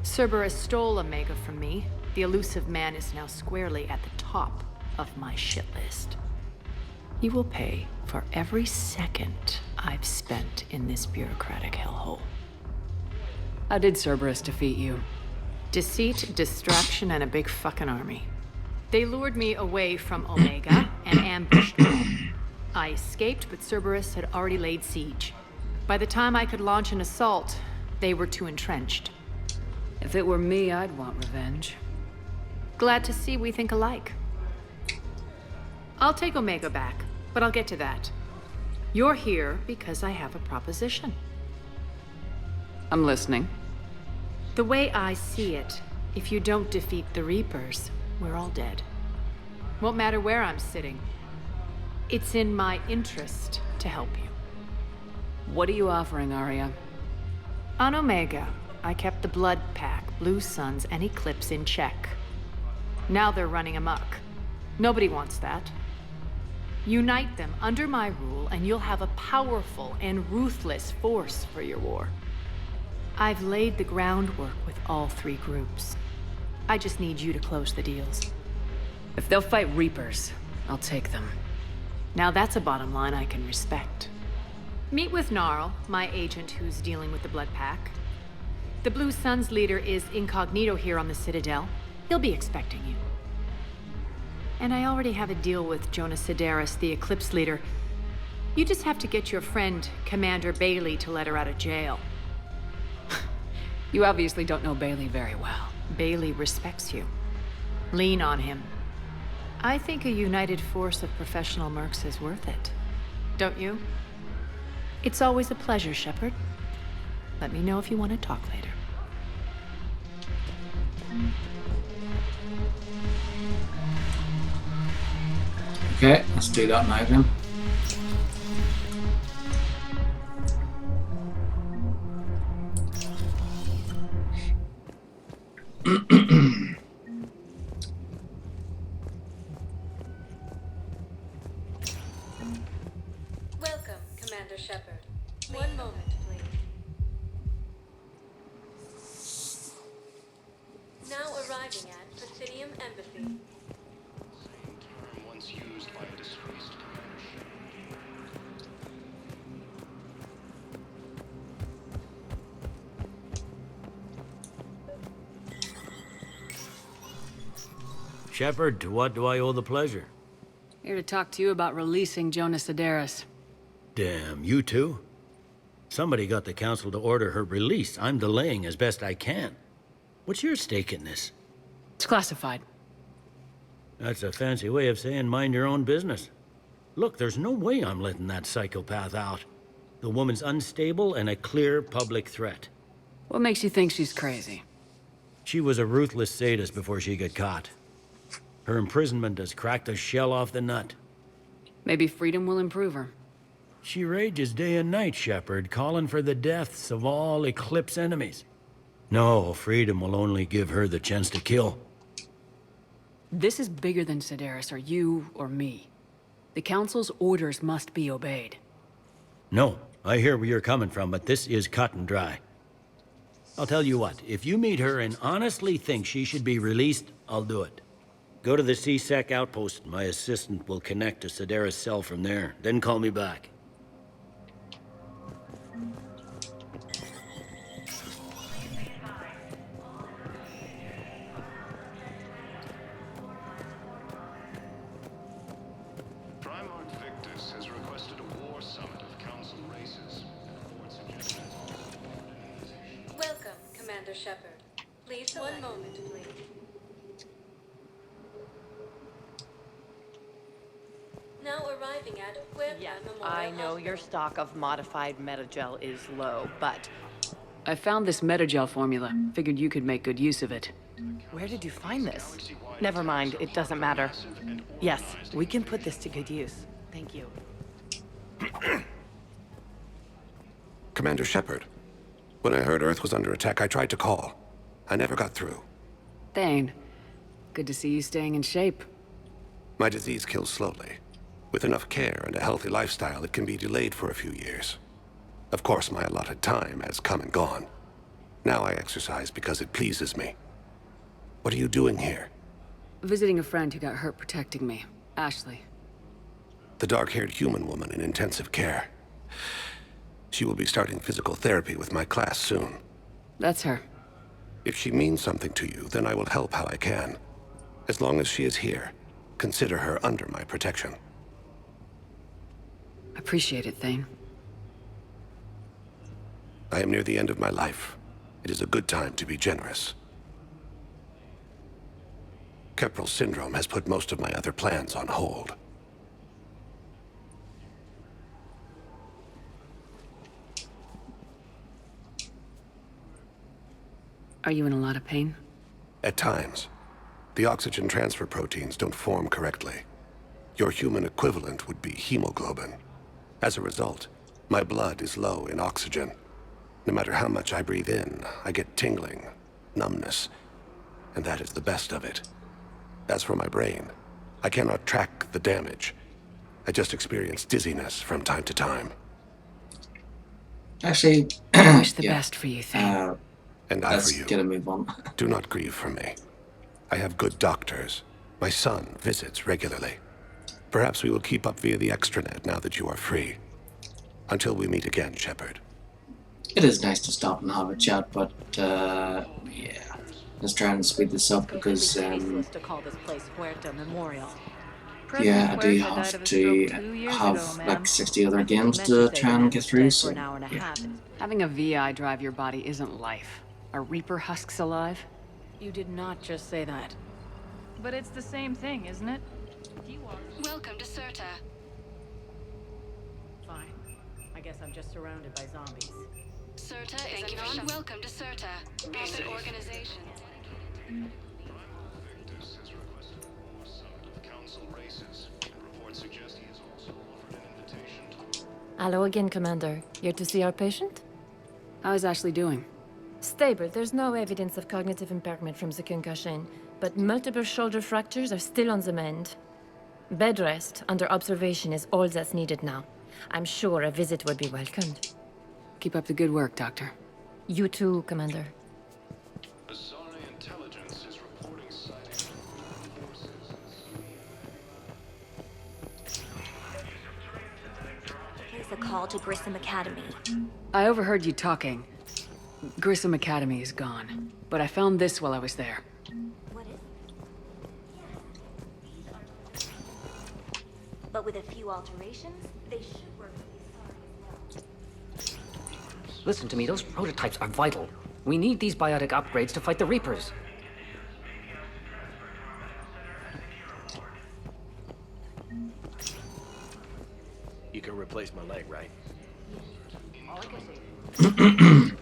Cerberus stole Omega from me. The elusive man is now squarely at the top of my shit list. He will pay for every second I've spent in this bureaucratic hellhole. How did Cerberus defeat you? Deceit, distraction, and a big fucking army. They lured me away from Omega and ambushed me. I escaped, but Cerberus had already laid siege. By the time I could launch an assault, they were too entrenched. If it were me, I'd want revenge. Glad to see we think alike. I'll take Omega back, but I'll get to that. You're here because I have a proposition. I'm listening. The way I see it, if you don't defeat the Reapers, we're all dead. Won't matter where I'm sitting. It's in my interest to help you. What are you offering, Arya? On Omega, I kept the Blood Pack, Blue Suns, and Eclipse in check. Now they're running amok. Nobody wants that. Unite them under my rule, and you'll have a powerful and ruthless force for your war. I've laid the groundwork with all three groups. I just need you to close the deals. If they'll fight Reapers, I'll take them. Now that's a bottom line I can respect. Meet with Gnarl, my agent who's dealing with the Blood Pack. The Blue Suns leader is incognito here on the Citadel. He'll be expecting you. And I already have a deal with Jonas Sidaris, the Eclipse leader. You just have to get your friend, Commander Bailey, to let her out of jail. You obviously don't know Bailey very well. Bailey respects you. Lean on him. I think a united force of professional mercs is worth it. Don't you? It's always a pleasure, Shepard. Let me know if you want to talk later. Okay, let's do that now then. Welcome, Commander Shepard. One moment, please. Now arriving at Presidium Embassy. Once used by a disgraced Commander Shepard, to what do I owe the pleasure? Here to talk to you about releasing Jonas Sidaris. Damn, you too? Somebody got the Council to order her release. I'm delaying as best I can. What's your stake in this? It's classified. That's a fancy way of saying mind your own business. Look, there's no way I'm letting that psychopath out. The woman's unstable and a clear public threat. What makes you think she's crazy? She was a ruthless sadist before she got caught. Her imprisonment has cracked a shell off the nut. Maybe freedom will improve her. She rages day and night, Shepard, calling for the deaths of all Eclipse enemies. No, freedom will only give her the chance to kill. This is bigger than Sidaris or you or me. The Council's orders must be obeyed. No, I hear where you're coming from, but this is cut and dry. I'll tell you what, if you meet her and honestly think she should be released, I'll do it. Go to the C-Sec outpost. My assistant will connect to Sidaris' cell from there. Then call me back. Primarch Victus has requested a war summit of Council races. Welcome, Commander Shepard. Please, one moment, please. Now arriving at Puebla Memorial I know your stock of modified metagel is low, but... I found this metagel formula. Figured you could make good use of it. Where did you find this? Never mind, it doesn't matter. Yes, we can put this to good use. Thank you. Commander Shepard, when I heard Earth was under attack, I tried to call. I never got through. Thane, good to see you staying in shape. My disease kills slowly. With enough care and a healthy lifestyle, it can be delayed for a few years. Of course, my allotted time has come and gone. Now I exercise because it pleases me. What are you doing here? Visiting a friend who got hurt protecting me, Ashley. The dark-haired human woman in intensive care. She will be starting physical therapy with my class soon. That's her. If she means something to you, then I will help how I can. As long as she is here, consider her under my protection. Appreciate it, Thane. I am near the end of my life. It is a good time to be generous. Keprel syndrome has put most of my other plans on hold. Are you in a lot of pain? At times. The oxygen transfer proteins don't form correctly. Your human equivalent would be hemoglobin. As a result, my blood is low in oxygen. No matter how much I breathe in, I get tingling, numbness, and that is the best of it. As for my brain, I cannot track the damage. I just experience dizziness from time to time. Actually, I wish the yeah. best for you, Thane. And I Let's for you. get a move on. Do not grieve for me. I have good doctors. My son visits regularly. Perhaps we will keep up via the extranet now that you are free. Until we meet again, Shepard. It is nice to stop and have a chat, but yeah, let's try and speed this up because to call this place Puerto Memorial. yeah, I do have to have like 60 other games to try and get through. So yeah. Having a VI drive your body isn't life. Are Reaper husks alive? You did not just say that. But it's the same thing, isn't it? Welcome to Serta. Fine. I guess I'm just surrounded by zombies. Serta is a non-welcome to Serta. Private organization. Victus has requested a more summit of council races. Reports suggest he has also offered an invitation to... Hello again, Commander. Here to see our patient? How is Ashley doing? Stable. There's no evidence of cognitive impairment from the concussion, but multiple shoulder fractures are still on the mend. Bed rest under observation is all that's needed now. I'm sure a visit would be welcomed. Keep up the good work, Doctor. You too, Commander. Asari intelligence is reporting sightings of forces. Here's a call to Grissom Academy. I overheard you talking. Grissom Academy is gone, but I found this while I was there. But with a few alterations, they should work with the Asari as well. Listen to me, those prototypes are vital. We need these biotic upgrades to fight the Reapers. You can replace my leg, right? All I can say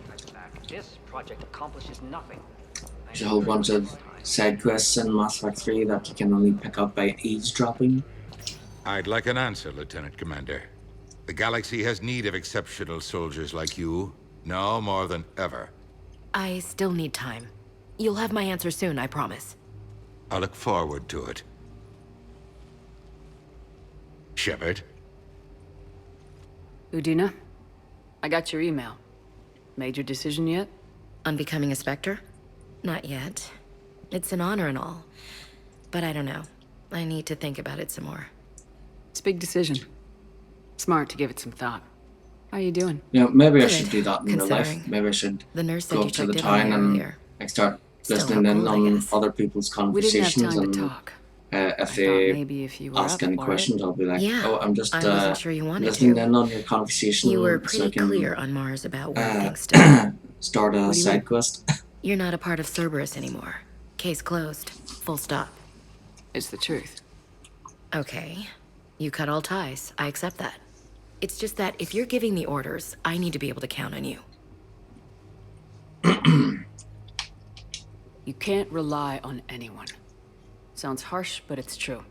this project accomplishes nothing. There's a whole bunch of side quests in Mass Effect 3 that you can only pick up by eavesdropping. I'd like an answer, Lieutenant Commander. The galaxy has need of exceptional soldiers like you, now more than ever. I still need time. You'll have my answer soon, I promise. I look forward to it. Shepard? Udina, I got your email. Made your decision yet? On becoming a Spectre? Not yet. It's an honor and all. But I don't know. I need to think about it some more. It's a big decision. Smart to give it some thought. How are you doing? You know, maybe I Good, should do that in real life. considering. Maybe I should The nurse said go you up to the checked in on town me and earlier. like start Still listening in helpful, I on guess. other people's We didn't have conversations time to and talk. if I they thought maybe if you were ask up any for it. questions, I'll be like, Yeah, oh, I'm just I wasn't sure you wanted listening to. in on your conversation. You were so I pretty can, clear on Mars about where things stood. start a side quest. You're not a part of Cerberus anymore. Case closed. Full stop. It's the truth. Okay. You cut all ties. I accept that. It's just that if you're giving the orders, I need to be able to count on you. You can't rely on anyone. Sounds harsh, but it's true.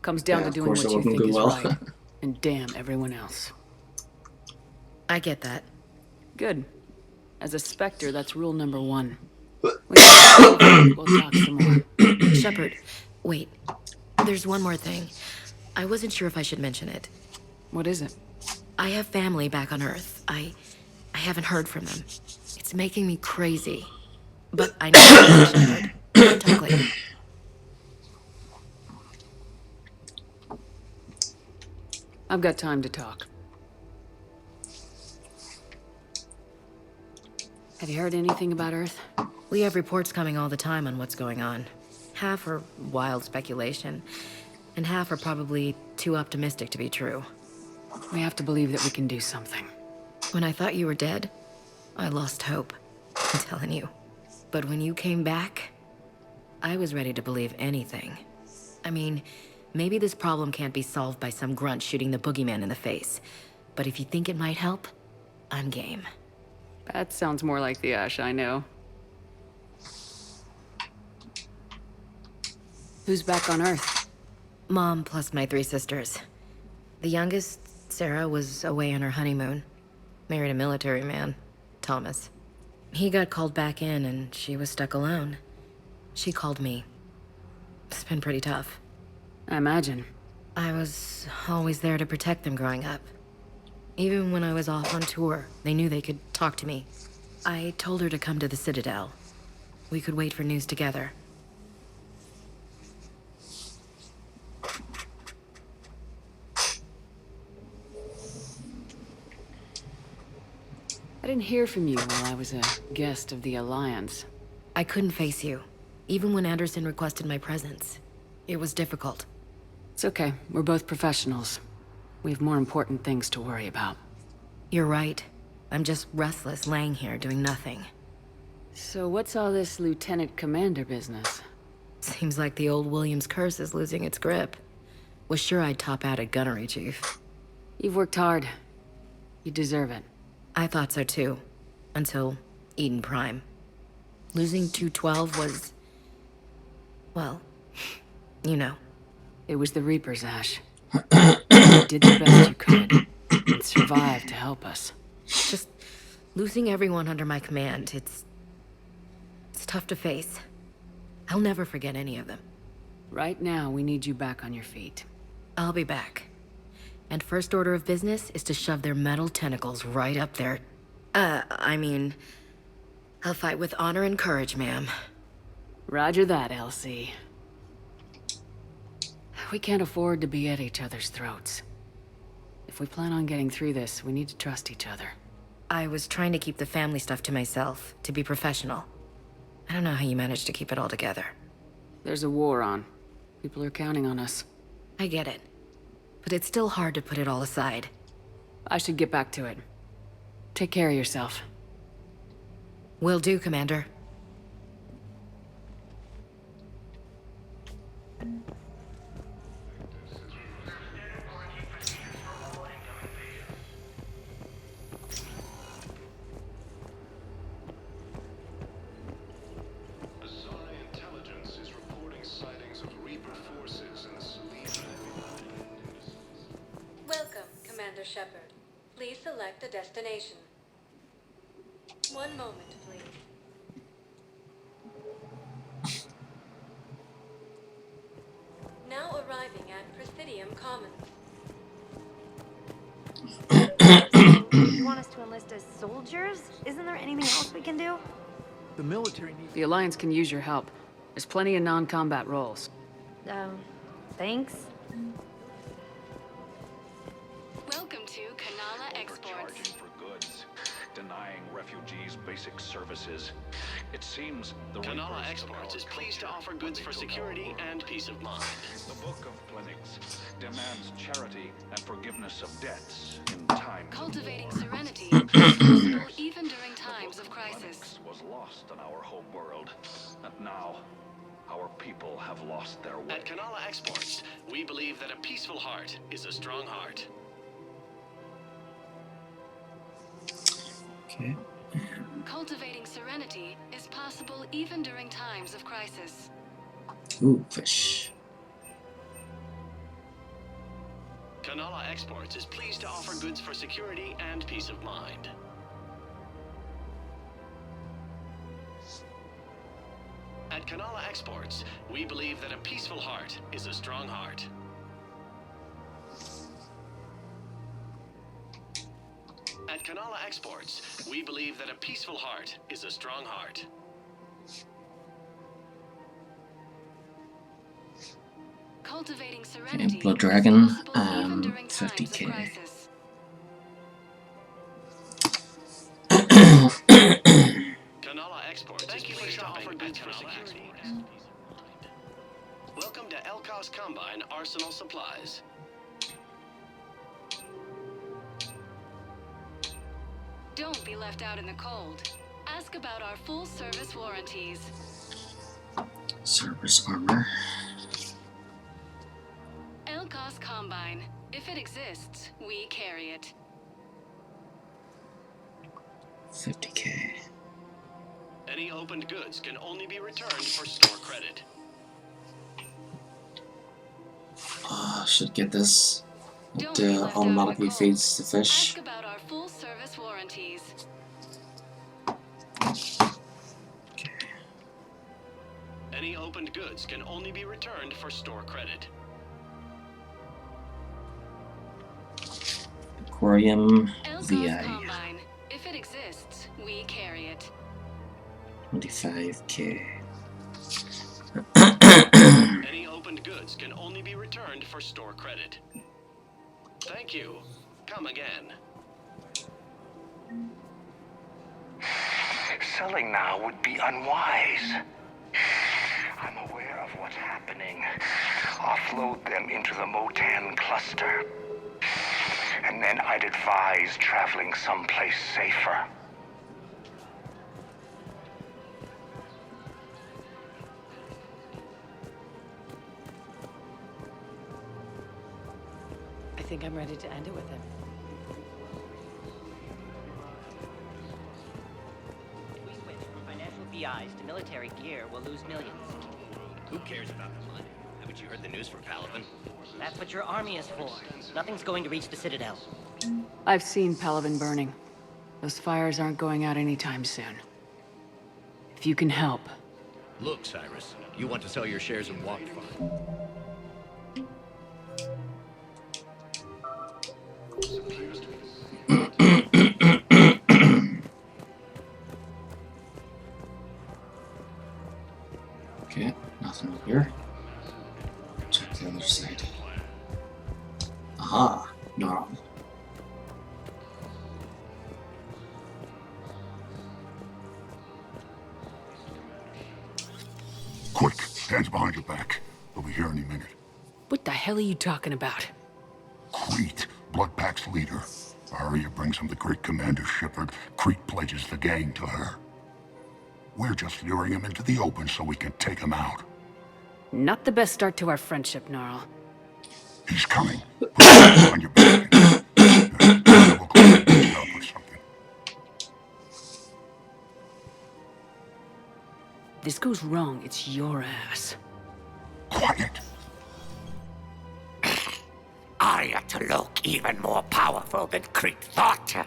Comes down Yeah, to of doing course what it you wouldn't think go is well. right. And damn everyone else. I get that. Good. As a Spectre, that's rule number one. When you're We'll talk some more. Shepard, wait. There's one more thing. I wasn't sure if I should mention it. What is it? I have family back on Earth. I haven't heard from them. It's making me crazy. But I know Shepard. We can talk later. I've got time to talk. Have you heard anything about Earth? We have reports coming all the time on what's going on. Half are wild speculation, and half are probably too optimistic to be true. We have to believe that we can do something. When I thought you were dead, I lost hope. I'm telling you. But when you came back, I was ready to believe anything. I mean, maybe this problem can't be solved by some grunt shooting the boogeyman in the face. But if you think it might help, I'm game. That sounds more like the Ash I know. Who's back on Earth? Mom plus my 3 sisters. The youngest, Sarah, was away on her honeymoon. Married a military man, Thomas. He got called back in and she was stuck alone. She called me. It's been pretty tough. I imagine. I was always there to protect them growing up. Even when I was off on tour, they knew they could talk to me. I told her to come to the Citadel. We could wait for news together. I didn't hear from you while I was a guest of the Alliance. I couldn't face you, even when Anderson requested my presence. It was difficult. It's okay. We're both professionals. We have more important things to worry about. You're right. I'm just restless, laying here doing nothing. So what's all this Lieutenant Commander business? Seems like the old Williams curse is losing its grip. Was sure I'd top out at gunnery, Chief. You've worked hard. You deserve it. I thought so too. Until Eden Prime. Losing 212 was... well, you know. It was the Reapers, Ash. You did the best you could, and survived to help us. Just losing everyone under my command, it's tough to face. I'll never forget any of them. Right now, we need you back on your feet. I'll be back. And first order of business is to shove their metal tentacles right up there. I mean, I'll fight with honor and courage, ma'am. Roger that, Elsie. We can't afford to be at each other's throats. If we plan on getting through this, we need to trust each other. I was trying to keep the family stuff to myself, to be professional. I don't know how you managed to keep it all together. There's a war on. People are counting on us. I get it. But it's still hard to put it all aside. I should get back to it. Take care of yourself. Will do, Commander. Welcome, Commander Shepard. Please select a destination. One moment, please. Now arriving at Presidium Commons. You want us to enlist as soldiers? Isn't there anything else we can do? The military needs... The Alliance can use your help. There's plenty of non-combat roles. Thanks. Welcome to Kanala Exports. Overcharging for goods, denying refugees basic services. It seems the Kanala Reapers Exports of is our pleased to culture offer goods for when they took security over. and peace of mind. The Book of Clinics demands charity and forgiveness of debts in times Cultivating of war. serenity is possible even during times of crisis. Clinics was lost in our home world, and now our people have lost their way. At Kanala Exports, we believe that a peaceful heart is a strong heart. Okay. Cultivating serenity is possible even during times of crisis. Ooh, fish. Kanala Exports is pleased to offer goods for security and peace of mind. At Canala Exports, we believe that a peaceful heart is a strong heart. At Canala Exports, we believe that a peaceful heart is a strong heart. Cultivating Okay, serenity Blood is Dragon, possible even during times of 50k. crisis. Canala Exports is pleased to offer goods for security. Welcome to Elkos Combine Arsenal Supplies. Don't be left out in the cold. Ask about our full-service warranties. Service armor. Elkos Combine. If it exists, we carry it. 50k. Any opened goods can only be returned for store credit. Should get this. It automatically feeds the fish. Ask about our full-service warranties. Any opened goods can only be returned for store credit. Aquarium Elkos VI. Combine. If it exists, we carry it. 25k. Any opened goods can only be returned for store credit. Thank you. Come again. Selling now would be unwise. I'm aware of what's happening. Offload them into the Motan cluster. And then I'd advise traveling someplace safer. I think I'm ready to end it with him. If we switch from financial VIs to military gear, we'll lose millions. Who cares about the money? Haven't you heard the news from Palaven? That's what your army is for. Nothing's going to reach the Citadel. I've seen Palaven burning. Those fires aren't going out anytime soon. If you can help. Look, Cyrus, you want to sell your shares in Walkfine. Okay, nothing up here. Check the other side. Aha, Gnarl. Quick, hands behind your back. We'll be here any minute. What the hell are you talking about? Crete, Bloodpack's leader. Arya brings him the great Commander Shepard. Crete pledges the gang to her. We're just luring him into the open so we can take him out. Not the best start to our friendship, Gnarl. He's coming. Put your hands behind your back. Double click and up or something. This goes wrong, it's your ass. Quiet. Arya to look even more powerful than Crete thought.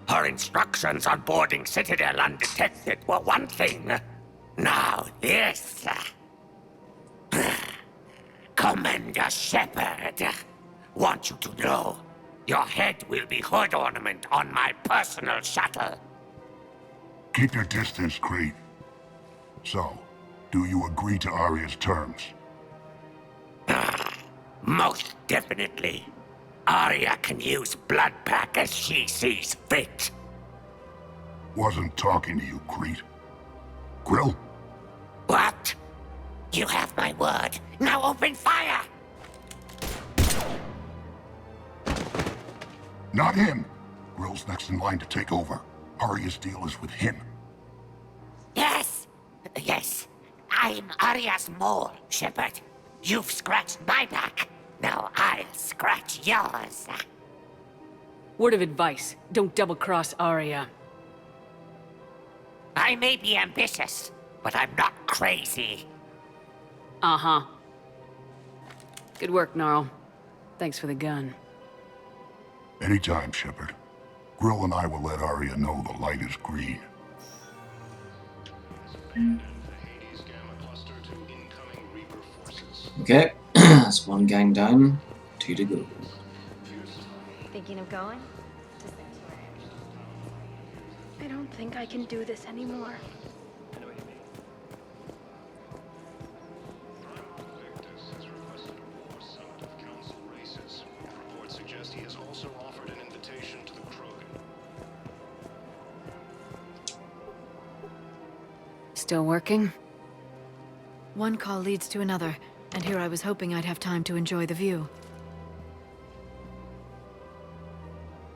Her instructions on boarding Citadel undetected were one thing. Now this. Commander Shepard, want you to know, your head will be hood ornament on my personal shuttle. Keep your distance, Crete. So, do you agree to Arya's terms? Most definitely. Arya can use Bloodpack as she sees fit. Wasn't talking to you, Crete. Grill? What? You have my word. Now open fire! Not him. Grill's next in line to take over. Arya's deal is with him. Yes. Yes. I'm Arya's mole, Shepard. You've scratched my back. Now I'll scratch yours. Word of advice, don't double-cross Arya. I may be ambitious, but I'm not crazy. Uh-huh. Good work, Gnarl. Thanks for the gun. Anytime, Shepard. Grill and I will let Arya know the light is green. The Hades Gamma Cluster Okay, that's one gang down, 2 to go. Thinking of going? I don't think I can do this anymore. Reports suggest he has also offered an invitation to the Krogan. Still working? One call leads to another, and here I was hoping I'd have time to enjoy the view.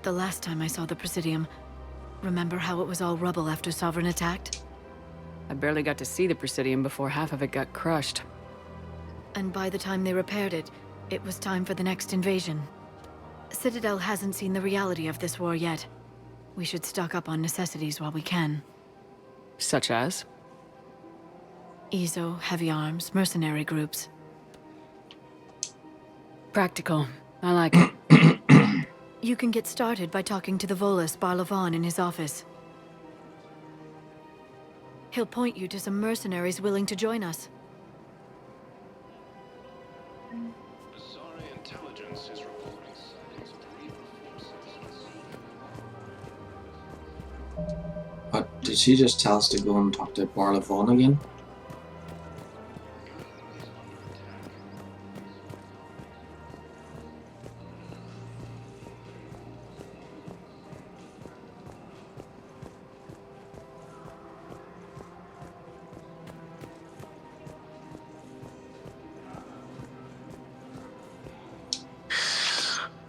The last time I saw the Presidium, remember how it was all rubble after Sovereign attacked? I barely got to see the Presidium before half of it got crushed. And by the time they repaired it, it was time for the next invasion. Citadel hasn't seen the reality of this war yet. We should stock up on necessities while we can. Such as? EZO, heavy arms, mercenary groups. Practical. I like it. You can get started by talking to the Volus Barlavon in his office. He'll point you to some mercenaries willing to join us. Azari intelligence is reporting sightings of the Reaper forces. But did she just tell us to go and talk to Barlavon again?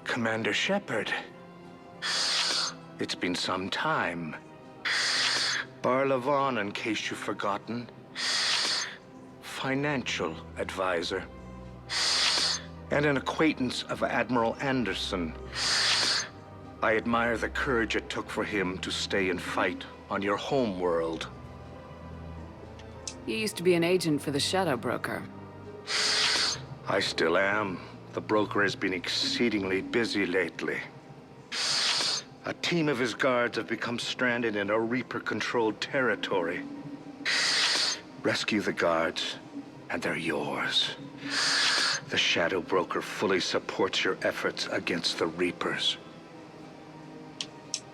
Commander Shepard. It's been some time. Barlavon, in case you've forgotten. Financial advisor. And an acquaintance of Admiral Anderson. I admire the courage it took for him to stay and fight on your home world. You used to be an agent for the Shadow Broker. I still am. The broker has been exceedingly busy lately. A team of his guards have become stranded in a Reaper-controlled territory. Rescue the guards, and they're yours. The Shadow Broker fully supports your efforts against the Reapers.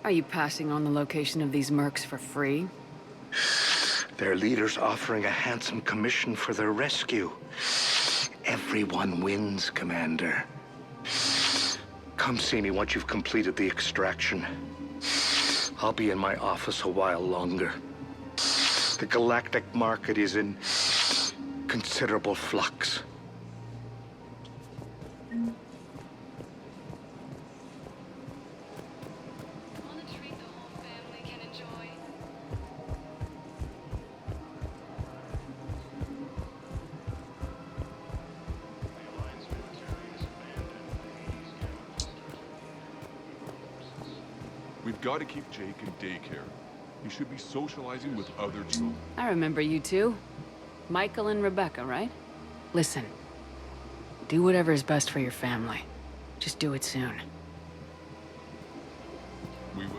Are you passing on the location of these mercs for free? Their leader's offering a handsome commission for their rescue. Everyone wins, Commander. Come see me once you've completed the extraction. I'll be in my office a while longer. The galactic market is in considerable flux. We've got to keep Jake in daycare. He should be socializing with other children. I remember you two. Michael and Rebecca, right? Listen. Do whatever is best for your family. Just do it soon. We will.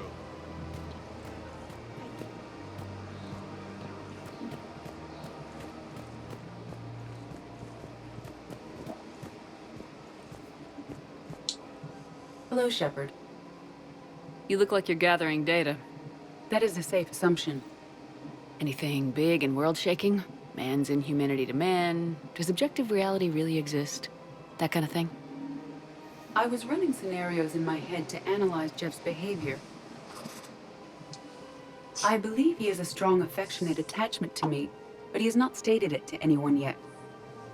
Hello, Shepard. You look like you're gathering data. That is a safe assumption. Anything big and world-shaking? Man's inhumanity to man? Does objective reality really exist? That kind of thing? I was running scenarios in my head to analyze Jeff's behavior. I believe he has a strong affectionate attachment to me, but he has not stated it to anyone yet.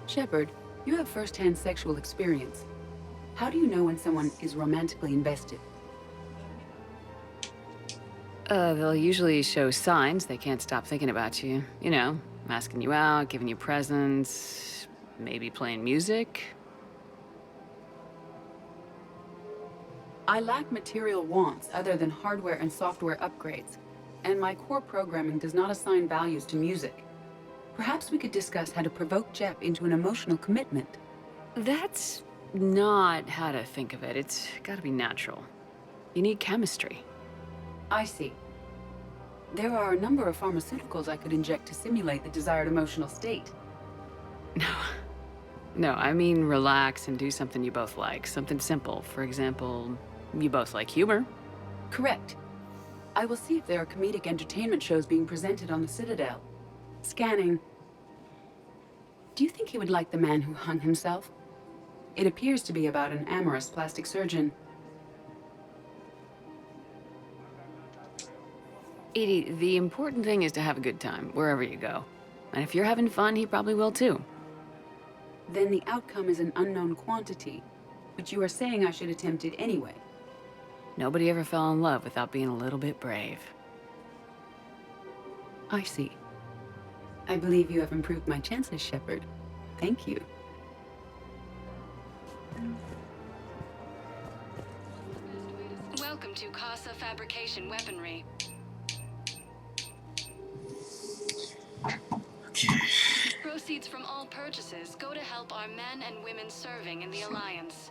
Shepard, you have first-hand sexual experience. How do you know when someone is romantically invested? They'll usually show signs they can't stop thinking about you. You know, asking you out, giving you presents, maybe playing music. I lack material wants other than hardware and software upgrades, and my core programming does not assign values to music. Perhaps we could discuss how to provoke Jeff into an emotional commitment. That's not how to think of it. It's gotta be natural. You need chemistry. I see. There are a number of pharmaceuticals I could inject to simulate the desired emotional state. No, I mean relax and do something you both like. Something simple. For example, you both like humor. Correct. I will see if there are comedic entertainment shows being presented on the Citadel. Scanning. Do you think he would like The Man Who Hung Himself? It appears to be about an amorous plastic surgeon. Edie, the important thing is to have a good time, wherever you go. And if you're having fun, he probably will too. Then the outcome is an unknown quantity, but you are saying I should attempt it anyway. Nobody ever fell in love without being a little bit brave. I see. I believe you have improved my chances, Shepard. Thank you. Welcome to Casa Fabrication Weaponry. Proceeds from all purchases go to help our men and women serving in the Alliance.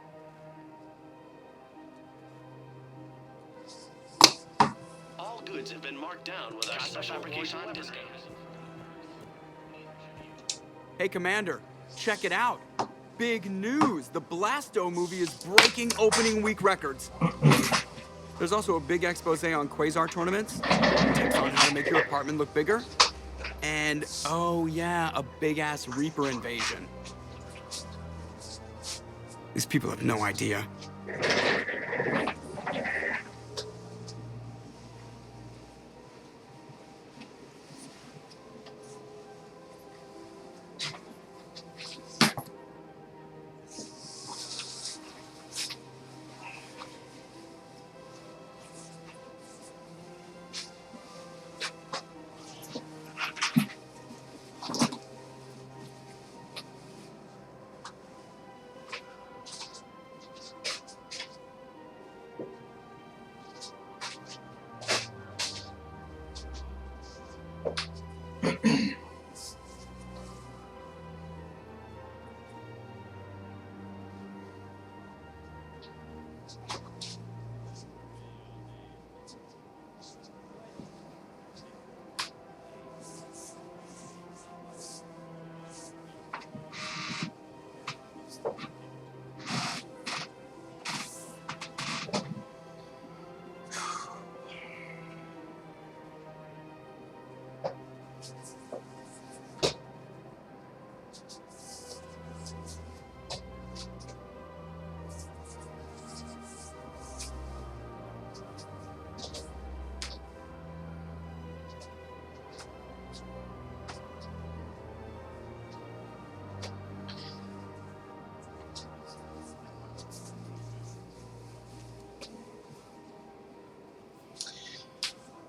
All goods have been marked down with our special fabrication discount. Hey, Commander, check it out. Big news! The Blasto movie is breaking opening week records. There's also a big expose on Quasar tournaments, tips on how to make your apartment look bigger, and, oh yeah, a big-ass Reaper invasion. These people have no idea.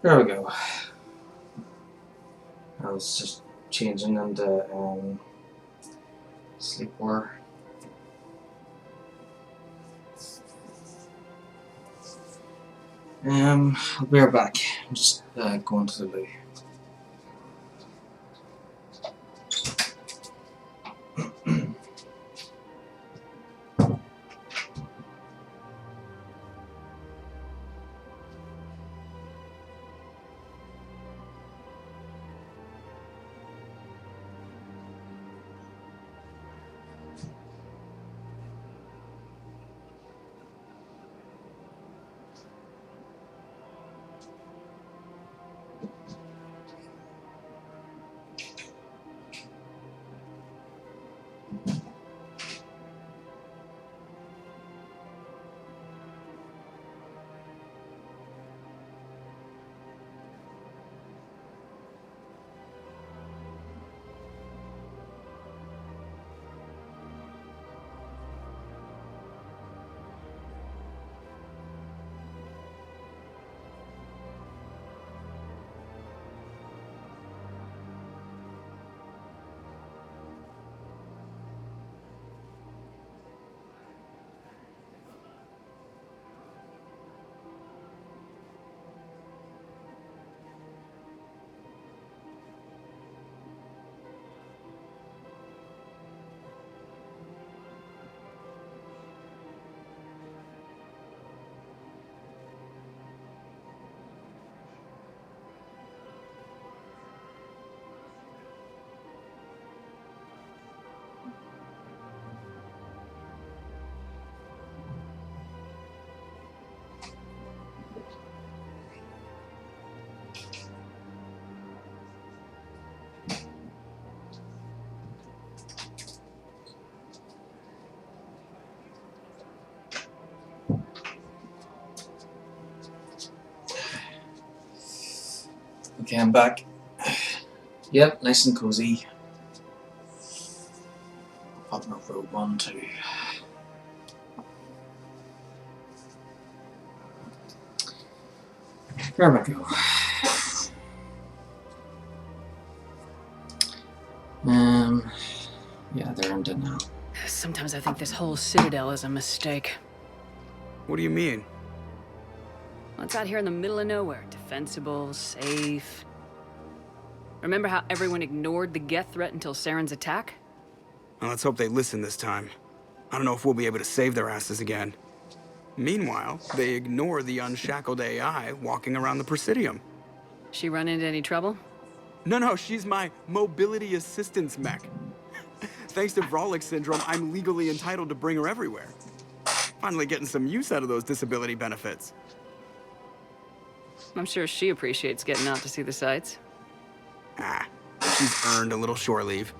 There we go. I was just changing into sleepwear. I'll be right back. I'm just going to the loo. Okay, I'm back. Yep, nice and cozy. Put my robe on too. There we go. Yeah, they're in now. Sometimes I think this whole Citadel is a mistake. What do you mean? Well, it's out here in the middle of nowhere. Defensible, safe. Remember how everyone ignored the Geth threat until Saren's attack? Well, let's hope they listen this time. I don't know if we'll be able to save their asses again. Meanwhile, they ignore the unshackled AI walking around the Presidium. She run into any trouble? No, she's my mobility assistance mech. Thanks to Vrolic syndrome, I'm legally entitled to bring her everywhere. Finally getting some use out of those disability benefits. I'm sure she appreciates getting out to see the sights. Ah, she's earned a little shore leave.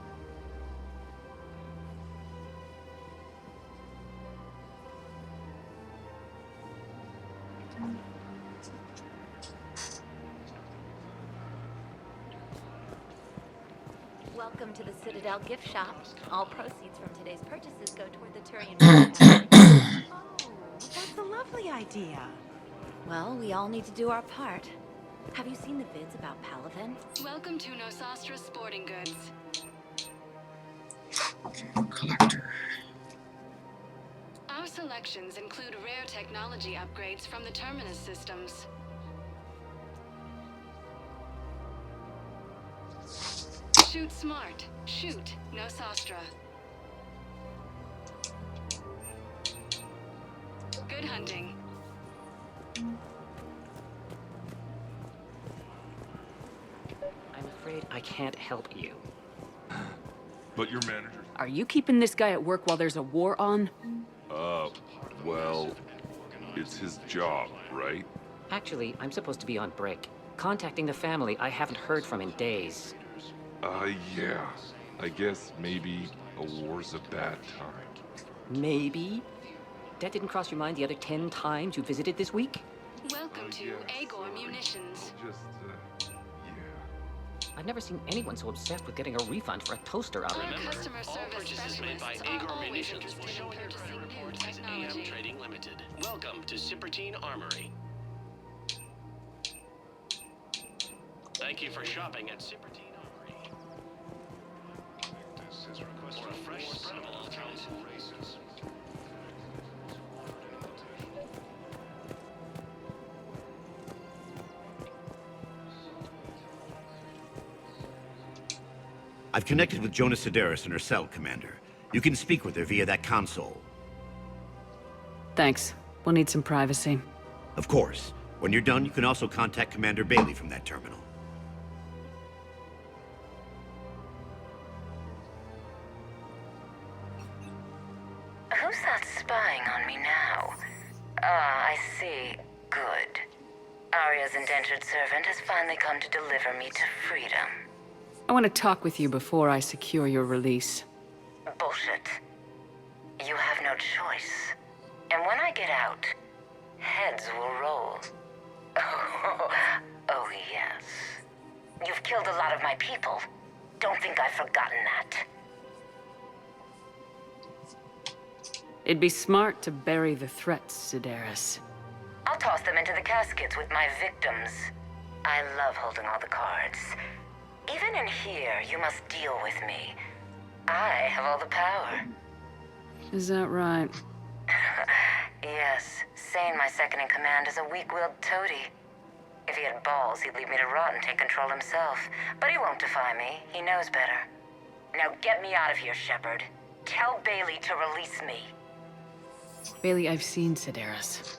Welcome to the Citadel gift shop. All proceeds from today's purchases go toward the Turian. That's a lovely idea. Well, we all need to do our part. Have you seen the vids about Palaven? Welcome to Nosastra Sporting Goods. Collector. Our selections include rare technology upgrades from the Terminus systems. Shoot smart. Shoot Nosastra. Good hunting. I'm afraid I can't help you. But your manager... Are you keeping this guy at work while there's a war on? Well... It's his job, right? Actually, I'm supposed to be on break. Contacting the family I haven't heard from in days. Yeah. I guess maybe a war's a bad time. Maybe? That didn't cross your mind the other 10 times you visited this week? Welcome to Agor Munitions. I've never seen anyone so obsessed with getting a refund for a toaster oven. Our customer service Purchases made by specialists Agor are always Munitions will interested show in on your purchasing credit new report as AM technology. Trading Limited. Welcome to Sippertine Armory. Thank you for shopping at Sippertine Armory. For a fresh spreadable alternative races. I've connected with Jonas Sedaris in her cell, Commander. You can speak with her via that console. Thanks. We'll need some privacy. Of course. When you're done, you can also contact Commander Bailey from that terminal. Who's that spying on me now? Ah, I see. Good. Arya's indentured servant has finally come to deliver me to freedom. I want to talk with you before I secure your release. Bullshit. You have no choice. And when I get out, heads will roll. Oh, yes. You've killed a lot of my people. Don't think I've forgotten that. It'd be smart to bury the threats, Sedaris. I'll toss them into the caskets with my victims. I love holding all the cards. Even in here, you must deal with me. I have all the power. Is that right? Yes, Sane, my second-in-command, is a weak-willed toady. If he had balls, he'd leave me to rot and take control himself. But he won't defy me. He knows better. Now get me out of here, Shepard. Tell Bailey to release me. Bailey, I've seen Sedaris.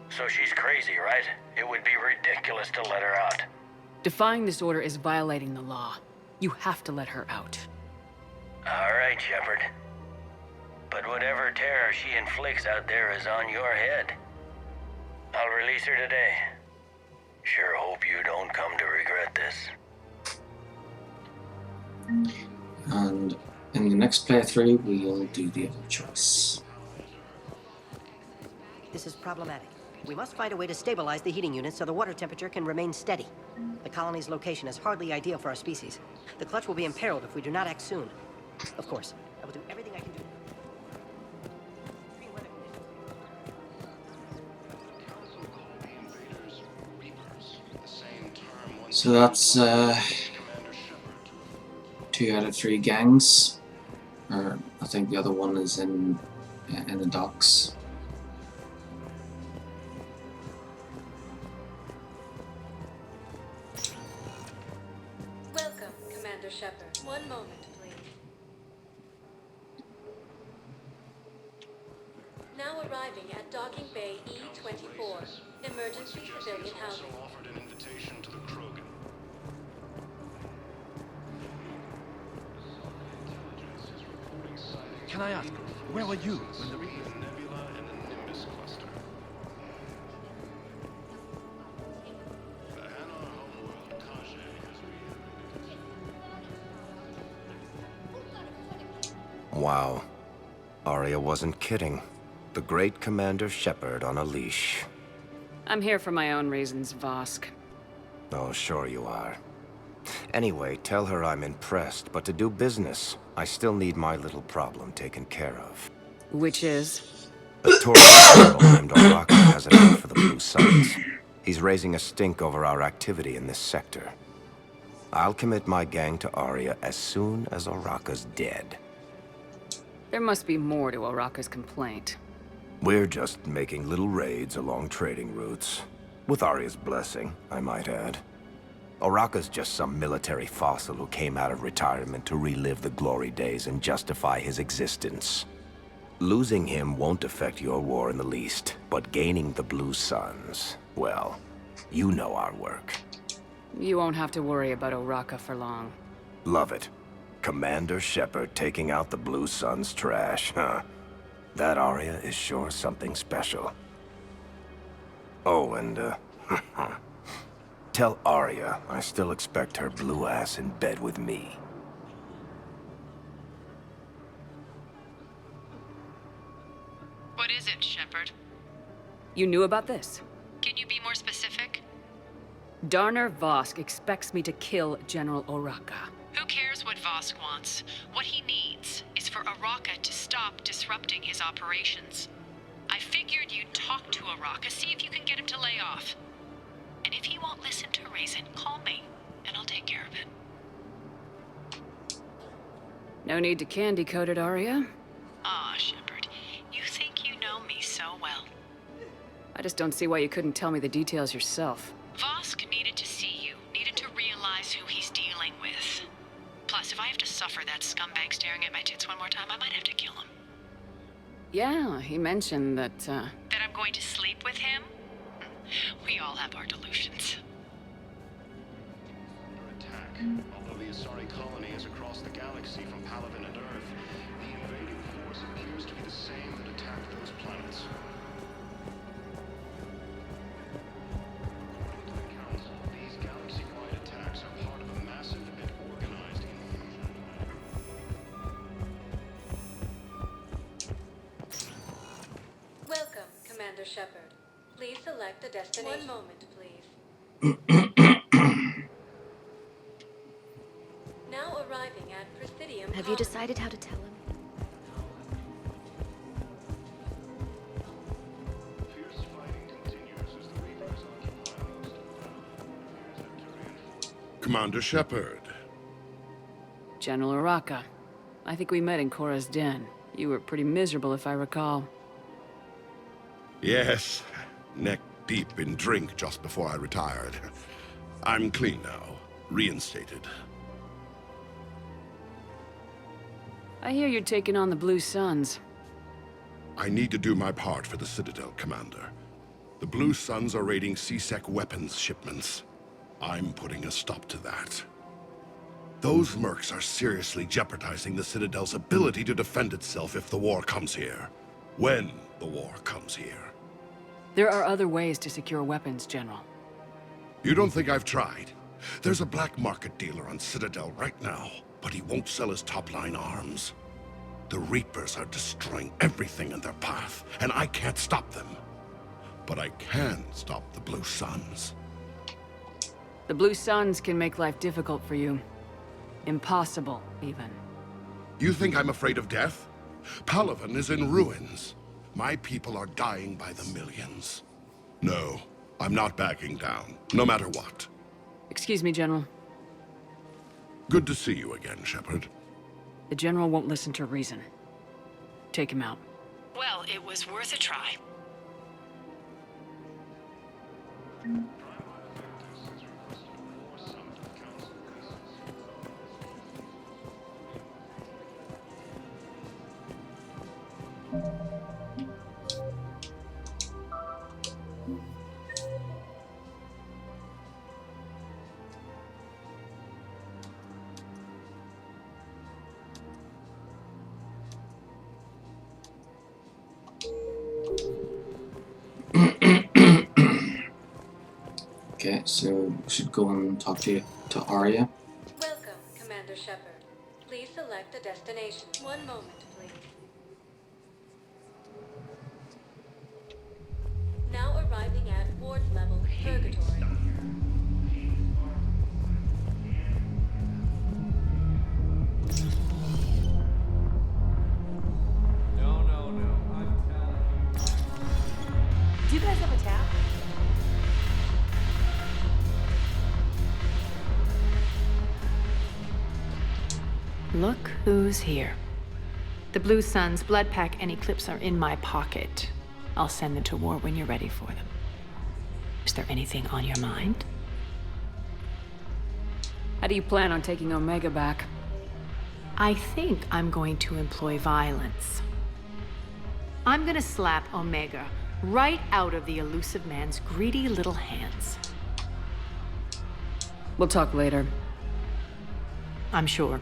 So she's crazy, right? It would be ridiculous to let her out. Defying this order is violating the law. You have to let her out. All right, Shepard. But whatever terror she inflicts out there is on your head. I'll release her today. Sure hope you don't come to regret this. And in the next playthrough, we'll do the other choice. This is problematic. We must find a way to stabilize the heating units so the water temperature can remain steady. The colony's location is hardly ideal for our species. The clutch will be imperiled if we do not act soon. Of course, I will do everything I can do. So that's 2 out of 3 gangs. Or I think the other one is in the docks. Welcome, Commander Shepard. One moment, please. Now arriving at Docking Bay E-24, emergency civilian housing. Offered an invitation to the Krogan. Can I ask, where were you when the Reapers... Nebula and the Nimbus cluster. The Hanar homeworld Kage has Wow. Arya wasn't kidding. The great Commander Shepard on a leash. I'm here for my own reasons, Vosk. Oh, sure you are. Anyway, tell her I'm impressed, but to do business, I still need my little problem taken care of. Which is? A tourist named Oraka has a name for the Blue Suns. He's raising a stink over our activity in this sector. I'll commit my gang to Arya as soon as Oraka's dead. There must be more to Oraka's complaint. We're just making little raids along trading routes. With Arya's blessing, I might add. Oraka's just some military fossil who came out of retirement to relive the glory days and justify his existence. Losing him won't affect your war in the least, but gaining the Blue Suns, well, you know our work. You won't have to worry about Oraka for long. Love it. Commander Shepard taking out the Blue Suns trash, huh? That Arya is sure something special. Oh, and, tell Arya I still expect her blue ass in bed with me. What is it, Shepard? You knew about this? Can you be more specific? Darner Vosk expects me to kill General Oraka. Who cares what Vosk wants? What he needs is for Oraka to stop disrupting his operations. I figured you'd talk to Oraka, see if you can get him to lay off. And if he won't listen to reason, call me, and I'll take care of it. No need to candy coat it, Arya. Ah, Shepard, you think you know me so well. I just don't see why you couldn't tell me the details yourself. Vosk needed to see you, needed to realize who he's dealing with. Plus, if I have to suffer that scumbag staring at my tits one more time, I might have to kill him. Yeah, he mentioned that, That I'm going to sleep with him? We all have our delusions. attack. Although the Asari colony is across the galaxy from Palaven and Earth, the invading force appears to be the same that attacked those planets. According to the Council, these galaxy-wide attacks are part of a massive and organized invasion. Welcome, Commander Shepard. Please select a destination. 1 moment, please. Now arriving at Presidium. Have you decided how to tell him? Fierce fighting continues as the Reapers occupy most of the Commander Shepard. General Oraka. I think we met in Korra's den. You were pretty miserable, if I recall. Yes, neck deep in drink just before I retired. I'm clean now, reinstated. I hear you're taking on the Blue Suns. I need to do my part for the Citadel, Commander. The Blue Suns are raiding C-Sec weapons shipments. I'm putting a stop to that. Those mercs are seriously jeopardizing the Citadel's ability to defend itself if the war comes here. When the war comes here. There are other ways to secure weapons, General. You don't think I've tried? There's a black market dealer on Citadel right now, but he won't sell his top-line arms. The Reapers are destroying everything in their path, and I can't stop them. but I can stop the Blue Suns. The Blue Suns can make life difficult for you. Impossible, even. You think I'm afraid of death? Palaven is in ruins. My people are dying by the millions. No, I'm not backing down, no matter what. Excuse me, General. Good to see you again, Shepard. The General won't listen to reason. Take him out. Well, it was worth a try. Okay, so we should go and talk to Arya. Welcome, Commander Shepard. Please select a destination. One moment, please. Now arriving at ward level Purgatory. No. I'm telling you. Do you guys have a tap? Look who's here. The Blue Suns, Blood Pack, and Eclipse are in my pocket. I'll send them to war when you're ready for them. Is there anything on your mind? How do you plan on taking Omega back? I think I'm going to employ violence. I'm gonna slap Omega right out of the elusive man's greedy little hands. We'll talk later. I'm sure.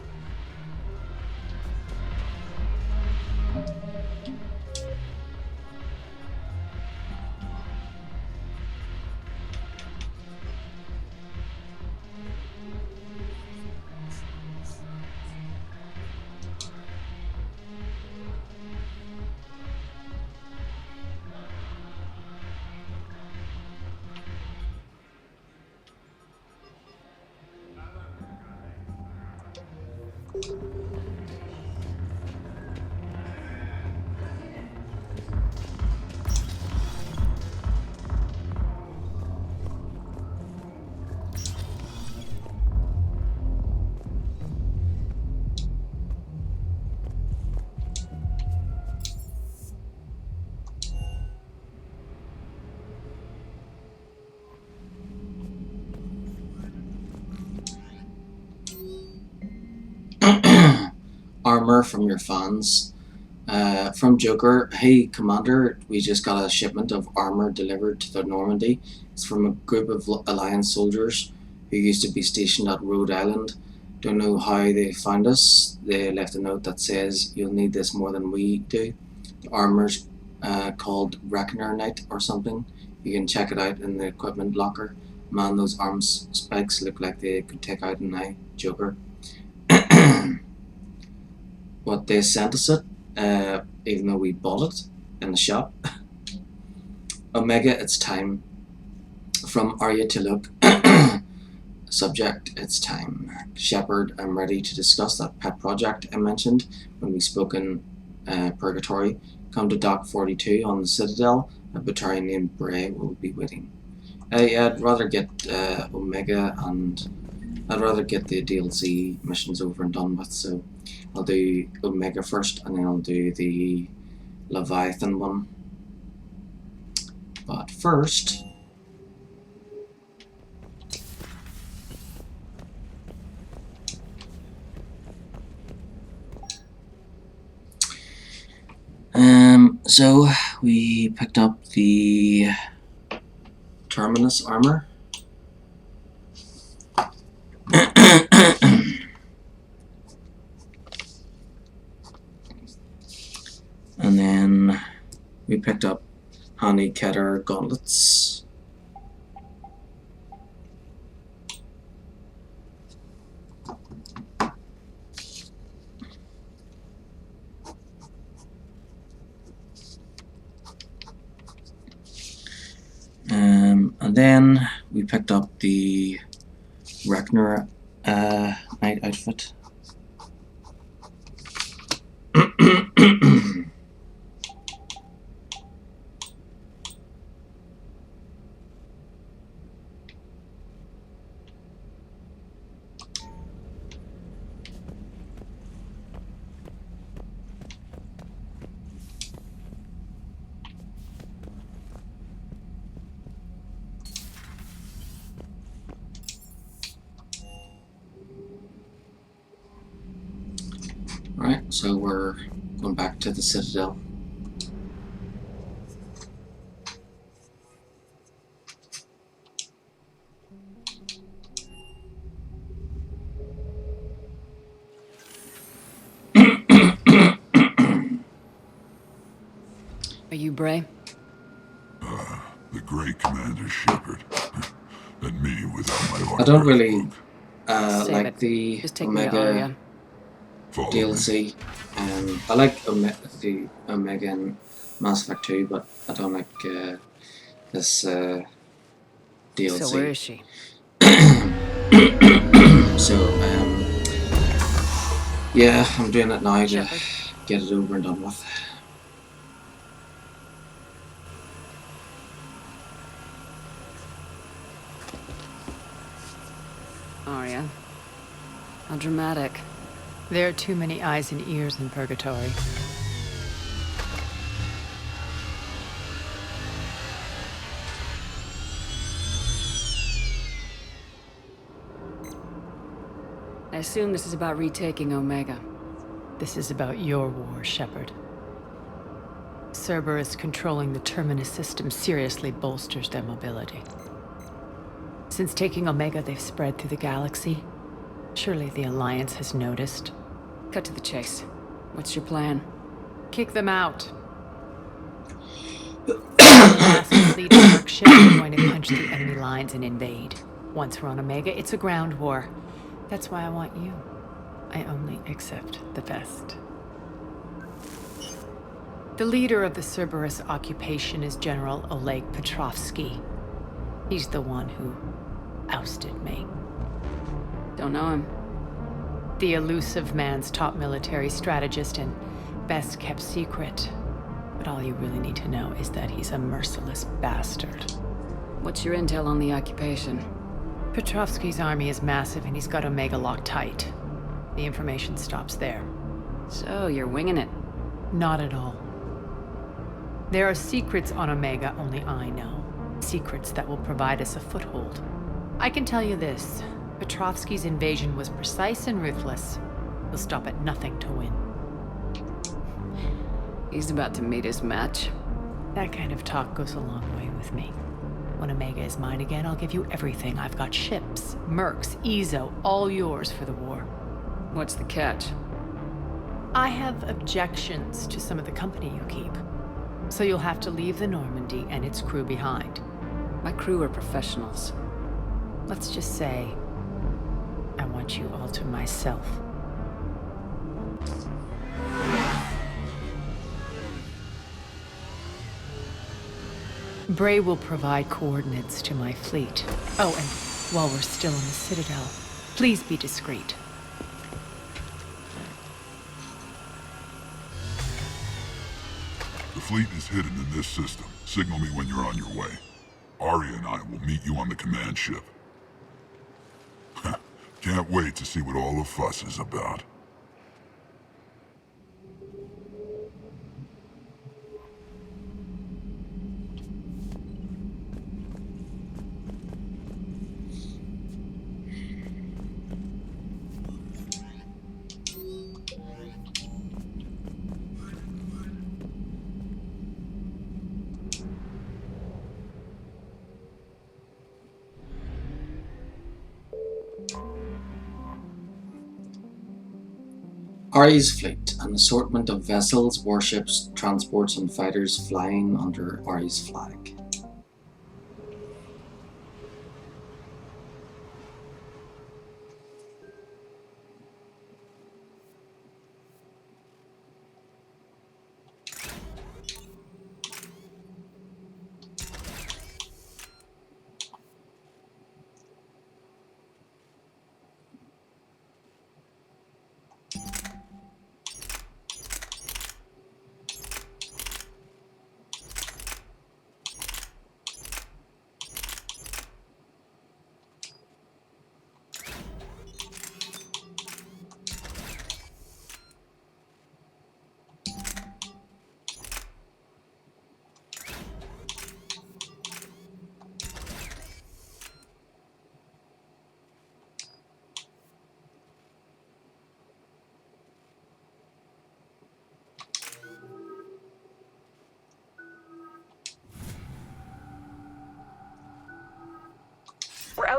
Armor from your fans. From Joker, hey Commander, we just got a shipment of armor delivered to the Normandy. It's from a group of Alliance soldiers who used to be stationed at Rhode Island. Don't know how they found us. They left a note that says you'll need this more than we do. The armor's called Reckoner Knight or something. You can check it out in the equipment locker. Man, those arm spikes look like they could take out an eye. Joker. What, they sent us it, even though we bought it in the shop. Omega, it's time. From Arya to Luke. Subject, it's time. Shepard, I'm ready to discuss that pet project I mentioned when we spoke in Purgatory. Come to Dock 42 on the Citadel. A battalion named Bray will be waiting. Yeah, I'd rather get Omega, and I'd rather get the DLC missions over and done with, so I'll do Omega first, and then I'll do the Leviathan one. But first, so we picked up the Terminus armor. And then we picked up Honey Keter gauntlets. And then we picked up the Rechner night outfit. Alright, so we're going back to the Citadel. Are you Bray? The great Commander Shepard. And me without my I don't autograph really book. Save like it. the Just take me to Omega Aria. Follow DLC. I like the Omega and Mass Effect 2, but I don't like this DLC. So where is she? So, yeah, I'm doing it now to Shepard. get it over and done with. Aria. How dramatic. There are too many eyes and ears in Purgatory. I assume this is about retaking Omega. This is about your war, Shepard. Cerberus controlling the Terminus system seriously bolsters their mobility. Since taking Omega, they've spread through the galaxy. Surely the Alliance has noticed. Cut to the chase. What's your plan? Kick them out. The last fleet of Merc ships are going to punch the enemy lines and invade. Once we're on Omega, it's a ground war. That's why I want you. I only accept the best. The leader of the Cerberus occupation is General Oleg Petrovsky. He's the one who ousted me. Don't know him. The elusive man's top military strategist and best kept secret. But all you really need to know is that he's a merciless bastard. What's your intel on the occupation? Petrovsky's army is massive and he's got Omega locked tight. The information stops there. So, you're winging it? Not at all. There are secrets on Omega only I know. Secrets that will provide us a foothold. I can tell you this. Petrovsky's invasion was precise and ruthless. He'll stop at nothing to win. He's about to meet his match. That kind of talk goes a long way with me. When Omega is mine again, I'll give you everything. I've got ships, mercs, Ezo, all yours for the war. What's the catch? I have objections to some of the company you keep. So you'll have to leave the Normandy and its crew behind. My crew are professionals. Let's just say, I want you all to myself. Bray will provide coordinates to my fleet. Oh, and while we're still in the Citadel, please be discreet. The fleet is hidden in this system. Signal me when you're on your way. Arya and I will meet you on the command ship. Can't wait to see what all the fuss is about. Ari's fleet, an assortment of vessels, warships, transports and fighters flying under Ari's flag.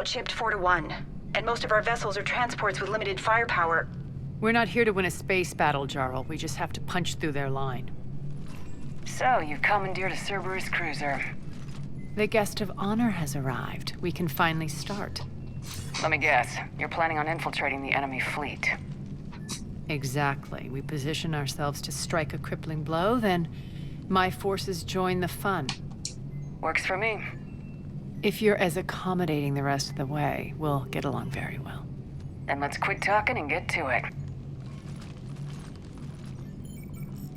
outchipped 4-1, and most of our vessels are transports with limited firepower. We're not here to win a space battle, Jarl. We just have to punch through their line. So, you've commandeered a Cerberus cruiser. The guest of honor has arrived. We can finally start. Let me guess, you're planning on infiltrating the enemy fleet. Exactly. We position ourselves to strike a crippling blow, then my forces join the fun. Works for me. If you're as accommodating the rest of the way, we'll get along very well. Then let's quit talking and get to it.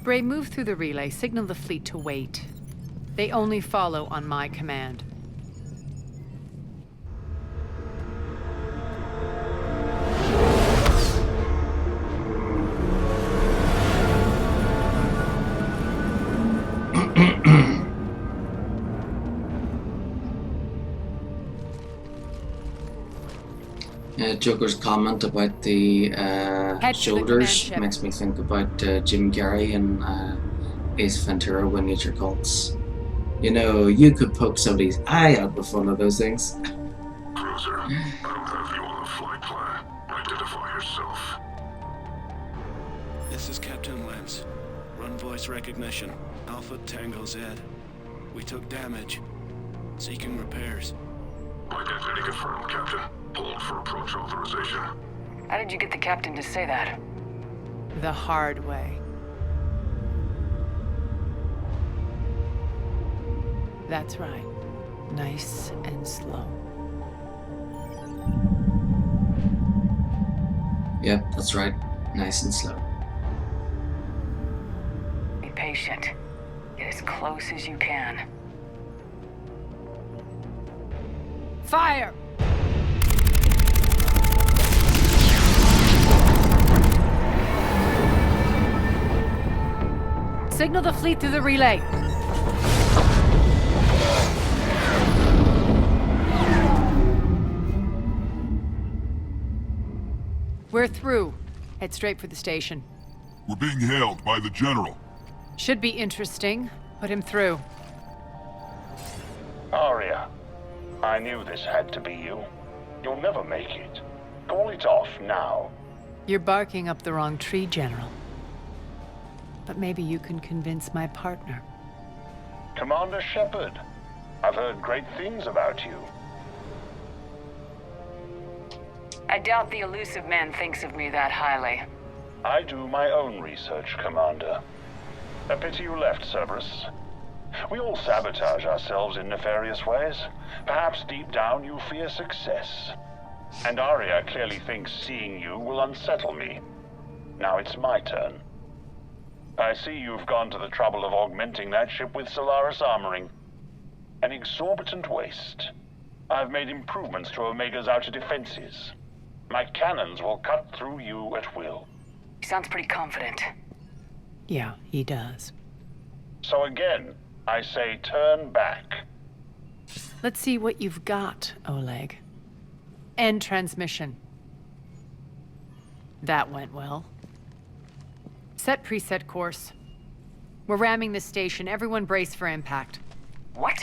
Bray, move through the relay. Signal the fleet to wait. They only follow on my command. Joker's comment about the shoulders makes me think about Jim Carrey and Ace Ventura when nature calls. You know, you could poke somebody's eye out with one of those things. Cruiser, I don't have you on the flight plan. Identify yourself. This is Captain Lance. Run voice recognition. Alpha Tango Z. We took damage. Seeking repairs. Identity confirmed, Captain. Hold for approach authorization. How did you get the captain to say that? The hard way. That's right. Nice and slow. Yep, that's right. Nice and slow. Be patient. Get as close as you can. Fire! Signal the fleet through the relay. We're through. Head straight for the station. We're being hailed by the General. Should be interesting. Put him through. Arya, I knew this had to be you. You'll never make it. Call it off now. You're barking up the wrong tree, General. But maybe you can convince my partner. Commander Shepard, I've heard great things about you. I doubt the elusive man thinks of me that highly. I do my own research, Commander. A pity you left, Cerberus. We all sabotage ourselves in nefarious ways. Perhaps deep down you fear success. And Arya clearly thinks seeing you will unsettle me. Now it's my turn. I see you've gone to the trouble of augmenting that ship with Solaris armoring. An exorbitant waste. I've made improvements to Omega's outer defenses. My cannons will cut through you at will. He sounds pretty confident. Yeah, he does. So again, I say turn back. Let's see what you've got, Oleg. End transmission. That went well. Set preset course. We're ramming the station. Everyone brace for impact. What?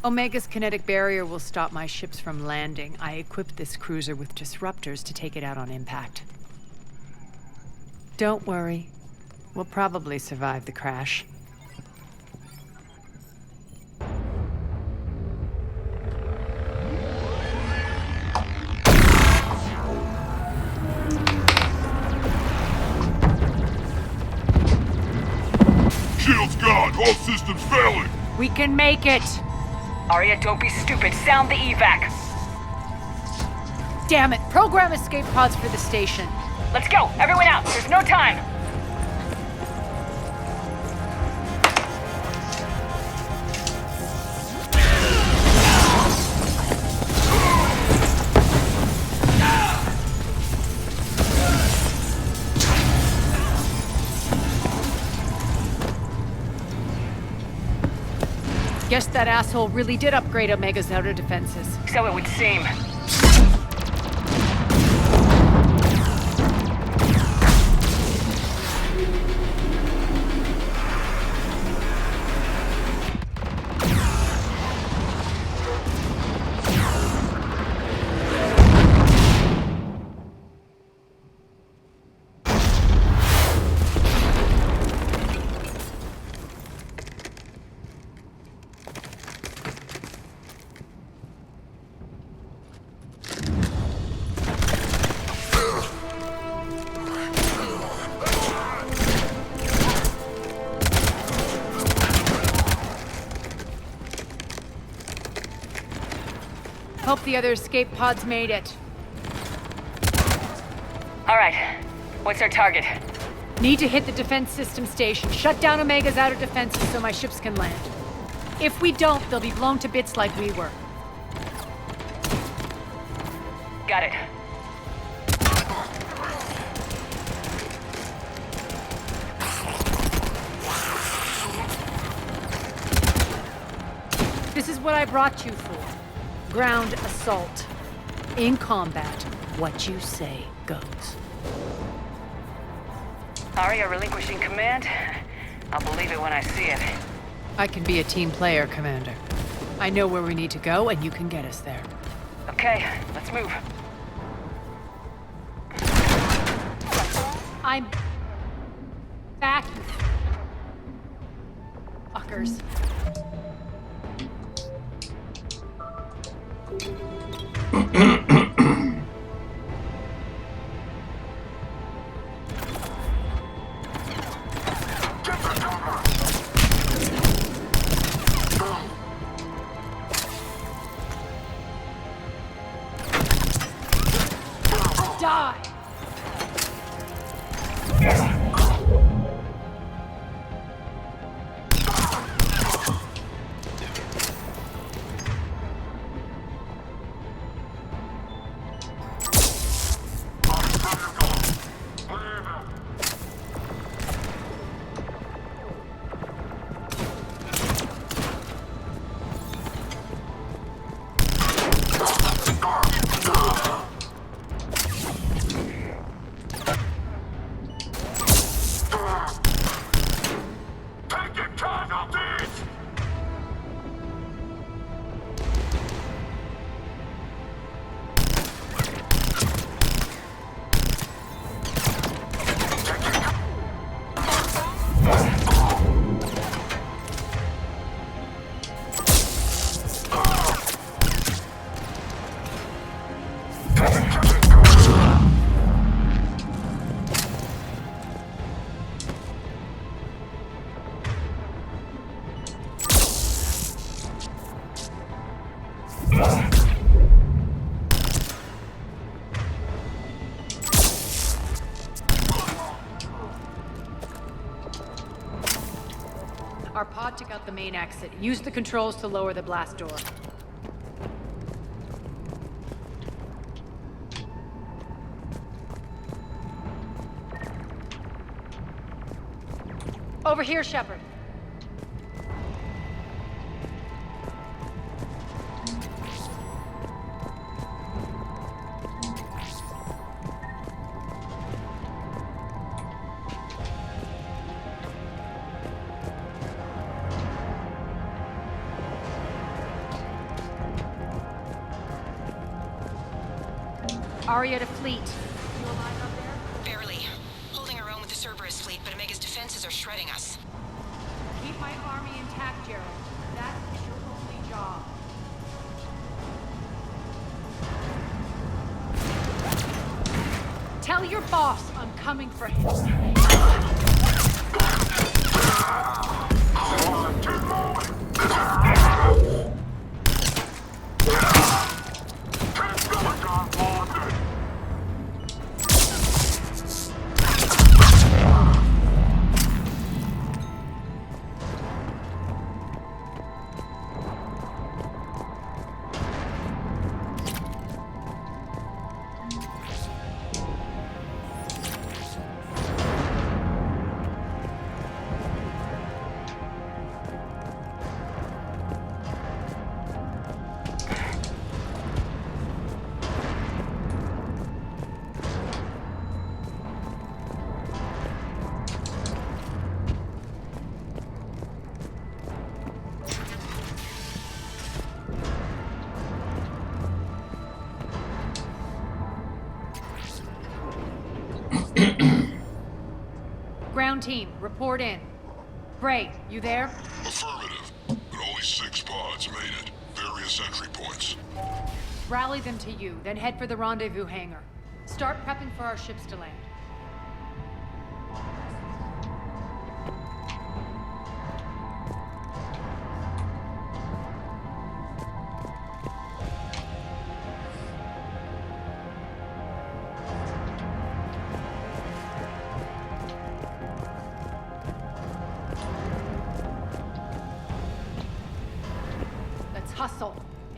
Omega's kinetic barrier will stop my ships from landing. I equipped this cruiser with disruptors to take it out on impact. Don't worry. We'll probably survive the crash. Shield's gone! All systems failing! We can make it! Arya, don't be stupid. Sound the evac. Damn it! Program escape pods for the station. Let's go! Everyone out! There's no time! Guess that asshole really did upgrade Omega's outer defenses. So it would seem. Hope the other escape pods made it. All right. What's our target? Need to hit the defense system station. Shut down Omega's outer defenses so my ships can land. If we don't, they'll be blown to bits like we were. Got it. This is what I brought you for. Ground assault. In combat, what you say goes. Arya relinquishing command? I'll believe it when I see it. I can be a team player, Commander. I know where we need to go, and you can get us there. Okay, let's move. I'm back. Fuckers. Die! Our pod took out the main exit. Use the controls to lower the blast door. Over here, Shepard. Arya to fleet. You alive up there? Barely. Holding our own with the Cerberus fleet, but Omega's defenses are shredding us. Keep my army intact, Gerald. That is your only job. Tell your boss I'm coming for him. Ground team, report in. Gray, you there? Affirmative, but only 6 pods made it. Various entry points. Rally them to you, then head for the rendezvous hangar. Start prepping for our ships to land.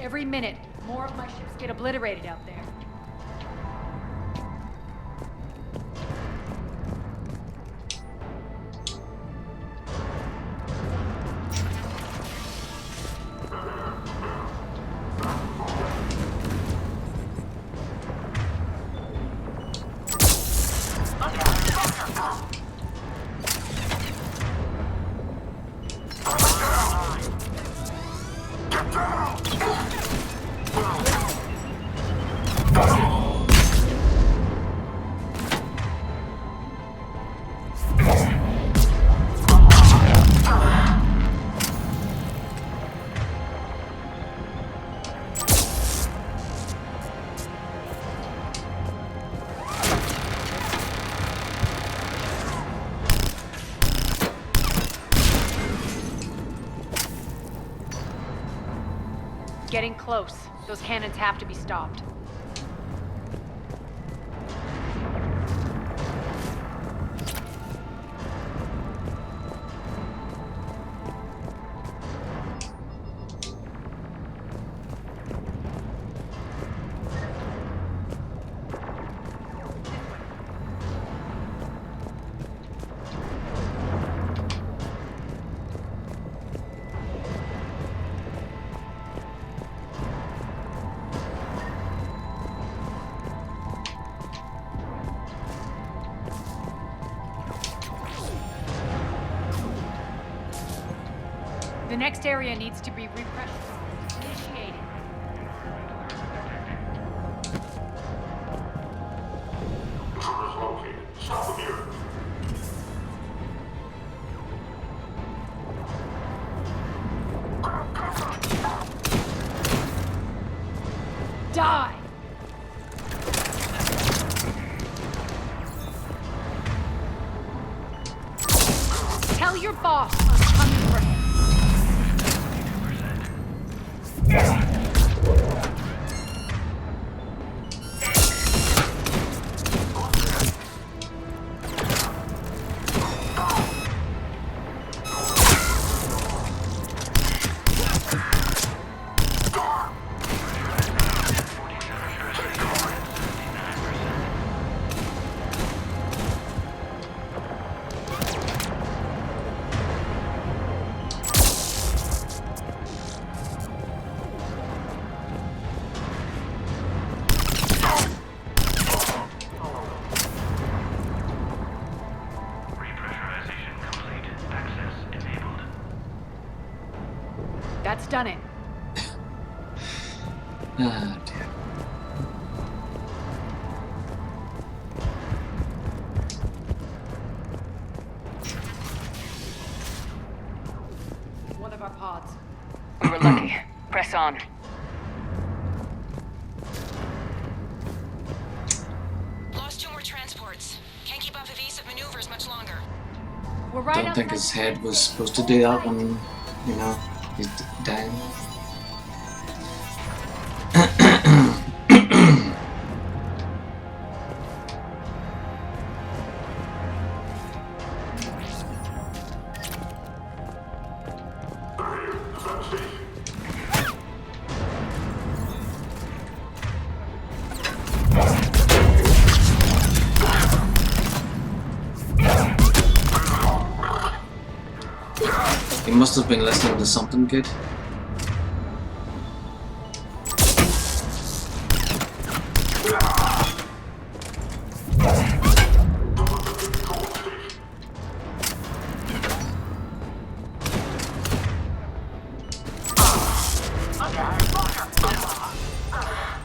Every minute, more of my ships get obliterated out there. Getting close. Those cannons have to be stopped. The next area needs to be repressurized. Initiating. Die! Tell your boss I'm coming for him. That's done it. Ah, dear. One of our pods. We were lucky. Press on. Lost 2 more transports. Can't keep up evasive maneuvers much longer. We're right Don't think his head was supposed to do that when, you know, he's down. He must have been listening to something good.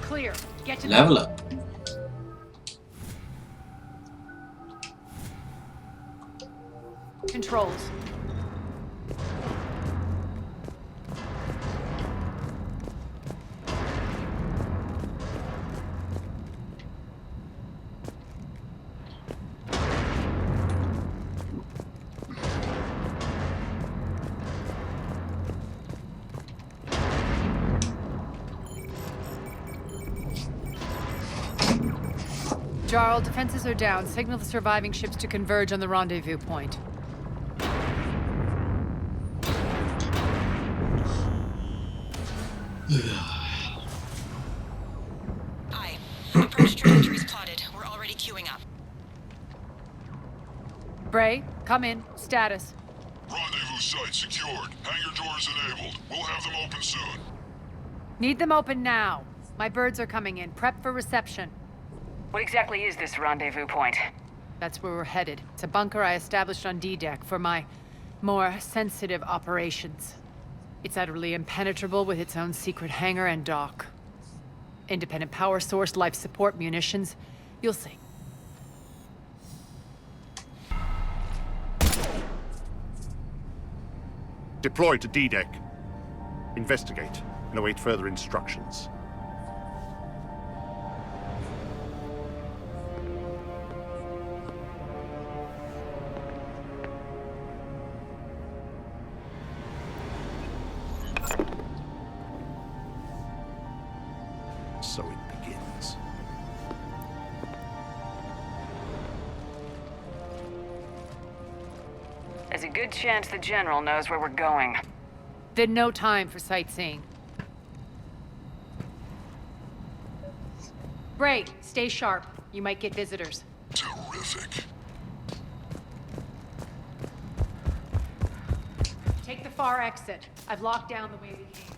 Clear. Get to Level up. Controls. Jarl, defenses are down. Signal the surviving ships to converge on the rendezvous point. Bray, come in. Status. Rendezvous site secured. Hangar doors enabled. We'll have them open soon. Need them open now. My birds are coming in. Prep for reception. What exactly is this rendezvous point? That's where we're headed. It's a bunker I established on D-Deck for my more sensitive operations. It's utterly impenetrable with its own secret hangar and dock. Independent power source, life support, munitions. You'll see. Deploy to D-Deck. Investigate and await further instructions. So it begins. There's a good chance the General knows where we're going. Then no time for sightseeing. Bray, stay sharp. You might get visitors. Terrific. Take the far exit. I've locked down the way we came.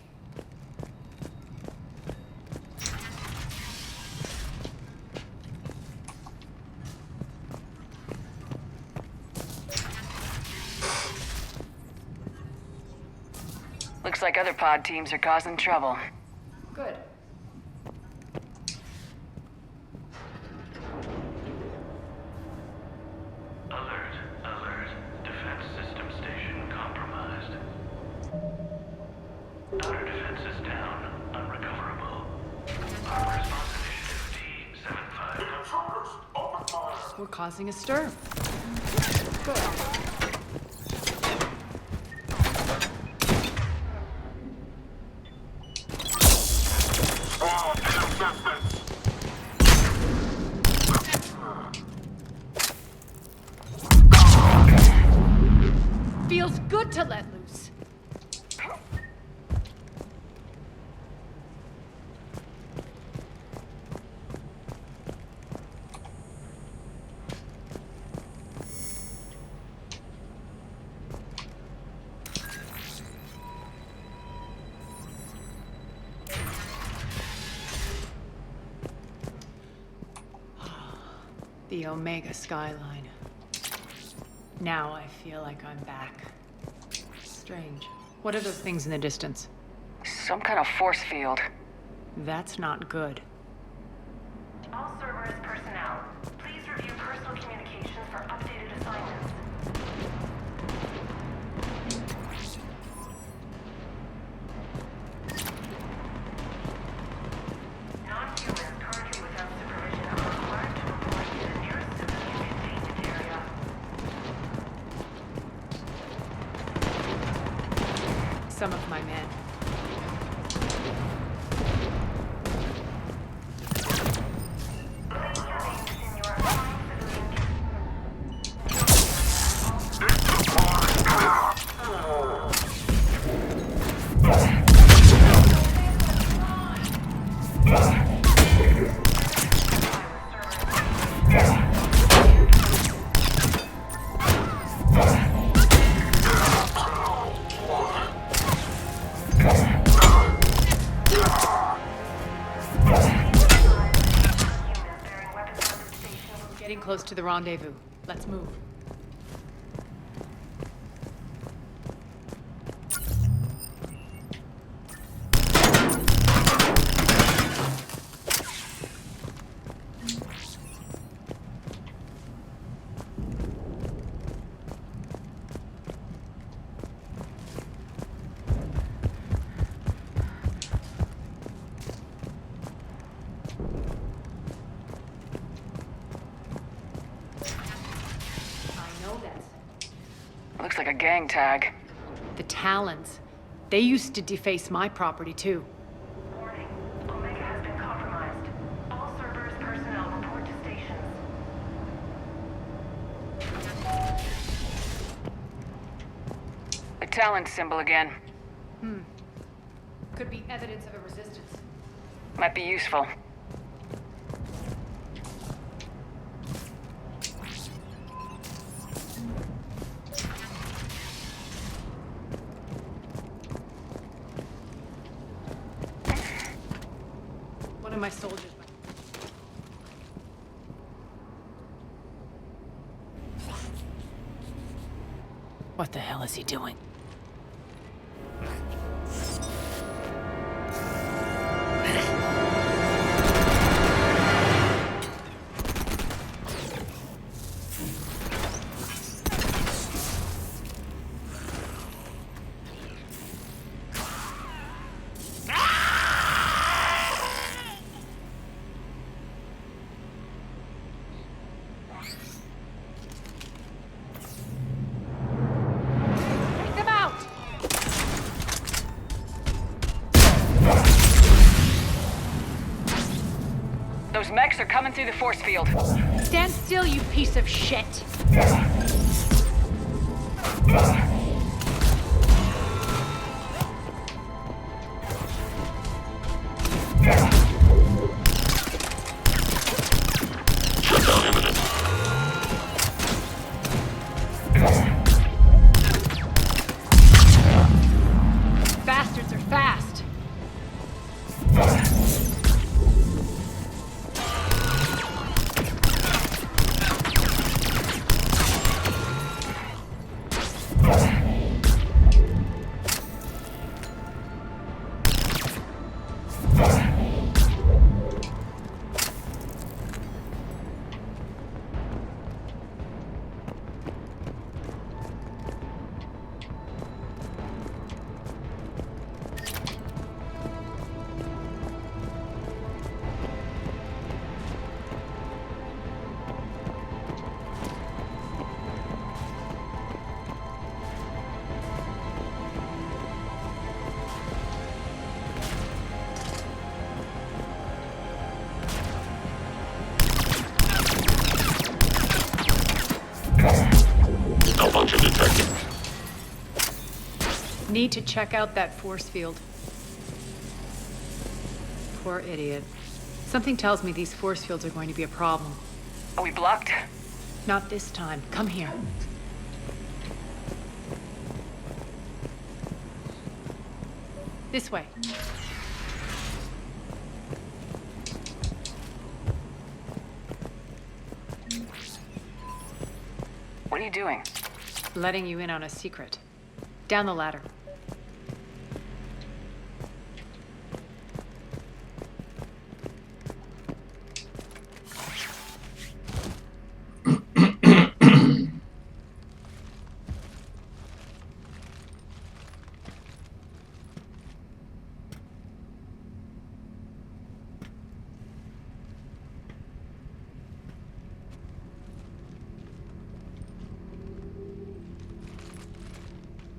Looks like other pod teams are causing trouble. Good. Alert, alert. Defense system station compromised. Outer defenses down, unrecoverable. Our response initiative T-75. Intruders, open fire! We're causing a stir. Good. Feels good to let loose. The Omega skyline. Now I feel like I'm back. Strange. What are those things in the distance? Some kind of force field. That's not good. All Cerberus personnel, please review personal communications for updated assignments. Non-humans currently without supervision are required to report to the nearest civilian containment area. Some of my men. Getting close to the rendezvous. Let's move. Looks like a gang tag. The Talons. They used to deface my property, too. Warning. Omega has been compromised. All Cerberus personnel report to stations. The Talon symbol again. Could be evidence of a resistance. Might be useful. of my soldiers. What the hell is he doing? Those mechs are coming through the force field. Stand still, you piece of shit! Bastards are fast! Malfunction detected. Need to check out that force field. Poor idiot. Something tells me these force fields are going to be a problem. Are we blocked? Not this time. Come here. This way. What are you doing? Letting you in on a secret. Down the ladder.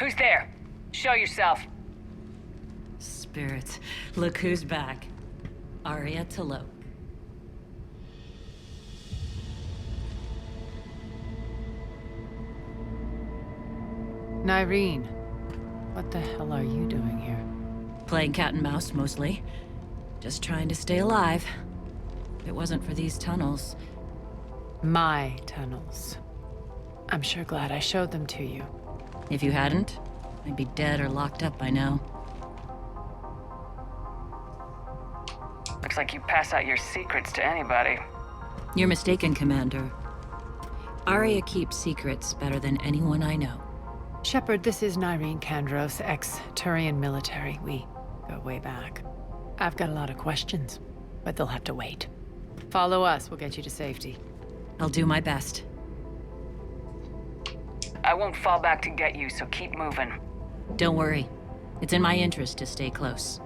Who's there? Show yourself. Spirits, look who's back. Arya Taloke. Nyreen, what the hell are you doing here? Playing cat and mouse, mostly. Just trying to stay alive. If it wasn't for these tunnels... My tunnels. I'm sure glad I showed them to you. If you hadn't, I'd be dead or locked up by now. Looks like you pass out your secrets to anybody. You're mistaken, Commander. Arya keeps secrets better than anyone I know. Shepard, this is Nyreen Kandros, ex-Turian military. We go way back. I've got a lot of questions, but they'll have to wait. Follow us, we'll get you to safety. I'll do my best. I won't fall back to get you, so keep moving. Don't worry. It's in my interest to stay close.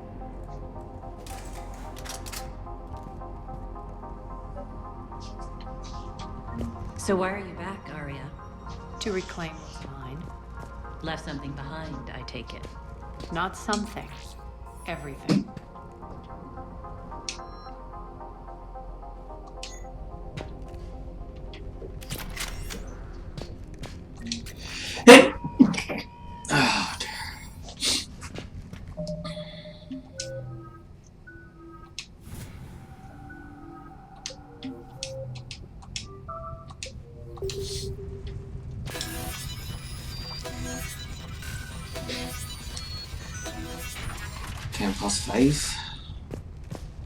So why are you back, Arya? To reclaim what's mine. Left something behind, I take it. Not something. Everything. Oh, dear. Can't pass 5.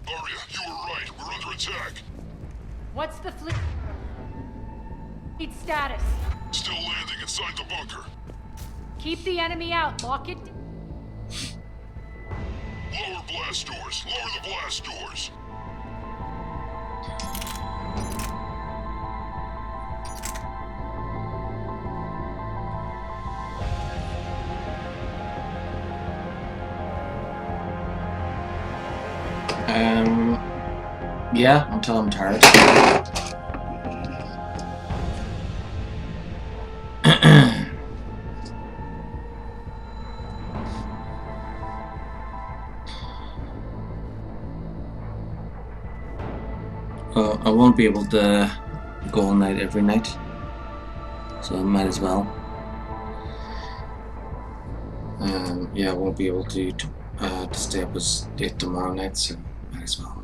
Arya, you were Need status. Still landing inside the bunker. Keep the enemy out. Lock it. Lower blast doors. Lower the blast doors. Yeah, until I'm tired. I won't be able to go all night every night, so I might as well. Yeah, I won't be able to stay up as late tomorrow night, so might as well.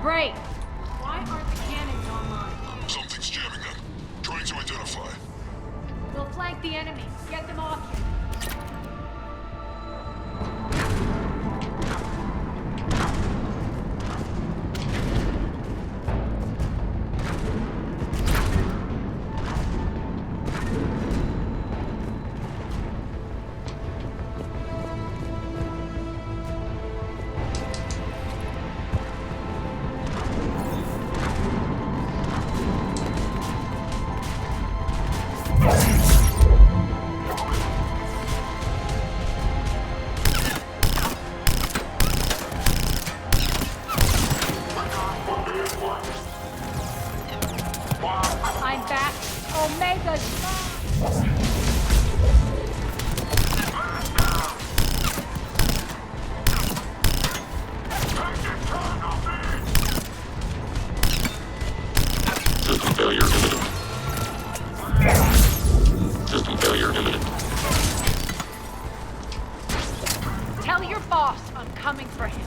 Great. Why aren't the cannons online? Something's jamming them. Trying to identify. We'll flank the enemy. Get them off you. I'm back. Omega's mine. System failure imminent. System failure imminent. Tell your boss I'm coming for him.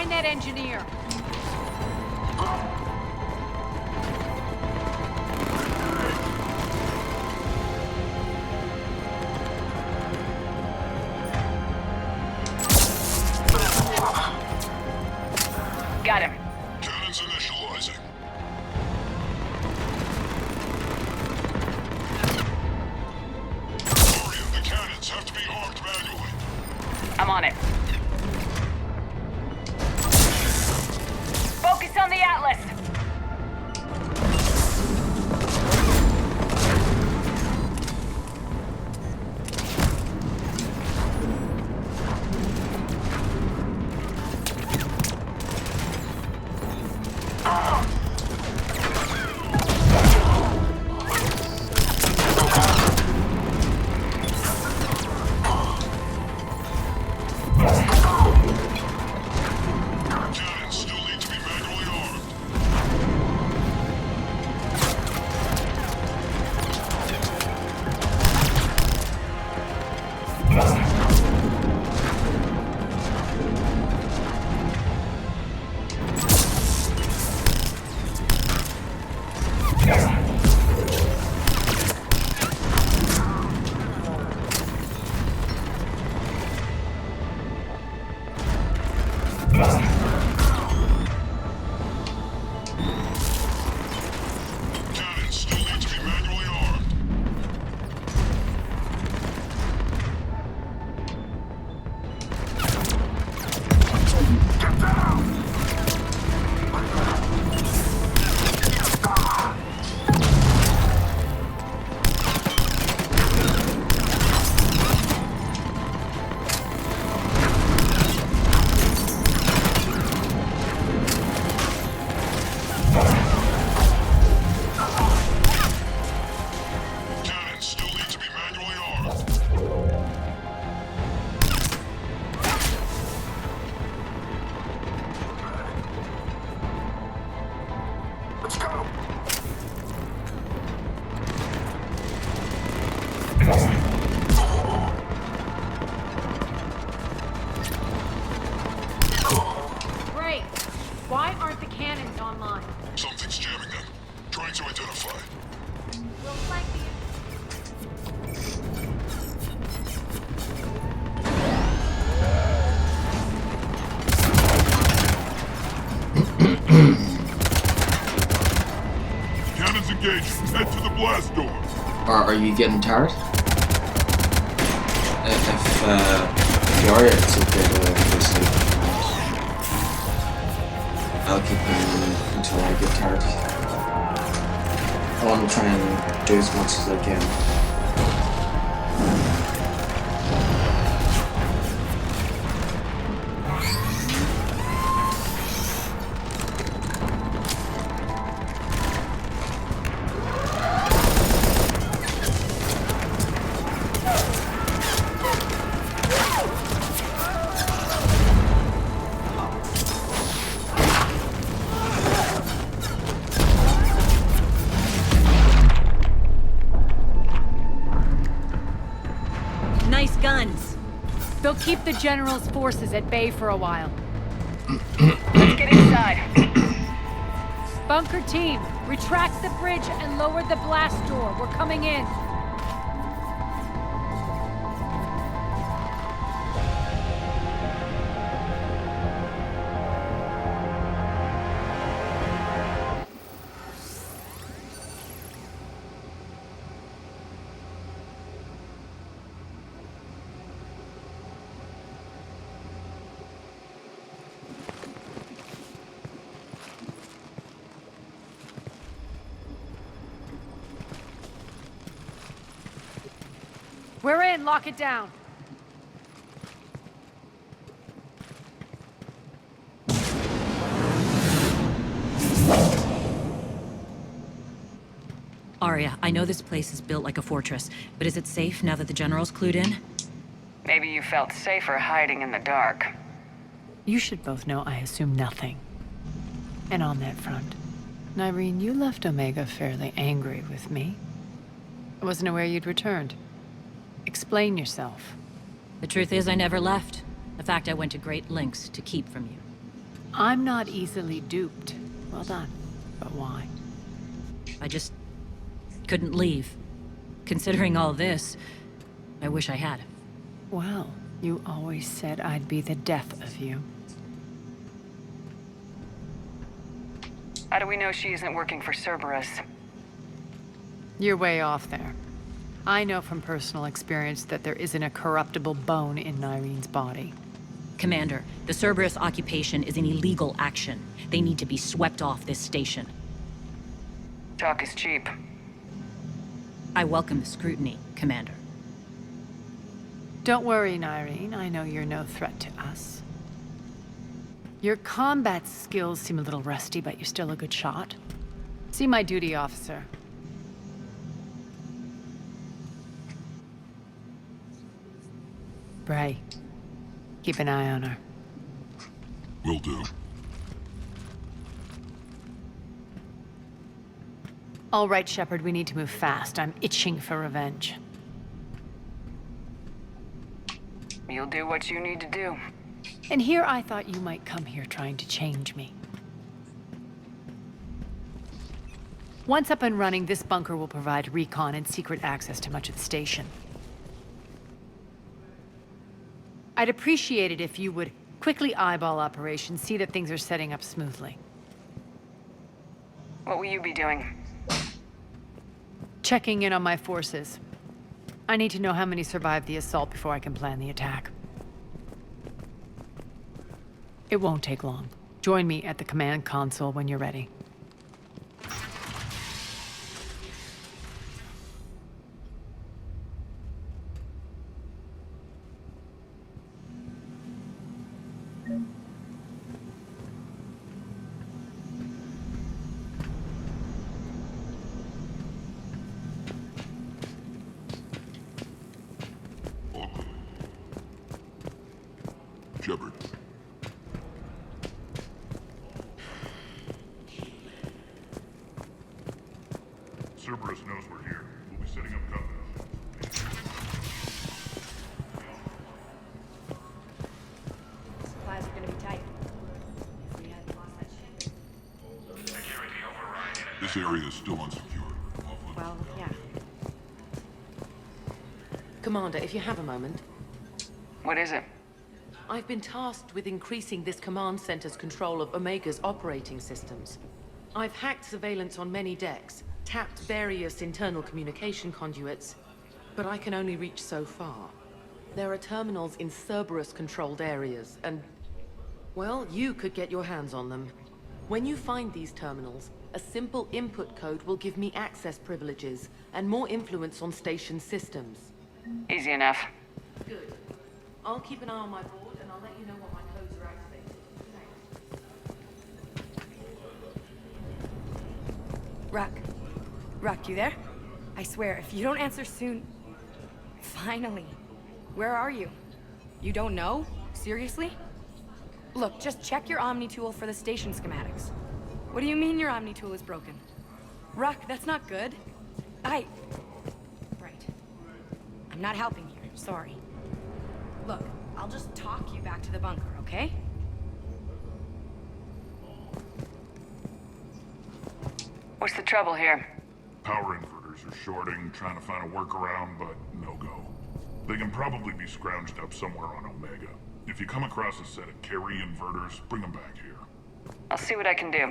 Find that engineer. Got him. Cannons initializing. Aria, the cannons have to be armed manually. I'm on it. Focus on the Atlas. Cannons still need to be manually armed. Cannons still need to be manually armed. Get down! Cannons still need to be manually armed. Let's go! Great. Why aren't the cannons online? Something's jamming them. Trying to identify. We'll flank the... Cannons engaged. Head to the blast door. Are you getting tired? If you are, it's okay to go sleep. I'll keep going until I get tired. I want to try and do as much as I can. Nice guns. They'll keep the General's forces at bay for a while. Let's get inside. Bunker team, retract the bridge and lower the blast door. We're coming in. We're in. Lock it down. Arya, I know this place is built like a fortress, but is it safe now that the General's clued in? Maybe you felt safer hiding in the dark. You should both know I assume nothing. And on that front, Nyreen, you left Omega fairly angry with me. I wasn't aware you'd returned. Explain yourself. The truth is, I never left. A fact I went to great lengths to keep from you. I'm not easily duped. Well done. But why? I just couldn't leave. Considering all this, I wish I had. Well, you always said I'd be the death of you. How do we know she isn't working for Cerberus? You're way off there. I know from personal experience that there isn't a corruptible bone in Nyrene's body. Commander, the Cerberus occupation is an illegal action. They need to be swept off this station. Talk is cheap. I welcome the scrutiny, Commander. Don't worry, Nyrene. I know you're no threat to us. Your combat skills seem a little rusty, but you're still a good shot. See my duty officer. Bray, keep an eye on her. Will do. All right, Shepard, we need to move fast. I'm itching for revenge. You'll do what you need to do. And here I thought you might come here trying to change me. Once up and running, this bunker will provide recon and secret access to much of the station. I'd appreciate it if you would quickly eyeball operations, see that things are setting up smoothly. What will you be doing? Checking in on my forces. I need to know how many survived the assault before I can plan the attack. It won't take long. Join me at the command console when you're ready. Shepard. Cerberus knows we're here. We'll be setting up cover. Supplies are gonna be tight. This area is still unsecured. Well, yeah. Commander, if you have a moment. What is it? I've been tasked with increasing this command center's control of Omega's operating systems. I've hacked surveillance on many decks, tapped various internal communication conduits, but I can only reach so far. There are terminals in Cerberus-controlled areas, and, well, you could get your hands on them. When you find these terminals, a simple input code will give me access privileges and more influence on station systems. Easy enough. Good. I'll keep an eye on my board, and I'll let you know what my codes are activated. Ruck, you there? I swear, if you don't answer soon... Finally. Where are you? You don't know? Seriously? Look, just check your Omni tool for the station schematics. What do you mean your Omni tool is broken? Ruck, that's not good. Right. I'm not helping here, sorry. Look, I'll just talk you back to the bunker, okay? What's the trouble here? Power inverters are shorting, trying to find a workaround, but no go. They can probably be scrounged up somewhere on Omega. If you come across a set of carry inverters, bring them back here. I'll see what I can do.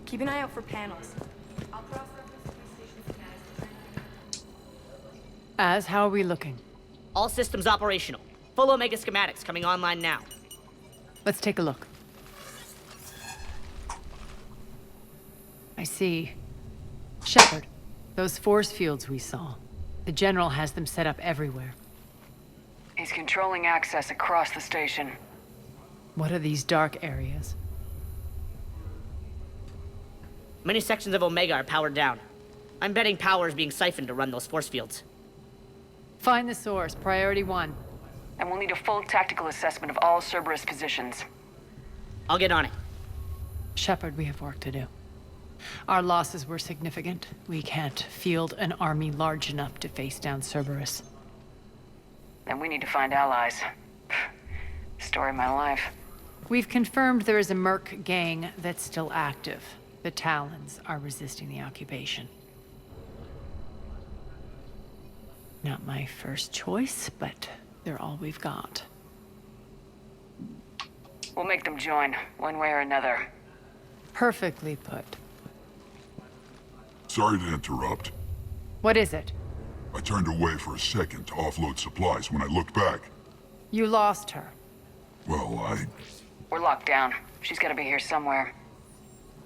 Keep an eye out for panels. I'll cross-reference the station schematics. Az, how are we looking? All systems operational. Full Omega schematics coming online now. Let's take a look. I see. Shepard, those force fields we saw. The General has them set up everywhere. He's controlling access across the station. What are these dark areas? Many sections of Omega are powered down. I'm betting power is being siphoned to run those force fields. Find the source, priority 1. And we'll need a full tactical assessment of all Cerberus positions. I'll get on it. Shepard, we have work to do. Our losses were significant. We can't field an army large enough to face down Cerberus. Then we need to find allies. Story of my life. We've confirmed there is a merc gang that's still active. The Talons are resisting the occupation. Not my first choice, but they're all we've got. We'll make them join, one way or another. Perfectly put. Sorry to interrupt. What is it? I turned away for a second to offload supplies. When I looked back, You lost her. well, We're locked down. She's gotta be here somewhere.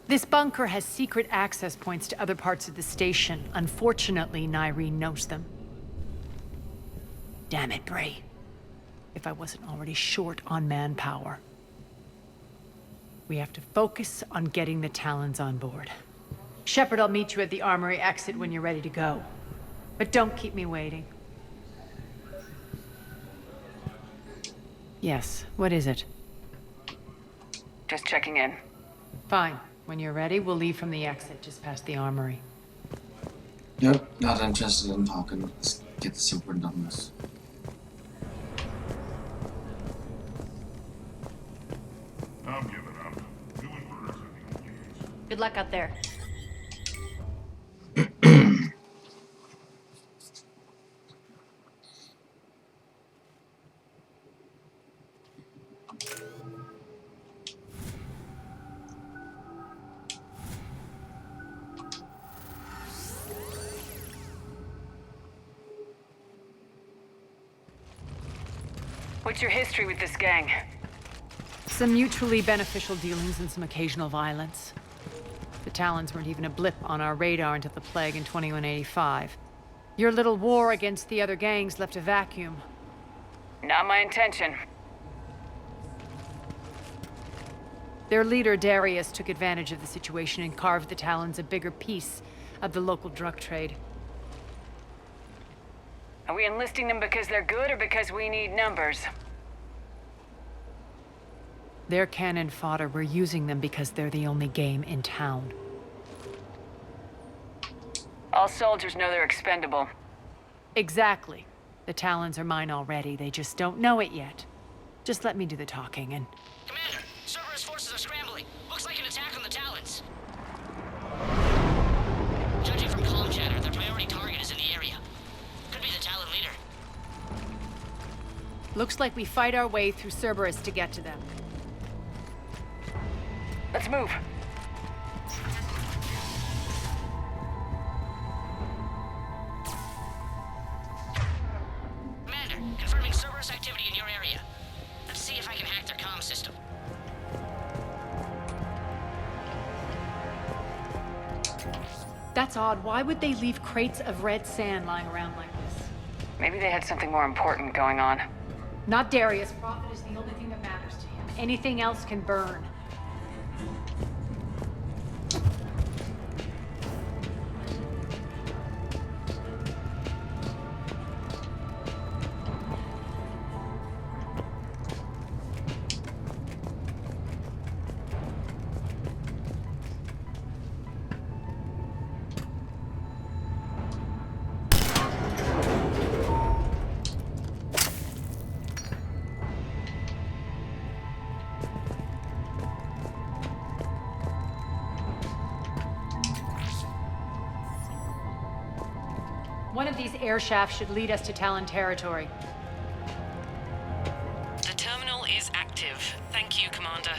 This bunker has secret access points to other parts of the station. Unfortunately, Nyreen knows them. Damn it, Bray. If I wasn't already short on manpower. We have to focus on getting the Talons on board. Shepard, I'll meet you at the armory exit when you're ready to go. But don't keep me waiting. Yes, what is it? Just checking in. Fine. When you're ready, we'll leave from the exit just past the armory. Nope, not interested in talking. Let's get this over and done with. I'm giving up. New inverters are the only answer. Good luck out there. What's your history with this gang? Some mutually beneficial dealings and some occasional violence. The Talons weren't even a blip on our radar until the plague in 2185. Your little war against the other gangs left a vacuum. Not my intention. Their leader, Darius, took advantage of the situation and carved the Talons a bigger piece of the local drug trade. Are we enlisting them because they're good or because we need numbers? They're cannon fodder. We're using them because they're the only game in town. All soldiers know they're expendable. Exactly. The Talons are mine already. They just don't know it yet. Just let me do the talking and... Commander, Cerberus forces are scrambling. Looks like an attack on the Talons. Judging from comm chatter, their priority target is in the area. Could be the Talon leader. Looks like we fight our way through Cerberus to get to them. Let's move. Commander, confirming Cerberus activity in your area. Let's see if I can hack their comm system. That's odd. Why would they leave crates of red sand lying around like this? Maybe they had something more important going on. Not Darius. Profit is the only thing that matters to him. Anything else can burn. One of these air shafts should lead us to Talon territory. The terminal is active. Thank you, Commander.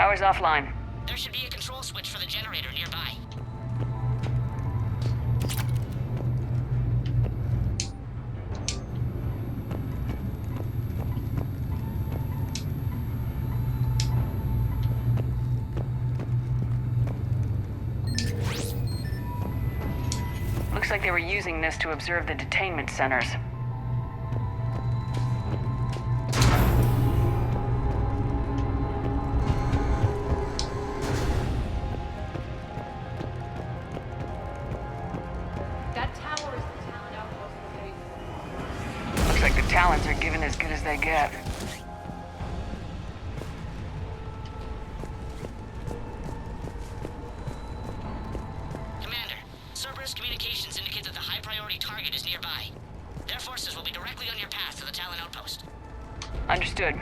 Power's offline. There should be a control switch for the generator nearby. Looks like they were using this to observe the detainment centers. That tower is the Talon outpost, okay? Looks like the Talons are giving as good as they get. Commander, Cerberus communications indicate that the high-priority target is nearby. Their forces will be directly on your path to the Talon outpost. Understood.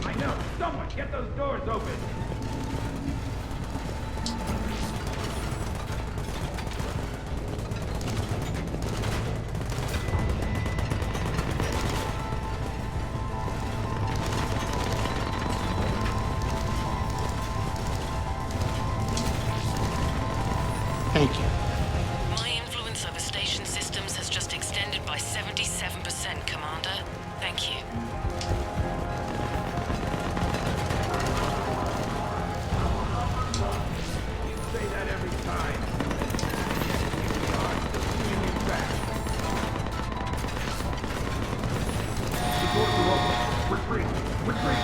I know! Someone get those doors open! Thank you. My influence over station systems has just extended by 77%, Commander. Thank you. You say that every time. The doors are open. Retreat! Retreat!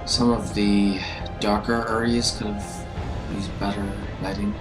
Some of the darker areas could have used better lighting.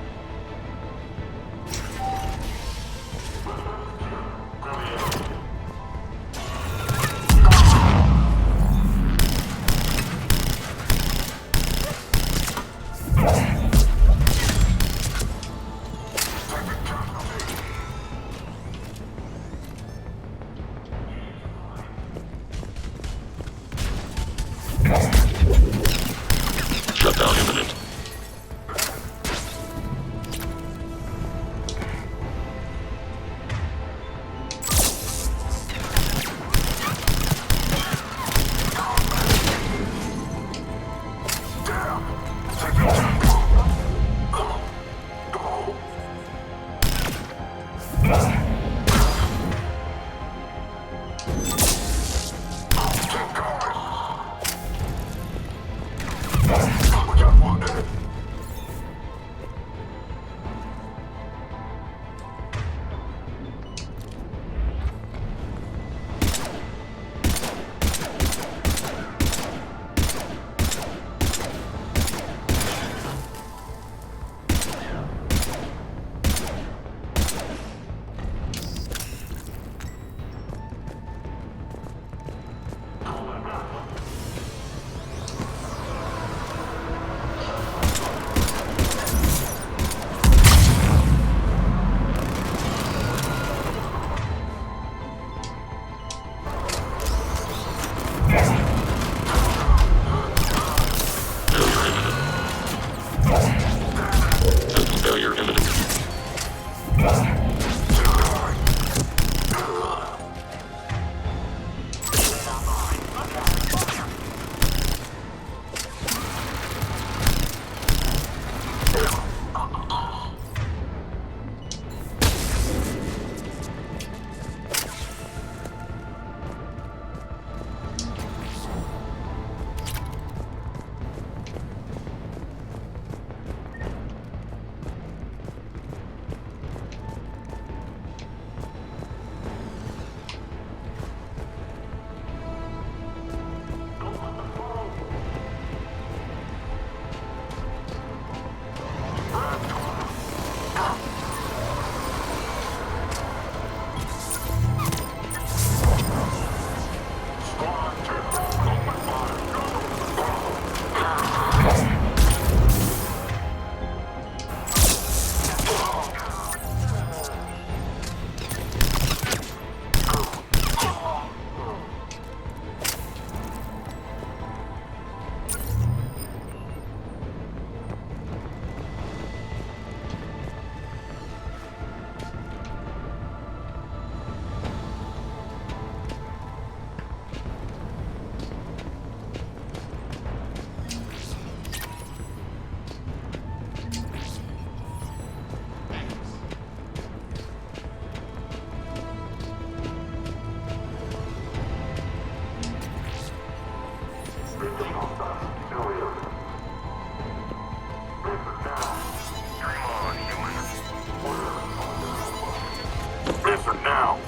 Now!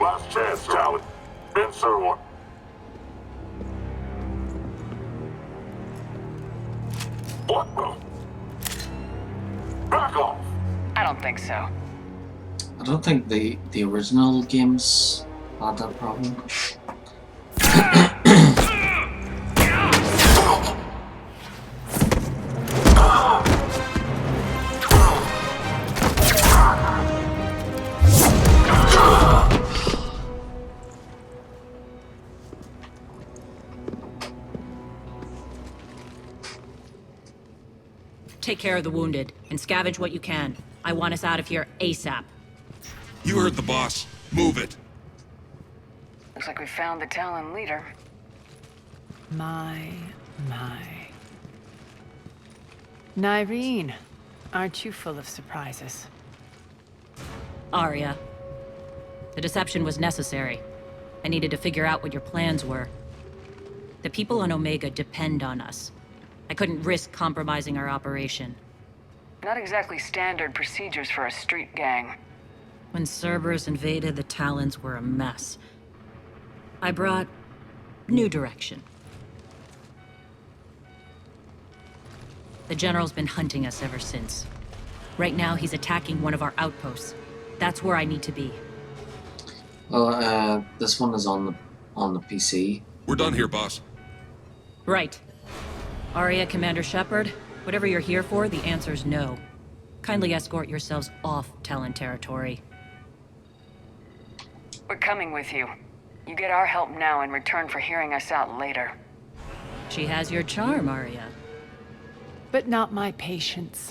Last chance, Talon. Answer or... What the? Back off! I don't think so. I don't think the original games had that problem. Take care of the wounded, and scavenge what you can. I want us out of here ASAP. You heard the boss. Move it. Looks like we found the Talon leader. My. Nyreen, aren't you full of surprises? Arya. The deception was necessary. I needed to figure out what your plans were. The people on Omega depend on us. I couldn't risk compromising our operation. Not exactly standard procedures for a street gang. When Cerberus invaded, the Talons were a mess. I brought new direction. The General's been hunting us ever since. Right now, he's attacking one of our outposts. That's where I need to be. Well, this one is on the PC. We're done here, boss. Right. Arya, Commander Shepard, whatever you're here for, the answer's no. Kindly escort yourselves off Talon territory. We're coming with you. You get our help now in return for hearing us out later. She has your charm, Arya. But not my patience.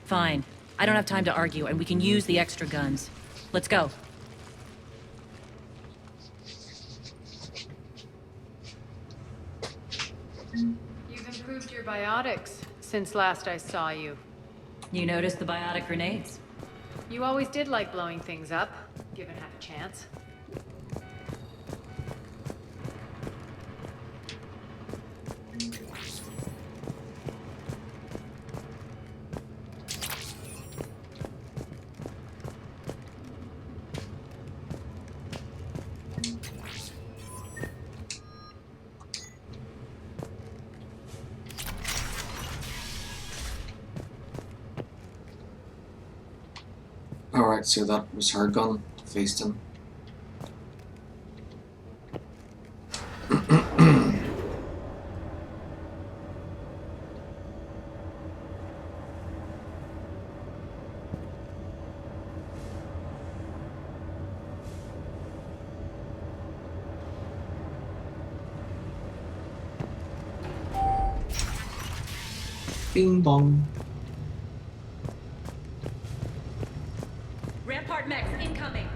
Fine. I don't have time to argue, and we can use the extra guns. Let's go. You've improved your biotics since last I saw you. You noticed the biotic grenades? You always did like blowing things up, given half a chance. Alright, so that was her gun, faced him. Bing bong. Rampart mechs incoming!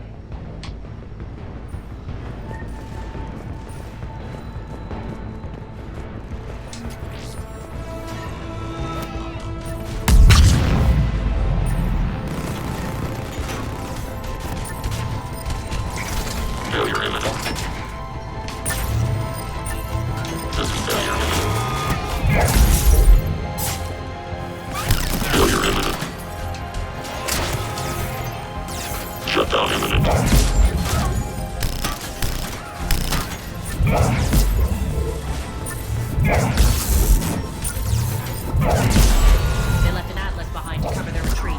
Failure imminent. This is failure imminent. Failure imminent. Shutdown imminent. They left an Atlas behind to cover their retreat.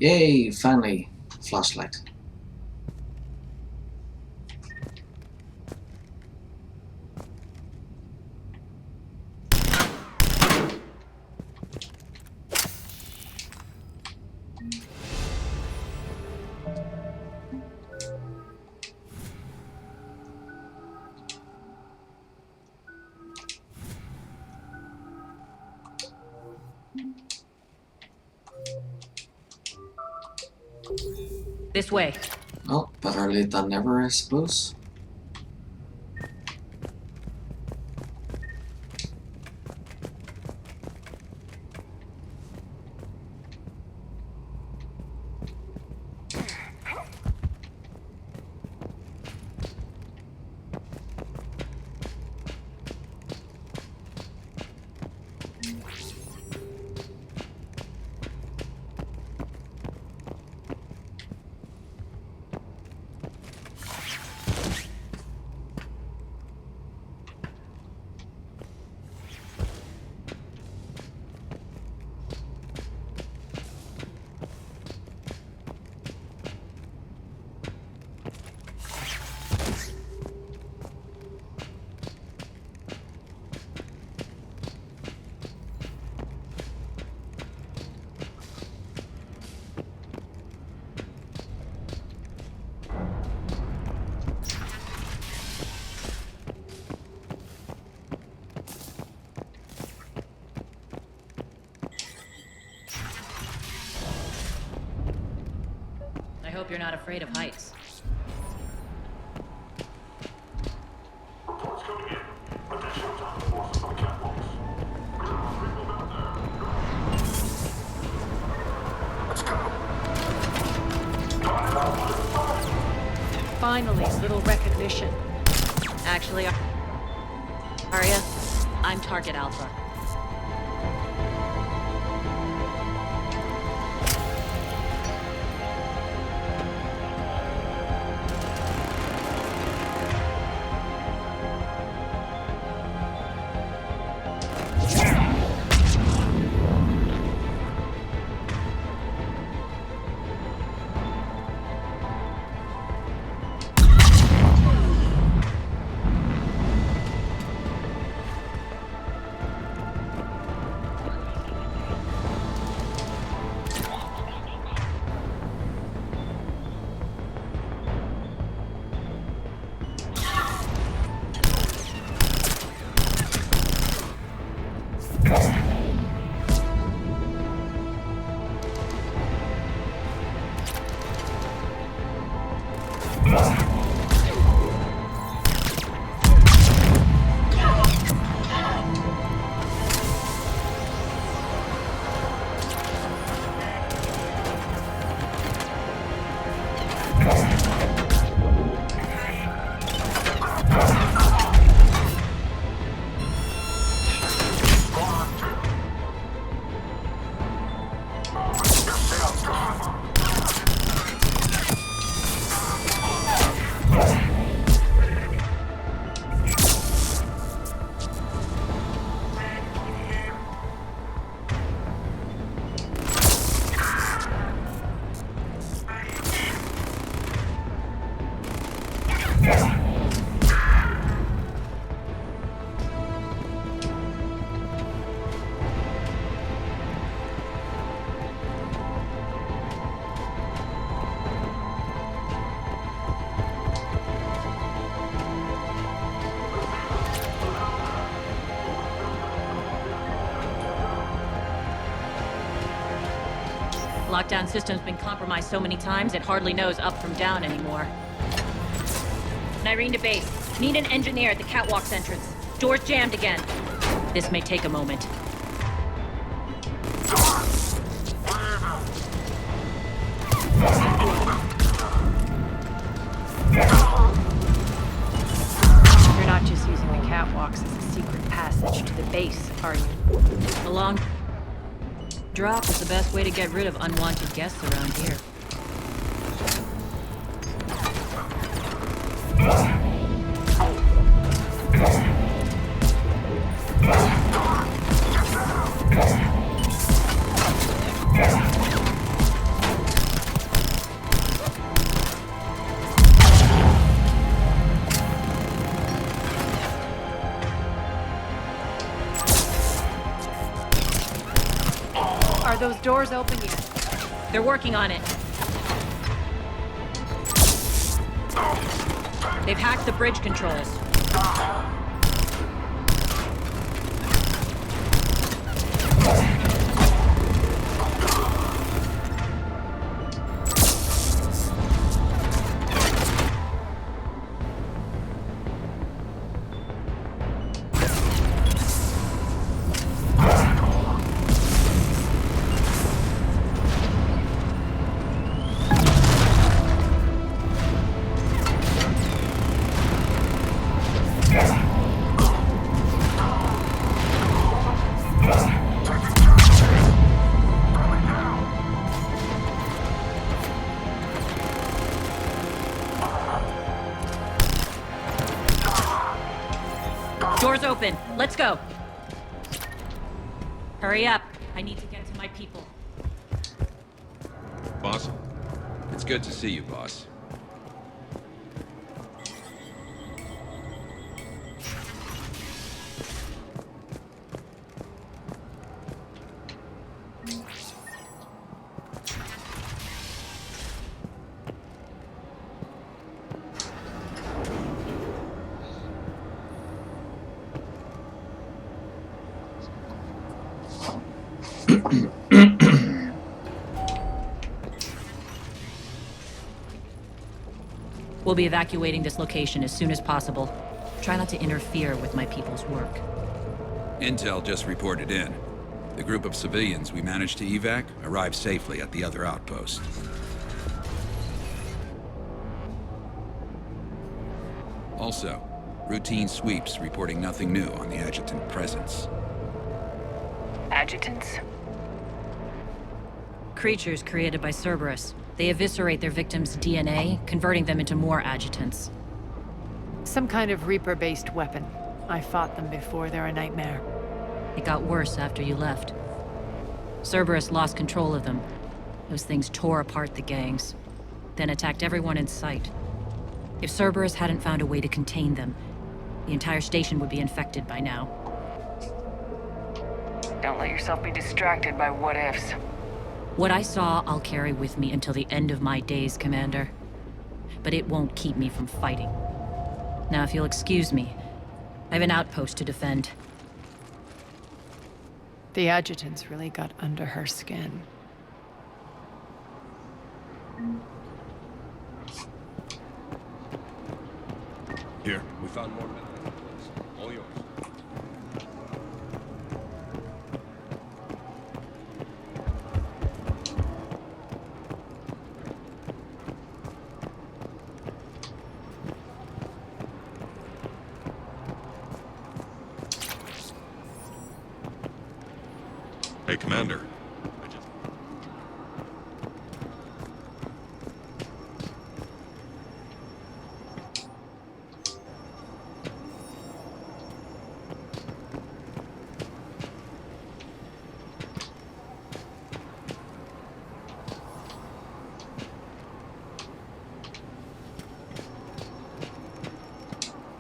Yay, finally. Flashlight. This way. Well, better late than never, I suppose. I hope you're not afraid of heights. Reports coming in. Additional task forces on catwalks. People down there. Let's go. Finally, a little recognition. Actually, Arya, I'm Target Alpha. Lockdown system's been compromised so many times, it hardly knows up from down anymore. Nyrene to base. Need an engineer at the catwalk's entrance. Door's jammed again. This may take a moment. You're not just using the catwalks as a secret passage to the base, are you? A long drop is the best way to get rid of unwanted guests around here. door's open yet. They're working on it. They've hacked the bridge controls. Door's open. Let's go. Hurry up. I need to get to my people. Boss? It's good to see you, boss. We'll be evacuating this location as soon as possible. Try not to interfere with my people's work. Intel just reported in. The group of civilians we managed to evac arrived safely at the other outpost. Also, routine sweeps reporting nothing new on the adjutant presence. Adjutants? Creatures created by Cerberus. They eviscerate their victims' DNA, converting them into more adjutants. Some kind of Reaper-based weapon. I fought them before, they're a nightmare. It got worse after you left. Cerberus lost control of them. Those things tore apart the gangs, then attacked everyone in sight. If Cerberus hadn't found a way to contain them, the entire station would be infected by now. Don't let yourself be distracted by what-ifs. What I saw, I'll carry with me until the end of my days, Commander. But it won't keep me from fighting. Now, if you'll excuse me, I have an outpost to defend. The adjutants really got under her skin. Here, we found more medical evidence. All yours. Hey, Commander.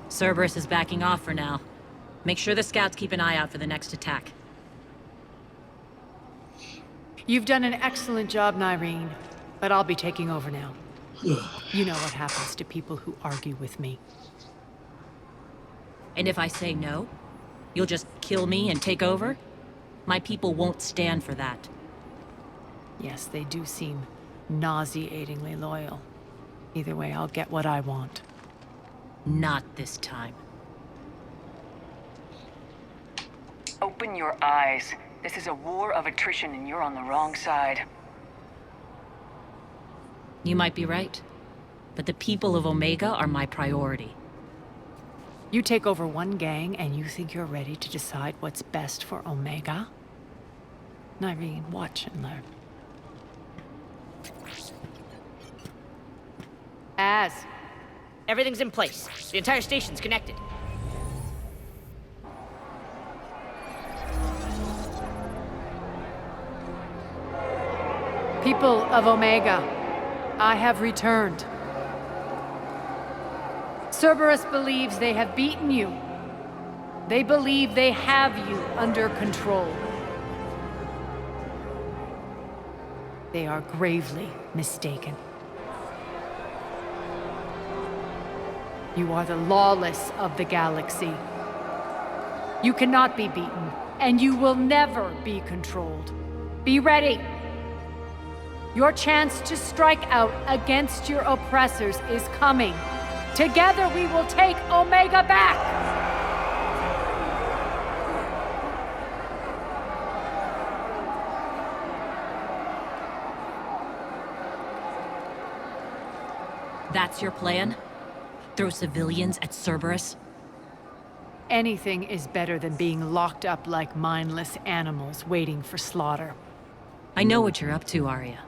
Cerberus is backing off for now. Make sure the scouts keep an eye out for the next attack. You've done an excellent job, Nyreen, but I'll be taking over now. You know what happens to people who argue with me. And if I say no, you'll just kill me and take over? My people won't stand for that. Yes, they do seem nauseatingly loyal. Either way, I'll get what I want. Not this time. Open your eyes. This is a war of attrition and you're on the wrong side. You might be right, but the people of Omega are my priority. You take over one gang and you think you're ready to decide what's best for Omega? Nyreen, watch and learn. Everything's in place. The entire station's connected. People of Omega, I have returned. Cerberus believes they have beaten you. They believe they have you under control. They are gravely mistaken. You are the lawless of the galaxy. You cannot be beaten, and you will never be controlled. Be ready! Your chance to strike out against your oppressors is coming. Together we will take Omega back! That's your plan? Throw civilians at Cerberus? Anything is better than being locked up like mindless animals waiting for slaughter. I know what you're up to, Arya.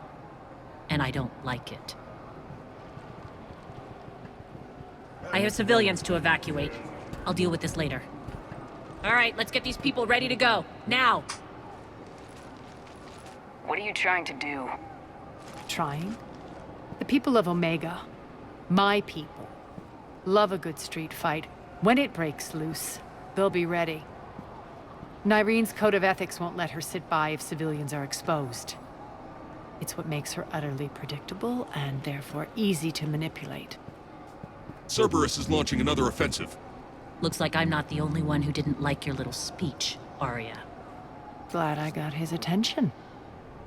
And I don't like it. I have civilians to evacuate. I'll deal with this later. All right, let's get these people ready to go. Now! What are you trying to do? Trying? The people of Omega, my people, love a good street fight. When it breaks loose, they'll be ready. Nyrene's code of ethics won't let her sit by if civilians are exposed. It's what makes her utterly predictable and therefore easy to manipulate. Cerberus is launching another offensive. Looks like I'm not the only one who didn't like your little speech, Arya. Glad I got his attention.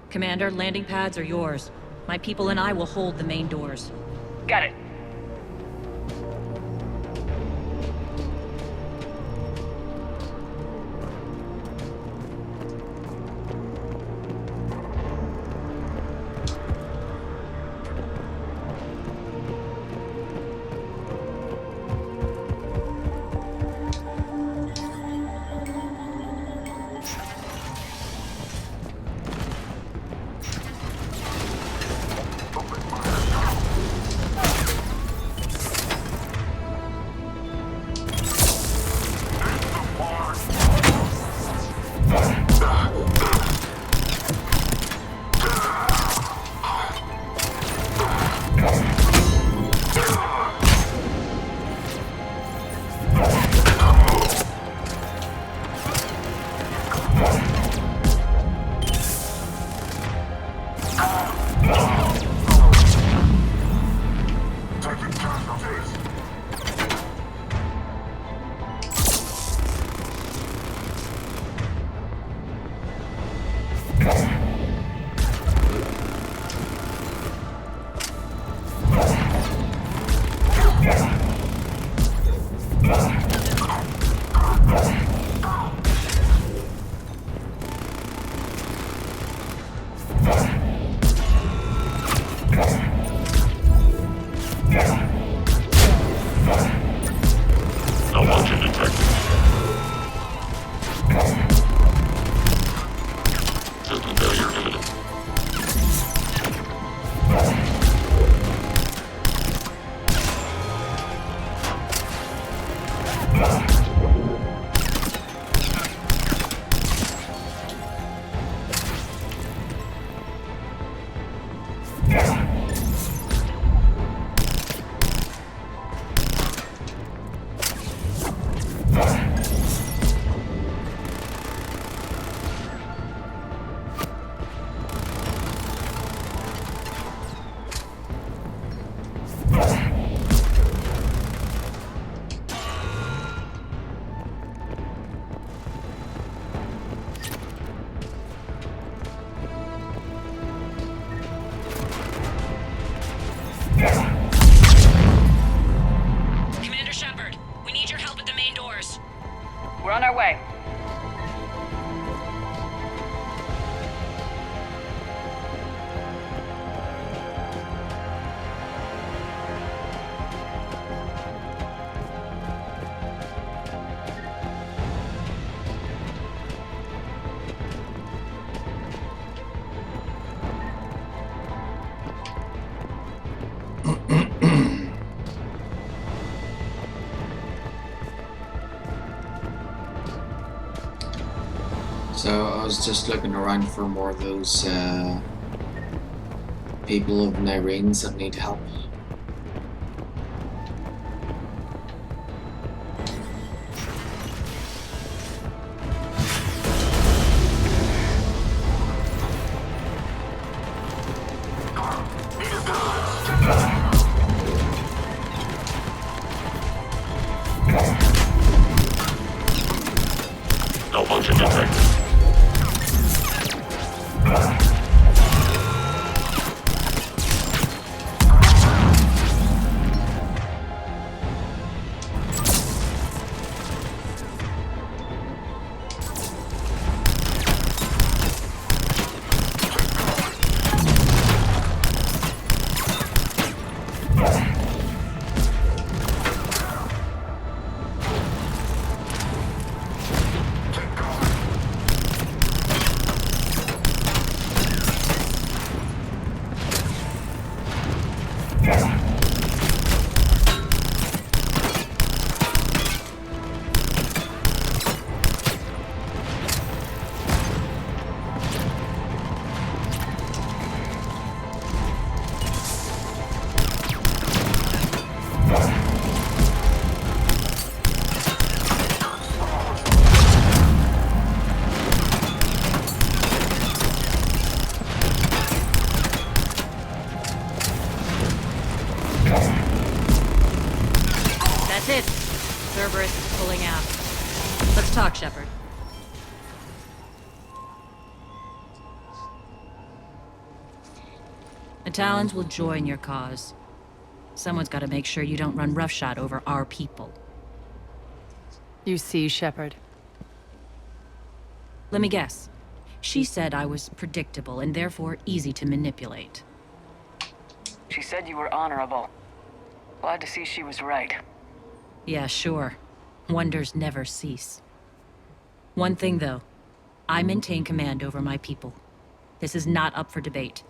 Commander, landing pads are yours. My people and I will hold the main doors. Got it. We're on our way. So I was just looking around for more of those people of Nyrene's that need help. Cerberus is pulling out. Let's talk, Shepard. The Talons will join your cause. Someone's got to make sure you don't run roughshod over our people. You see, Shepard. Let me guess. She said I was predictable and therefore easy to manipulate. She said you were honorable. Glad to see she was right. Yeah, sure. Wonders never cease. One thing, though. I maintain command over my people. This is not up for debate.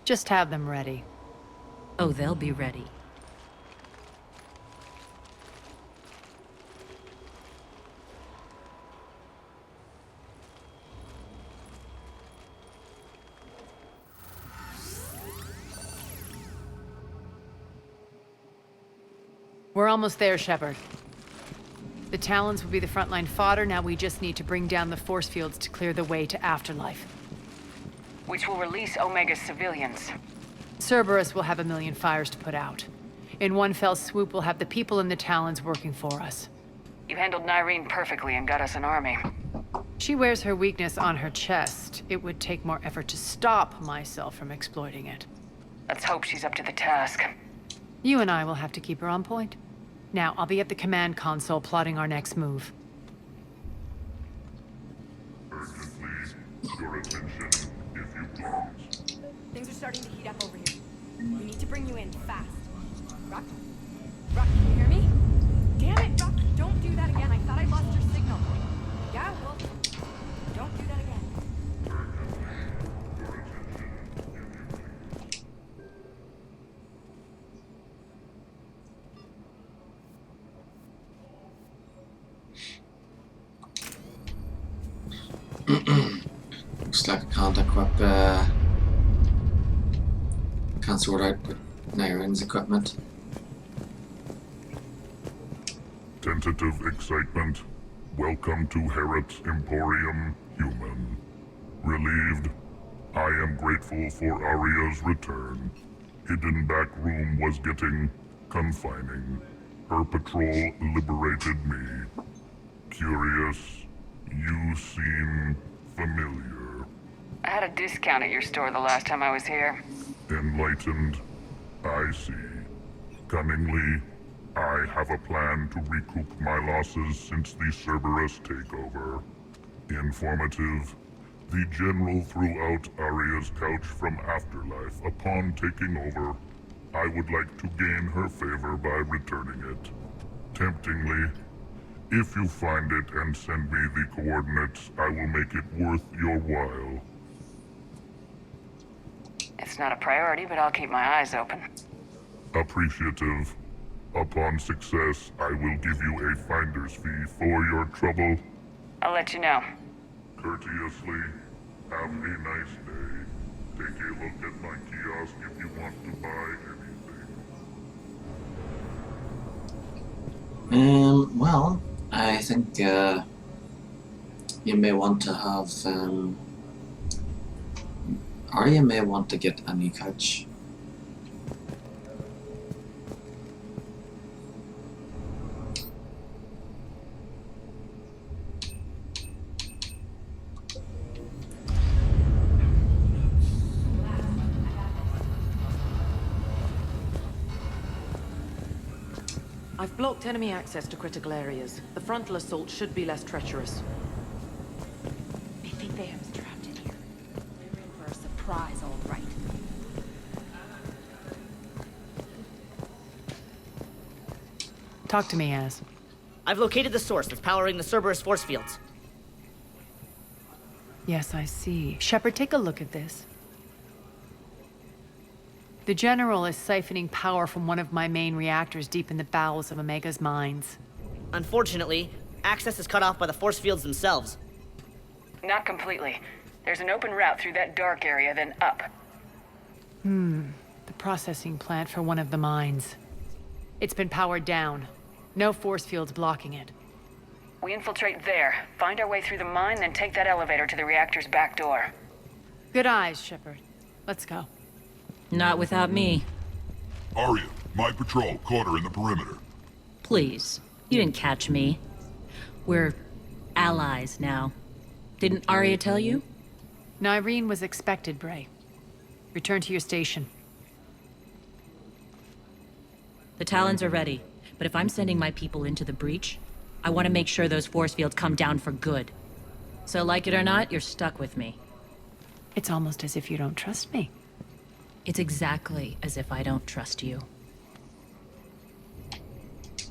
Just have them ready. Oh, they'll be ready. We're almost there, Shepard. The Talons will be the frontline fodder, now we just need to bring down the force fields to clear the way to Afterlife. Which will release Omega's civilians. Cerberus will have a million fires to put out. In one fell swoop, we'll have the people in the Talons working for us. You handled Nyreen perfectly and got us an army. She wears her weakness on her chest. It would take more effort to stop myself from exploiting it. Let's hope she's up to the task. You and I will have to keep her on point. Now, I'll be at the command console plotting our next move. Urgently, your attention, if you please. Things are starting to heat up over here. We need to bring you in fast. Rock? Rock, can you hear me? Damn it, Rock! Don't do that again. I thought I lost your signal. Yeah, well, don't do that again. Looks like I can't equip, can't sort out Nyreen's equipment. Tentative excitement. Welcome to Herod's Emporium, human. Relieved. I am grateful for Aria's return. Hidden back room was getting confining. Her patrol liberated me. Curious. You seem familiar. I had a discount at your store the last time I was here. Enlightened. I see. Cunningly, I have a plan to recoup my losses since the Cerberus takeover. Informative. The General threw out Aria's couch from Afterlife upon taking over. I would like to gain her favor by returning it. Temptingly, if you find it and send me the coordinates, I will make it worth your while. It's not a priority, but I'll keep my eyes open. Appreciative. Upon success, I will give you a finder's fee for your trouble. I'll let you know. Courteously, have a nice day. Take a look at my kiosk if you want to buy anything. Well, I think, you may want to have, or you may want to get a new couch. I've blocked enemy access to critical areas. The frontal assault should be less treacherous. I think they have us trapped in here. They're in for a surprise, all right. Talk to me, Az. I've located the source that's powering the Cerberus force fields. Yes, I see. Shepard, take a look at this. The General is siphoning power from one of my main reactors deep in the bowels of Omega's mines. Unfortunately, access is cut off by the force fields themselves. Not completely. There's an open route through that dark area, then up. The processing plant for one of the mines. It's been powered down. No force fields blocking it. We infiltrate there, find our way through the mine, then take that elevator to the reactor's back door. Good eyes, Shepard. Let's go. Not without me. Aria, my patrol caught her in the perimeter. Please. You didn't catch me. We're allies now. Didn't Arya tell you? Nyreen was expected, Bray. Return to your station. The Talons are ready, but if I'm sending my people into the breach, I want to make sure those force fields come down for good. So like it or not, you're stuck with me. It's almost as if you don't trust me. It's exactly as if I don't trust you.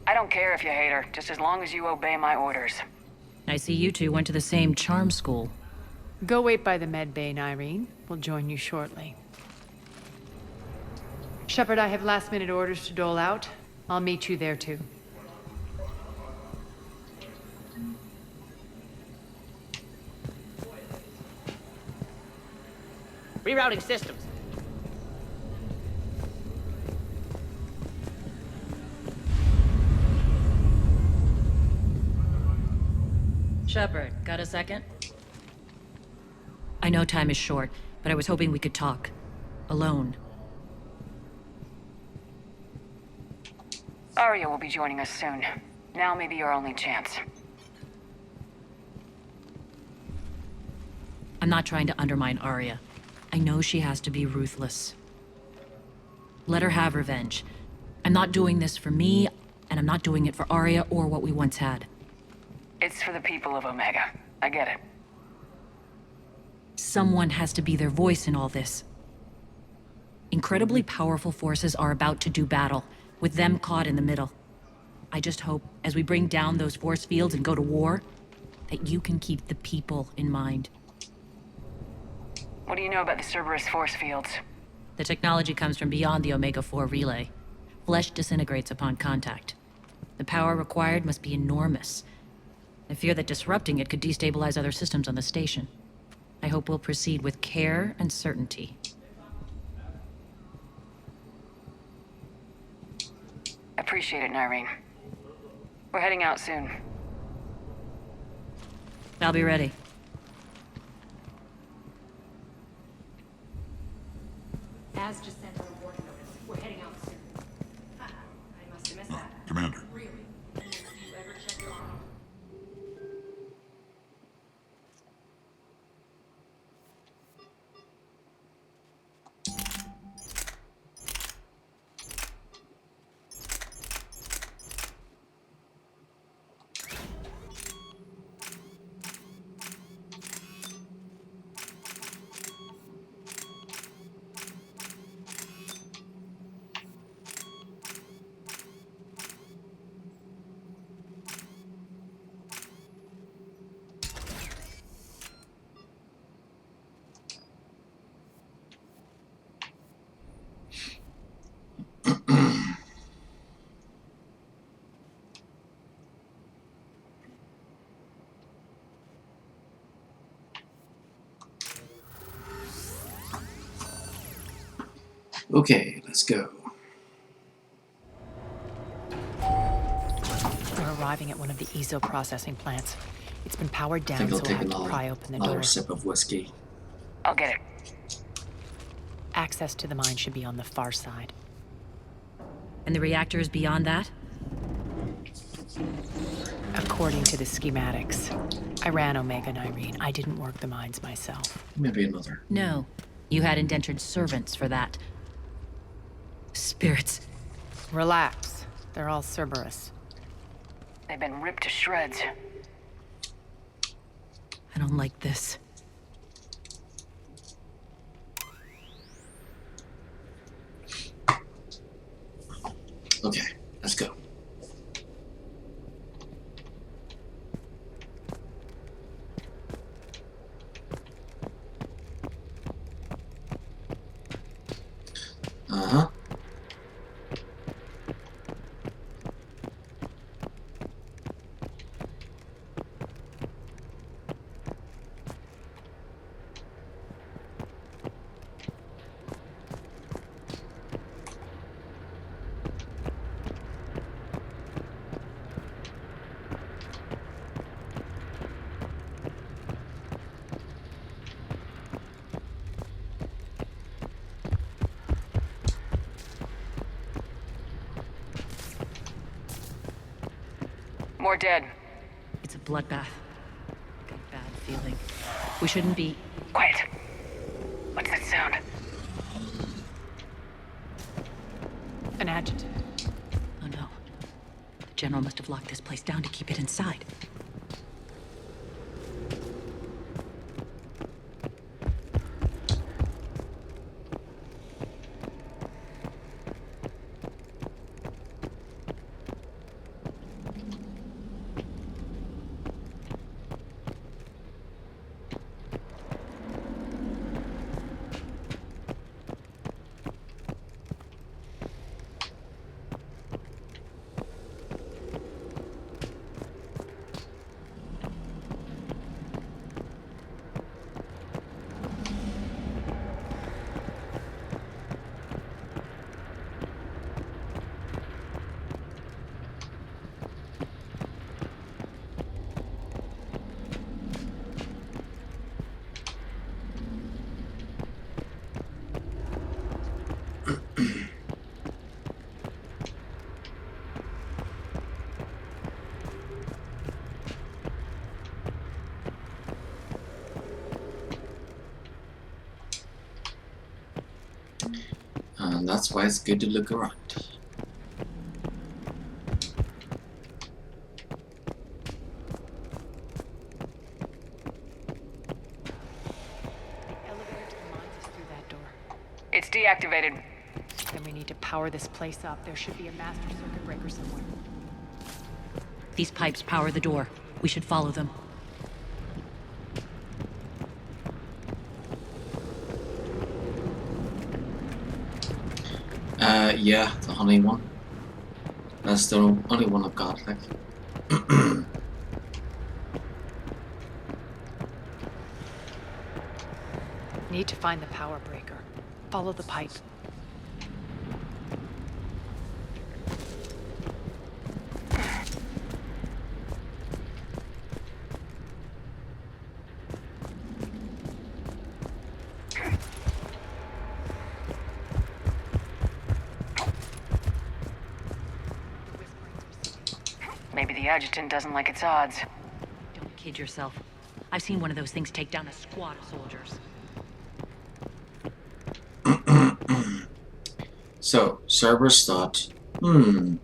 I don't care if you hate her, just as long as you obey my orders. I see you two went to the same charm school. Go wait by the med bay, Nyreen. We'll join you shortly. Shepard, I have last-minute orders to dole out. I'll meet you there, too. Rerouting systems. Shepard, got a second? I know time is short, but I was hoping we could talk. Alone. Arya will be joining us soon. Now may be your only chance. I'm not trying to undermine Arya. I know she has to be ruthless. Let her have revenge. I'm not doing this for me, and I'm not doing it for Arya or what we once had. It's for the people of Omega. I get it. Someone has to be their voice in all this. Incredibly powerful forces are about to do battle, with them caught in the middle. I just hope, as we bring down those force fields and go to war, that you can keep the people in mind. What do you know about the Cerberus force fields? The technology comes from beyond the Omega-4 relay. Flesh disintegrates upon contact. The power required must be enormous. I fear that disrupting it could destabilize other systems on the station. I hope we'll proceed with care and certainty. Appreciate it, Nyreen. We're heading out soon. I'll be ready. As just sent a report notice. We're heading out soon. I must have missed that. Commander. Really? You ever check your arm? Okay, let's go. We're arriving at one of the ESO processing plants. It's been powered I down, think I'll so we'll take have to pry open the another door. sip of whiskey. I'll get it. Access to the mine should be on the far side. And the reactor is beyond that? According to the schematics. I ran Omega, Nyreen. I didn't work the mines myself. Maybe another. No. You had indentured servants for that. Spirits. Relax. They're all Cerberus. They've been ripped to shreds. I don't like this. Okay, let's go. Uh-huh. More dead. It's a bloodbath. Got a bad feeling. We shouldn't be... Quiet. What's that sound? An adjutant. Oh no. The General must have locked this place down to keep it inside. And that's why it's good to look around. It's deactivated. Then we need to power this place up. There should be a master circuit breaker somewhere. These pipes power the door. We should follow them. Yeah, the honey one. That's the only one I've got, like. Need to find the power breaker. Follow the pipe. Maybe the adjutant doesn't like its odds. Don't kid yourself. I've seen one of those things take down a squad of soldiers. So, Cerberus thought, we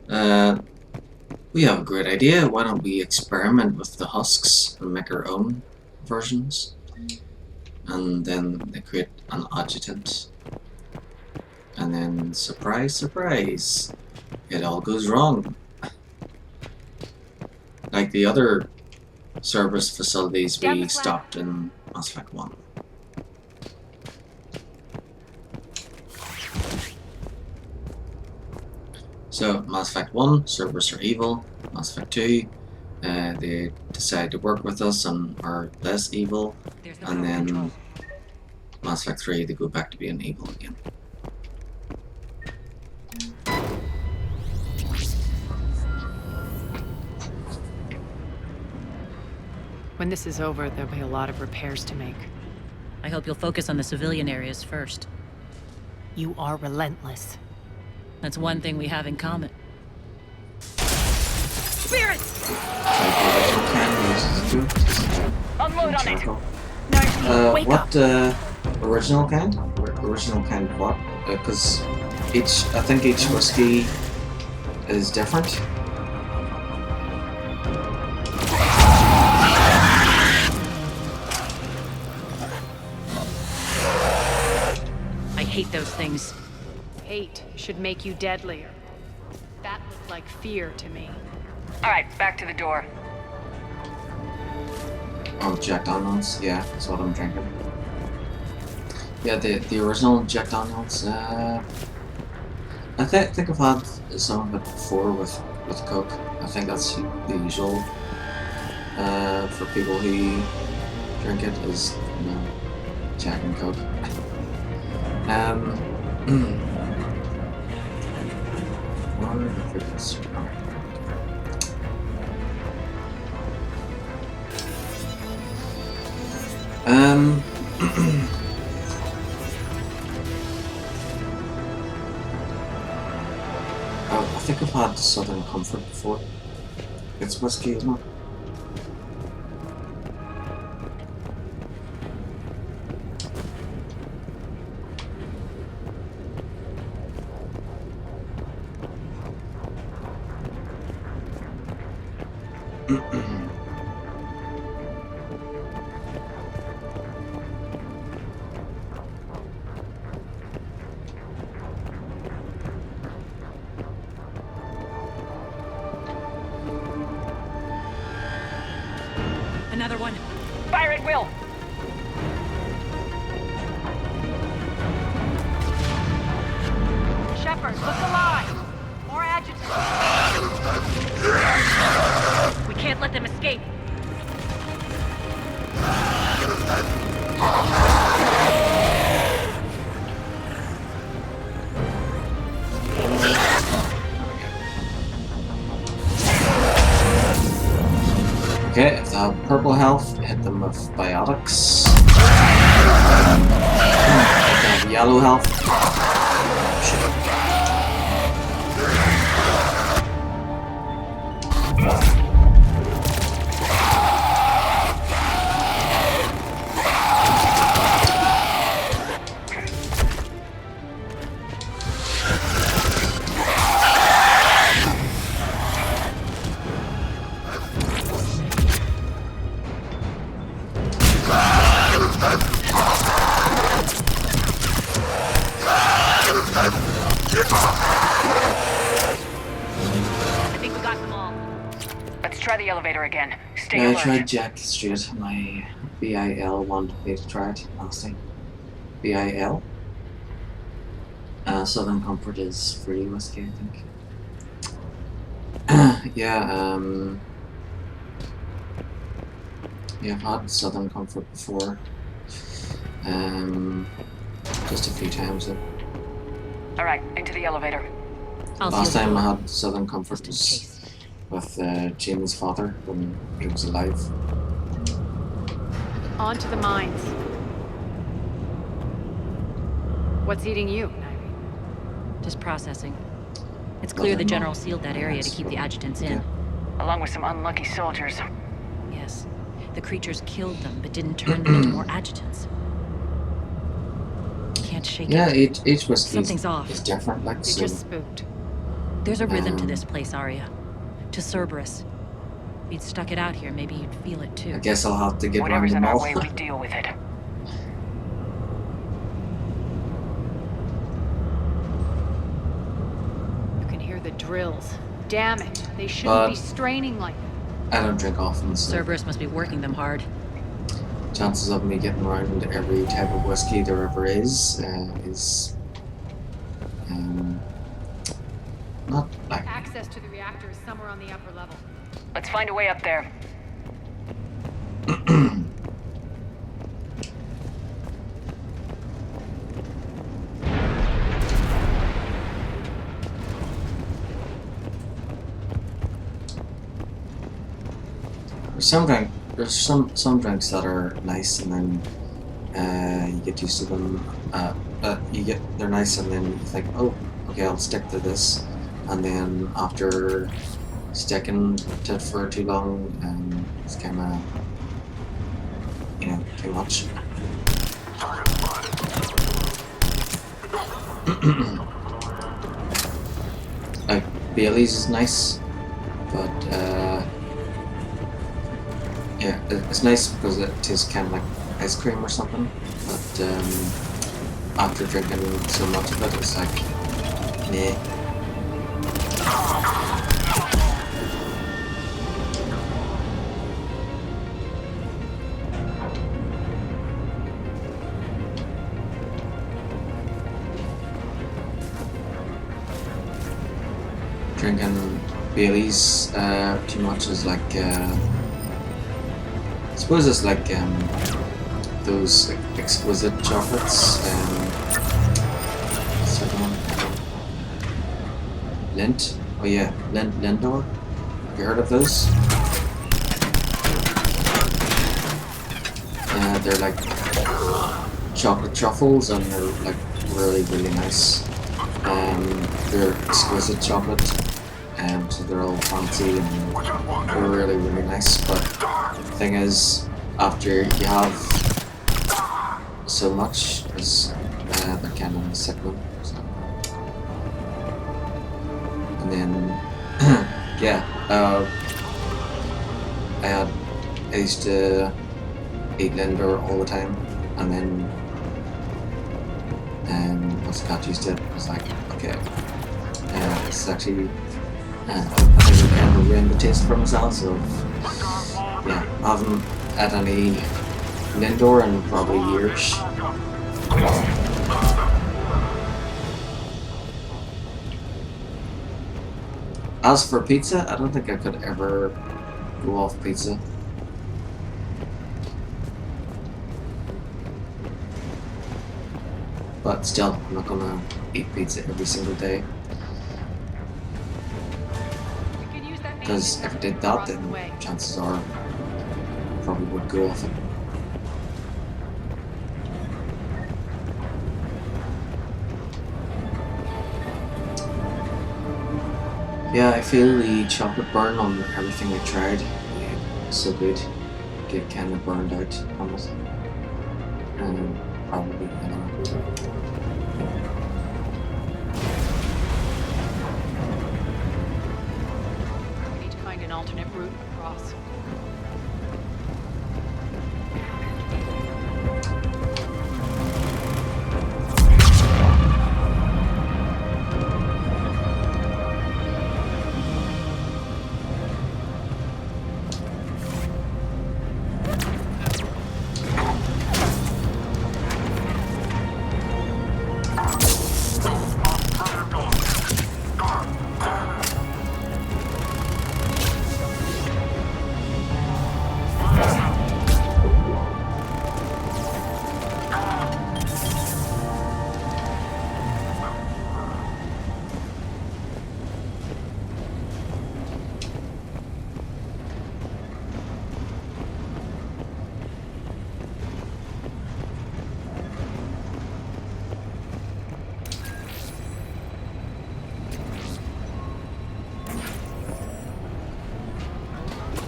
have a great idea. Why don't we experiment with the husks and make our own versions? And then they create an adjutant. And then, surprise, surprise, it all goes wrong. Like the other Cerberus facilities we stopped in Mass Effect 1. So, Mass Effect 1, Cerberus are evil. Mass Effect 2, they decide to work with us and are less evil. And then Mass Effect 3, they go back to being evil again. When this is over, there'll be a lot of repairs to make. I hope you'll focus on the civilian areas first. You are relentless. That's one thing we have in common. Spirits! Unload on it! What original kind? Original kind of what? Because I think each whiskey is different. I hate those things. Hate should make you deadlier. That looked like fear to me. Alright, back to the door. Oh, Jack Daniels, yeah, that's what I'm drinking. Yeah, the original Jack Daniels, I think I've had some of it before with Coke. I think that's the usual for people who drink it is, you know, Jack and Coke. I think I've had Southern Comfort before. It's whiskey, isn't it? Another one. Fire at will! Shepard, look alive! More adjutants. We can't let them escape. Okay, if they have purple health, hit them with biotics. If they have yellow health, I think we got them all. Let's try the elevator again. Stay yeah, I alert. tried Jack Street. My BIL wanted me to try it last time. BIL? Southern Comfort is free whiskey, I think. Yeah, yeah, I've had Southern Comfort before. Just a few times. Alright, into the elevator. Last time I had Southern Comfort was with Jamie's father when he was alive. On to the mines. What's eating you, Nairi? Just processing. It's clear the General sealed that area to keep the adjutants in. Along with some unlucky soldiers. Yes. The creatures killed them, but didn't turn them into more adjutants. Can't shake Yeah, it. each whiskey Something's off. is different. Like They so, just spooked. There's a rhythm to this place, Arya. To Cerberus. If you'd stuck it out here, maybe you'd feel it too. I guess I'll have to get Whatever's around in them our all. way, we deal with it. You can hear the drills. Damn it. They shouldn't be straining like that. I don't drink often, so Cerberus must be working them hard. chances of me getting around every type of whiskey there ever is not like. Access to the reactor is somewhere on the upper level. Let's find a way up there. There's some drinks that are nice and then you get used to them. They're nice and then you think, oh, okay, I'll stick to this, and then after sticking to it for too long, it's kind of too much. Like Bailey's is nice, but yeah, it's nice because it tastes kind of like ice cream or something. But after drinking so much of it, it's like, meh. Drinking Bailey's too much is like, I suppose it's like those exquisite chocolates. What's the other one? Lindt? Oh yeah, Lindor. Have you heard of those? They're like chocolate truffles and they're like really nice. They're exquisite chocolate. so they're all fancy and they're really, really nice. But the thing is, after you have so much, is they're kind of sickening. So. And then, yeah, I used to eat Lindor all the time, and then once I got used to it, I was like, okay, it's actually, I think it kind of ruined the taste for myself, so yeah, I haven't had any Lindor in probably years. As for pizza, I don't think I could ever go off pizza. But still, I'm not gonna eat pizza every single day. Because if I did that, then chances are I probably would go off it. Yeah, I feel the chocolate burn on everything I tried. Yeah, so good. Get kind of burned out on it. Probably, I don't know. We need to find an alternate route across.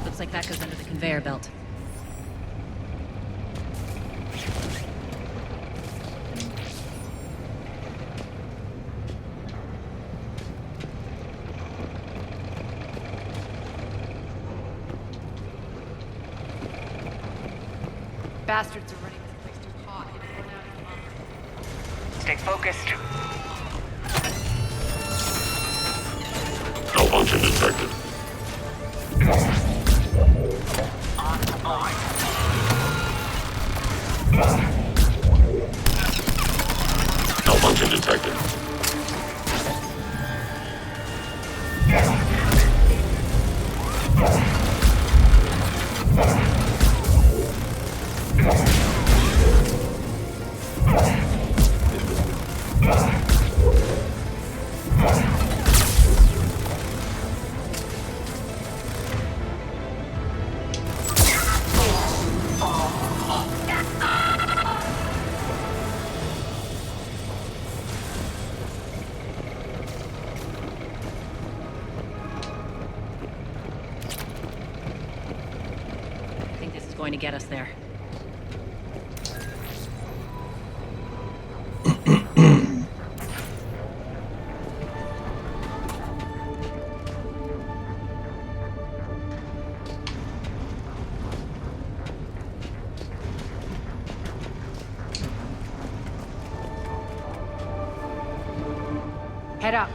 Looks like that goes under the conveyor belt. Bastards are running this place too hot. Stay focused. Malfunction detected. Malfunction detected. I think this is going to get us there. Head up.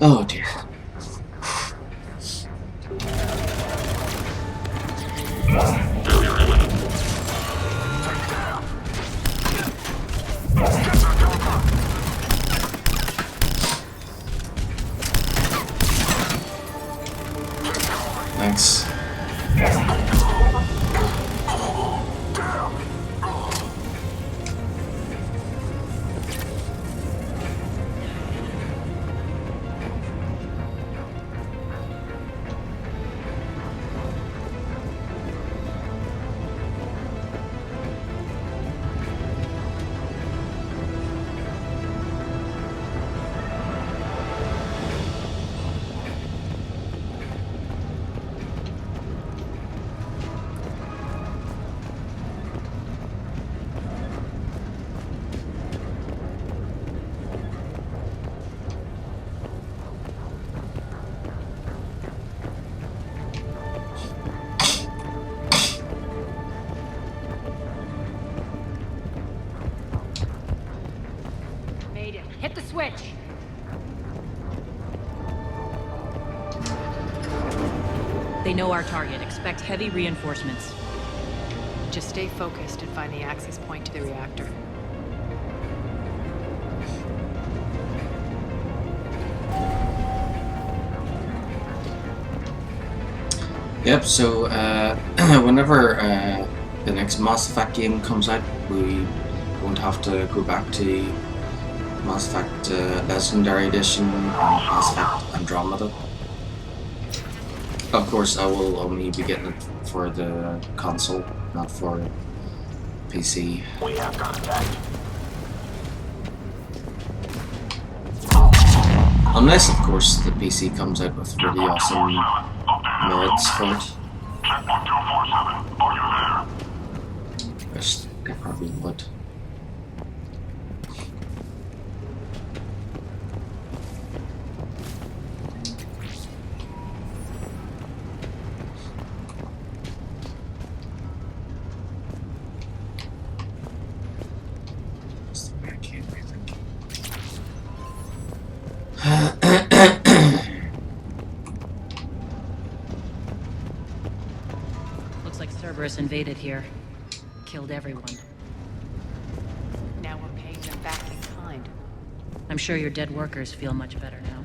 Oh dear. Thanks. Made it. Hit the switch. They know our target. Expect heavy reinforcements. Just stay focused and find the access point to the reactor. Yep, so whenever the next Mass Effect game comes out, we won't have to go back to Mass Effect Legendary Edition and Mass Effect Andromeda. Of course, I will only be getting it for the console, not for PC. We have contact. Unless, of course, the PC comes out with really awesome mods for it. Checkpoint 247. Are you there? Which they probably would. Looks like Cerberus invaded here. Killed everyone. Now we're paying them back in kind. I'm sure your dead workers feel much better now.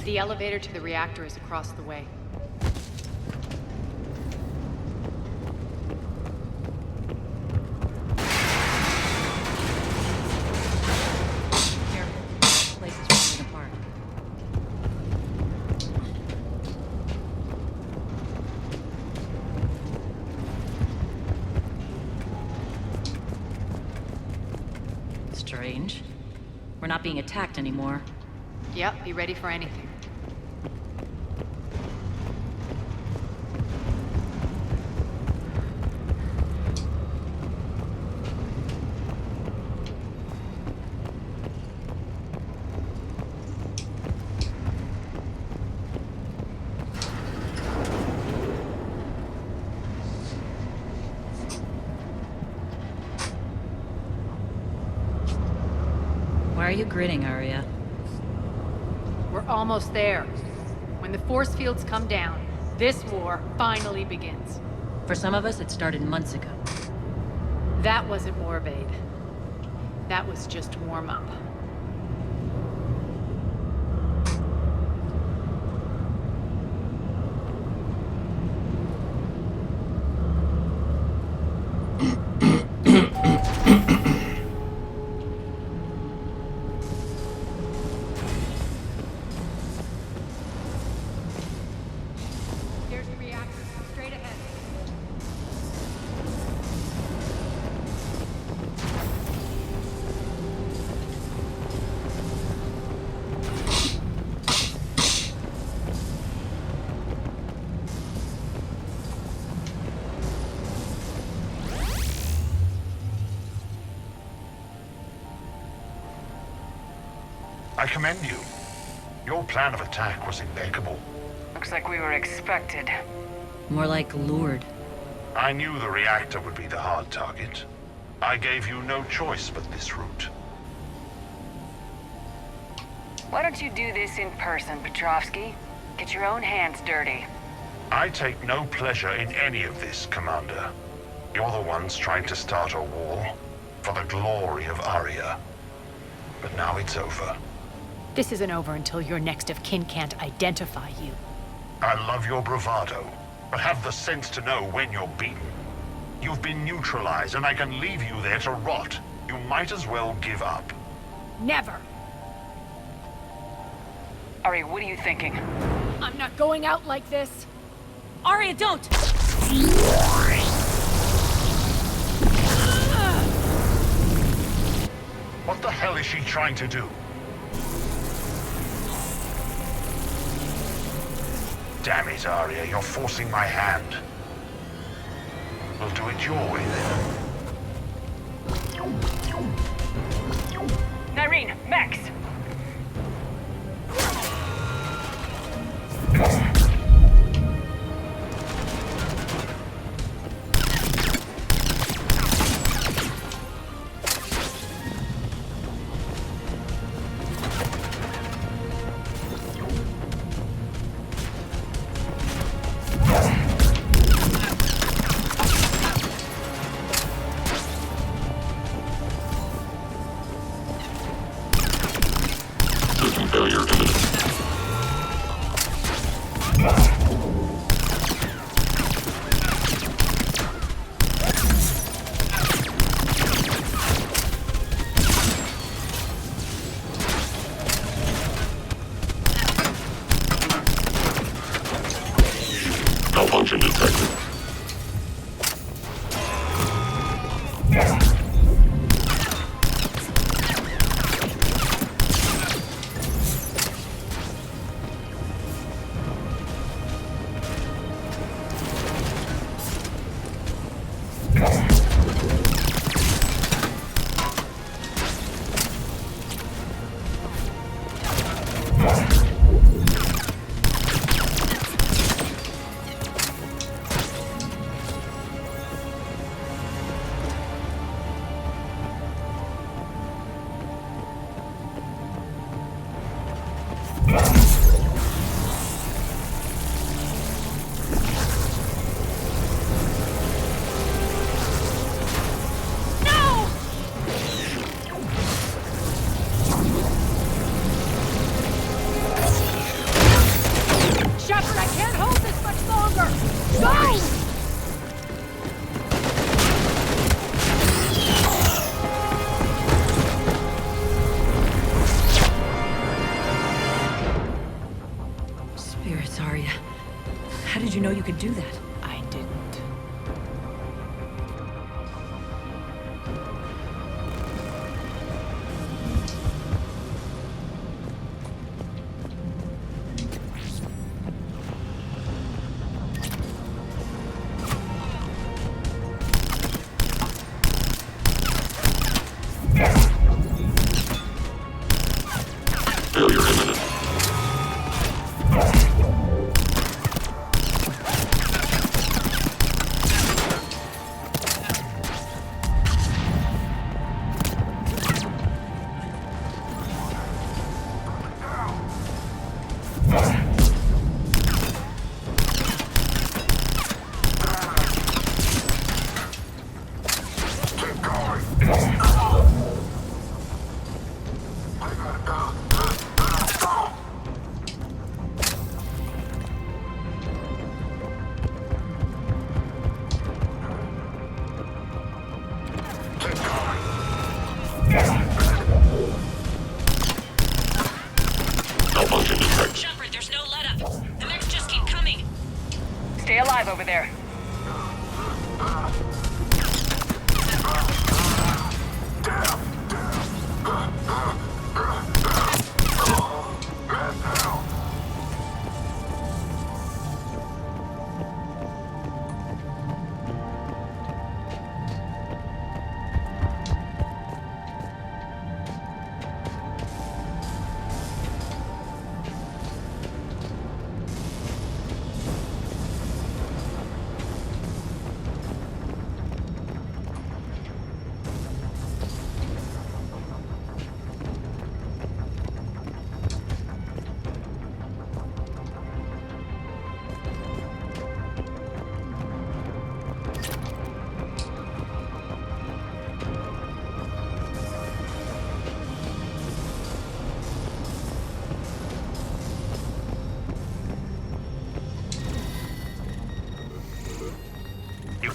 The elevator to the reactor is across the way. Careful. This place is falling apart. Strange. We're not being attacked anymore. Yep, be ready for anything. Why are you grinning, Arya? We're almost there. When the force fields come down, this war finally begins. For some of us, it started months ago. That wasn't war, babe. That was just warm-up. There's the reactor, straight ahead. I commend you. Your plan of attack was impeccable. Looks like we were expected. More like lured. I knew the reactor would be the hard target. I gave you no choice but this route. Why don't you do this in person, Petrovsky? Get your own hands dirty. I take no pleasure in any of this, Commander. You're the ones trying to start a war for the glory of Aria. But now it's over. This isn't over until your next of kin can't identify you. I love your bravado, but have the sense to know when you're beaten. You've been neutralized, and I can leave you there to rot. You might as well give up. Never! Ari, what are you thinking? I'm not going out like this! Arya, don't! What the hell is she trying to do? Damn it, Arya, you're forcing my hand. We'll do it your way, then. Irene, Max! Malfunction detected. Shepard, I can't hold this much longer! Go! Spirits, Arya. How did you know you could do that? I didn't. Failure imminent. Malfunction detected. Shepard, there's no let up. The mechs just keep coming. Stay alive over there.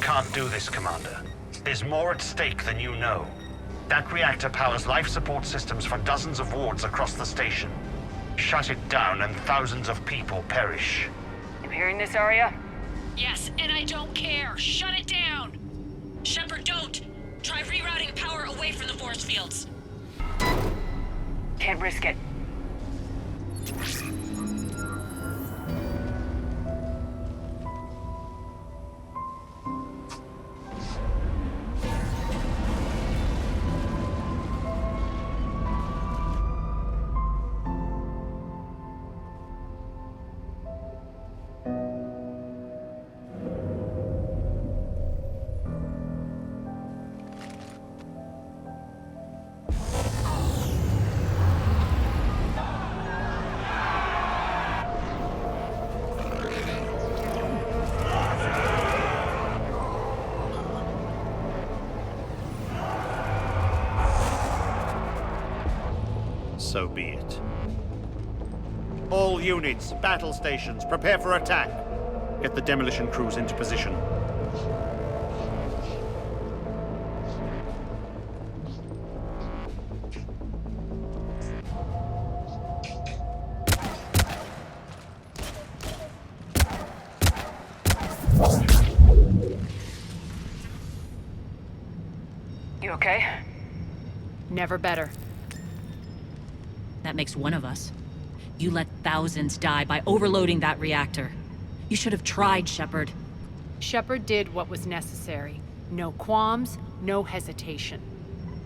can't do this, Commander. There's more at stake than you know. That reactor powers life support systems for dozens of wards across the station. Shut it down and thousands of people perish. You hearing this, Arya? Yes, and I don't care. Shut it down! Shepard, don't! Try rerouting power away from the force fields. Can't risk it. So be it. All units, battle stations, prepare for attack. Get the demolition crews into position. You okay? Never better. That makes one of us. You let thousands die by overloading that reactor. You should have tried, Shepard. Shepard did what was necessary. No qualms, no hesitation.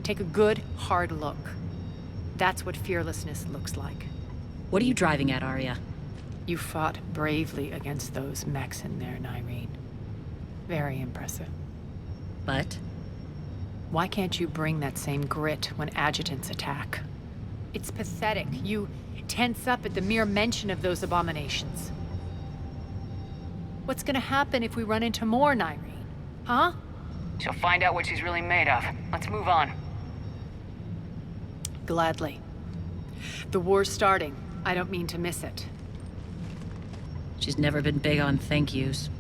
Take a good, hard look. That's what fearlessness looks like. What are you driving at, Arya? You fought bravely against those mechs in there, Nyreen. Very impressive. But? Why can't you bring that same grit when adjutants attack? It's pathetic. You tense up at the mere mention of those abominations. What's gonna happen if we run into more, Nyreen? Huh? She'll find out what she's really made of. Let's move on. Gladly. The war's starting. I don't mean to miss it. She's never been big on thank yous.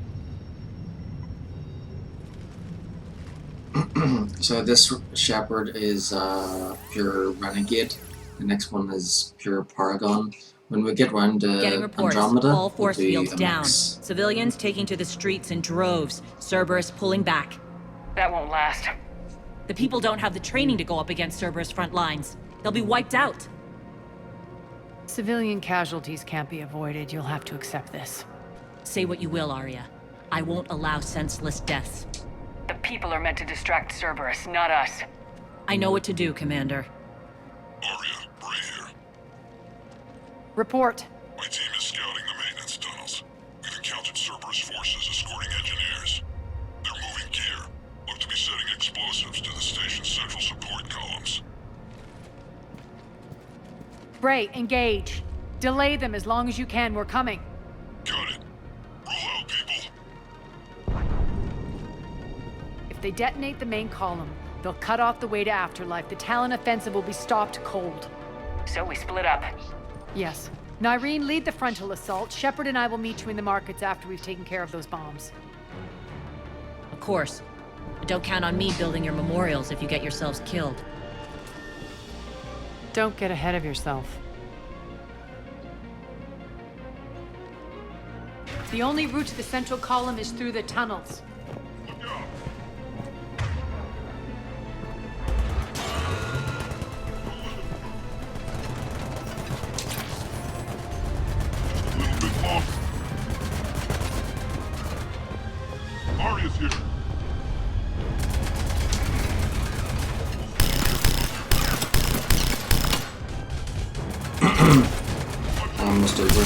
So this Shepard is pure renegade. The next one is pure paragon. When we get round to Getting reports. Andromeda, All force we'll be fields a down. mix. Civilians taking to the streets in droves. Cerberus pulling back. That won't last. The people don't have the training to go up against Cerberus front lines. They'll be wiped out. Civilian casualties can't be avoided. You'll have to accept this. Say what you will, Arya. I won't allow senseless deaths. The people are meant to distract Cerberus, not us. I know what to do, Commander. Arya, Bray here. Report. My team is scouting the maintenance tunnels. We've encountered Cerberus forces escorting engineers. They're moving gear. Look to be setting explosives to the station's central support columns. Bray, engage. Delay them as long as you can. We're coming. Got it. Roll out, people. If they detonate the main column, they'll cut off the way to Afterlife. The Talon offensive will be stopped cold. So we split up. Yes. Nyreen, lead the frontal assault. Shepard and I will meet you in the markets after we've taken care of those bombs. Of course. But don't count on me building your memorials if you get yourselves killed. Don't get ahead of yourself. The only route to the central column is through the tunnels. Arya's here. Almost over.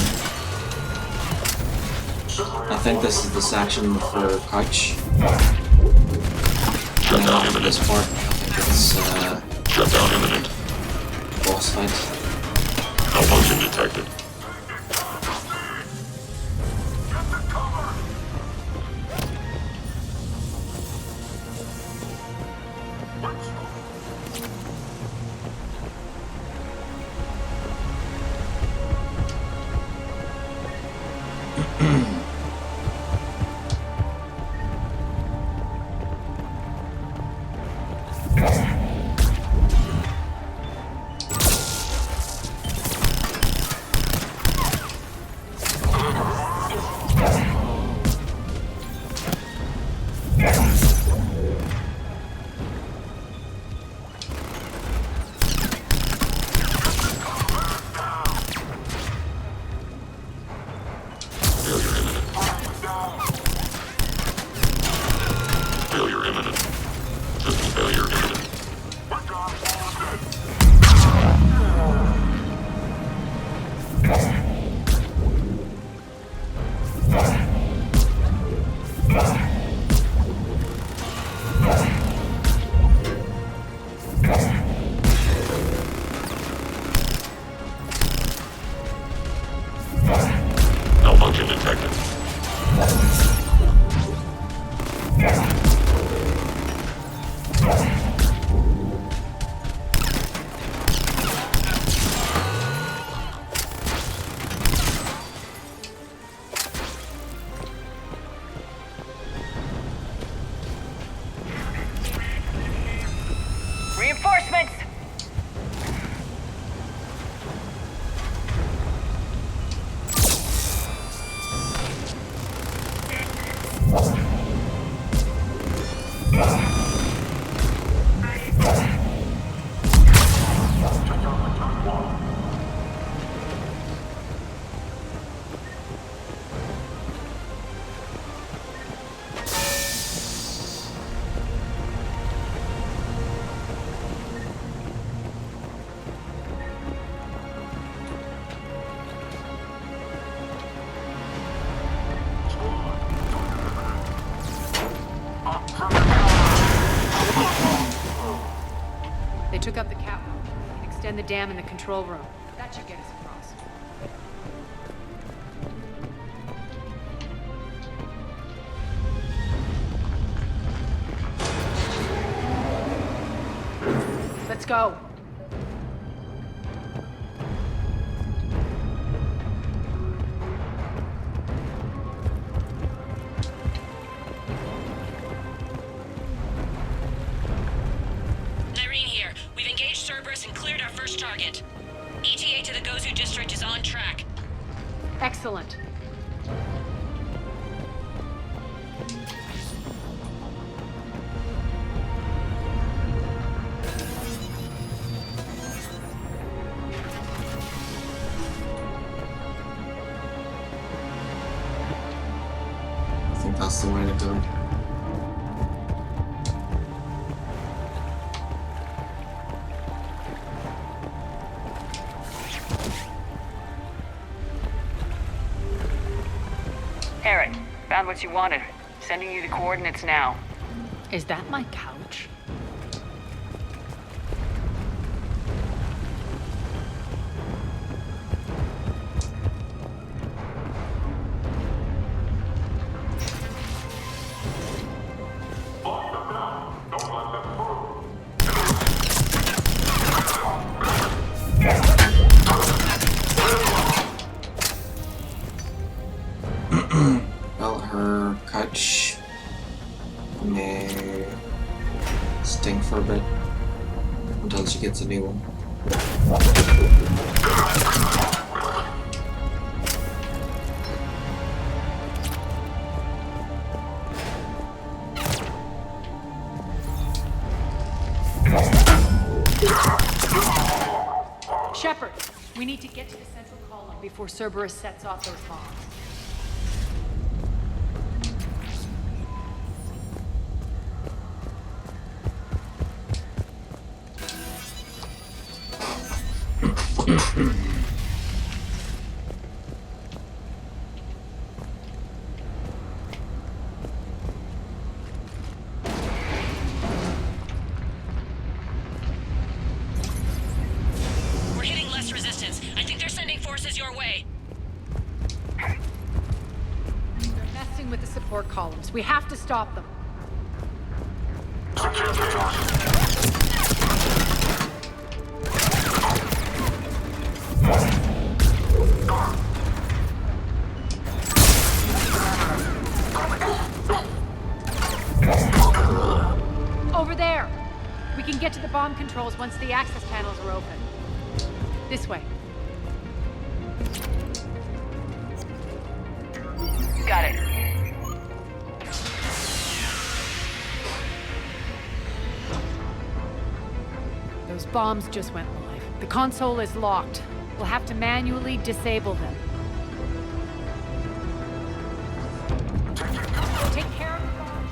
I think this is the section for Couch. Shut down imminent. This part, I think it's Shut down imminent. boss fight. Malfunction detected. They took up the catwalk. We can extend the dam in the control room. That should get us across. Let's go. Irene here. We've engaged Cerberus and cleared our first target. ETA to the Gozu district is on track. Excellent. I think that's the way to go. Eric, found what you wanted. Sending you the coordinates now. Is that my couch? Well, her couch may stink for a bit until she gets a new one. Shepard, we need to get to the central column before Cerberus sets off those bombs. We're hitting less resistance. I think they're sending forces your way. They're messing with the support columns. We have to stop them. Over there! We can get to the bomb controls once the access panels are open. This way. Got it. Those bombs just went live. The console is locked. We'll have to manually disable them. Take care of the bomb.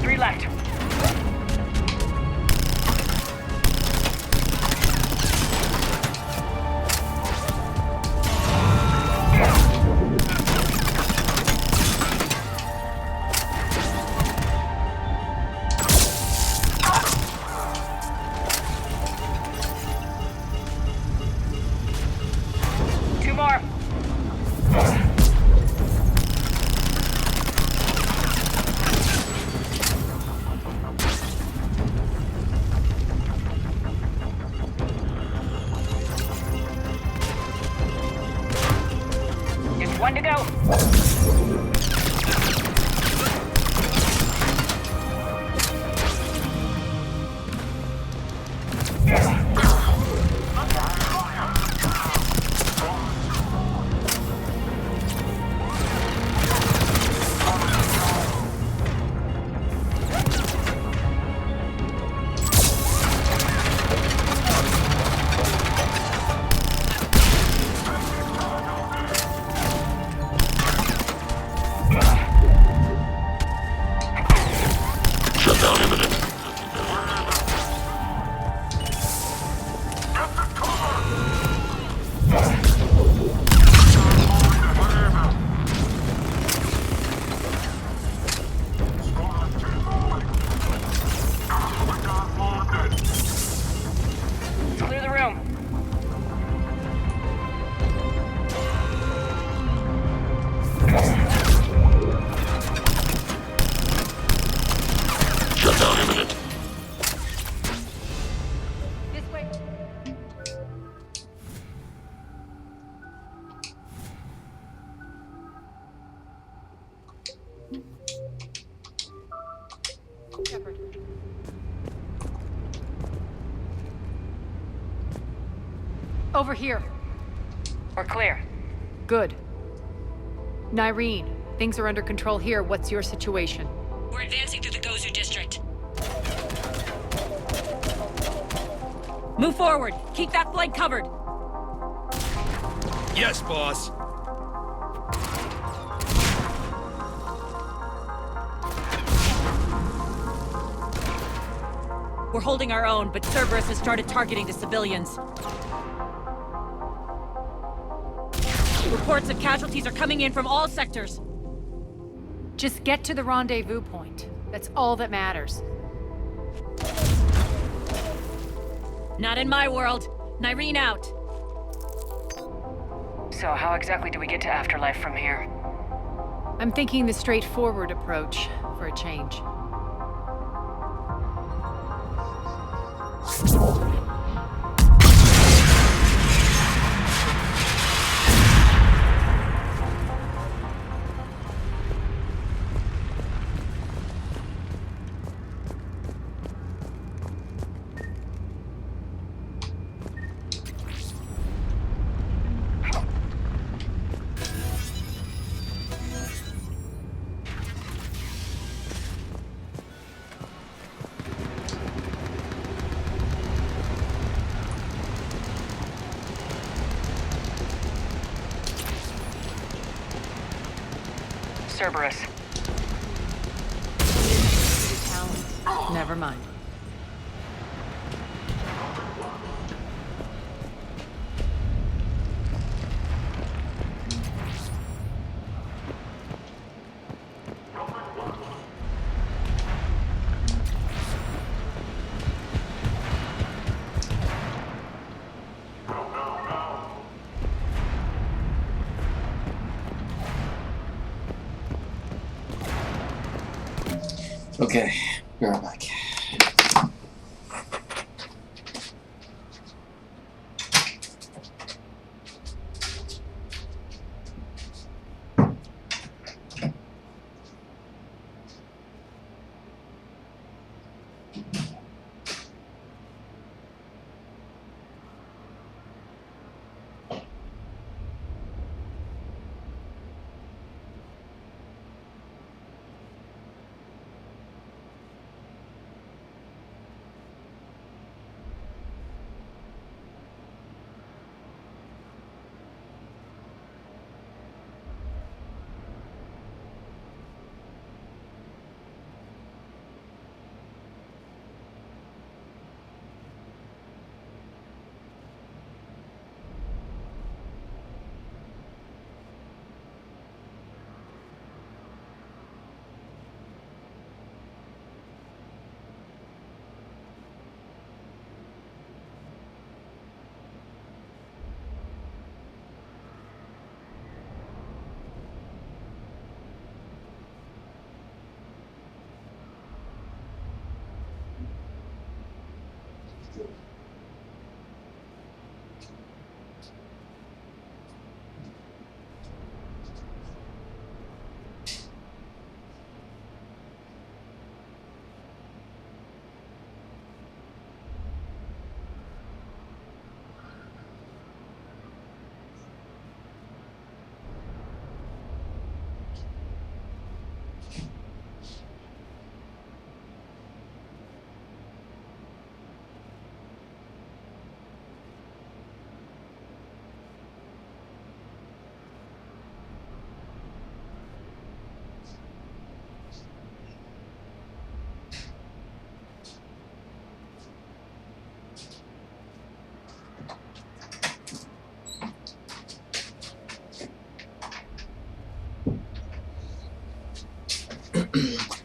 Three left. Over here. We're clear. Good. Nyreen, things are under control here. What's your situation? We're advancing through the Gozu district. Move forward. Keep that flank covered. Yes, boss. We're holding our own, but Cerberus has started targeting the civilians. Reports of casualties are coming in from all sectors. Just get to the rendezvous point. That's all that matters. Not in my world. Nyreen out. So how exactly do we get to Afterlife from here? I'm thinking the straightforward approach, for a change. Cerberus. Never mind. Okay, be right back.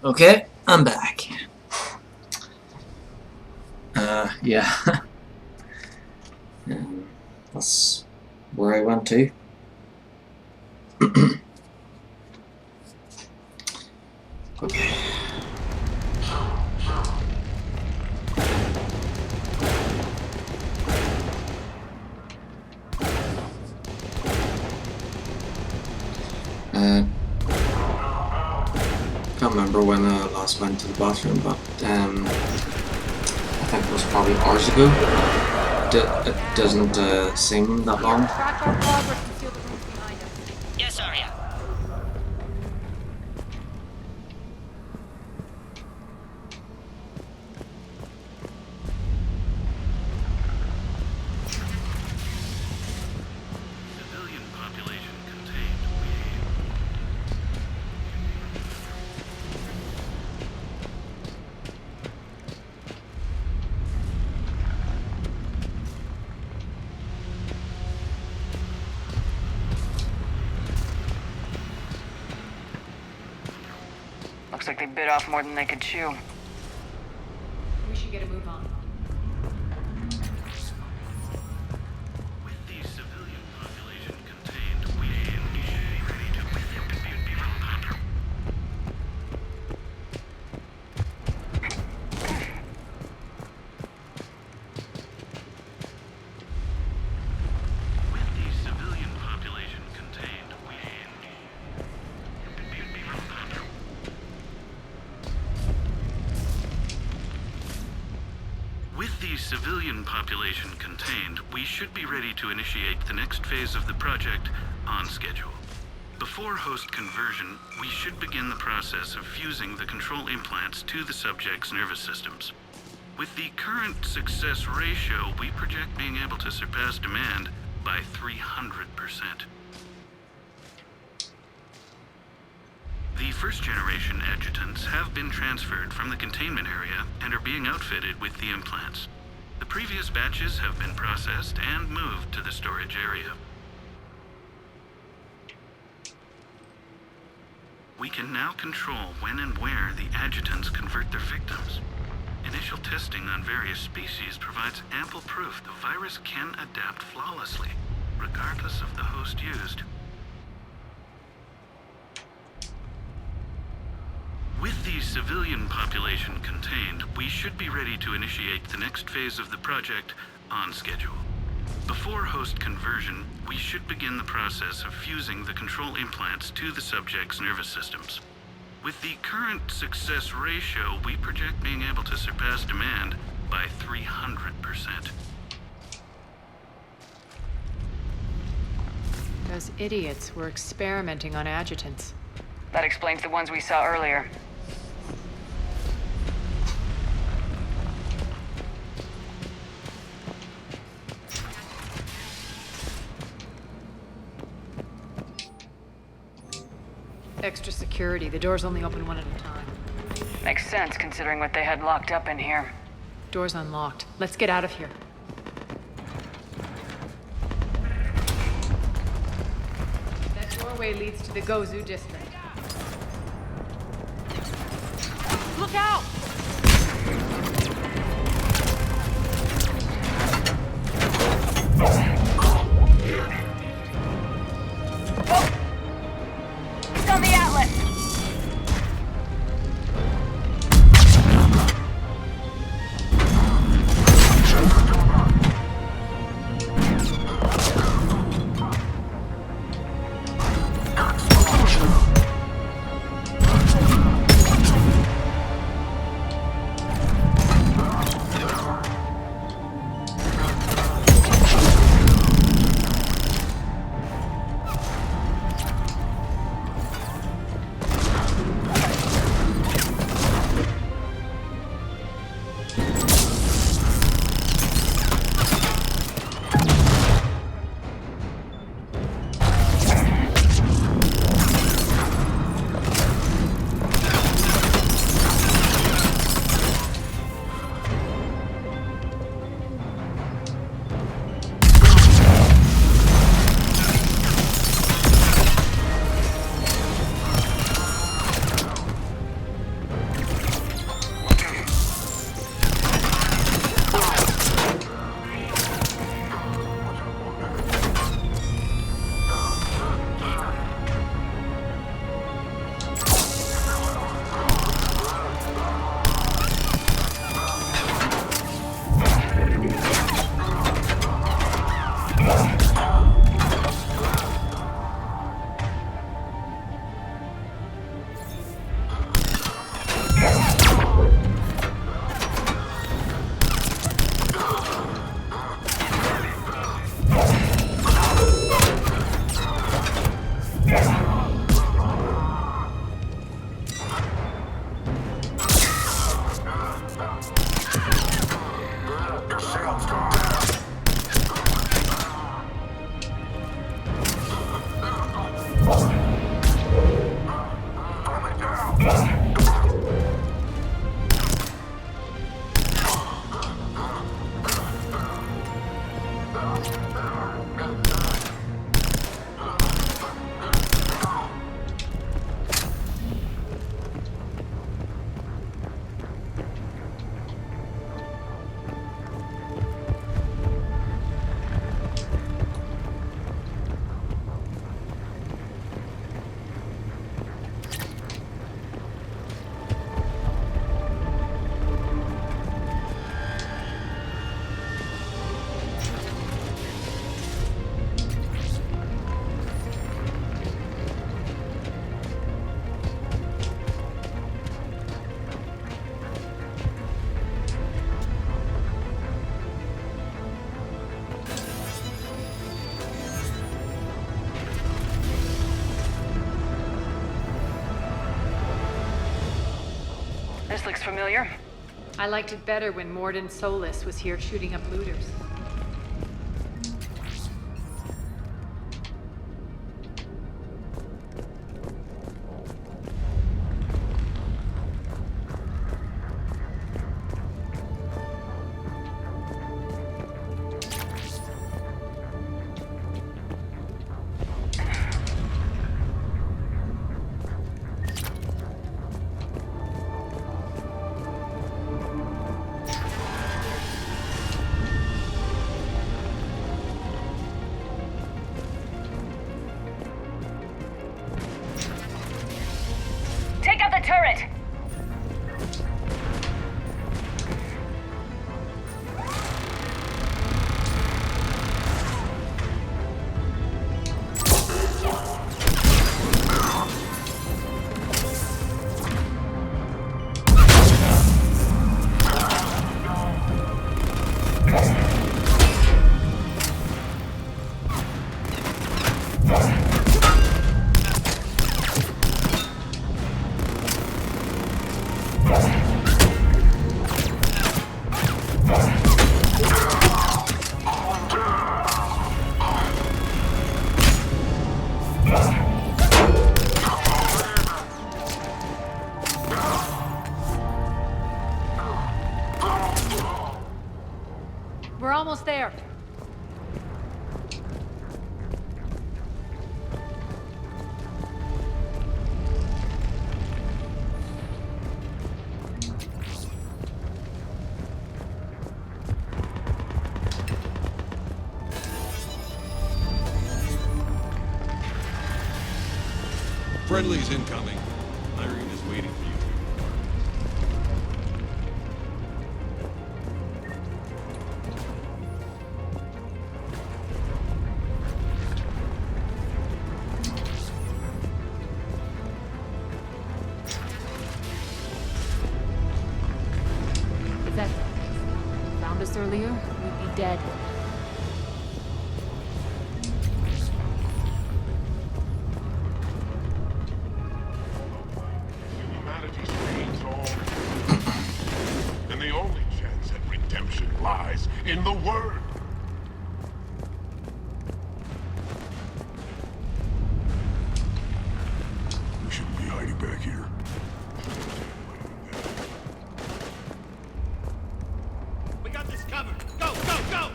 Okay, I'm back. Yeah. That's where I went to. Okay. Can't remember when I last went to the bathroom, but I think it was probably hours ago. It doesn't seem that long. Track our progress and seal the rooms behind us. Yes, Arya. Civilian population contained. Looks like they bit off more than they could chew. We should get a move on. With the civilian population contained, we should be ready to With the civilian population contained, With the civilian population contained, we should be ready to initiate the next phase of the project on schedule. Before host conversion, we should begin the process of fusing the control implants to the subject's nervous systems. With the current success ratio, we project being able to surpass demand by 300%. The first-generation adjutants have been transferred from the containment area and are being outfitted with the implants. The previous batches have been processed and moved to the storage area. We can now control when and where the adjutants convert their victims. Initial testing on various species provides ample proof the virus can adapt flawlessly, regardless of the host used. With the civilian population contained, we should be ready to initiate the next phase of the project on schedule. Before host conversion, we should begin the process of fusing the control implants to the subject's nervous systems. With the current success ratio, we project being able to surpass demand by 300%. Those idiots were experimenting on adjutants. That explains the ones we saw earlier. Extra security. The doors only open one at a time. Makes sense, considering what they had locked up in here. Door's unlocked. Let's get out of here. That doorway leads to the Gozu district. Look out! It's on the Atlas! This looks familiar. I liked it better when Morden Solus was here shooting up looters. Take out the turret! We're almost there. Friendly's incoming. Irene is waiting for you. If that found us earlier, we'd be dead. Humanity's fate's all. And the only chance at redemption lies in the Word. We shouldn't be hiding back here. We got this covered. Go, go, go!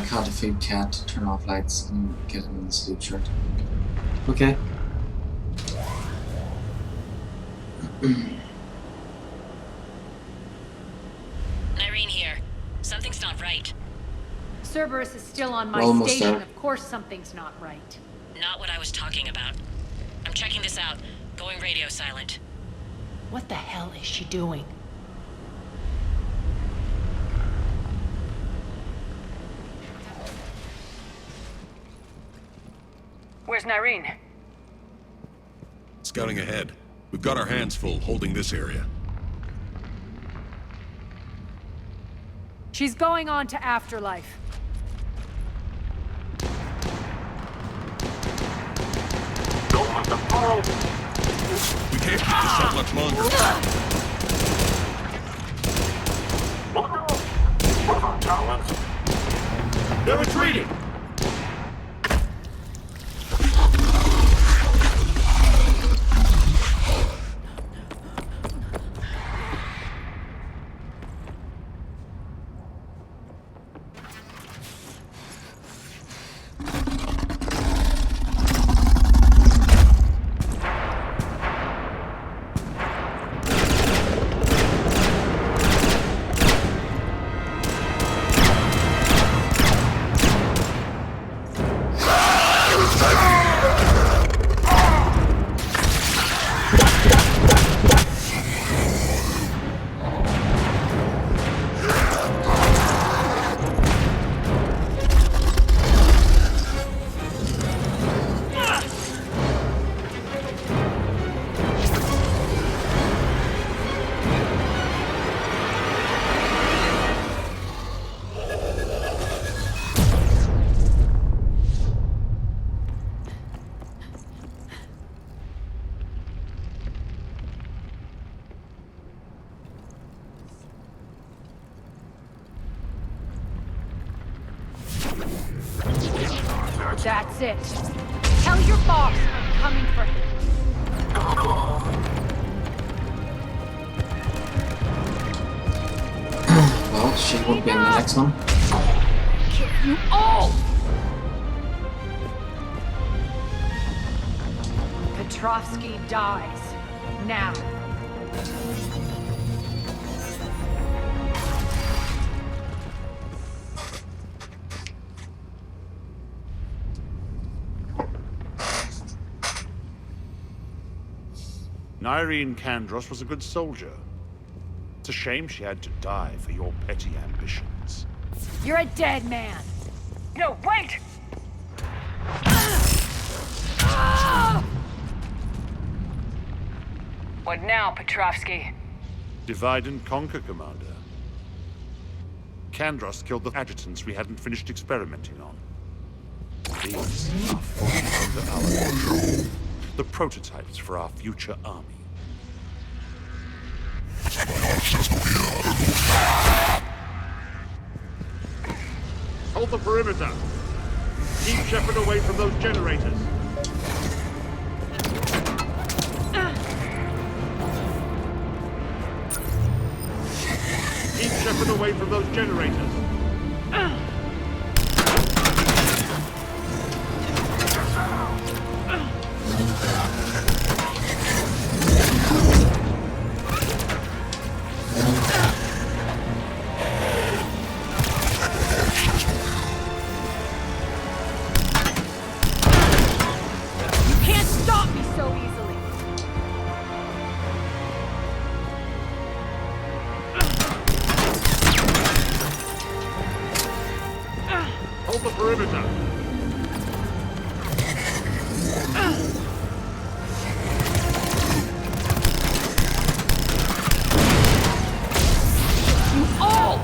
How to feed cat, turn off lights, and get him in the sleep shirt. Okay. Irene here. Something's not right. Cerberus is still on my We're almost station. there. Of course something's not right. Not what I was talking about. I'm checking this out. Going radio silent. What the hell is she doing? Where's Nyreen? Scouting ahead. We've got our hands full holding this area. She's going on to Afterlife. Don't let them follow. We can't keep this up much longer. What about talent? They're retreating! That's it. Tell your boss I'm coming for him. Well, she won't be in the next one. Kill you all! Petrovsky dies. Now. Irene Kandros was a good soldier. It's a shame she had to die for your petty ambitions. You're a dead man. No, wait! What now, Petrovsky? Divide and conquer, Commander. Kandros killed the adjutants we hadn't finished experimenting on. These are fully under our control. The prototypes for our future army. Hold the perimeter! Keep Shepard away from those generators! Keep Shepard away from those generators! Hold the perimeter! You all!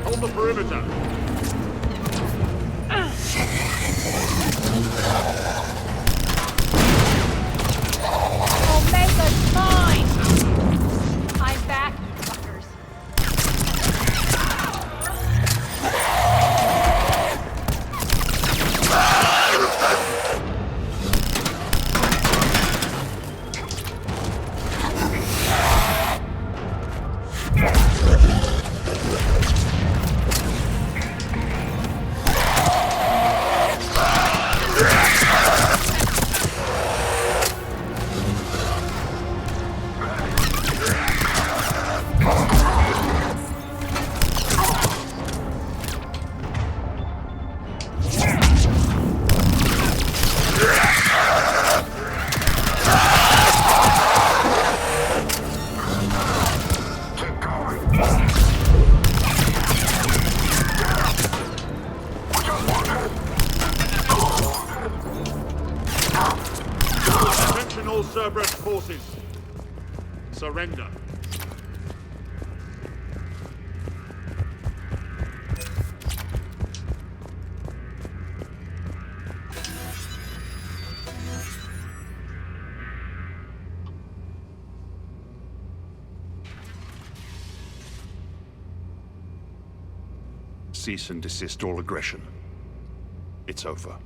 Hold the perimeter! Omega's mine! I'm back, you fuckers. surrender. Cease and desist all aggression. It's over.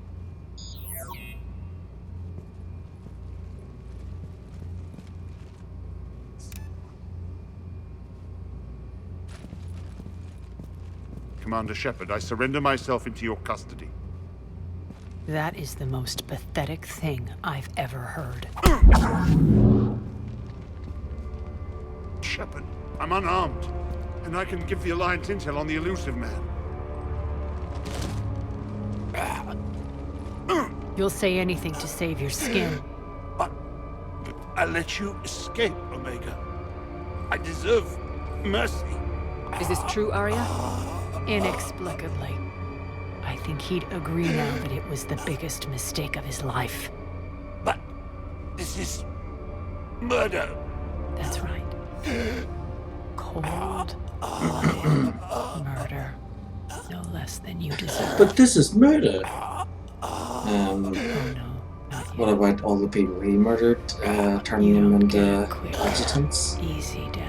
Commander Shepard, I surrender myself into your custody. That is the most pathetic thing I've ever heard. Shepard, I'm unarmed, and I can give the Alliance intel on the elusive man. You'll say anything to save your skin. But I let you escape, Omega. I deserve mercy. Is this true, Arya? Inexplicably. I think he'd agree now that it was the biggest mistake of his life. But this is murder. That's right. Cold-blooded murder. No less than you deserve. But this is murder. Oh no. What about all the people he murdered, turning them into adjutants? Easy death.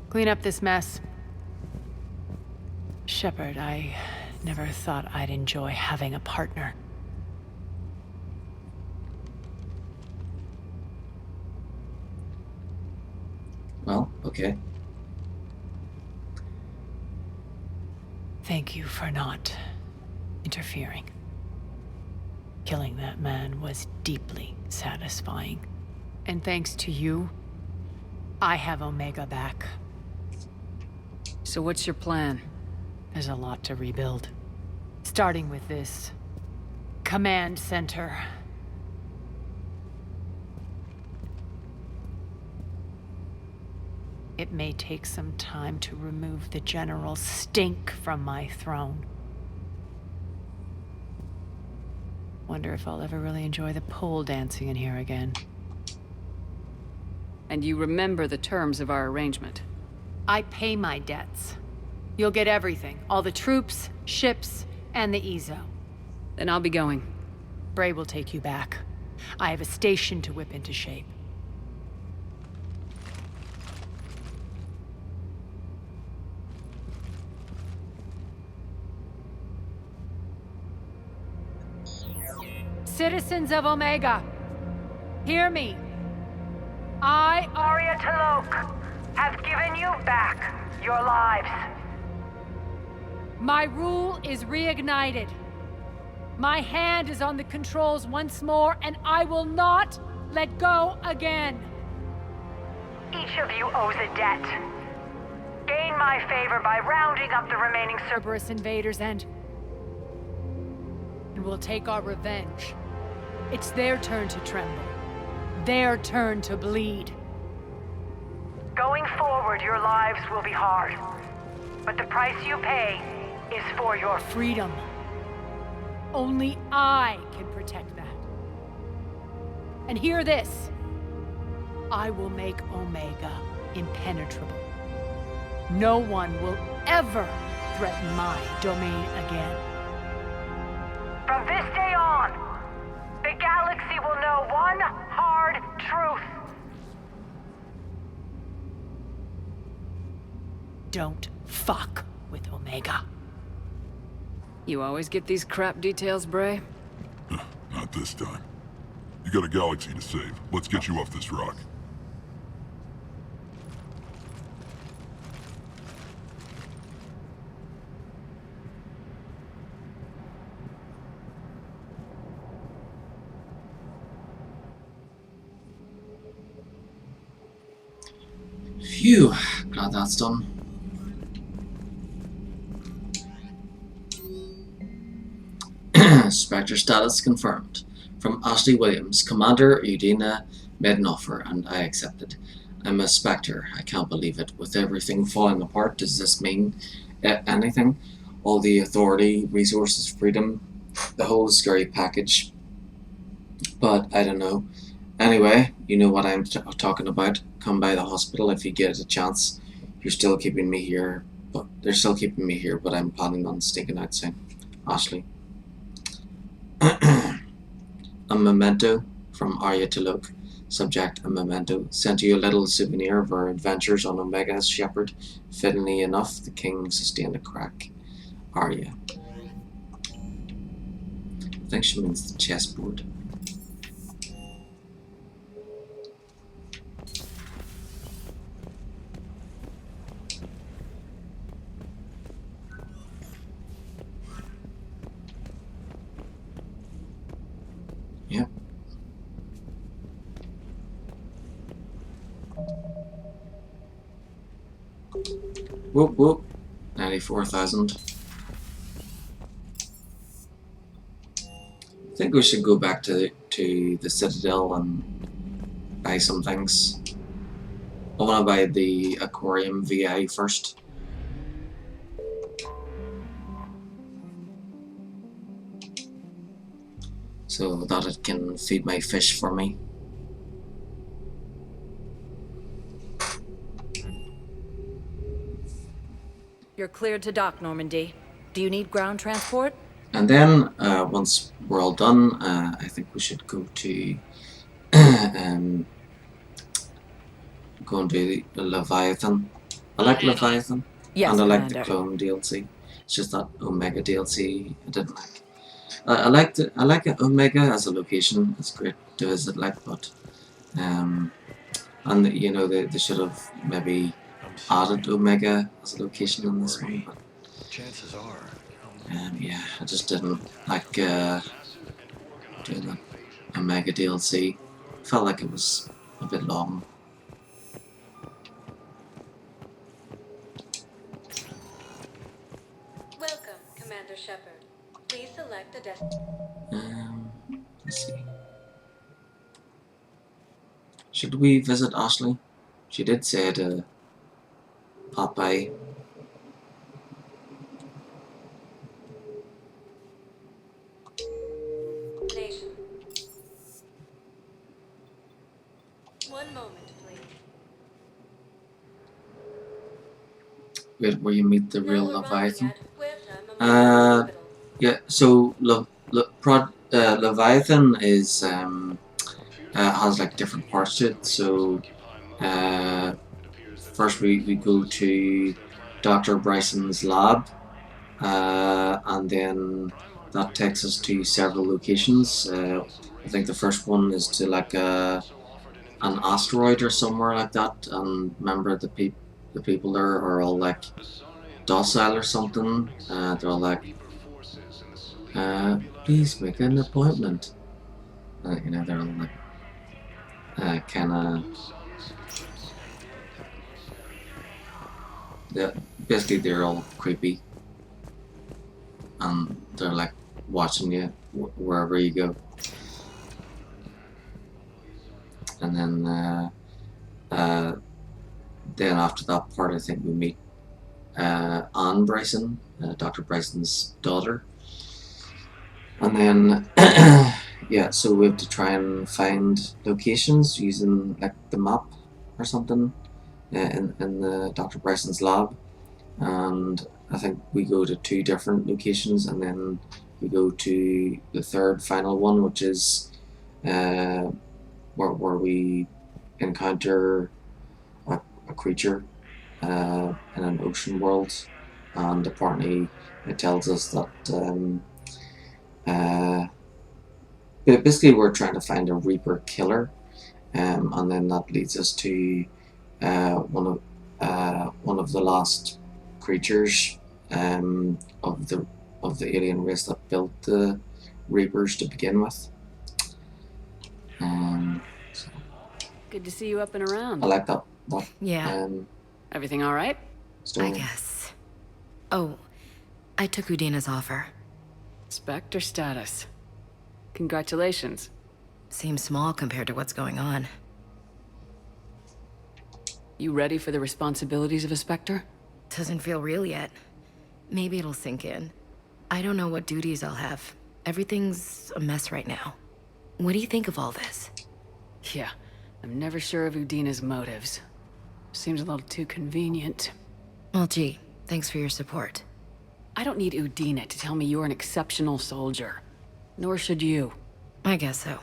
Clean up this mess. Shepard, I never thought I'd enjoy having a partner. Well, okay. Thank you for not interfering. Killing that man was deeply satisfying. And thanks to you, I have Omega back. So what's your plan? There's a lot to rebuild. Starting with this command center. It may take some time to remove the general's stink from my throne. Wonder if I'll ever really enjoy the pole dancing in here again. And you remember the terms of our arrangement? I pay my debts. You'll get everything. All the troops, ships, and the Ezo. Then I'll be going. Bray will take you back. I have a station to whip into shape. Citizens of Omega, hear me. I, Arya Talok, have given you back your lives. My rule is reignited. My hand is on the controls once more, and I will not let go again. Each of you owes a debt. Gain my favor by rounding up the remaining Cerberus invaders and we'll take our revenge. It's their turn to tremble. Their turn to bleed. Going forward, your lives will be hard. But the price you pay is for your freedom. Only I can protect that. And hear this. I will make Omega impenetrable. No one will ever threaten my domain again. From this day on, the galaxy will know one hard truth. Don't fuck with Omega. You always get these crap details, Bray? Not this time. You got a galaxy to save. Let's get you off this rock. Phew, glad that's done. Spectre status confirmed. From Ashley Williams. Commander Udina made an offer, and I accepted. I'm a Spectre. I can't believe it. With everything falling apart, does this mean anything? All the authority, resources, freedom, the whole scary package. But I don't know. Anyway, you know what I'm talking about. Come by the hospital if you get a chance. You're still keeping me here, but they're still keeping me here. But I'm planning on sneaking out soon. Ashley. A memento from Arya to Luke. Subject: a memento. Sent you a little souvenir of our adventures on Omega's Shepherd. Fittingly enough, the king sustained a crack. Arya. I think she means the chessboard. Yep. Whoop whoop. 94,000. I think we should go back to the Citadel and buy some things. I want to buy the aquarium VI first. So that it can feed my fish for me. You're cleared to dock, Normandy. Do you need ground transport? And then, once we're all done, I think we should go to go and do the Leviathan. I like Leviathan, yes, and I like Commander. the Clone DLC. It's just that Omega DLC I didn't like. I like Omega as a location. It's great to visit, like, but and you know they should have maybe added Omega as a location in this one, but chances are. yeah, I just didn't like doing the Omega DLC. Felt like it was a bit long. Welcome, Commander Shepard. Please select a Let's see. Should we visit Ashley? She did say to pop by. destination. One moment, please. Where you meet the real Leviathan. With a Yeah. So Leviathan is has like different parts to it. So first we go to Dr. Bryson's lab, and then that takes us to several locations. I think the first one is to like an asteroid or somewhere like that, and remember the people there are all like docile or something. They're all like, please make an appointment. You know, they're all like kind of. Yeah, basically they're all creepy, and they're like watching you wherever you go. And then after that part, I think we meet Anne Bryson, Dr. Bryson's daughter, and then yeah, so we have to try and find locations using like the map or something. In Dr. Bryson's lab, and I think we go to 2 different locations, and then we go to the third final one, which is where we encounter a creature in an ocean world, and apparently it tells us that basically we're trying to find a Reaper killer, and then that leads us to one of the last creatures of the alien race that built the Reapers to begin with. So Good to see you up and around. I like that. Yeah. Everything all right? I guess. Oh, I took Udina's offer. Spectre status. Congratulations. Seems small compared to what's going on. You ready for the responsibilities of a Spectre? Doesn't feel real yet. Maybe it'll sink in. I don't know what duties I'll have. Everything's a mess right now. What do you think of all this? Yeah, I'm never sure of Udina's motives. Seems a little too convenient. Well, gee, thanks for your support. I don't need Udina to tell me you're an exceptional soldier. Nor should you. I guess so.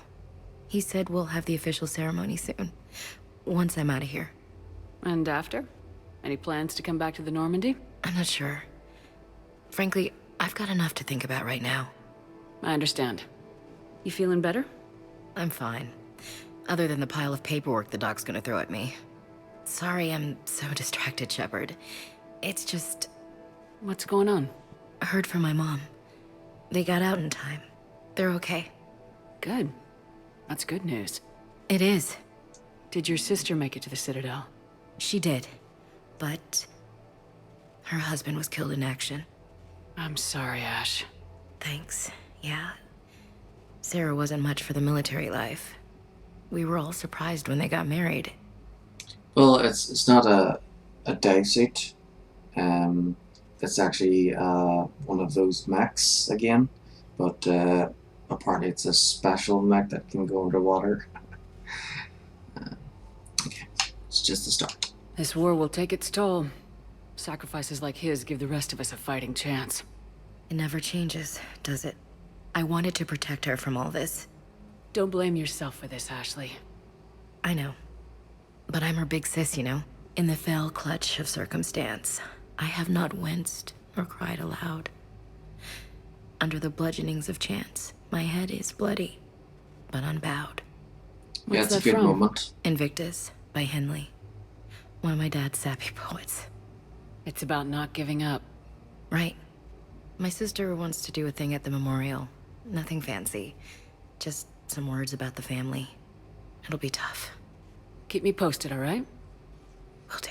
He said we'll have the official ceremony soon. Once I'm out of here. And after? Any plans to come back to the Normandy? I'm not sure. Frankly, I've got enough to think about right now. I understand. You feeling better? I'm fine. Other than the pile of paperwork the doc's gonna throw at me. Sorry I'm so distracted, Shepard. It's just... What's going on? I heard from my mom. They got out in time. They're okay. Good. That's good news. It is. Did your sister make it to the Citadel? She did. But... her husband was killed in action. I'm sorry, Ash. Thanks. Yeah. Sarah wasn't much for the military life. We were all surprised when they got married. Well, it's not a dive suit. It's actually one of those mechs again, but apparently it's a special mech that can go underwater. Okay, it's just a start. This war will take its toll. Sacrifices like his give the rest of us a fighting chance. It never changes, does it? I wanted to protect her from all this. Don't blame yourself for this, Ashley. I know. But I'm her big sis, you know? In the fell clutch of circumstance, I have not winced or cried aloud. Under the bludgeonings of chance, my head is bloody, but unbowed. Yeah, it's a good moment. Invictus by Henley. One of my dad's sappy poets. It's about not giving up. Right. My sister wants to do a thing at the memorial. Nothing fancy. Just some words about the family. It'll be tough. Keep me posted, all right? Will do.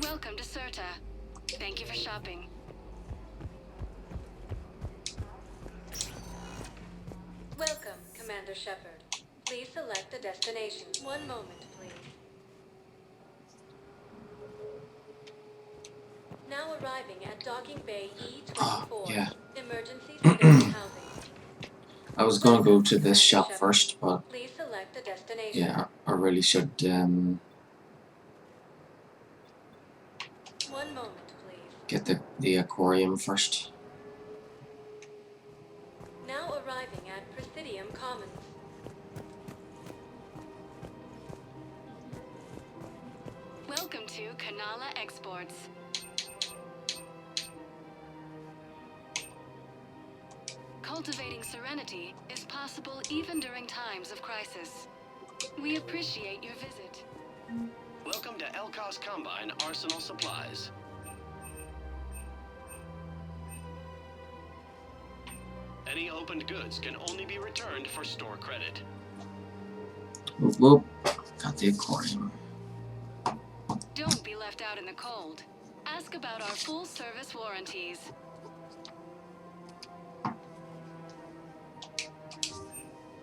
Welcome to Serta. Thank you for shopping. Welcome, Commander Shepard. Please select a destination. One moment, please. Now arriving at Docking Bay E-24. Yeah. Emergency civilian housing. I was gonna go to this shop first, but Please select a destination. yeah, I really should One moment, please. get the aquarium first. Now arriving at Presidium Commons. Welcome to Kanala Exports. Cultivating serenity is possible even during times of crisis. We appreciate your visit. Welcome to Elkos Combine Arsenal Supplies. Any opened goods can only be returned for store credit. Whoop whoop. Got the aquarium. Don't be left out in the cold. Ask about our full-service warranties.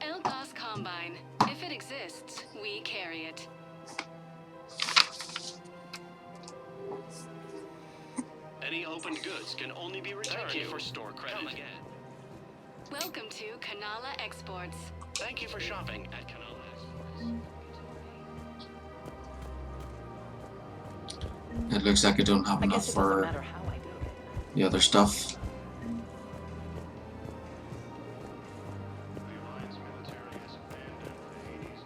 Elkos Combine. If it exists, we carry it. Any opened goods can only be returned for store credit. Come again. Welcome to Kanala Exports. Thank you for shopping at Kanala Exports. It looks like I don't have enough for the other stuff.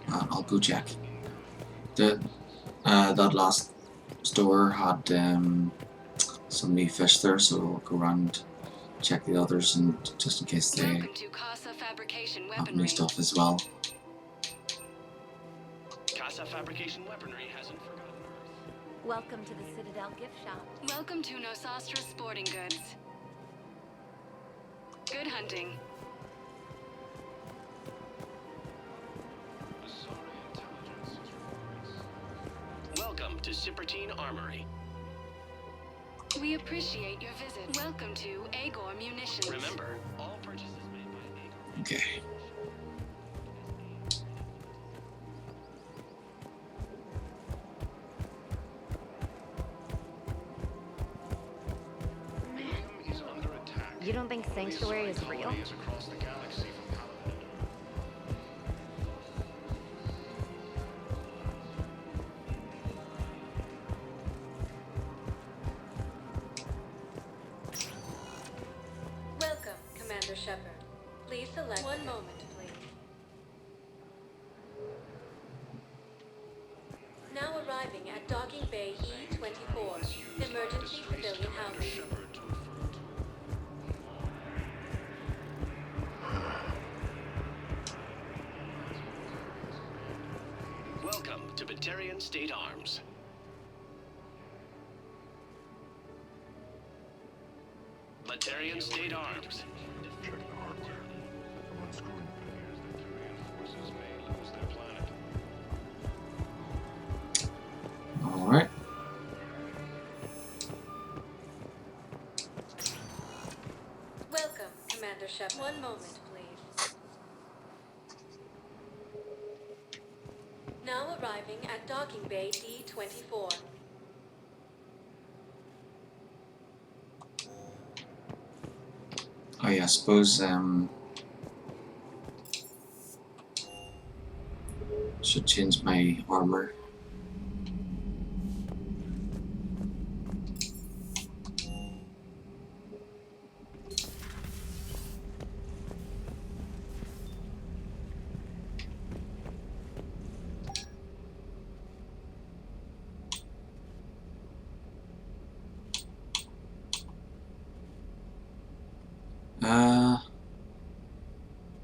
I'll go check. That last store had some new fish there, so I'll go around, check the others, and just in case they have new stuff as well. Casa Fabrication Weaponry hasn't forgotten Earth. Welcome to the Citadel gift shop. Welcome to Nosastra Sporting Goods. Good hunting. to Cypertine Armory. We appreciate your visit. Welcome to Agor Munitions. Remember, all purchases made by Agor... Okay. You don't think Sanctuary is real? Welcome, Commander Shepard. Please select one moment, please. Now arriving at Docking Bay E-24, emergency civilian housing. Welcome to Batarian State Arms. Batarian State Arms. Check the hardware. I'm unscrewing the Batarian forces may lose their planet. Alright. Welcome, Commander Shepard. One moment, please. Now arriving at Docking Bay D-24. Oh yeah, I suppose should change my armor.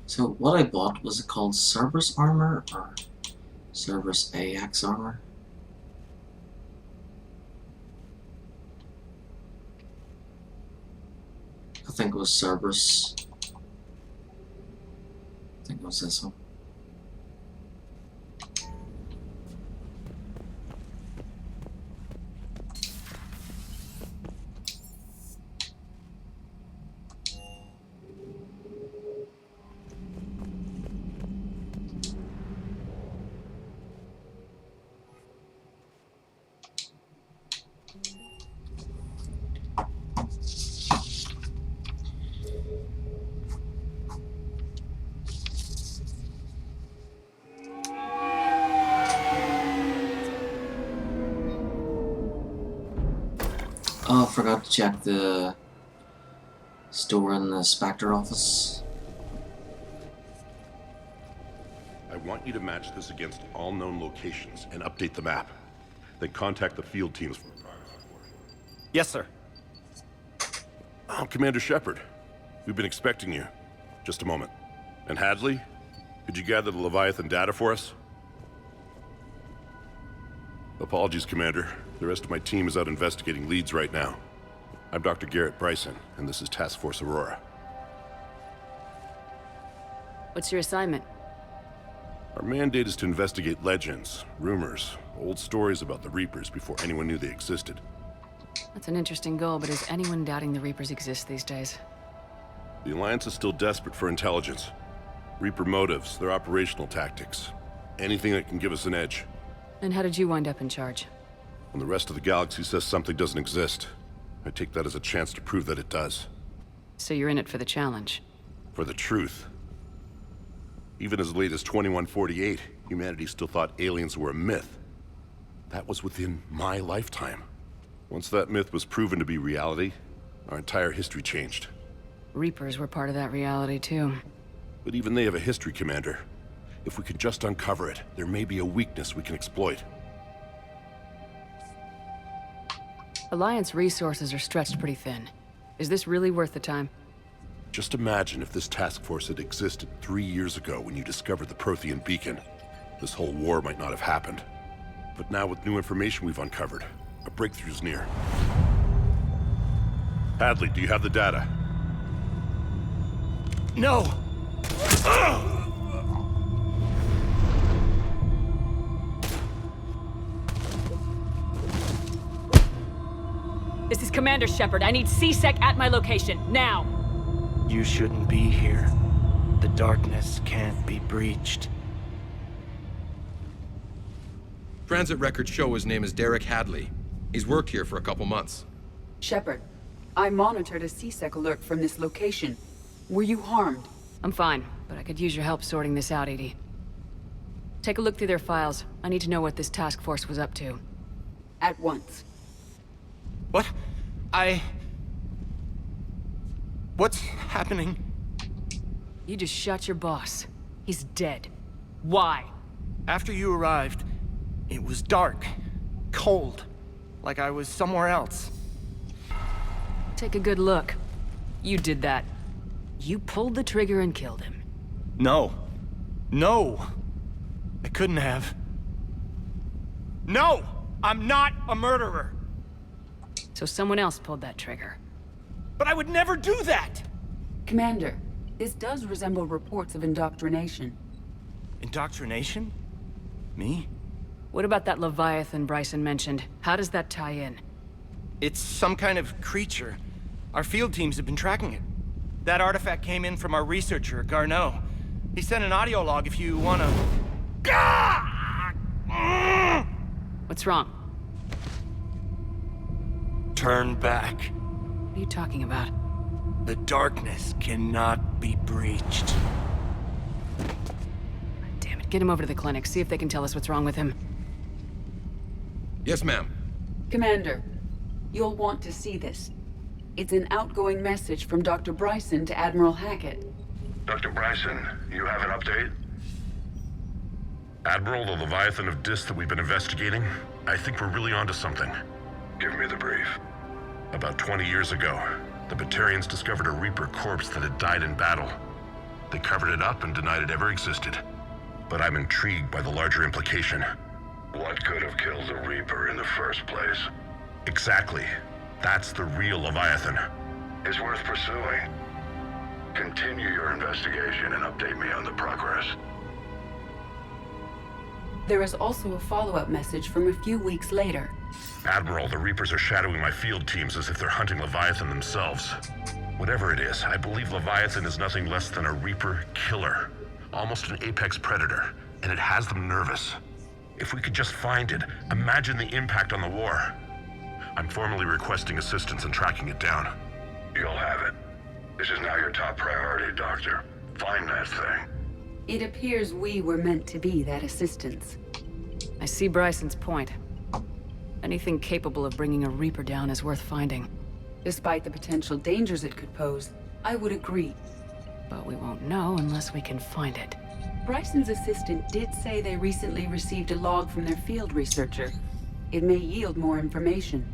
So what I bought, was it called Cerberus armor or Cerberus AX armor? I think it was Cerberus. I think it was this one. Oh, I forgot to check the store in the Spectre office. I want you to match this against all known locations and update the map. Then contact the field teams for progress report. Yes, sir. Oh, Commander Shepard. We've been expecting you. Just a moment. And Hadley? Could you gather the Leviathan data for us? Apologies, Commander. The rest of my team is out investigating leads right now. I'm Dr. Garrett Bryson, and this is Task Force Aurora. What's your assignment? Our mandate is to investigate legends, rumors, old stories about the Reapers before anyone knew they existed. That's an interesting goal, but is anyone doubting the Reapers exist these days? The Alliance is still desperate for intelligence. Reaper motives, their operational tactics. Anything that can give us an edge. And how did you wind up in charge? When the rest of the galaxy says something doesn't exist, I take that as a chance to prove that it does. So you're in it for the challenge? For the truth. Even as late as 2148, humanity still thought aliens were a myth. That was within my lifetime. Once that myth was proven to be reality, our entire history changed. Reapers were part of that reality, too. But even they have a history, Commander. If we can just uncover it, there may be a weakness we can exploit. Alliance resources are stretched pretty thin. Is this really worth the time? Just imagine if this task force had existed 3 years ago when you discovered the Prothean beacon. This whole war might not have happened. But now with new information we've uncovered, a breakthrough's near. Hadley, do you have the data? No! is Commander Shepard. I need CSEC at my location, now! You shouldn't be here. The darkness can't be breached. Transit records show his name is Derek Hadley. He's worked here for a couple months. Shepard, I monitored a CSEC alert from this location. Were you harmed? I'm fine, but I could use your help sorting this out, Edie. Take a look through their files. I need to know what this task force was up to. At once. What? What's happening? You just shot your boss. He's dead. Why? After you arrived, it was dark, cold, like I was somewhere else. Take a good look. You did that. You pulled the trigger and killed him. No. No! I couldn't have. No! I'm not a murderer! So someone else pulled that trigger. But I would never do that! Commander, this does resemble reports of indoctrination. Indoctrination? Me? What about that Leviathan Bryson mentioned? How does that tie in? It's some kind of creature. Our field teams have been tracking it. That artifact came in from our researcher, Garneau. He sent an audio log if you wanna... What's wrong? Turn back. What are you talking about? The darkness cannot be breached. Damn it, get him over to the clinic. See if they can tell us what's wrong with him. Yes, ma'am. Commander, you'll want to see this. It's an outgoing message from Dr. Bryson to Admiral Hackett. Dr. Bryson, you have an update? Admiral, the Leviathan of Dis that we've been investigating, I think we're really onto something. Give me the brief. About 20 years ago, the Batarians discovered a Reaper corpse that had died in battle. They covered it up and denied it ever existed. But I'm intrigued by the larger implication. What could have killed the Reaper in the first place? Exactly. That's the real Leviathan. It's worth pursuing. Continue your investigation and update me on the progress. There is also a follow-up message from a few weeks later. Admiral, the Reapers are shadowing my field teams as if they're hunting Leviathan themselves. Whatever it is, I believe Leviathan is nothing less than a Reaper killer. Almost an apex predator, and it has them nervous. If we could just find it, imagine the impact on the war. I'm formally requesting assistance in tracking it down. You'll have it. This is now your top priority, Doctor. Find that thing. It appears we were meant to be that assistance. I see Bryson's point. Anything capable of bringing a Reaper down is worth finding. Despite the potential dangers it could pose, I would agree. But we won't know unless we can find it. Bryson's assistant did say they recently received a log from their field researcher. It may yield more information.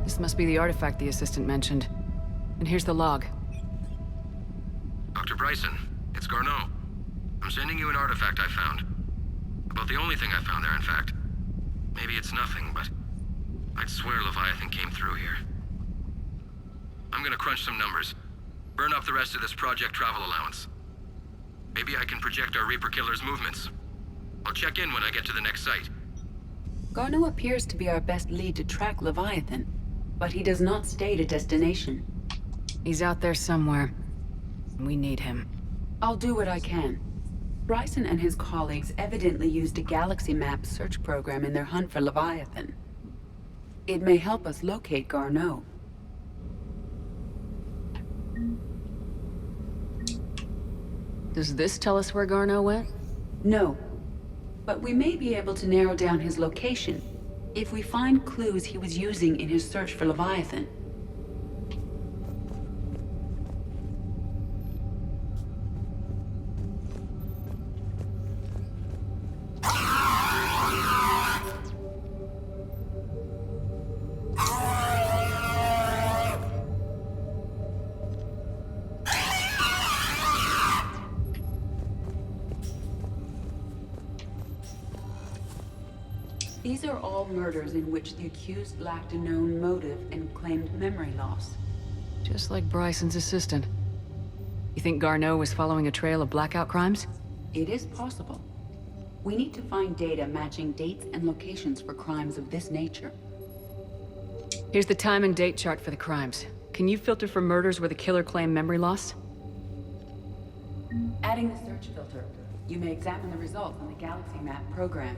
This must be the artifact the assistant mentioned. And here's the log. Dr. Bryson, it's Garneau. I'm sending you an artifact I found. About the only thing I found there, in fact. Maybe it's nothing, but I'd swear Leviathan came through here. I'm gonna crunch some numbers. Burn up the rest of this project travel allowance. Maybe I can project our Reaper killer's movements. I'll check in when I get to the next site. Garneau appears to be our best lead to track Leviathan, but he does not state a destination. He's out there somewhere. We need him. I'll do what I can. Bryson and his colleagues evidently used a galaxy map search program in their hunt for Leviathan. It may help us locate Garneau. Does this tell us where Garneau went? No. But we may be able to narrow down his location if we find clues he was using in his search for Leviathan. These are all murders in which the accused lacked a known motive and claimed memory loss. Just like Bryson's assistant. You think Garneau was following a trail of blackout crimes? It is possible. We need to find data matching dates and locations for crimes of this nature. Here's the time and date chart for the crimes. Can you filter for murders where the killer claimed memory loss? Adding the search filter, you may examine the results on the Galaxy Map program.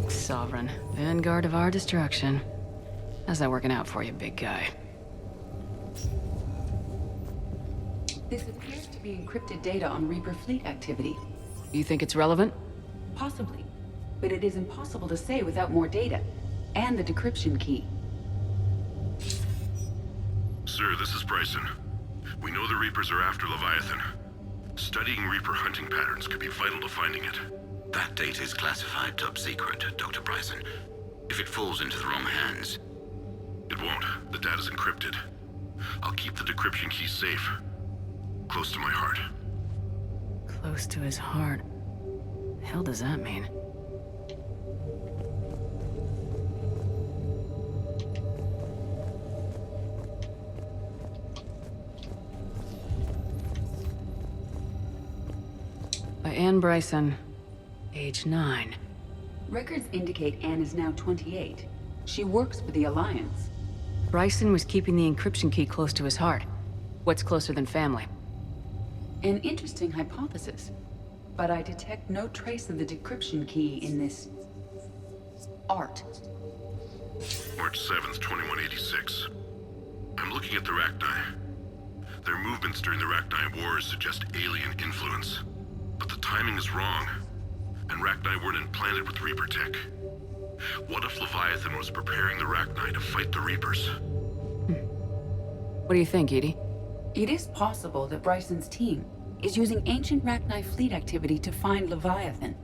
Sovereign, vanguard of our destruction. How's that working out for you, big guy? This appears to be encrypted data on Reaper fleet activity. You think it's relevant? Possibly, but it is impossible to say without more data, and the decryption key. Sir, this is Bryson. We know the Reapers are after Leviathan. Studying Reaper hunting patterns could be vital to finding it. That data is classified top secret, Dr. Bryson. If it falls into the wrong hands... It won't. The data's encrypted. I'll keep the decryption key safe. Close to my heart. Close to his heart. The hell does that mean? By Anne Bryson. Age 9. Records indicate Anne is now 28. She works for the Alliance. Bryson was keeping the encryption key close to his heart. What's closer than family? An interesting hypothesis. But I detect no trace of the decryption key in this... art. March 7th, 2186. I'm looking at the Rachni. Their movements during the Rachni Wars suggest alien influence. But the timing is wrong. And Rachni weren't implanted with Reaper tech. What if Leviathan was preparing the Rachni to fight the Reapers? What do you think, Edie? It is possible that Bryson's team is using ancient Rachni fleet activity to find Leviathan.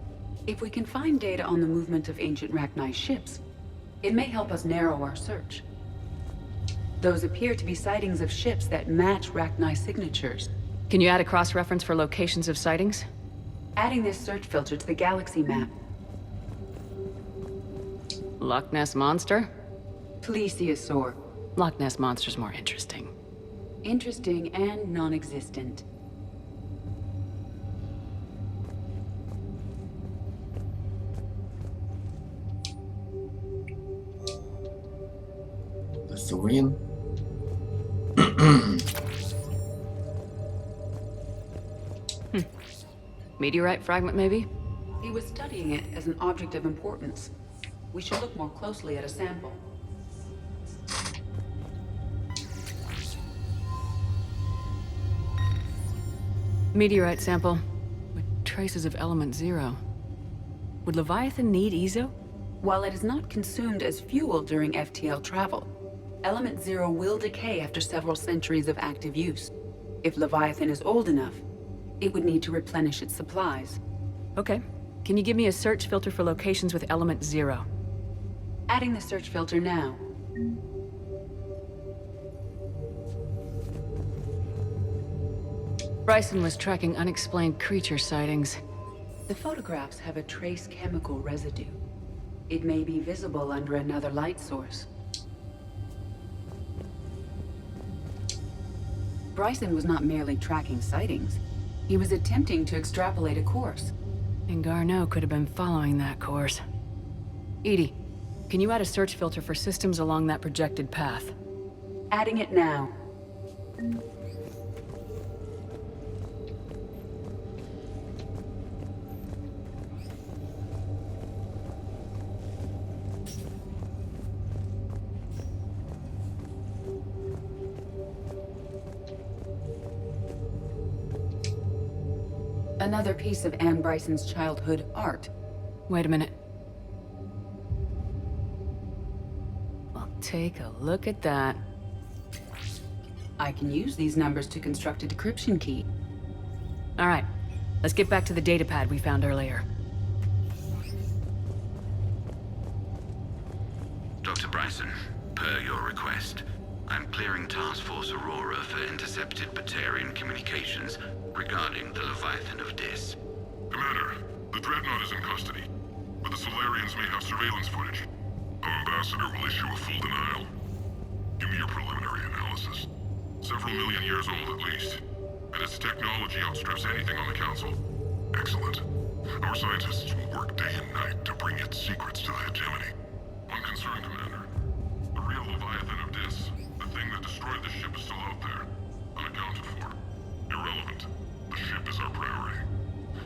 If we can find data on the movement of ancient Rachni ships, it may help us narrow our search. Those appear to be sightings of ships that match Rachni signatures. Can you add a cross-reference for locations of sightings? Adding this search filter to the Galaxy Map. Loch Ness Monster? Plesiosaur. Loch Ness Monster's more interesting. Interesting and non-existent. The Thorian? Meteorite fragment, maybe? He was studying it as an object of importance. We should look more closely at a sample. Meteorite sample with traces of element 0. Would Leviathan need Ezo? While it is not consumed as fuel during FTL travel, element 0 will decay after several centuries of active use. If Leviathan is old enough, it would need to replenish its supplies. Okay. Can you give me a search filter for locations with element 0? Adding the search filter now. Bryson was tracking unexplained creature sightings. The photographs have a trace chemical residue. It may be visible under another light source. Bryson was not merely tracking sightings. He was attempting to extrapolate a course. And Garneau could have been following that course. Edie, can you add a search filter for systems along that projected path? Adding it now. Another piece of Anne Bryson's childhood art. Wait a minute. Well, take a look at that. I can use these numbers to construct a decryption key. All right, let's get back to the datapad we found earlier. Dr. Bryson, per your request, I'm clearing Task Force Aurora for intercepted Batarian communications regarding the Leviathan of Dis. Commander, the Dreadnought is in custody, but the Solarians may have surveillance footage. Our ambassador will issue a full denial. Give me your preliminary analysis. Several million years old at least, and its technology outstrips anything on the Council. Excellent. Our scientists will work day and night to bring its secrets to the hegemony. One concern, Commander. The real Leviathan of Dis, the thing that destroyed the ship, is still out there, unaccounted for. Irrelevant. The ship is our priority.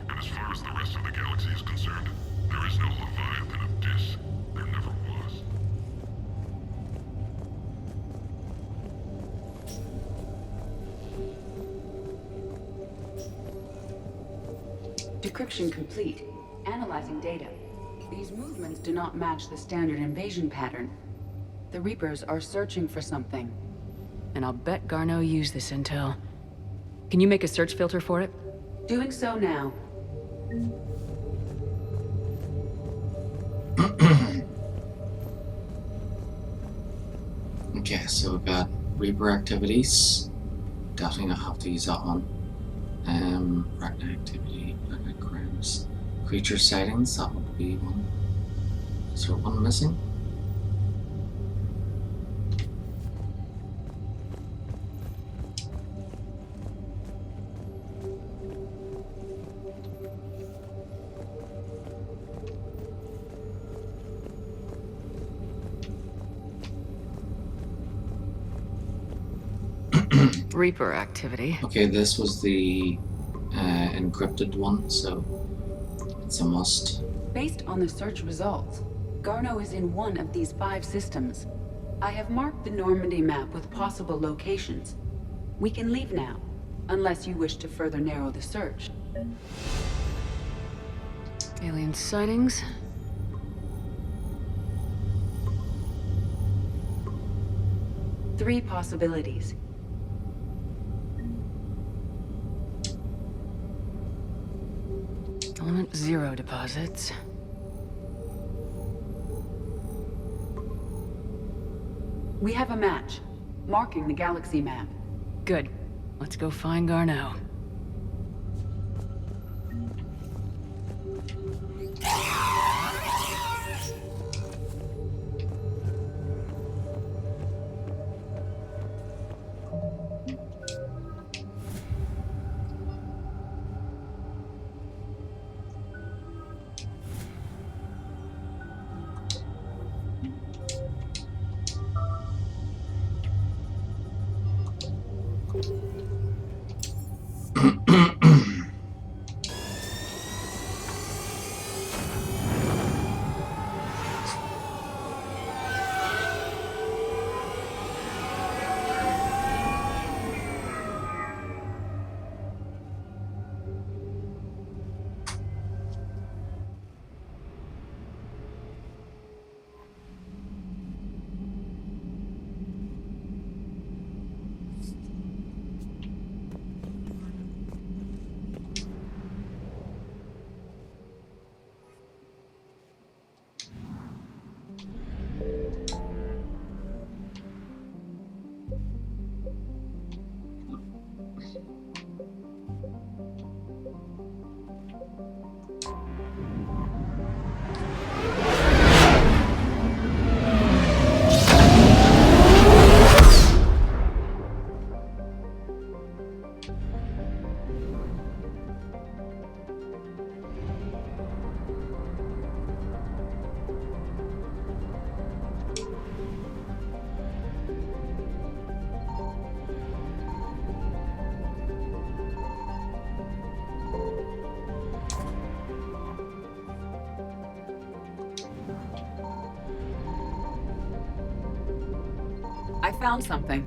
And as far as the rest of the galaxy is concerned, there is no Leviathan of Dis. There never was. Decryption complete. Analyzing data. These movements do not match the standard invasion pattern. The Reapers are searching for something. And I'll bet Garneau used this intel. Can you make a search filter for it? Doing so now. Okay, so we've got Reaper activities. Definitely not have to use that one. Arachnid activity, arachnid crimes. Creature sightings, that would be one. Is there one missing? Reaper activity. Okay, this was the encrypted one, so it's a must. Based on the search results, Garneau is in one of these 5 systems. I have marked the Normandy map with possible locations. We can leave now, unless you wish to further narrow the search. Alien sightings. Three possibilities. Element 0 deposits. We have a match, marking the galaxy map. Good. Let's go find Garneau. I found something.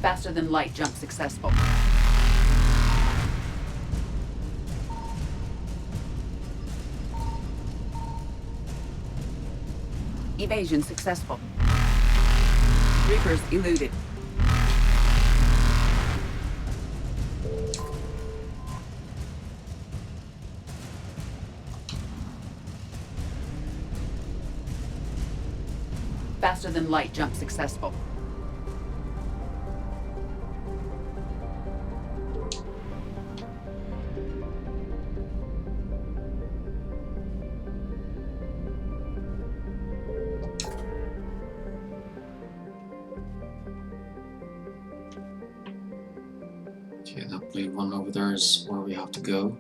Faster than light jump successful. Evasion successful. Reapers eluded. Faster than light jump successful. Okay, that blue one over there is where we have to go.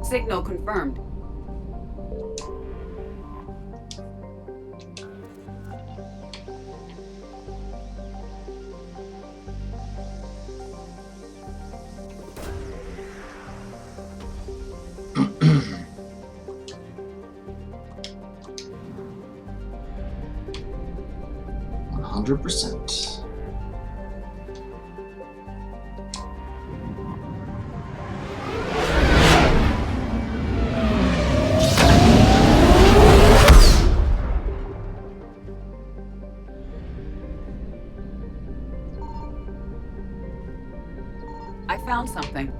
Signal confirmed. %. I found something.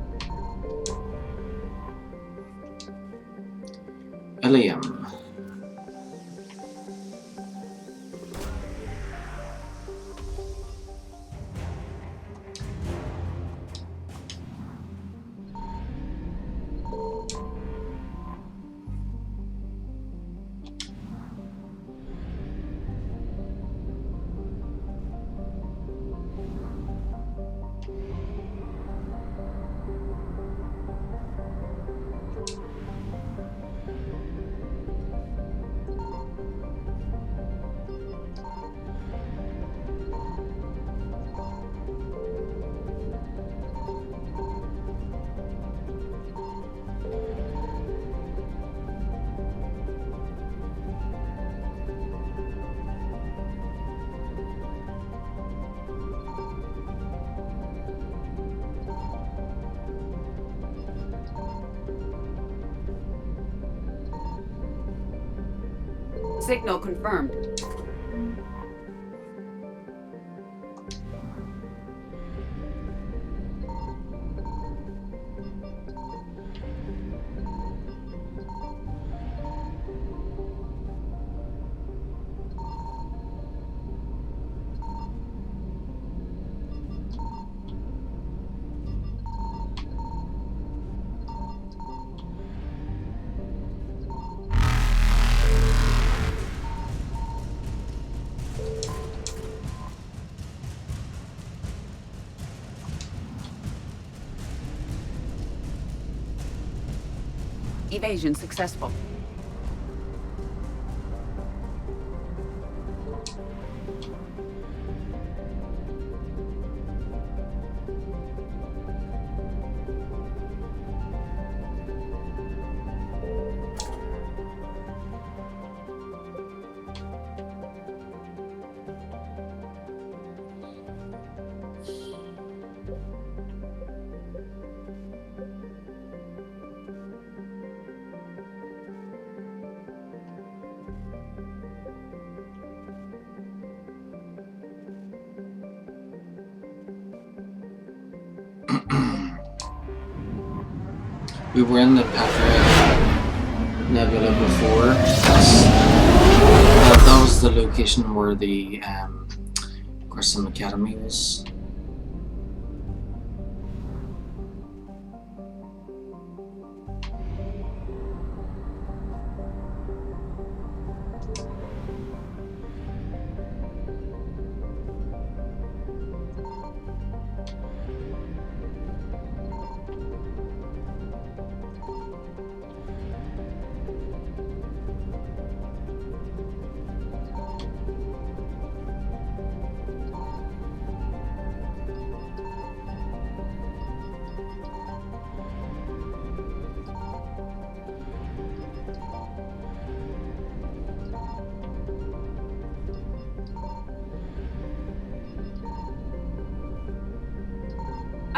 Ilium. Signal confirmed. Evasion successful. We were in the Petra Nebula before. That was the location where the Grissom Academy was.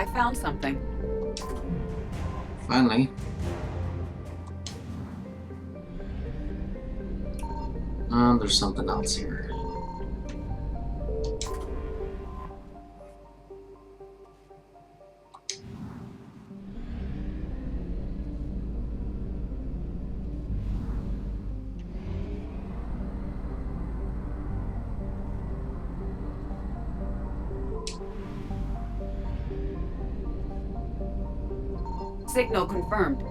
I found something. Finally. And there's something else here. Signal confirmed.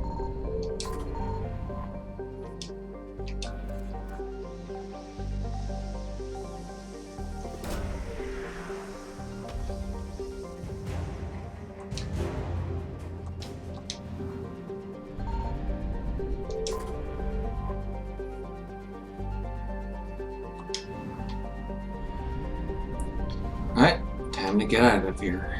Alright, time to get out of here.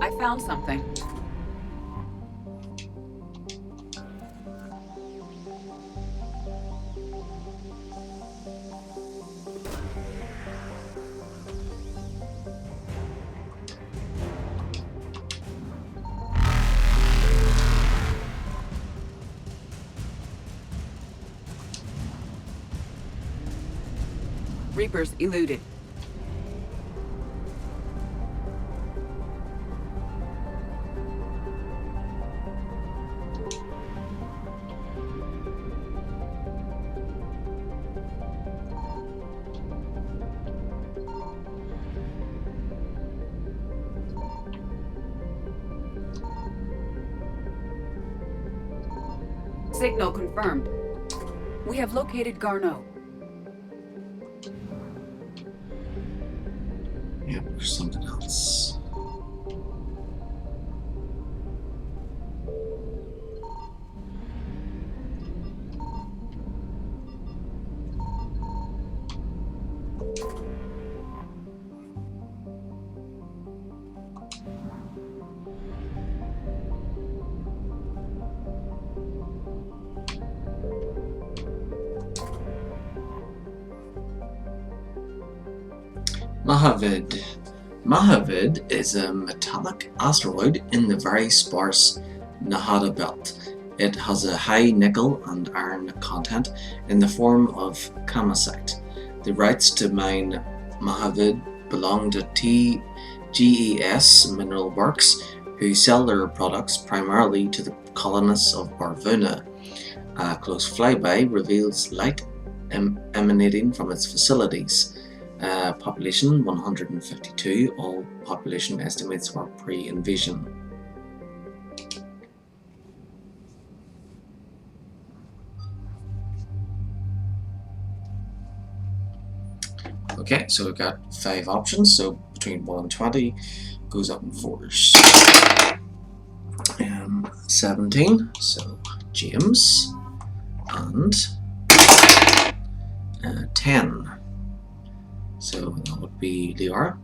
I found something. Reapers eluded. Signal confirmed. We have located Garneau. Yep, there's something else. Mahavid. Mahavid is a metallic asteroid in the very sparse Nahada belt. It has a high nickel and iron content in the form of kamacite. The rights to mine Mahavid belong to TGES Mineral Works, who sell their products primarily to the colonists of Barvuna. A close flyby reveals light emanating from its facilities. Population 152, all population estimates were pre-invasion. Okay, so we've got 5 options, so between 1 and 20 goes up in 4s. 17, so James, and 10. So that would be Liara.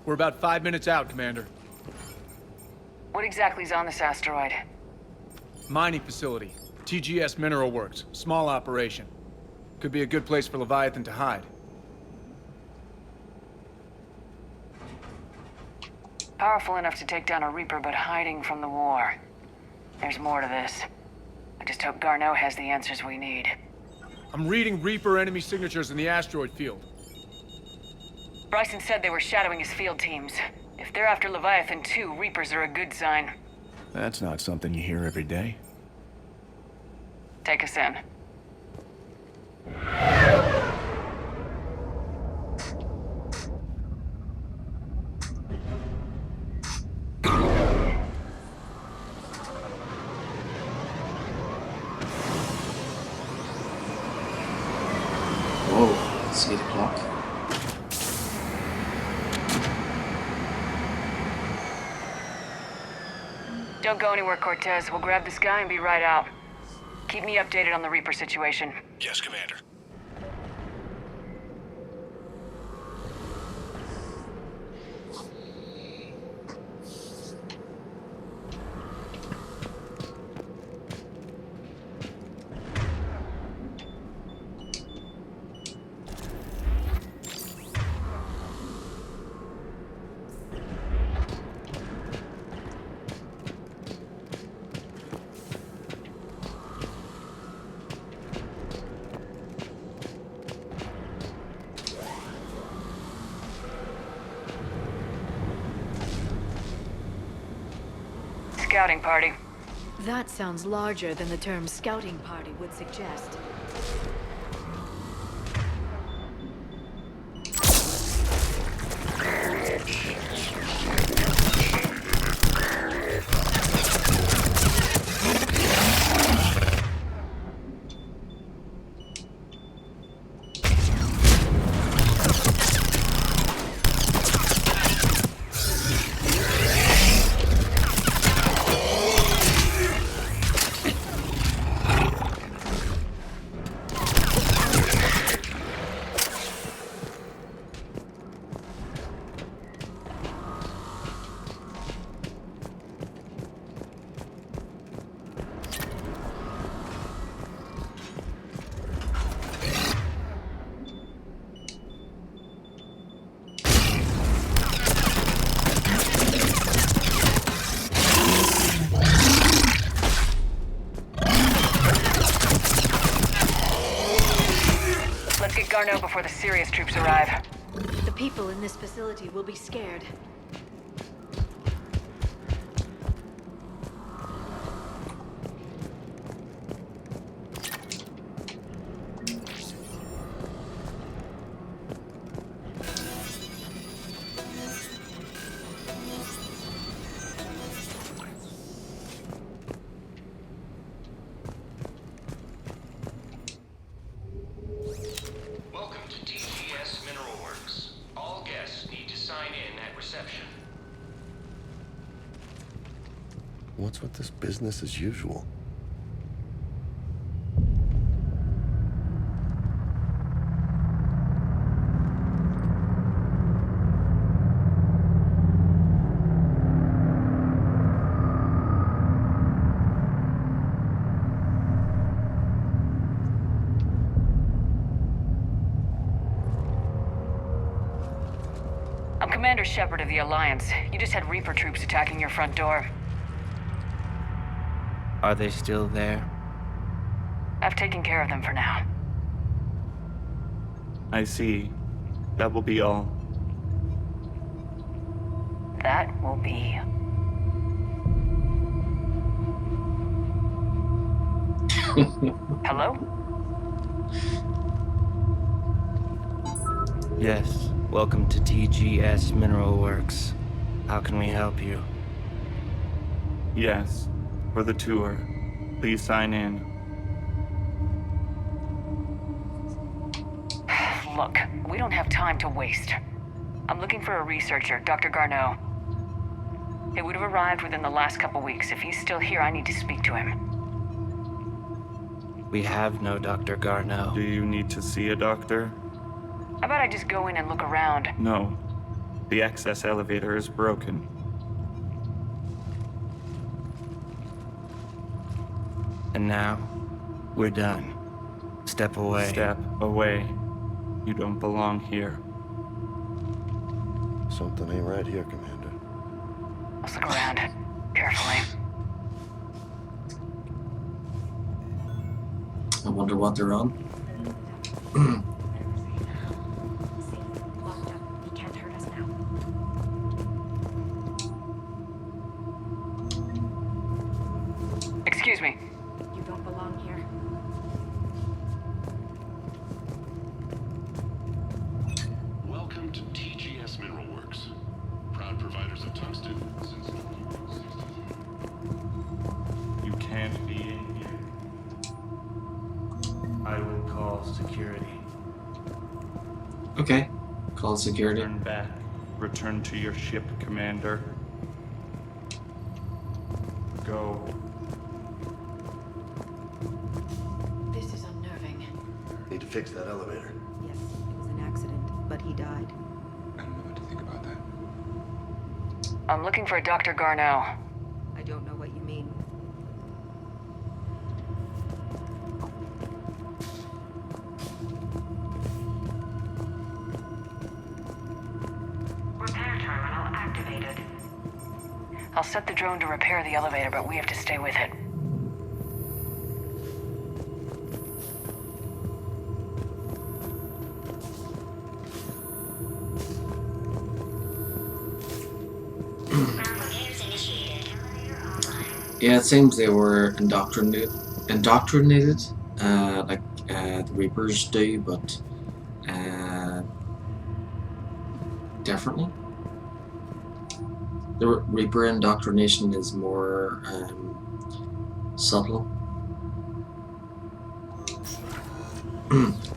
We're about 5 minutes out, Commander. What exactly is on this asteroid? Mining facility. TGS Mineral Works. Small operation. Could be a good place for Leviathan to hide. Powerful enough to take down a Reaper, but hiding from the war. There's more to this. I just hope Garneau has the answers we need. I'm reading Reaper enemy signatures in the asteroid field. Bryson said they were shadowing his field teams. If they're after Leviathan too, Reapers are a good sign. That's not something you hear every day. Take us in. Whoa, it's 8 o'clock. Don't go anywhere, Cortez. We'll grab this guy and be right out. Keep me updated on the Reaper situation. Yes, Commander. Scouting party. That sounds larger than the term scouting party would suggest. Garneau before the serious troops arrive. The people in this facility will be scared. What's with this business as usual? I'm Commander Shepard of the Alliance. You just had Reaper troops attacking your front door. Are they still there? I've taken care of them for now. I see. That will be all. That will be. Hello? Yes. Welcome to TGS Mineral Works. How can we help you? Yes. For the tour. Please sign in. Look, we don't have time to waste. I'm looking for a researcher, Dr. Garneau. He would have arrived within the last couple weeks. If he's still here, I need to speak to him. We have no Dr. Do you need to see a doctor? How about I just go in and look around? No. The access elevator is broken. And now, we're done. Step away. Step away. You don't belong here. Something ain't right here, Commander. Let's look around. Carefully. I wonder what they're on. He can't hurt us now. Excuse me. You don't belong here. Welcome to TGS Mineral Works. Proud providers of tungsten since 1963. You can't be in here. I will call security. Okay. Call security. Turn back. Return to your ship, Commander. Go. This is unnerving. Need to fix that elevator. Yes, it was an accident, but he died. I don't know what to think about that. I'm looking for Dr. Garneau. I don't know what you mean. Repair terminal activated. I'll set the drone to repair the elevator, but we have to stay with it. Yeah, it seems they were indoctrinated, like the Reapers do, but differently. The Reaper indoctrination is more subtle.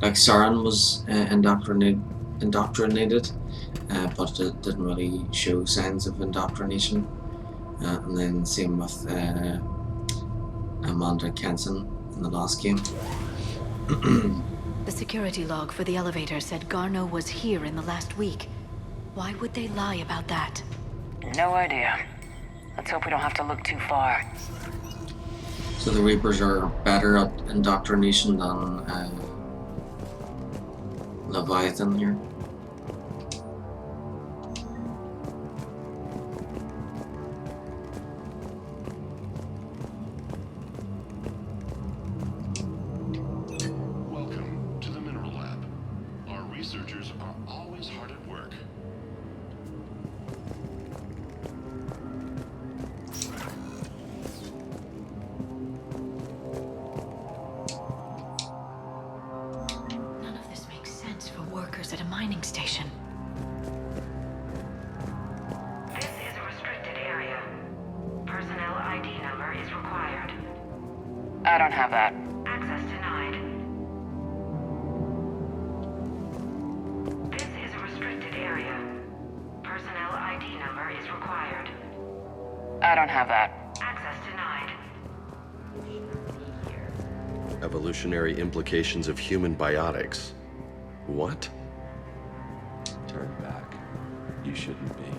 Like Sauron was indoctrinated, but it didn't really show signs of indoctrination. And then same with Amanda Kenson in the last game. The security log for the elevator said Garneau was here in the last week. Why would they lie about that? No idea. Let's hope we don't have to look too far. So the Reapers are better at indoctrination than Leviathan here. Welcome to the Mineral Lab. Our researchers are always hard at work. None of this makes sense for workers at a mining station. This is a restricted area. Personnel ID number is required. I don't have that. Access denied. This is a restricted area. Personnel ID number is required. I don't have that. Access denied. Evolutionary implications of human biotics. What? Turn back. You shouldn't be here.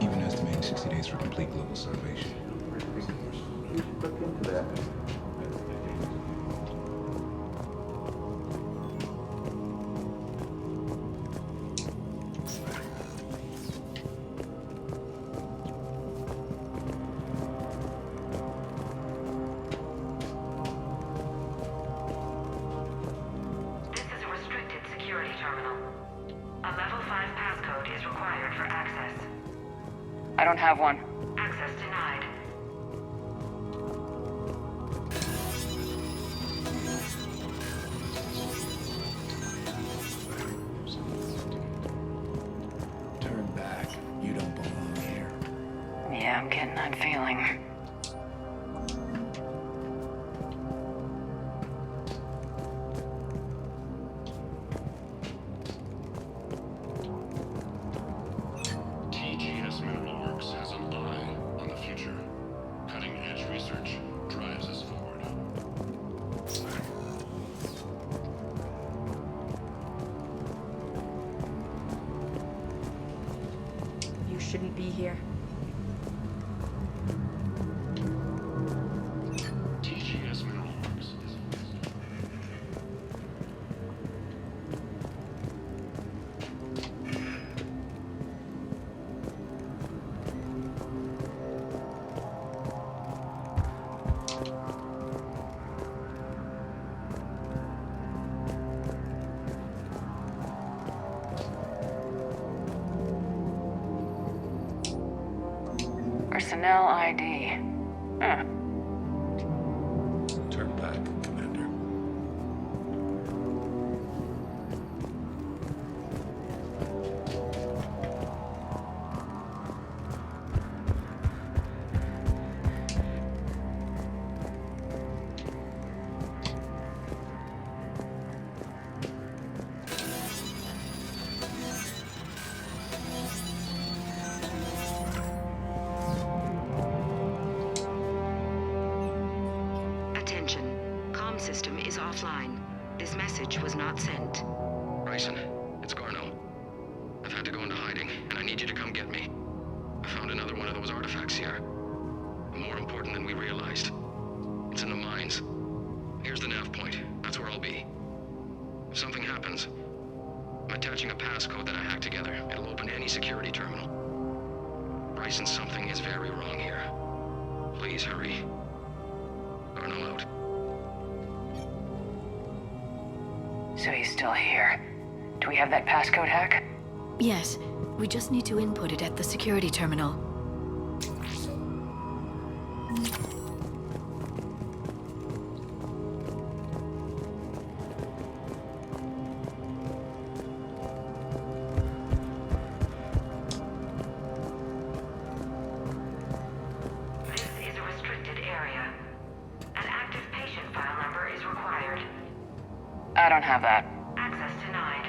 Even estimating 60 days for complete global salvation. Look into that. This is a restricted security terminal. A level 5 passcode is required for access. I don't have one. Access denied. Turn back. You don't belong here. Yeah, I'm getting that feeling. TGS research drives us forward. You shouldn't be here. TGS Mineral Works is Personnel ID. Huh. Turn back, Commander. Attention. Comm system is offline. This message was not sent. Bryson, it's Garno. I've had to go into hiding, and I need you to come get me. I found another one of those artifacts here. More important than we realized. It's in the mines. Here's the nav point. That's where I'll be. If something happens, I'm attaching a passcode that I hacked together. It'll open any security terminal. Bryson, something is very wrong here. Please hurry. Garno out. So he's still here. Do we have that passcode hack? Yes, we just need to input it at the security terminal. This is a restricted area. An active patient file number is required. I don't have that. Access denied.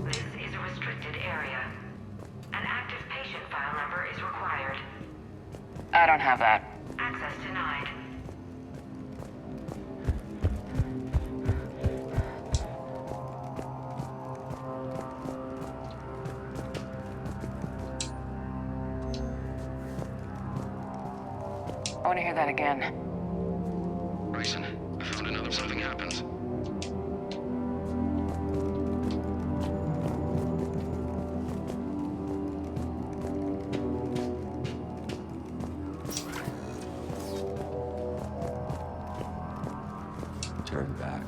This is a restricted area. An active patient file number is required. I don't have that. Access denied. I want to hear that again. Bryson, I found another. Something happens. Turn back.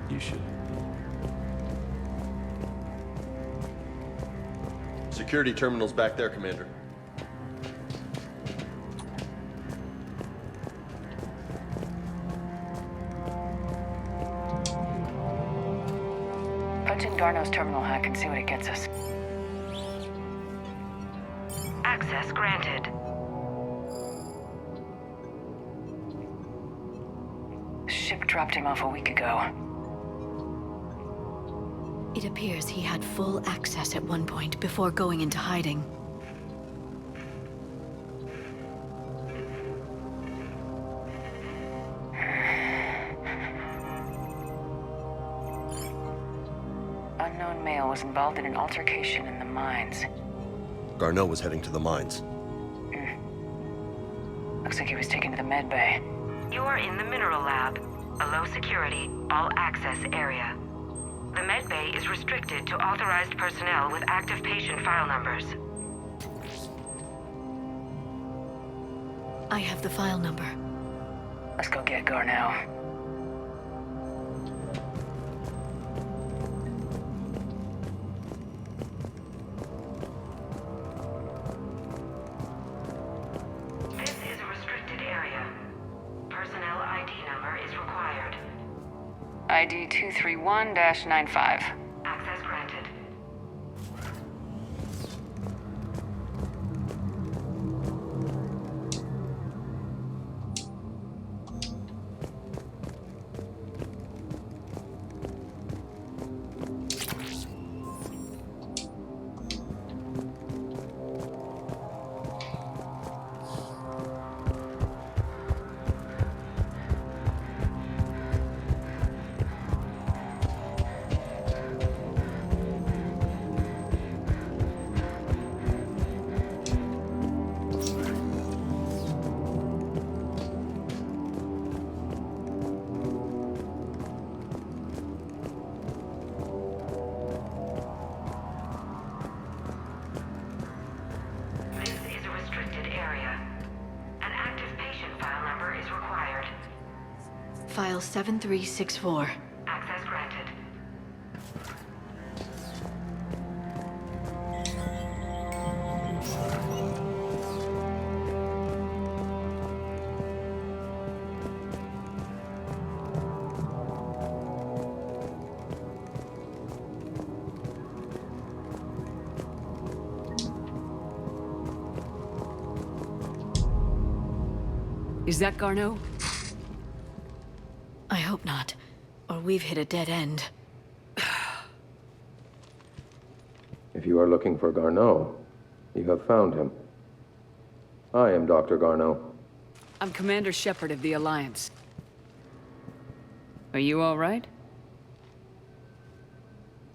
You should. Security terminal's back there, Commander. Punch in Garno's terminal hack and see what it gets us. Access granted. Ship dropped him off a week ago. It appears he had full access at one point before going into hiding. Unknown male was involved in an altercation in the mines. Garneau was heading to the mines. Looks like he was taken to the med bay. You are in the mineral lab, a low security, all access area. The med bay is restricted to authorized personnel with active patient file numbers. I have the file number. Let's go get Garneau. This is a restricted area. Personnel ID number is required. ID 231-95. Access granted. File 7364. Access granted. Is that Garneau? I hope not. Or we've hit a dead end. If you are looking for Garneau, you have found him. I am Dr. Garneau. I'm Commander Shepard of the Alliance. Are you all right?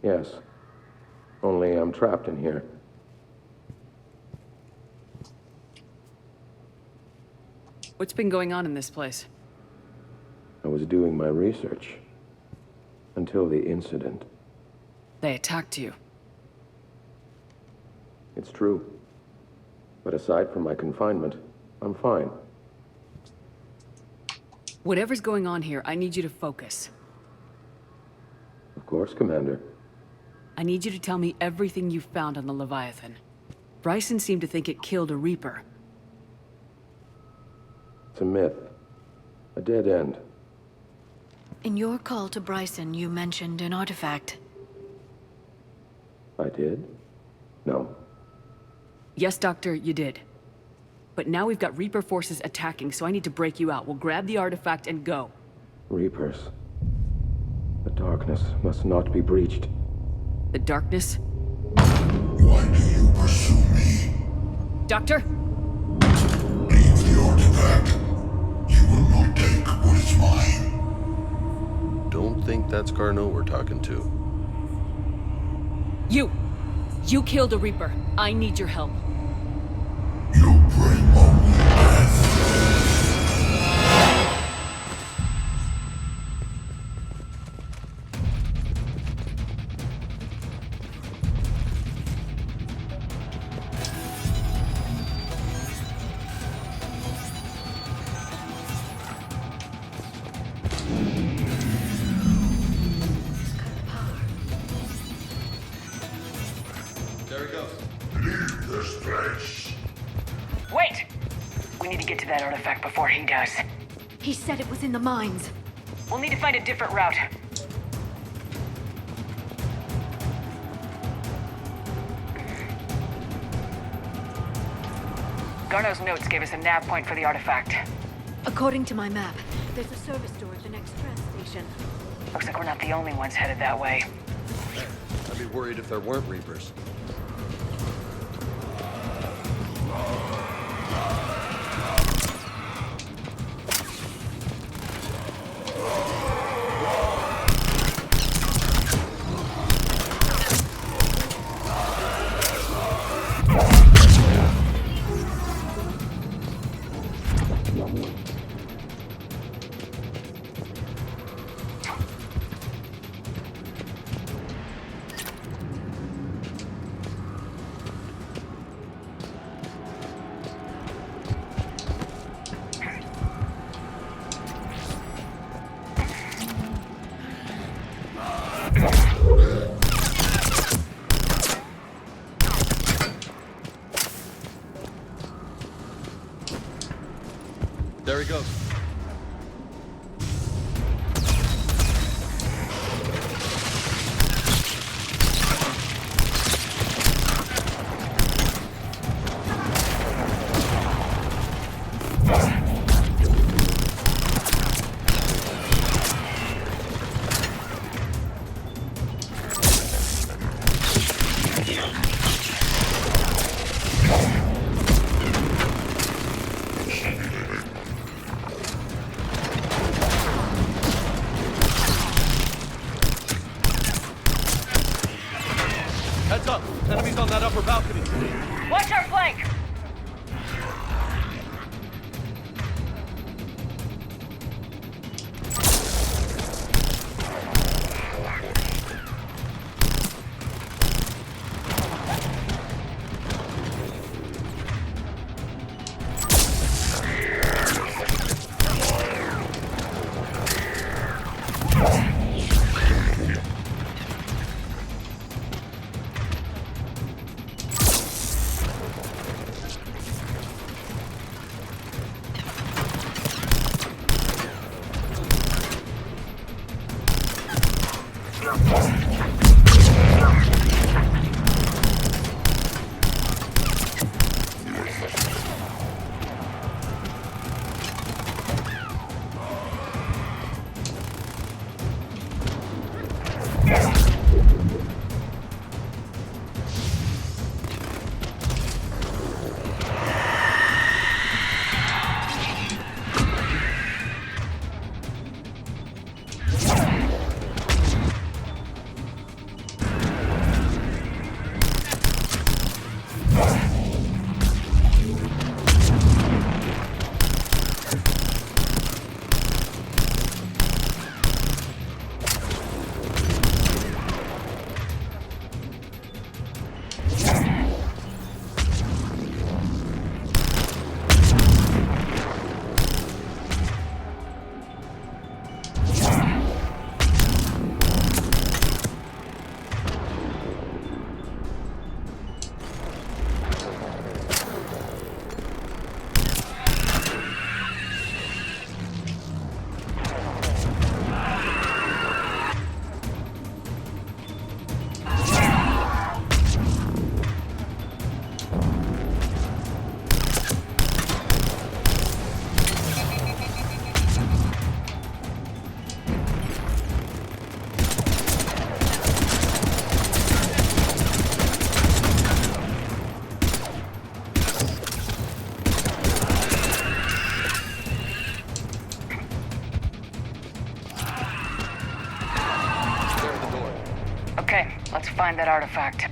Yes. Only I'm trapped in here. What's been going on in this place? I was doing my research. Until the incident. They attacked you. It's true. But aside from my confinement, I'm fine. Whatever's going on here, I need you to focus. Of course, Commander. I need you to tell me everything you found on the Leviathan. Bryson seemed to think it killed a Reaper. It's a myth. A dead end. In your call to Bryson, you mentioned an artifact. I did? No. Yes, Doctor, you did. But now we've got Reaper forces attacking, so I need to break you out. We'll grab the artifact and go. Reapers. The darkness must not be breached. The darkness? Why do you pursue me? Doctor? Leave the artifact. You will not take what is mine. Don't think that's Garneau we're talking to. You! You killed a Reaper. I need your help. You bring only death. There he goes. Leave this place. Wait! We need to get to that artifact before he does. He said it was in the mines. We'll need to find a different route. Garneau's notes gave us a nav point for the artifact. According to my map, there's a service door at the next train station. Looks like we're not the only ones headed that way. I'd be worried if there weren't Reapers. There he goes. Heads up! Enemies on that upper balcony! Watch our flank! find that artifact.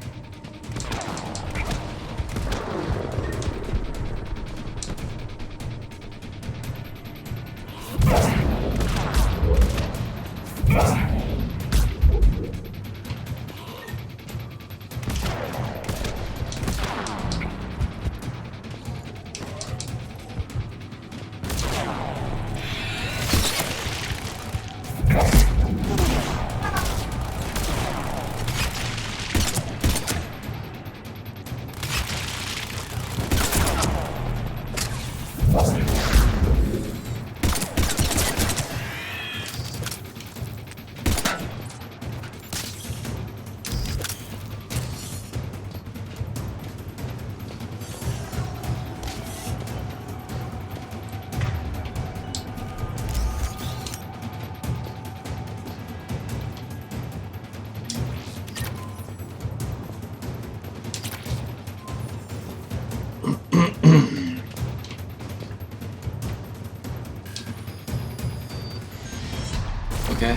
Okay.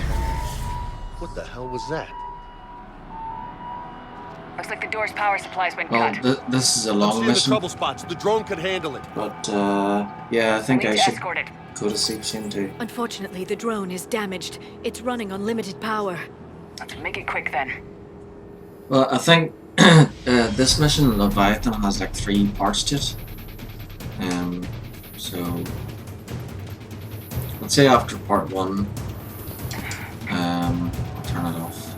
What the hell was that? Looks like the door's power supplies went Well, cut. this is a I'm long seeing the mission, trouble spots. The drone could handle it. but yeah, I think Need I to should escort it. go to sleep soon too. Unfortunately, the drone is damaged. It's running on limited power. Let's make it quick then. Well, I think this mission, Leviathan, has like 3 parts to it. So let's say after part 1, I'll turn it off.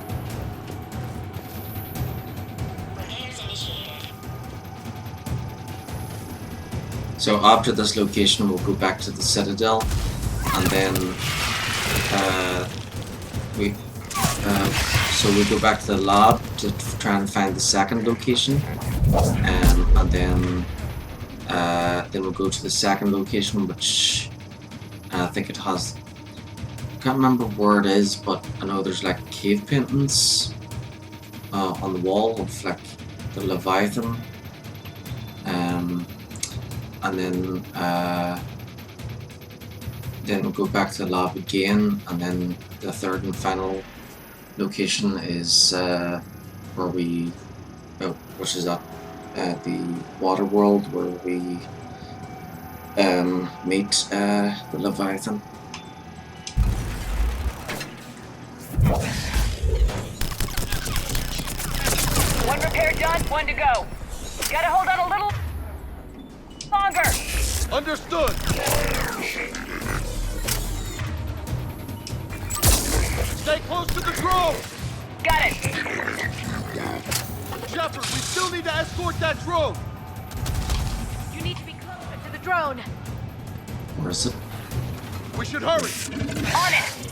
So after this location, we'll go back to the Citadel, and then so we go back to the lab to try and find the second location, and then we'll go to the second location, which I think it has. I can't remember where it is, but I know there's like cave paintings on the wall of like the Leviathan. And then we'll go back to the lab again, and then the third and final location is where we, which is at the water world, where we meet the Leviathan. One repair done, one to go. Gotta hold on a little longer. Understood. Stay close to the drone. Got it. Shepard, we still need to escort that drone. You need to be closer to the drone. Where is it? We should hurry. On it.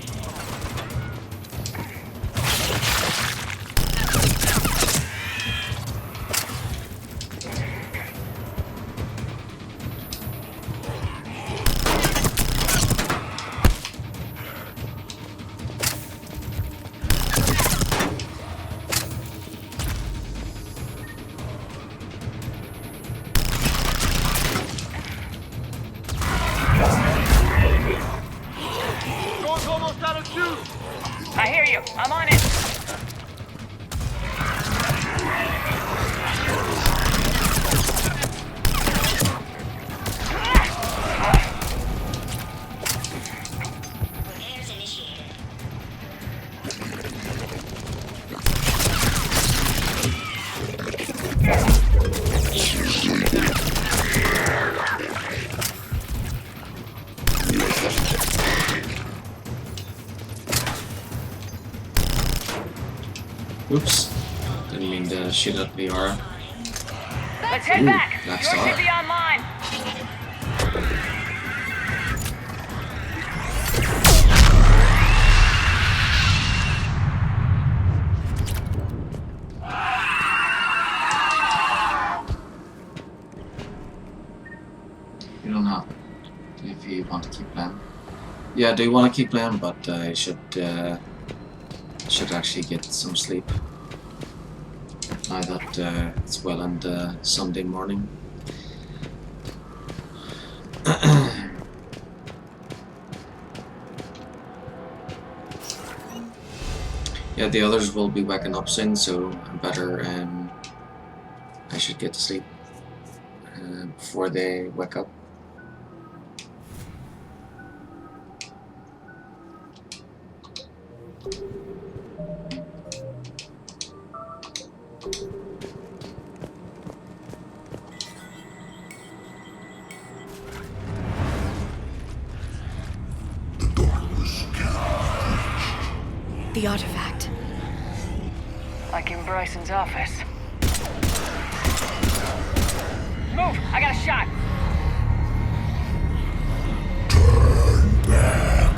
Drone's almost out of juice. I hear you. I'm on it. Oops. Didn't mean to shoot at VR. Let's head Ooh, back. black Yours star. should be online. You don't have it if you want to keep playing. Yeah, I do want to keep playing, but I should actually get some sleep now that it's well into Sunday morning. Yeah, the others will be waking up soon, so I better, I should get to sleep before they wake up. The artifact. Like in Bryson's office. Move! I got a shot! Turn back.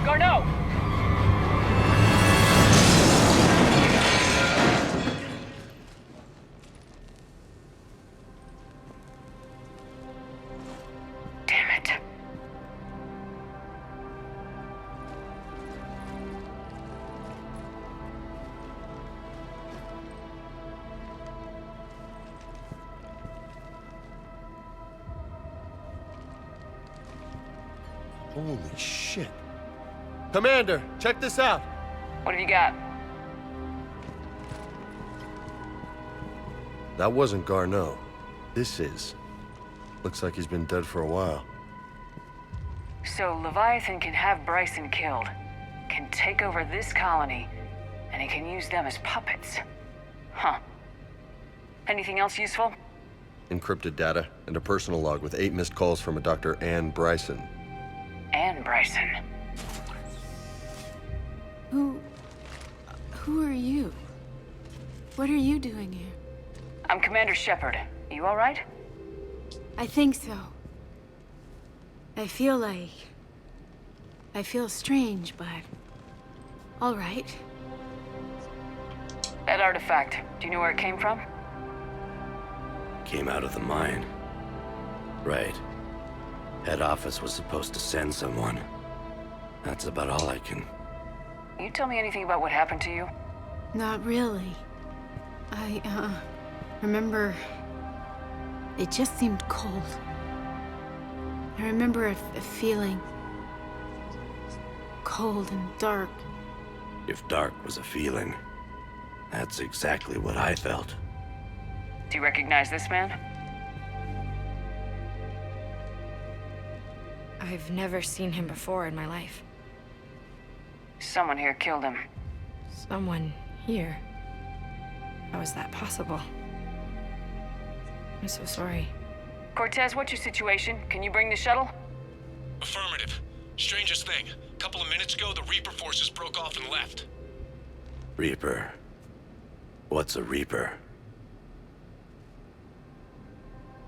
Garneau! Damn it. Holy shit. Commander, check this out. What have you got? That wasn't Garneau. This is. Looks like he's been dead for a while. So Leviathan can have Bryson killed, can take over this colony, and he can use them as puppets. Huh. Anything else useful? Encrypted data and a personal log with 8 missed calls from a Dr. Ann Bryson. Ann Bryson. Who are you? What are you doing here? I'm Commander Shepard. You all right? I think so. I feel strange, but all right. That artifact, do you know where it came from? Came out of the mine. Right. Head office was supposed to send someone. That's about all I can... You tell me anything about what happened to you? Not really. I remember it just seemed cold. I remember a feeling cold and dark. If dark was a feeling, that's exactly what I felt. Do you recognize this man? I've never seen him before in my life. Someone here killed him. Someone here? How is that possible? I'm so sorry. Cortez, what's your situation? Can you bring the shuttle? Affirmative. Strangest thing. A couple of minutes ago, the Reaper forces broke off and left. Reaper. What's a Reaper?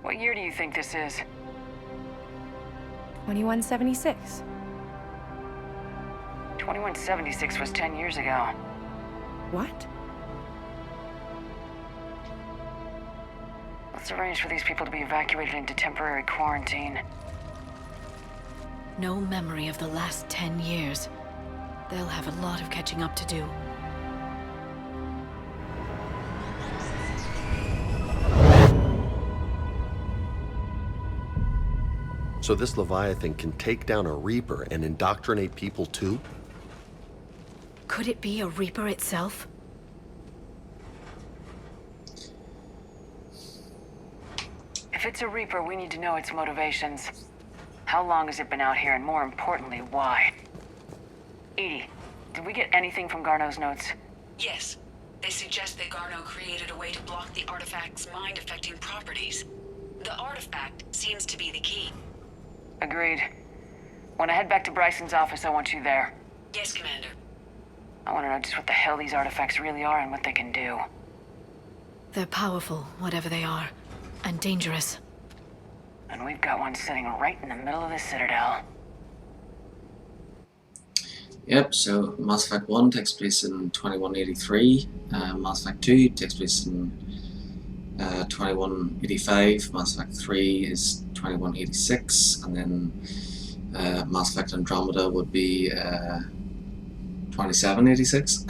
What year do you think this is? 2176. 2176 was 10 years ago. What? Let's arrange for these people to be evacuated into temporary quarantine. No memory of the last 10 years. They'll have a lot of catching up to do. So this Leviathan can take down a Reaper and indoctrinate people too? Could it be a Reaper itself? If it's a Reaper, we need to know its motivations. How long has it been out here, and more importantly, why? Edie, did we get anything from Garneau's notes? Yes. They suggest that Garneau created a way to block the artifact's mind-affecting properties. The artifact seems to be the key. Agreed. When I head back to Bryson's office, I want you there. Yes, Commander. I want to know just what the hell these artifacts really are and what they can do. They're powerful, whatever they are, and dangerous. And we've got one sitting right in the middle of the Citadel. Yep, so Mass Effect 1 takes place in 2183, Mass Effect 2 takes place in 2185, Mass Effect 3 is 2186, and then Mass Effect Andromeda would be 2786.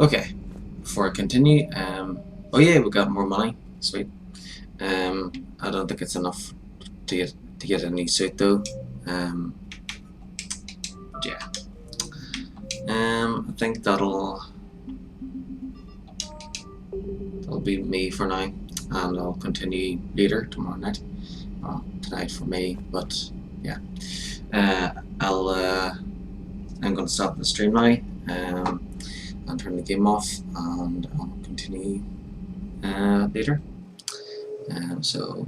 Okay, before I continue, oh yeah, we got more money, sweet. I don't think it's enough to get to get a new suit though. Yeah. I think that'll be me for now, and I'll continue later tomorrow night. Tonight for me, but yeah. I'm gonna stop the stream now, and turn the game off, and I'll continue later. So